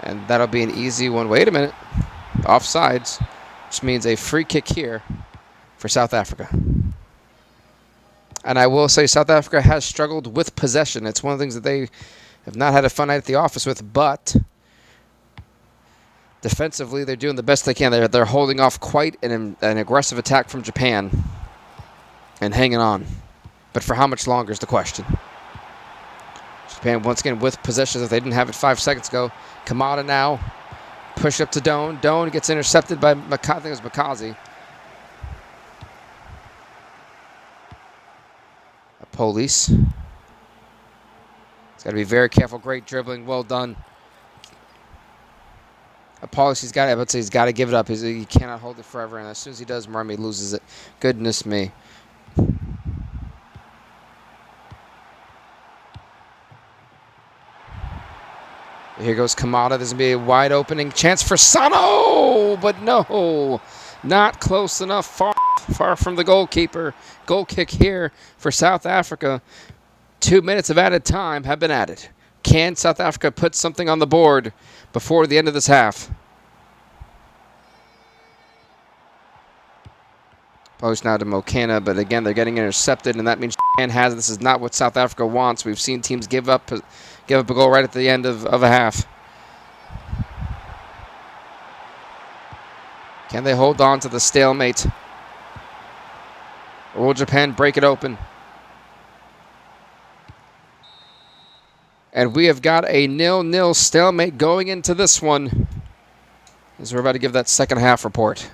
And that'll be an easy one. Wait a minute. Offsides, which means a free kick here for South Africa. And I will say South Africa has struggled with possession. It's one of the things that they have not had a fun night at the office with, but defensively, they're doing the best they can. They're holding off quite an aggressive attack from Japan and hanging on. But for how much longer is the question. Japan once again with possession if they didn't have it 5 seconds ago. Kamada now. Push up to Doan. Doan gets intercepted by, I think it was Makazi. Police. He's got to be very careful. Great dribbling. Well done. He's got to give it up. He cannot hold it forever. And as soon as he does, Marmi loses it. Goodness me. Here goes Kamada. There's going to be a wide opening chance for Sano. But no. Not close enough. Far from the goalkeeper. Goal kick here for South Africa. 2 minutes of added time have been added. Can South Africa put something on the board before the end of this half? Post now to Mokana, but again, they're getting intercepted, and that means Japan has. This is not what South Africa wants. We've seen teams give up a goal right at the end of a half. Can they hold on to the stalemate? Or will Japan break it open? And we have got a 0-0 stalemate going into this one as we're about to give that second half report.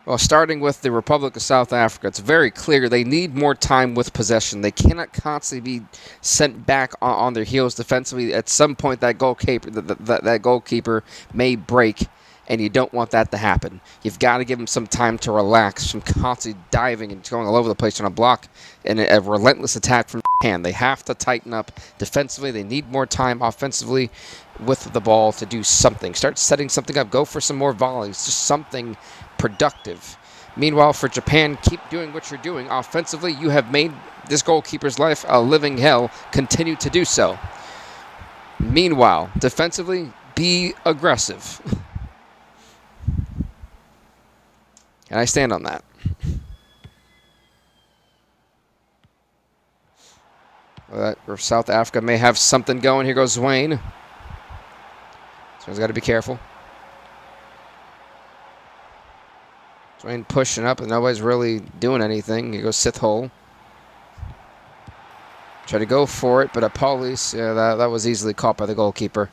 Well, starting with the Republic of South Africa, it's very clear they need more time with possession. They cannot constantly be sent back on their heels defensively. At some point, that goalkeeper may break, and you don't want that to happen. You've got to give them some time to relax from constantly diving and going all over the place on a block and a relentless attack from Japan. They have to tighten up defensively. They need more time offensively with the ball to do something. Start setting something up. Go for some more volleys. Just something productive. Meanwhile, for Japan, keep doing what you're doing. Offensively, you have made this goalkeeper's life a living hell. Continue to do so. Meanwhile, defensively, be aggressive. And I stand on that. Well, South Africa may have something going. Here goes Wayne. So he's got to be careful. Wayne pushing up, and nobody's really doing anything. Here goes Sithole. Try to go for it, but Apollis, yeah, that was easily caught by the goalkeeper.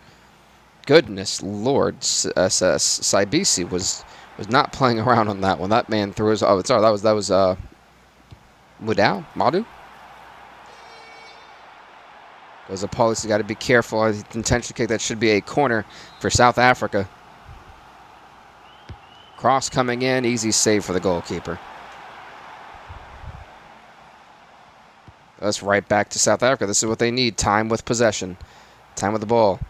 Goodness Lord, Saibisi was not playing around on that one. That man threw his. Oh, sorry, that was Madu. Goes the policy. Got to be careful. Intention kick. That should be a corner for South Africa. Cross coming in. Easy save for the goalkeeper. That's right back to South Africa. This is what they need. Time with possession. Time with the ball.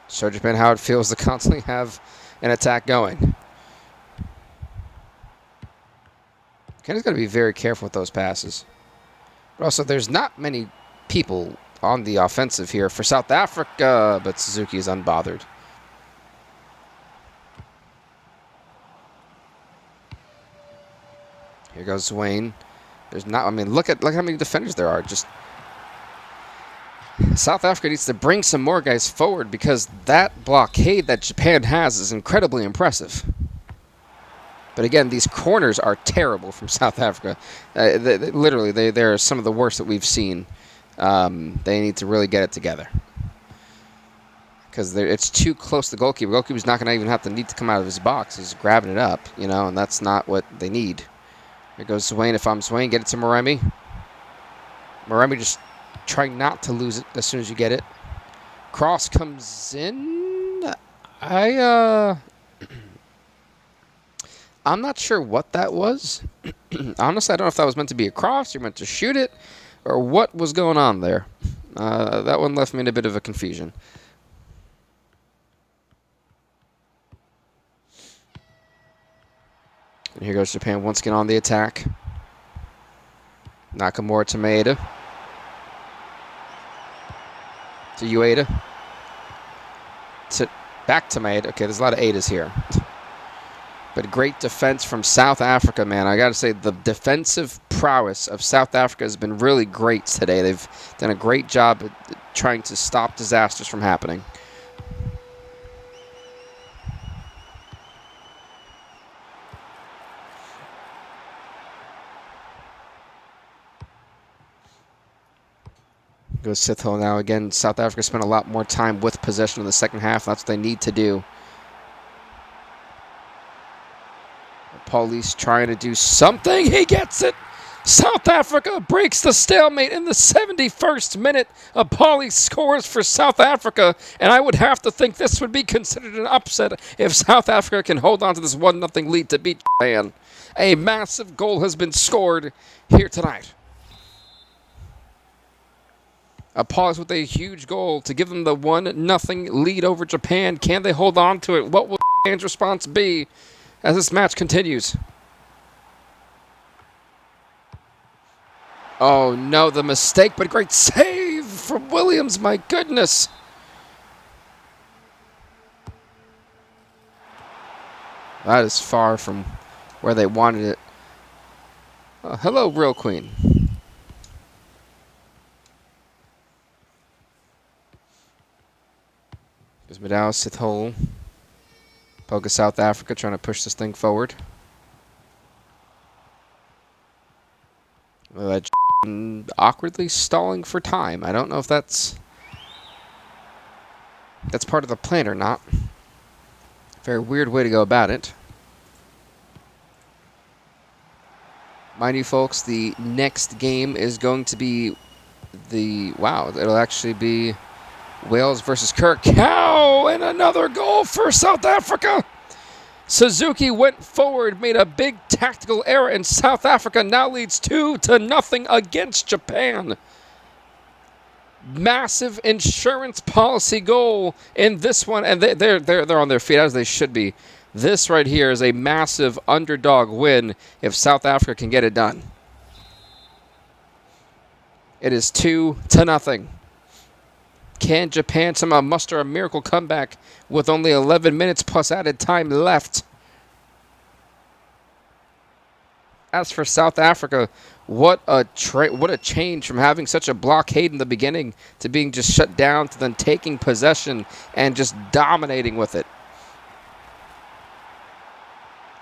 Show Japan how it feels to constantly have an attack going. Kenny's got to be very careful with those passes. But also, there's not many people on the offensive here for South Africa, but Suzuki is unbothered. Here goes Wayne. There's not. I mean, look how many defenders there are. Just South Africa needs to bring some more guys forward because that blockade that Japan has is incredibly impressive. But again, these corners are terrible from South Africa. Literally, they're some of the worst that we've seen. They need to really get it together because it's too close to the goalkeeper. The goalkeeper's not going to even have to need to come out of his box. He's grabbing it up, and that's not what they need. Here goes Swain. If I'm Swain, get it to Moremi. Moremi just try not to lose it as soon as you get it. Cross comes in. I'm not sure what that was. Honestly, I don't know if that was meant to be a cross, you're meant to shoot it, or what was going on there. That one left me in a bit of a confusion. And here goes Japan once again on the attack. Nakamura to Maeda. To Ueda. Back to Maeda. Okay, there's a lot of Adas here. But great defense from South Africa, man. I got to say, the defensive prowess of South Africa has been really great today. They've done a great job at trying to stop disasters from happening. Goes Sithole now. Again, South Africa spent a lot more time with possession in the second half. That's what they need to do. Paulice trying to do something. He gets it. South Africa breaks the stalemate in the 71st minute. Paulice scores for South Africa, and I would have to think this would be considered an upset if South Africa can hold on to this 1-0 lead to beat Japan. A massive goal has been scored here tonight. Paulice with a huge goal to give them the 1-0 lead over Japan. Can they hold on to it? What will Japan's response be as this match continues? Oh no, the mistake, but great save from Williams, my goodness. That is far from where they wanted it. Hello, Real Queen. There's Madao Sithole. Poke South Africa trying to push this thing forward. Awkwardly stalling for time. I don't know if that's part of the plan or not. Very weird way to go about it. Mind you, folks, the next game is going to be it'll actually be Wales versus Curacao, and another goal for South Africa. Suzuki went forward, made a big tactical error, and South Africa now leads 2-0 against Japan. Massive insurance policy goal in this one, and they're on their feet as they should be. This right here is a massive underdog win if South Africa can get it done. It is 2-0. Can Japan somehow muster a miracle comeback with only 11 minutes plus added time left? As for South Africa, what a change from having such a blockade in the beginning to being just shut down to then taking possession and just dominating with it.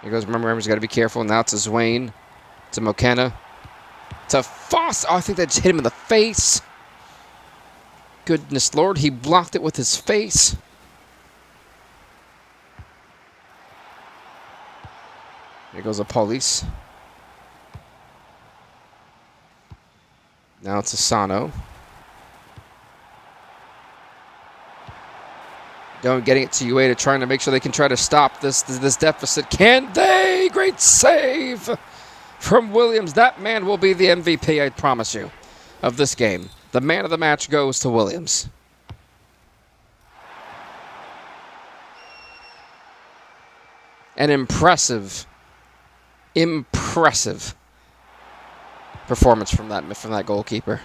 Here goes, remember's got to be careful. Now to Zwane, to Mokena, to Foss. Oh, I think that just hit him in the face. Goodness Lord, he blocked it with his face. Here goes a Paulice. Now it's Asano. Getting it to Ueda, trying to make sure they can try to stop this deficit. Can they? Great save from Williams. That man will be the MVP, I promise you, of this game. The man of the match goes to Williams. An impressive performance from that goalkeeper.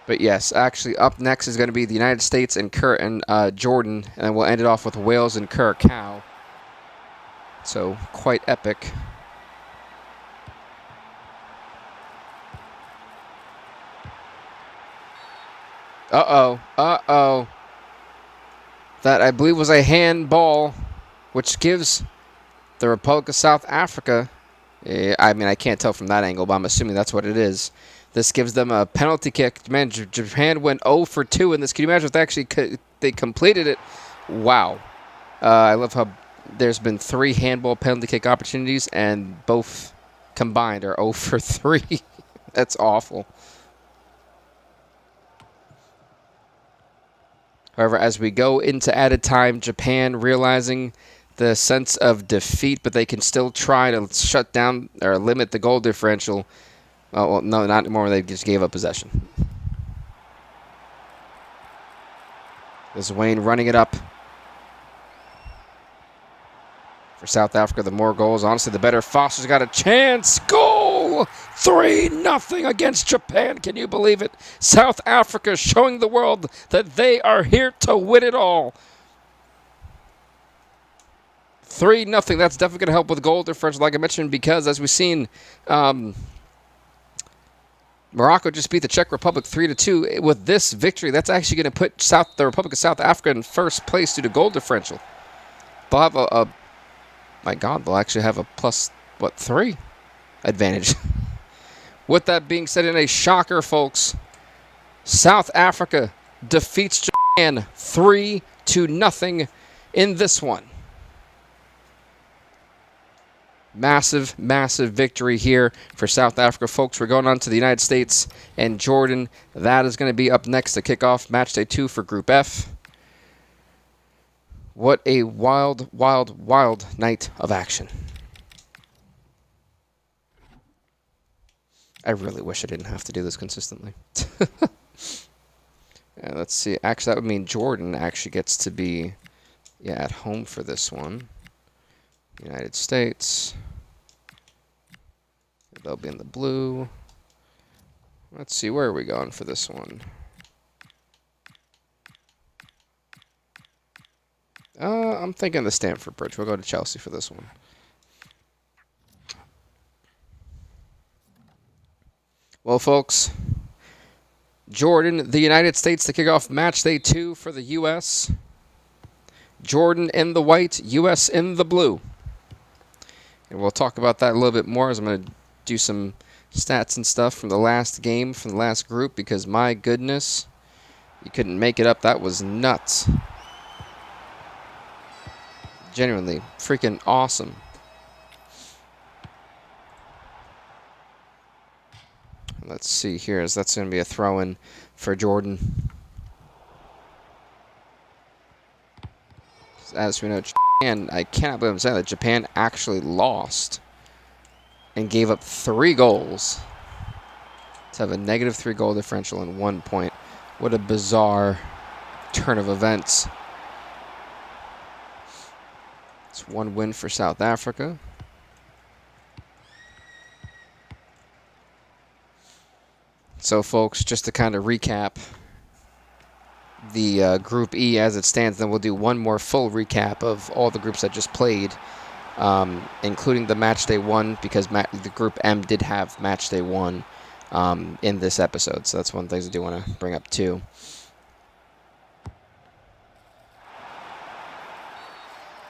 But yes, actually, up next is going to be the United States and Jordan, and then we'll end it off with Wales and Curacao. So quite epic. Uh-oh. That, I believe, was a handball, which gives the Republic of South Africa, I mean, I can't tell from that angle, but I'm assuming that's what it is. This gives them a penalty kick. Man, Japan went 0 for 2 in this. Can you imagine if they completed it? Wow. I love how there's been 3 handball penalty kick opportunities, and both combined are 0 for 3. That's awful. However, as we go into added time, Japan realizing the sense of defeat, but they can still try to shut down or limit the goal differential. Well, no, not anymore. They just gave up possession. This is Wayne running it up. For South Africa, the more goals, honestly, the better. Foster's got a chance. Goal! 3-0 against Japan. Can you believe it? South Africa showing the world that they are here to win it all. 3-0. That's definitely going to help with goal differential, like I mentioned, because as we've seen, Morocco just beat the Czech Republic 3-2. With this victory, that's actually going to put the Republic of South Africa in first place due to goal differential. They'll have my God, they'll actually have a plus, 3 advantage. With that being said, in a shocker, folks, South Africa defeats Japan 3-0 in this one. Massive, massive victory here for South Africa, folks. We're going on to the United States and Jordan. That is going to be up next to kick off match day 2 for Group F. What a wild, wild, wild night of action. I really wish I didn't have to do this consistently. Let's see. Actually, that would mean Jordan actually gets to be at home for this one. United States. They'll be in the blue. Let's see, where are we going for this one? I'm thinking the Stamford Bridge. We'll go to Chelsea for this one. Well, folks, Jordan, the United States to kick off match day 2 for the U.S. Jordan in the white, U.S. in the blue. And we'll talk about that a little bit more as I'm going to do some stats and stuff from the last game, from the last group, because my goodness, you couldn't make it up. That was nuts. Genuinely freaking awesome. Let's see here, as that's going to be a throw-in for Jordan. As we know, Japan, I cannot believe I'm saying that Japan actually lost and gave up 3 goals to have a -3 goal differential in 1 point. What a bizarre turn of events. It's 1 win for South Africa. So, folks, just to kind of recap the Group E as it stands, then we'll do one more full recap of all the groups that just played, including the match day 1, because the Group M did have match day 1 in this episode. So that's one of the things I do want to bring up too.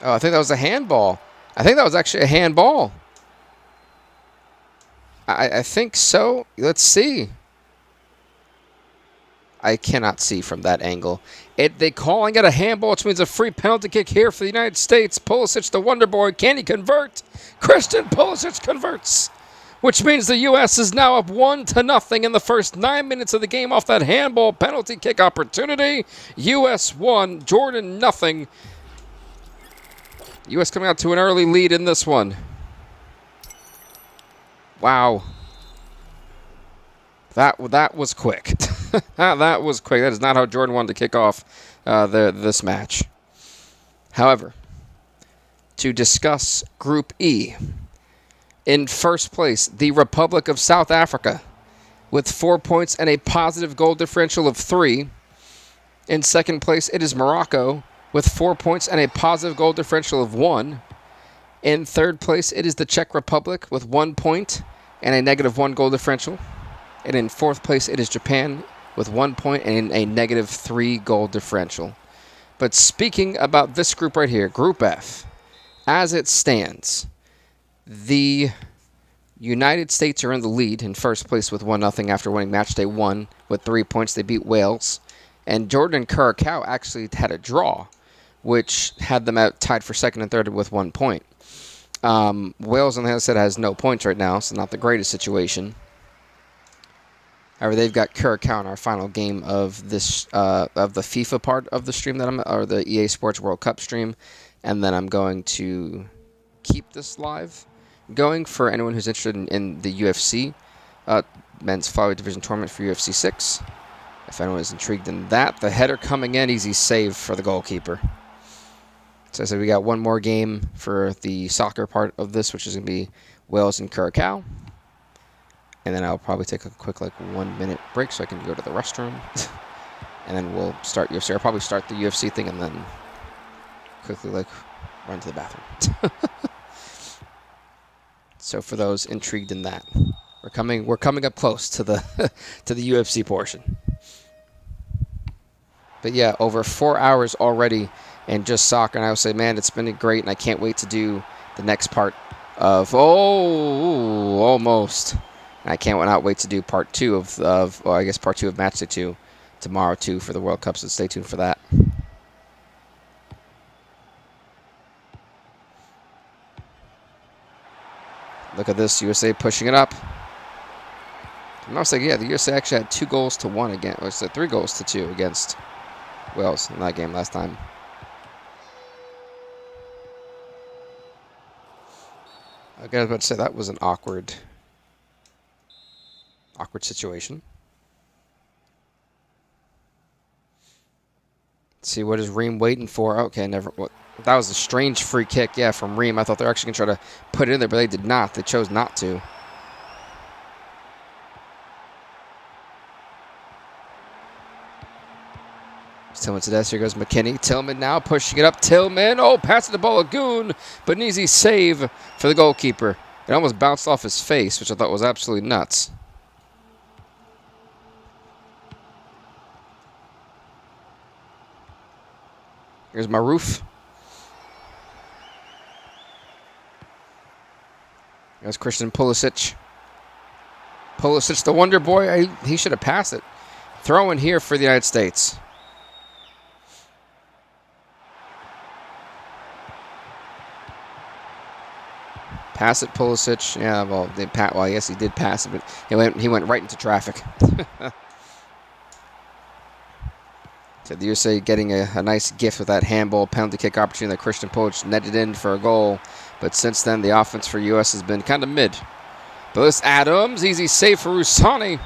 Oh, I think that was a handball. I think that was actually a handball. I think so. Let's see. I cannot see from that angle. They calling it a handball, which means a free penalty kick here for the United States. Pulisic, the wonder boy, can he convert? Christian Pulisic converts which means the U.S. is now up 1-0 in the first 9 minutes of the game off that handball penalty kick opportunity. U.S. 1, Jordan nothing. U.S. coming out to an early lead in this one. Wow. That was quick. That was quick. That is not how Jordan wanted to kick off this match. However, to discuss Group E, in first place, the Republic of South Africa with 4 points and a positive goal differential of 3. In second place, it is Morocco with 4 points and a positive goal differential of 1. In third place, it is the Czech Republic with 1 point and a -1 goal differential. And in fourth place, it is Japan with 1 point and a -3 goal differential. But speaking about this group right here, Group F, as it stands, the United States are in the lead in first place with 1-0 after winning match day 1 with 3 points. They beat Wales. And Jordan and Curacao actually had a draw, which had them out tied for second and third with 1 point. Wales, on the other side, has no points right now, so not the greatest situation. However, they've got Curacao in our final game of this of the FIFA part of the stream or the EA Sports World Cup stream, and then I'm going to keep this live going for anyone who's interested in the UFC men's flyweight division tournament for UFC 6. If anyone is intrigued in that, the header coming in, easy save for the goalkeeper. So I said we got one more game for the soccer part of this, which is going to be Wales and Curacao. And then I'll probably take a quick 1 minute break so I can go to the restroom. And then we'll start UFC. I'll probably start the UFC thing and then quickly run to the bathroom. So for those intrigued in that, we're coming up close to the to the UFC portion. But yeah, over 4 hours already in just soccer, and I would say, man, it's been great, and I can't wait to do the next part of almost. And I cannot wait to do part 2 of part 2 of match day 2 tomorrow too for the World Cup. So stay tuned for that. Look at this, USA pushing it up. And I was like, yeah, the USA actually had 2 goals to 1 again, or 3 goals to 2 against Wales in that game last time. Okay, I was about to say that was an awkward situation. Let's see, what is Ream waiting for? Okay, never. What? That was a strange free kick, yeah, from Ream. I thought they were actually going to try to put it in there, but they did not. They chose not to. Tillman to death. Here goes McKinney. Tillman now pushing it up. Tillman. Oh, pass to the Balogun. But an easy save for the goalkeeper. It almost bounced off his face, which I thought was absolutely nuts. Here's Maruf. There's Christian Pulisic. Pulisic, the wonder boy. He should have passed it. Throw in here for the United States. Pass it, Pulisic. Yeah, well, yes, he did pass it, but he went right into traffic. So the USA getting a nice gift with that handball penalty kick opportunity that Christian Pulisic netted in for a goal. But since then, the offense for US has been kind of mid. But this Adams, easy save for Rusani.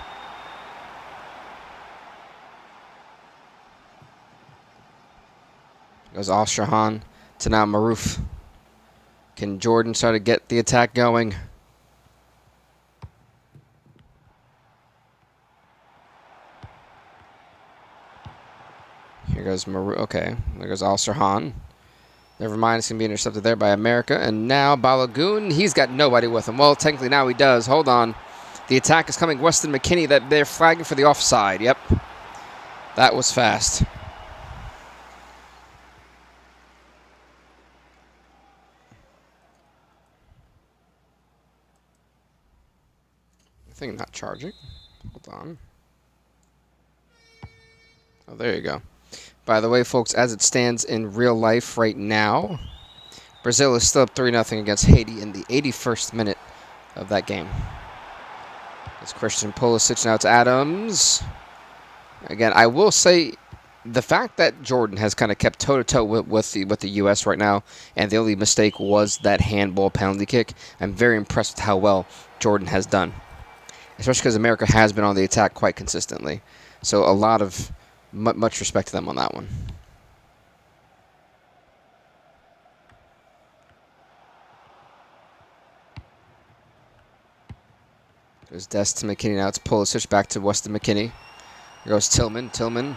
Goes Al-Shahan to now Maruf. Can Jordan start to get the attack going? Here goes Maruf. Okay, there goes Al-Shahan. Never mind, it's going to be intercepted there by America. And now Balogun, he's got nobody with him. Well, technically now he does. Hold on. The attack is coming. Weston McKinney, that they're flagging for the offside. Yep. That was fast. I think not charging. Hold on. Oh, there you go. By the way, folks, as it stands in real life right now, Brazil is still up 3-0 against Haiti in the 81st minute of that game. It's Christian Pulisic, now it's Adams. Again, I will say the fact that Jordan has kind of kept toe-to-toe with the U.S. right now, and the only mistake was that handball penalty kick, I'm very impressed with how well Jordan has done, especially because America has been on the attack quite consistently. So a lot of much respect to them on that one. There's Dest to McKinney, now it's Pulisic, back to Weston McKinney. Here goes Tillman. Tillman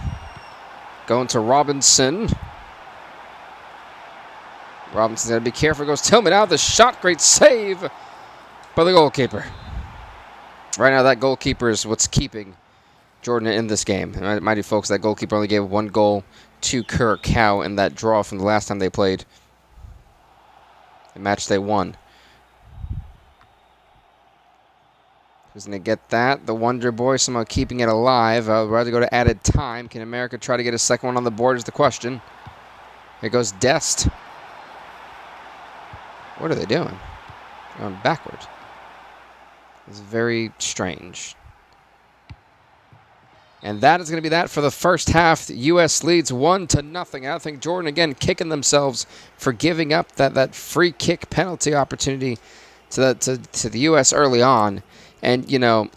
going to Robinson. Robinson's got to be careful. Goes Tillman out of the shot. Great save by the goalkeeper. Right now, that goalkeeper is what's keeping Jordan in this game. And mind you, folks, that goalkeeper only gave 1 goal to Curacao in that draw from the last time they played. The match they won. Who's going to get that? The Wonder Boy somehow keeping it alive. I'd rather go to added time. Can America try to get a second one on the board is the question. Here goes Dest. What are they doing? They're going backwards. It's very strange. And that is going to be that for the first half. The U.S. leads 1-0. I think Jordan, again, kicking themselves for giving up that free kick penalty opportunity to the U.S. early on. And, you know,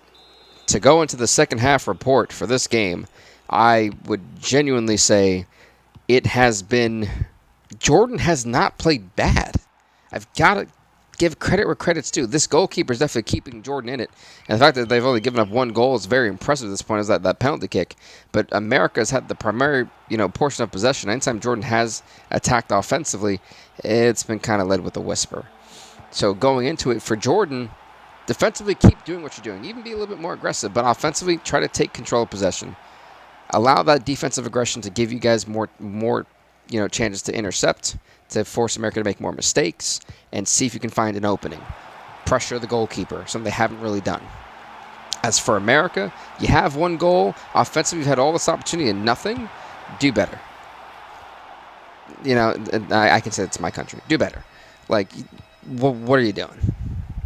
to go into the second half report for this game, I would genuinely say it has been... Jordan has not played bad. I've got to give credit where credit's due. This goalkeeper is definitely keeping Jordan in it. And the fact that they've only given up 1 goal is very impressive at this point, is that penalty kick. But America's had the primary, portion of possession. Anytime Jordan has attacked offensively, it's been kind of led with a whisper. So going into it for Jordan... Defensively, keep doing what you're doing. Even be a little bit more aggressive, but offensively, try to take control of possession. Allow that defensive aggression to give you guys more chances to intercept, to force America to make more mistakes, and see if you can find an opening. Pressure the goalkeeper, something they haven't really done. As for America, you have 1 goal. Offensively, you've had all this opportunity and nothing. Do better. I can say it's my country. Do better. Like, what are you doing?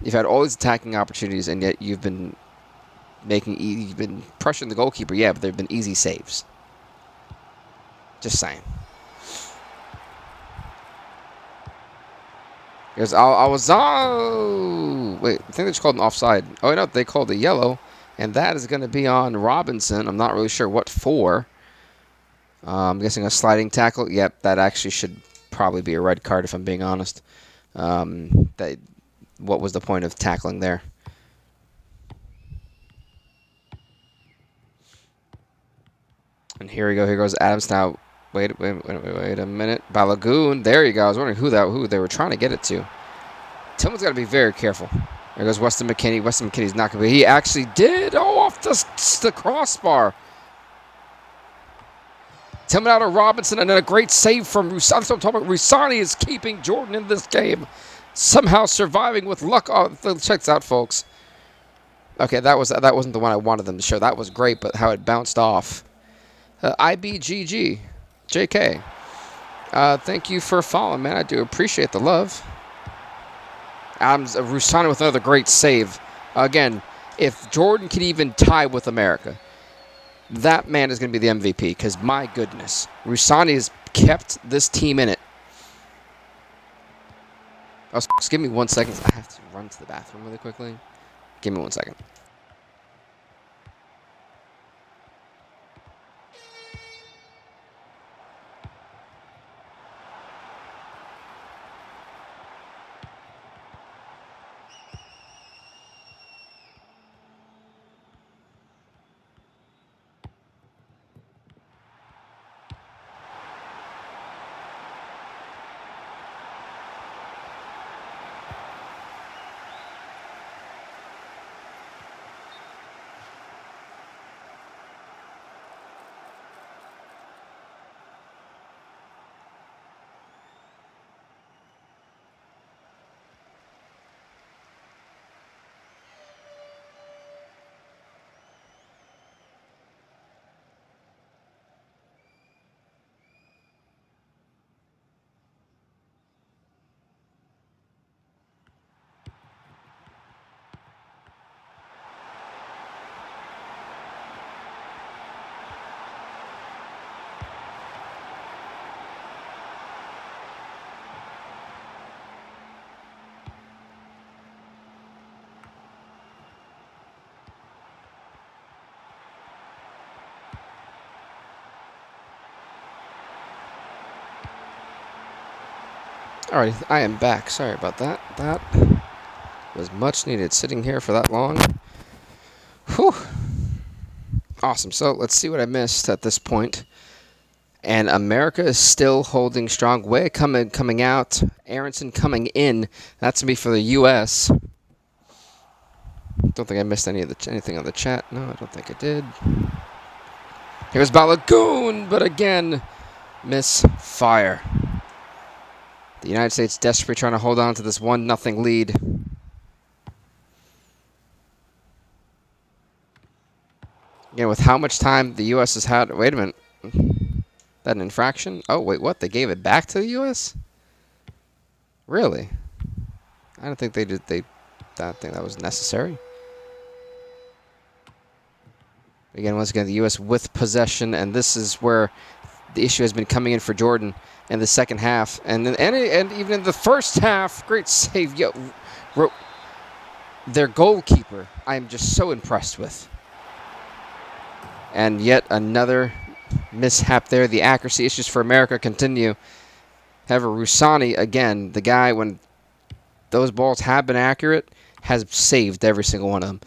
You've had all these attacking opportunities, and yet you've been pressuring the goalkeeper. Yeah, but they've been easy saves. Just saying. Wait, I think they just called an offside. Oh, no, they called a yellow, and that is going to be on Robinson. I'm not really sure what for. I'm guessing a sliding tackle. Yep, that actually should probably be a red card, if I'm being honest. What was the point of tackling there? And here we go. Here goes Adams now. Wait a minute. Balogun. There you go. I was wondering who they were trying to get it to. Tillman's got to be very careful. There goes Weston McKinney. Weston McKinney's not going to be. He actually did. Oh, off the crossbar. Tillman out of Robinson, and then a great save from Rusani. That's what I'm talking about. Rusani is keeping Jordan in this game. Somehow surviving with luck. Oh, check this out, folks. Okay, that wasn't the one I wanted them to show. That was great, but how it bounced off. IBGG. JK. Thank you for following, man. I do appreciate the love. Adams, Rusani with another great save. Again, if Jordan can even tie with America, that man is going to be the MVP, because my goodness, Rusani has kept this team in it. Oh, just give me 1 second. I have to run to the bathroom really quickly. Give me 1 second. All right, I am back. Sorry about that. That was much needed sitting here for that long. Whew. Awesome. So let's see what I missed at this point. And America is still holding strong. Way coming out. Aronson coming in. That's going to be for the U.S. Don't think I missed anything on the chat. No, I don't think I did. Here's Balagoon, but again, misfire. The United States desperately trying to hold on to this 1-0 lead. Again, with how much time the U.S. has had. Wait a minute. That an infraction? Oh, wait, what? They gave it back to the U.S.? Really? I don't think they did. I don't think that was necessary. Again, once again, the U.S. with possession, and this is where the issue has been coming in for Jordan in the second half. And even in the first half, great save. Their goalkeeper, I'm just so impressed with. And yet another mishap there. The accuracy issues for America continue. However, Rusani, again, the guy, when those balls have been accurate, has saved every single one of them.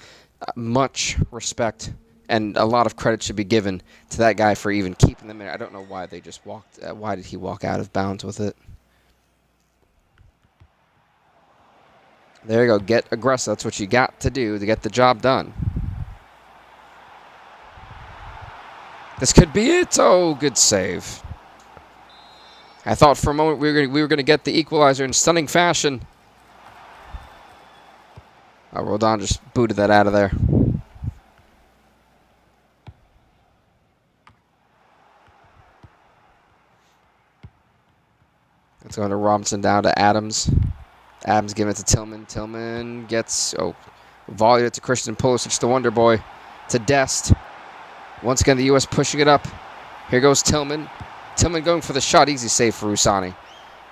Much respect and a lot of credit should be given to that guy for even keeping them in. I don't know why they just walked. Why did he walk out of bounds with it? There you go. Get aggressive. That's what you got to do to get the job done. This could be it. Oh, good save. I thought for a moment we were going to get the equalizer in stunning fashion. Oh, Roldan just booted that out of there. It's going to Robinson down to Adams. Adams giving it to Tillman. Tillman gets, volleyed it to Christian Pulisic, the Wonder Boy, to Dest. Once again, the U.S. pushing it up. Here goes Tillman. Tillman going for the shot. Easy save for Rusani.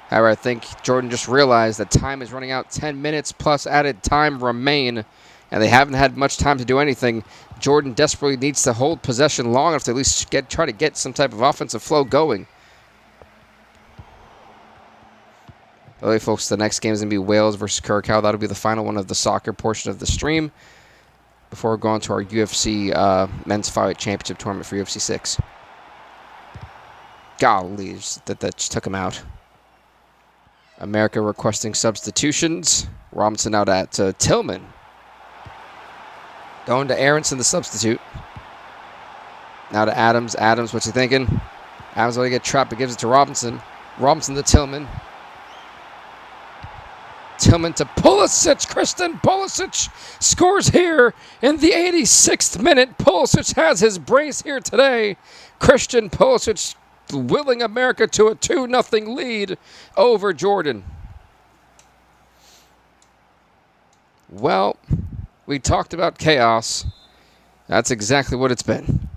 However, I think Jordan just realized that time is running out. 10 minutes plus added time remain, and they haven't had much time to do anything. Jordan desperately needs to hold possession long enough to at least try to get some type of offensive flow going. By the way, folks, the next game is going to be Wales versus Curacao. That'll be the final one of the soccer portion of the stream before going to our UFC Men's Flyweight Championship tournament for UFC 6. Golly, that just took him out. America requesting substitutions. Robinson out at Tillman. Going to Aronson, the substitute. Now to Adams. Adams, what's he thinking? Adams going to get trapped, but gives it to Robinson. Robinson to Tillman. Tillman to Pulisic. Christian Pulisic scores here in the 86th minute. Pulisic has his brace here today. Christian Pulisic willing America to a 2-0 lead over Jordan. Well, we talked about chaos. That's exactly what it's been.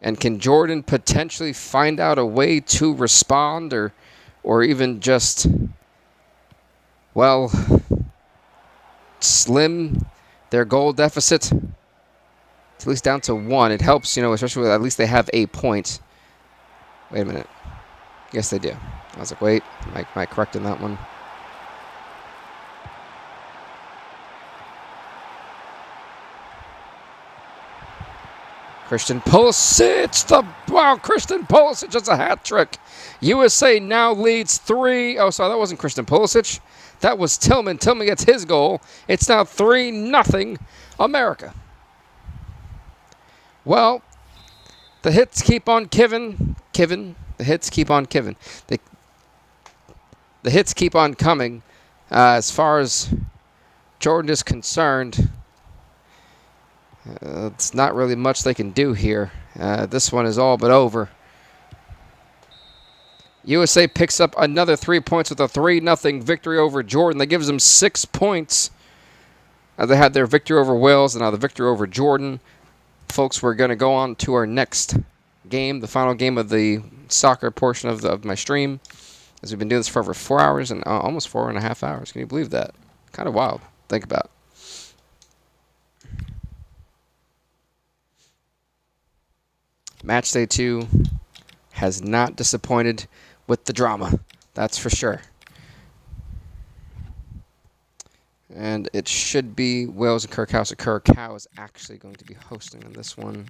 And can Jordan potentially find out a way to respond or even just, slim their goal deficit? It's at least down to 1. It helps, especially with at least they have 8 points. Wait a minute. Yes, they do. I was like, wait, am I correct in that one? Christian Pulisic, Christian Pulisic does a hat trick. USA now leads 3. Oh, sorry, that wasn't Christian Pulisic. That was Tillman. Tillman gets his goal. It's now 3-0 America. Well, the hits keep on giving. The hits keep on giving. The hits keep on coming. As far as Jordan is concerned, it's not really much they can do here. This one is all but over. USA picks up another 3 points with a 3-0 victory over Jordan. That gives them 6 points. They had their victory over Wales and now the victory over Jordan. Folks, we're going to go on to our next game, the final game of the soccer portion of my stream. As we've been doing this for over 4 hours and almost 4.5 hours. Can you believe that? Kind of wild. Think about it. Match day 2. has not disappointed with the drama. That's for sure. And it should be Wales and Curacao. So Curacao is actually going to be hosting on this one,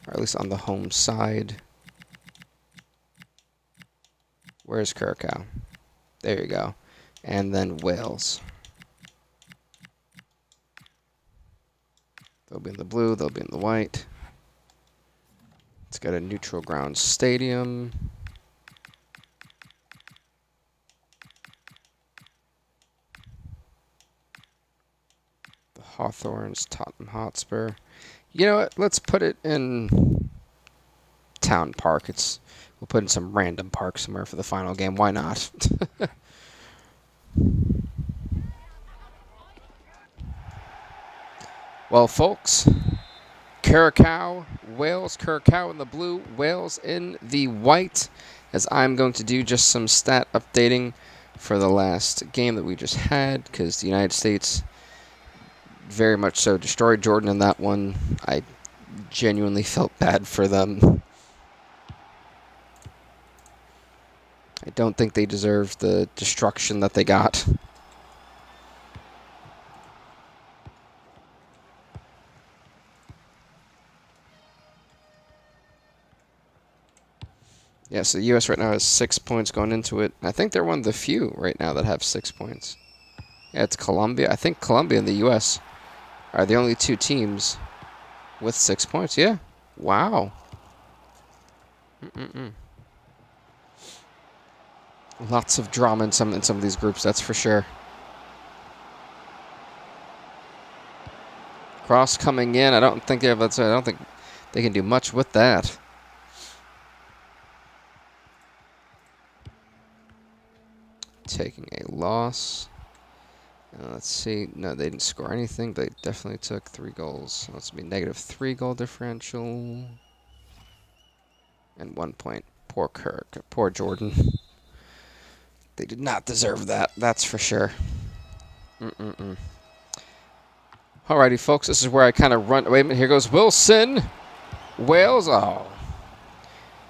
or at least on the home side. Where's Curacao? There you go. And then Wales. They'll be in the blue, they'll be in the white. It's got a neutral ground stadium. The Hawthorns, Tottenham Hotspur. You know what? Let's put it in Town Park. We'll put in some random park somewhere for the final game. Why not? Well, folks, Curacao, Wales, Curacao in the blue, Wales in the white, as I'm going to do just some stat updating for the last game that we just had, because the United States very much so destroyed Jordan in that one. I genuinely felt bad for them. I don't think they deserved the destruction that they got. Yeah, so the U.S. right now has 6 points going into it. I think they're one of the few right now that have 6 points. Yeah, it's Colombia. I think Colombia and the U.S. are the only two teams with 6 points. Yeah. Wow. Lots of drama in some of these groups, that's for sure. Cross coming in. I don't think they can do much with that. Taking a loss. Let's see. No, they didn't score anything. They definitely took 3 goals. So that's going to be -3 goal differential. And 1 point. Poor Kirk. Poor Jordan. They did not deserve that. That's for sure. Alrighty, folks. This is where I kind of run. Wait a minute. Here goes Wilson. Wales. Oh.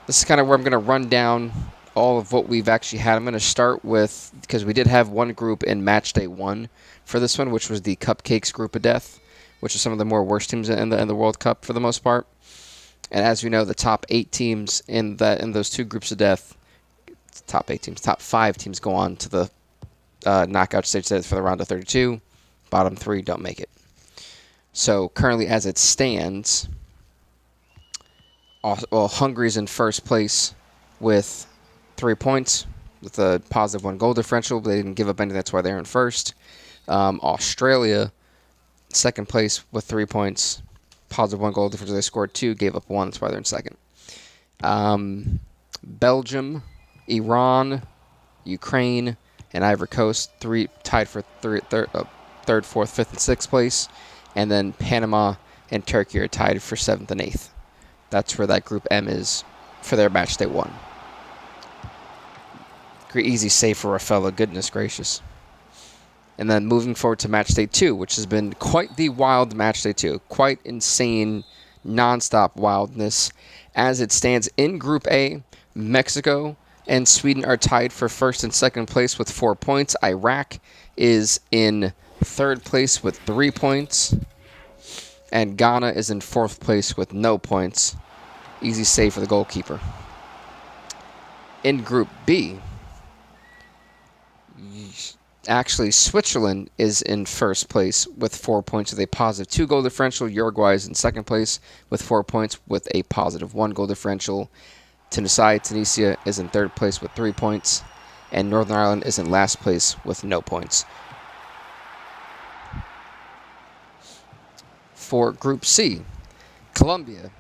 This is kind of where I'm going to run down all of what we've actually had. I'm going to start with, because we did have one group in match day 1 for this one, which was the Cupcakes group of death, which is some of the more worst teams in the World Cup for the most part. And as we know, the top 8 teams in those 2 groups of death, top 5 teams go on to the knockout stage for the round of 32. Bottom 3 don't make it. So currently, as it stands, Hungary's in first place with 3 points, with a positive 1 goal differential. They didn't give up anything. That's why they're in first. Australia, second place with 3 points, positive 1 goal differential. They scored 2, gave up 1. That's why they're in second. Belgium, Iran, Ukraine, and Ivory Coast, tied for third, 4th, 5th, and 6th place. And then Panama and Turkey are tied for 7th and 8th. That's where that Group M is for their match day 1. Easy save for Rafaela, goodness gracious. And then moving forward to match day 2, which has been quite the wild match day 2. Quite insane, nonstop wildness. As it stands in Group A, Mexico and Sweden are tied for 1st and 2nd place with 4 points. Iraq is in 3rd place with 3 points. And Ghana is in 4th place with no points. Easy save for the goalkeeper. In Group B, actually, Switzerland is in 1st place with 4 points with a positive 2 goal differential. Uruguay is in 2nd place with 4 points with a positive 1 goal differential. Tunisia is in 3rd place with 3 points. And Northern Ireland is in last place with no points. For Group C, Colombia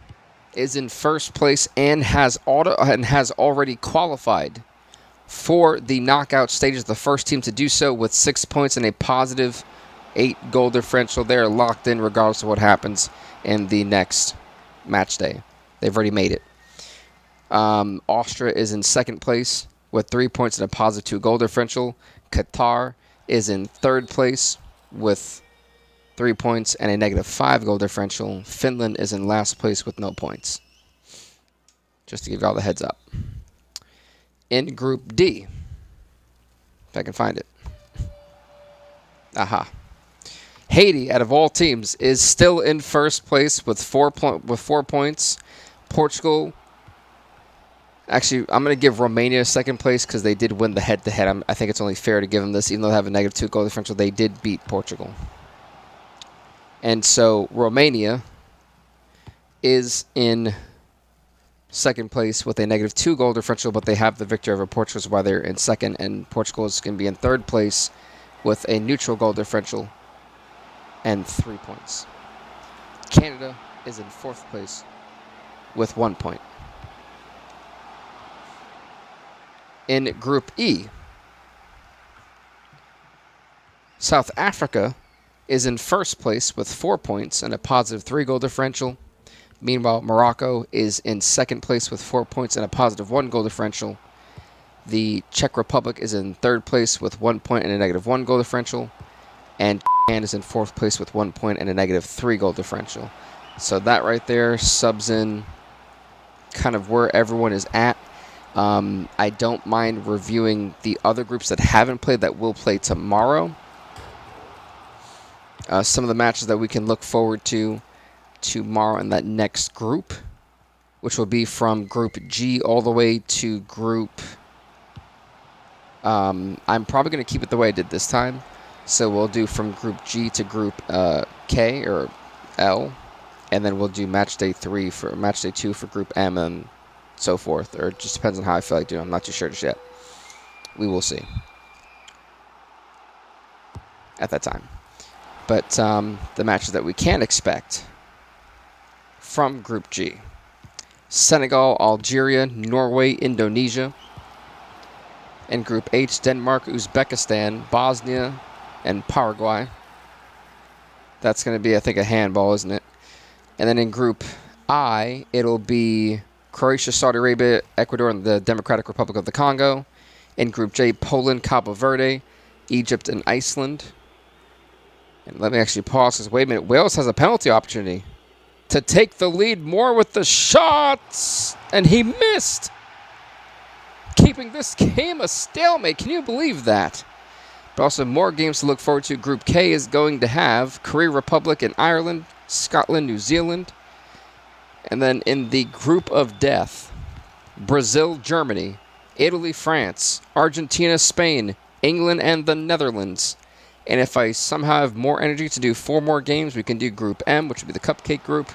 is in 1st place and has already qualified for the knockout stages, the first team to do so with 6 points and a positive 8 goal differential. They are locked in regardless of what happens in the next match day. They've already made it. Austria is in 2nd place with 3 points and a positive 2 goal differential. Qatar is in 3rd place with 3 points and a -5 goal differential. Finland is in last place with no points. just to give you all the heads up. In Group D, if I can find it. Aha. Haiti, out of all teams, is still in first place with 4 points. Portugal, actually, I'm going to give Romania second place because they did win the head-to-head. I think it's only fair to give them this, even though they have a -2 goal differential. They did beat Portugal. And so Romania is in second place with a -2 goal differential, but they have the victory over Portugal, is why they're in second, and Portugal is going to be in third place with a neutral goal differential and 3 points. Canada is in fourth place with 1 point. In Group E, South Africa is in first place with 4 points and a +3 goal differential. Meanwhile, Morocco is in second place with 4 points and a +1 goal differential. The Czech Republic is in third place with 1 point and a -1 goal differential. And Japan is in fourth place with 1 point and a -3 goal differential. So that right there subs in kind of where everyone is at. I don't mind reviewing the other groups that haven't played that will play tomorrow. Some of the matches that we can look forward to tomorrow in that next group, which will be from Group G all the way to Group... I'm probably going to keep it the way I did this time. So we'll do from Group G to Group K or L, and then we'll do Match Day 3 for Match Day 2 for Group M and so forth. Or it just depends on how I feel like doing. I'm not too sure just yet. We will see at that time. But the matches that we can expect from Group G: Senegal, Algeria, Norway, Indonesia. In Group H, Denmark, Uzbekistan, Bosnia, and Paraguay. That's going to be, I think, a handball, isn't it? And then in Group I, it'll be Croatia, Saudi Arabia, Ecuador, and the Democratic Republic of the Congo. In Group J, Poland, Cabo Verde, Egypt, and Iceland. And let me actually pause because, wait a minute, Wales has a penalty opportunity to take the lead more with the shots, and he missed, keeping this game a stalemate. Can you believe that? But also more games to look forward to. Group K is going to have Korea Republic and Ireland, Scotland, New Zealand. And then in the group of death, Brazil, Germany, Italy, France, Argentina, Spain, England, and the Netherlands. And if I somehow have more energy to do 4 more games, we can do Group M, which would be the cupcake group.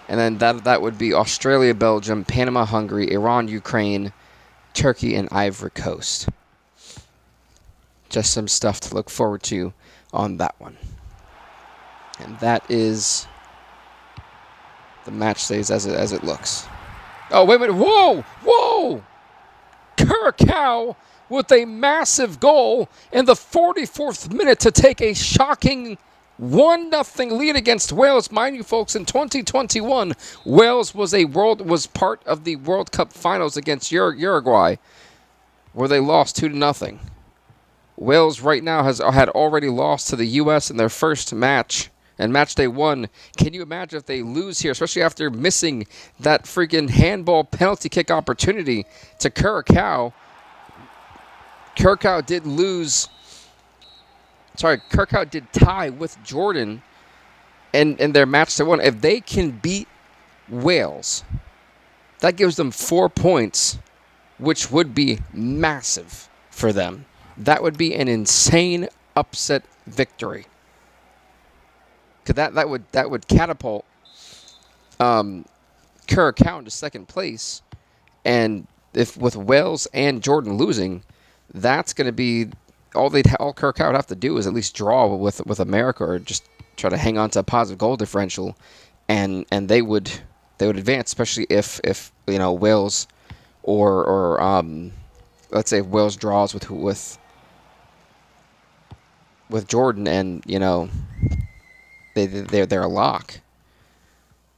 And then that would be Australia, Belgium, Panama, Hungary, Iran, Ukraine, Turkey, and Ivory Coast. Just some stuff to look forward to on that one. And that is the match days as it looks. Oh, wait a minute. Whoa! Whoa! Curacao with a massive goal in the 44th minute to take a shocking 1-0 lead against Wales. Mind you, folks, in 2021, Wales was part of the World Cup finals against Uruguay, where they lost 2-0. Wales right now had already lost to the U.S. in their first match, and match day 1. Can you imagine if they lose here, especially after missing that freaking handball penalty kick opportunity to Curacao? Curacao did tie with Jordan in their match day 1. If they can beat Wales, that gives them 4 points, which would be massive for them. That would be an insane upset victory. Because that would catapult Curacao into second place. And if with Wales and Jordan losing, that's going to be all Curacao would have to do is at least draw with America, or just try to hang on to a positive goal differential, and they would advance, especially if Wales or let's say if Wales draws with Jordan, and they're a lock.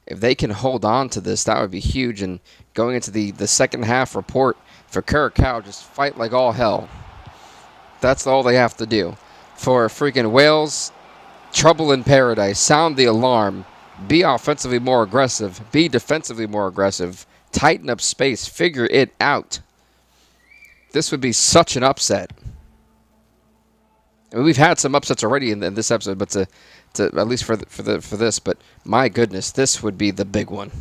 If they can hold on to this, that would be huge. And going into the second half report for Curacao, just fight like all hell. That's all they have to do. For freaking Wales, trouble in paradise. Sound the alarm. Be offensively more aggressive. Be defensively more aggressive. Tighten up space. Figure it out. This would be such an upset. I mean, we've had some upsets already in this episode, but to at least for this, but my goodness, this would be the big one.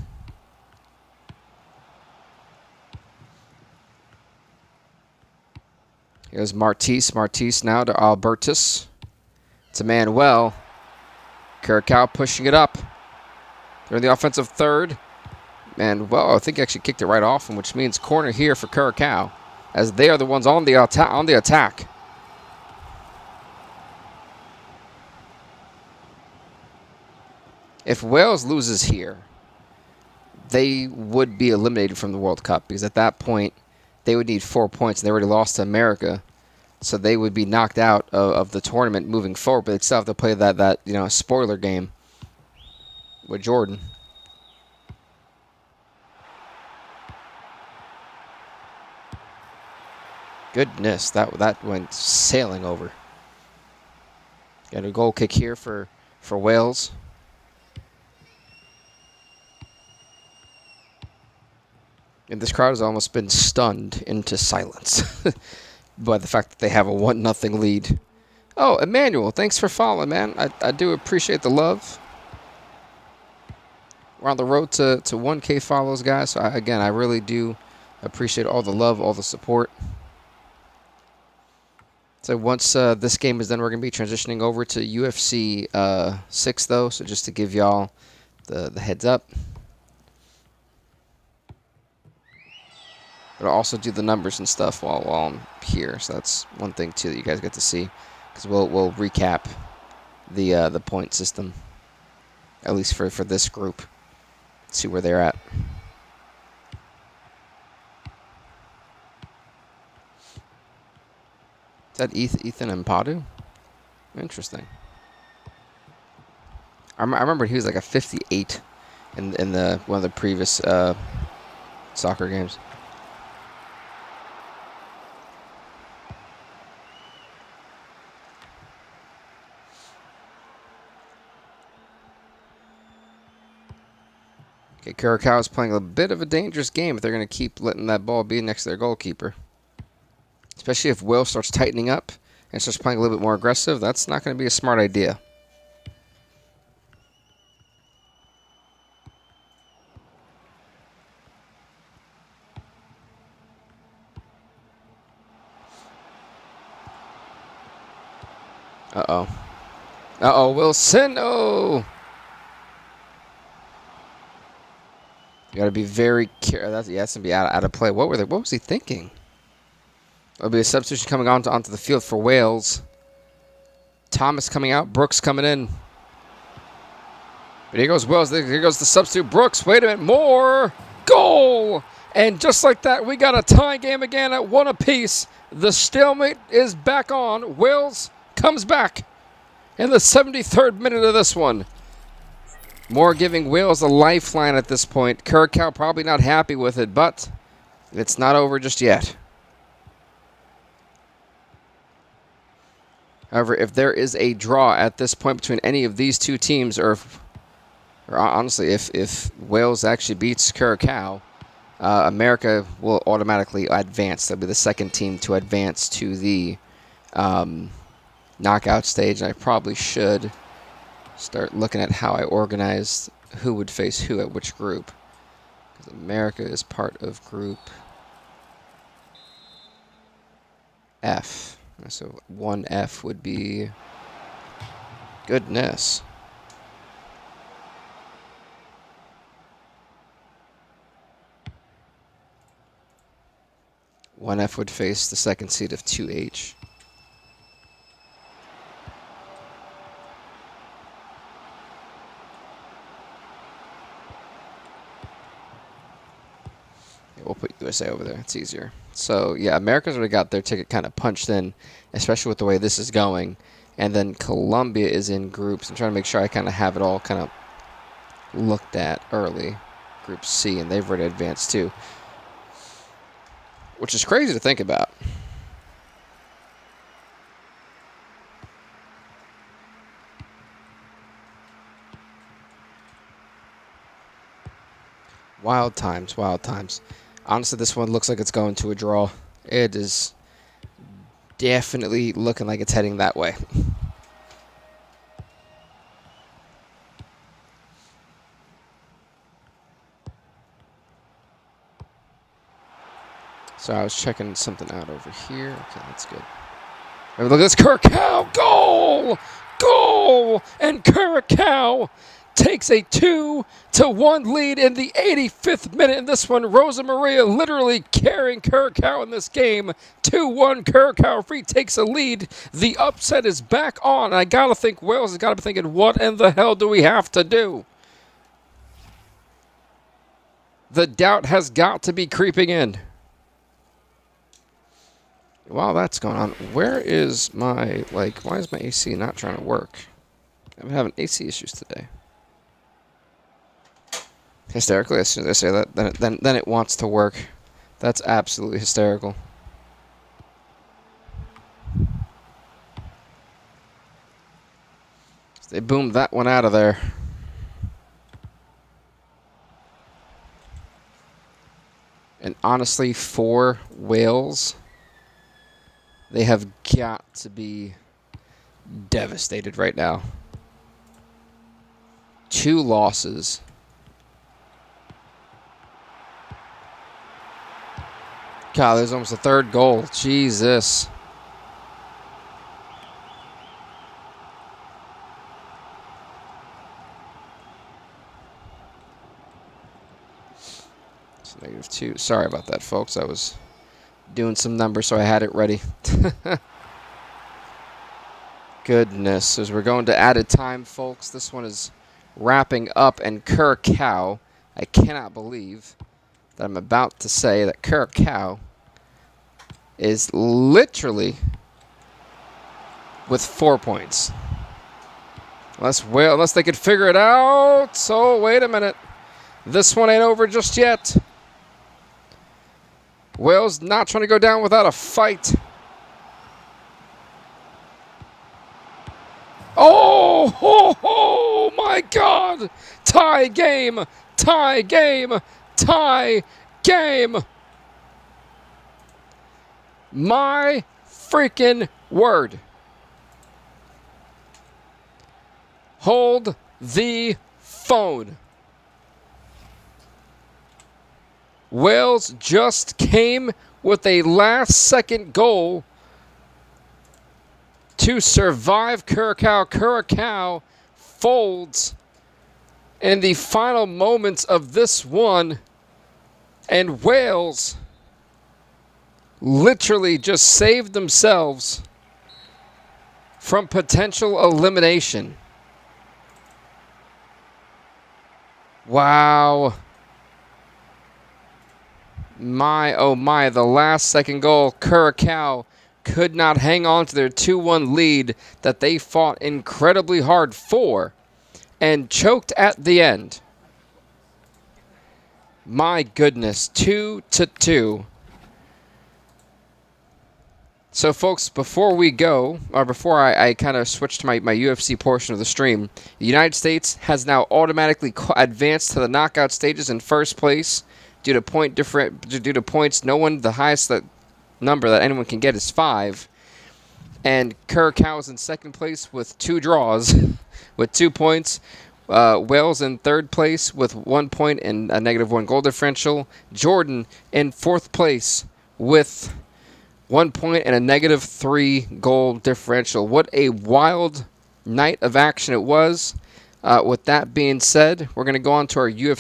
Here's Martins now to Albertus. To Manuel. Curacao pushing it up. They're in the offensive third. Manuel, I think he actually kicked it right off him, which means corner here for Curacao, as they are the ones on the attack. If Wales loses here, they would be eliminated from the World Cup, because at that point, they would need 4 points, and they already lost to America. So they would be knocked out of the tournament moving forward, but they'd still have to play that spoiler game with Jordan. Goodness, that went sailing over. Got a goal kick here for Wales. And this crowd has almost been stunned into silence by the fact that they have a 1-0 lead. Oh, Emmanuel, thanks for following, man. I do appreciate the love. We're on the road to 1K follows, guys. So I really do appreciate all the love, all the support. So once this game is done, we're going to be transitioning over to UFC 6, though. So just to give y'all the heads up. But I'll also do the numbers and stuff while I'm here. So that's one thing, too, that you guys get to see. Because we'll recap the point system, at least for this group. See where they're at. Is that Ethan Mpadu? Interesting. I remember he was like a 58 in one of the previous soccer games. Okay, Curacao is playing a bit of a dangerous game if they're going to keep letting that ball be next to their goalkeeper. Especially if Will starts tightening up and starts playing a little bit more aggressive, that's not going to be a smart idea. Uh-oh. Uh-oh, Wilson. Oh! You got to be very careful. That's going to be out of play. What was he thinking? There'll be a substitution coming onto the field for Wales. Thomas coming out. Brooks coming in. But here goes Wales. Here goes the substitute Brooks. Wait a minute. More. Goal! And just like that, we got a tie game again at 1 apiece. The stalemate is back on. Wales comes back in the 73rd minute of this one. Moore giving Wales a lifeline at this point. Curacao probably not happy with it, but it's not over just yet. However, if there is a draw at this point between any of these two teams, or honestly, if Wales actually beats Curacao, America will automatically advance. They'll be the second team to advance to the knockout stage. And I probably should start looking at how I organized who would face who at which group. Because America is part of Group F. So 1F would be... Goodness. One F would face the second seed of 2H. We'll put USA over there. It's easier. So, yeah, America's already got their ticket kind of punched in, especially with the way this is going. And then Colombia is in groups. I'm trying to make sure I kind of have it all kind of looked at early. Group C, and they've already advanced too. Which is crazy to think about. Wild times, wild times. Honestly, this one looks like it's going to a draw. It is definitely looking like it's heading that way. So I was checking something out over here. Okay, that's good. Look at this, Curacao, goal! Goal! And Curacao takes a 2-1 lead in the 85th minute. In this one, Rosa Maria literally carrying Curacao in this game. 2-1, Curacao retakes a lead. The upset is back on. I gotta think Wales has got to be thinking, what in the hell do we have to do? The doubt has got to be creeping in. While that's going on, where is my, why is my AC not trying to work? I'm having AC issues today. Hysterically, as soon as I say that, then it wants to work. That's absolutely hysterical. They boomed that one out of there. And honestly, for Wales, they have got to be devastated right now. 2 losses. God, there's almost a 3rd goal. Jesus. It's -2. Sorry about that, folks. I was doing some numbers, so I had it ready. Goodness. As we're going to added time, folks, this one is wrapping up, and Curacao, I cannot believe that I'm about to say that Curacao is literally with 4 points. Unless they could figure it out. So, wait a minute. This one ain't over just yet. Wales not trying to go down without a fight. Oh, my God. Tie game. Tie game. Tie game. My freaking word. Hold the phone. Wales just came with a last-second goal to survive Curacao. Curacao folds in the final moments of this one, and Wales literally just saved themselves from potential elimination. Wow. My, oh my, the last second goal, Curacao could not hang on to their 2-1 lead that they fought incredibly hard for and choked at the end. My goodness, 2-2. So, folks, before we go, or before I kind of switch to my UFC portion of the stream, the United States has now automatically advanced to the knockout stages in first place. Due to points, the highest number that anyone can get is 5. And Curacao is in second place with 2 draws, with 2 points. Wales in third place with 1 point and a -1 goal differential. Jordan in fourth place with 1 point and a -3 goal differential. What a wild night of action it was. With that being said, we're going to go on to our UFC.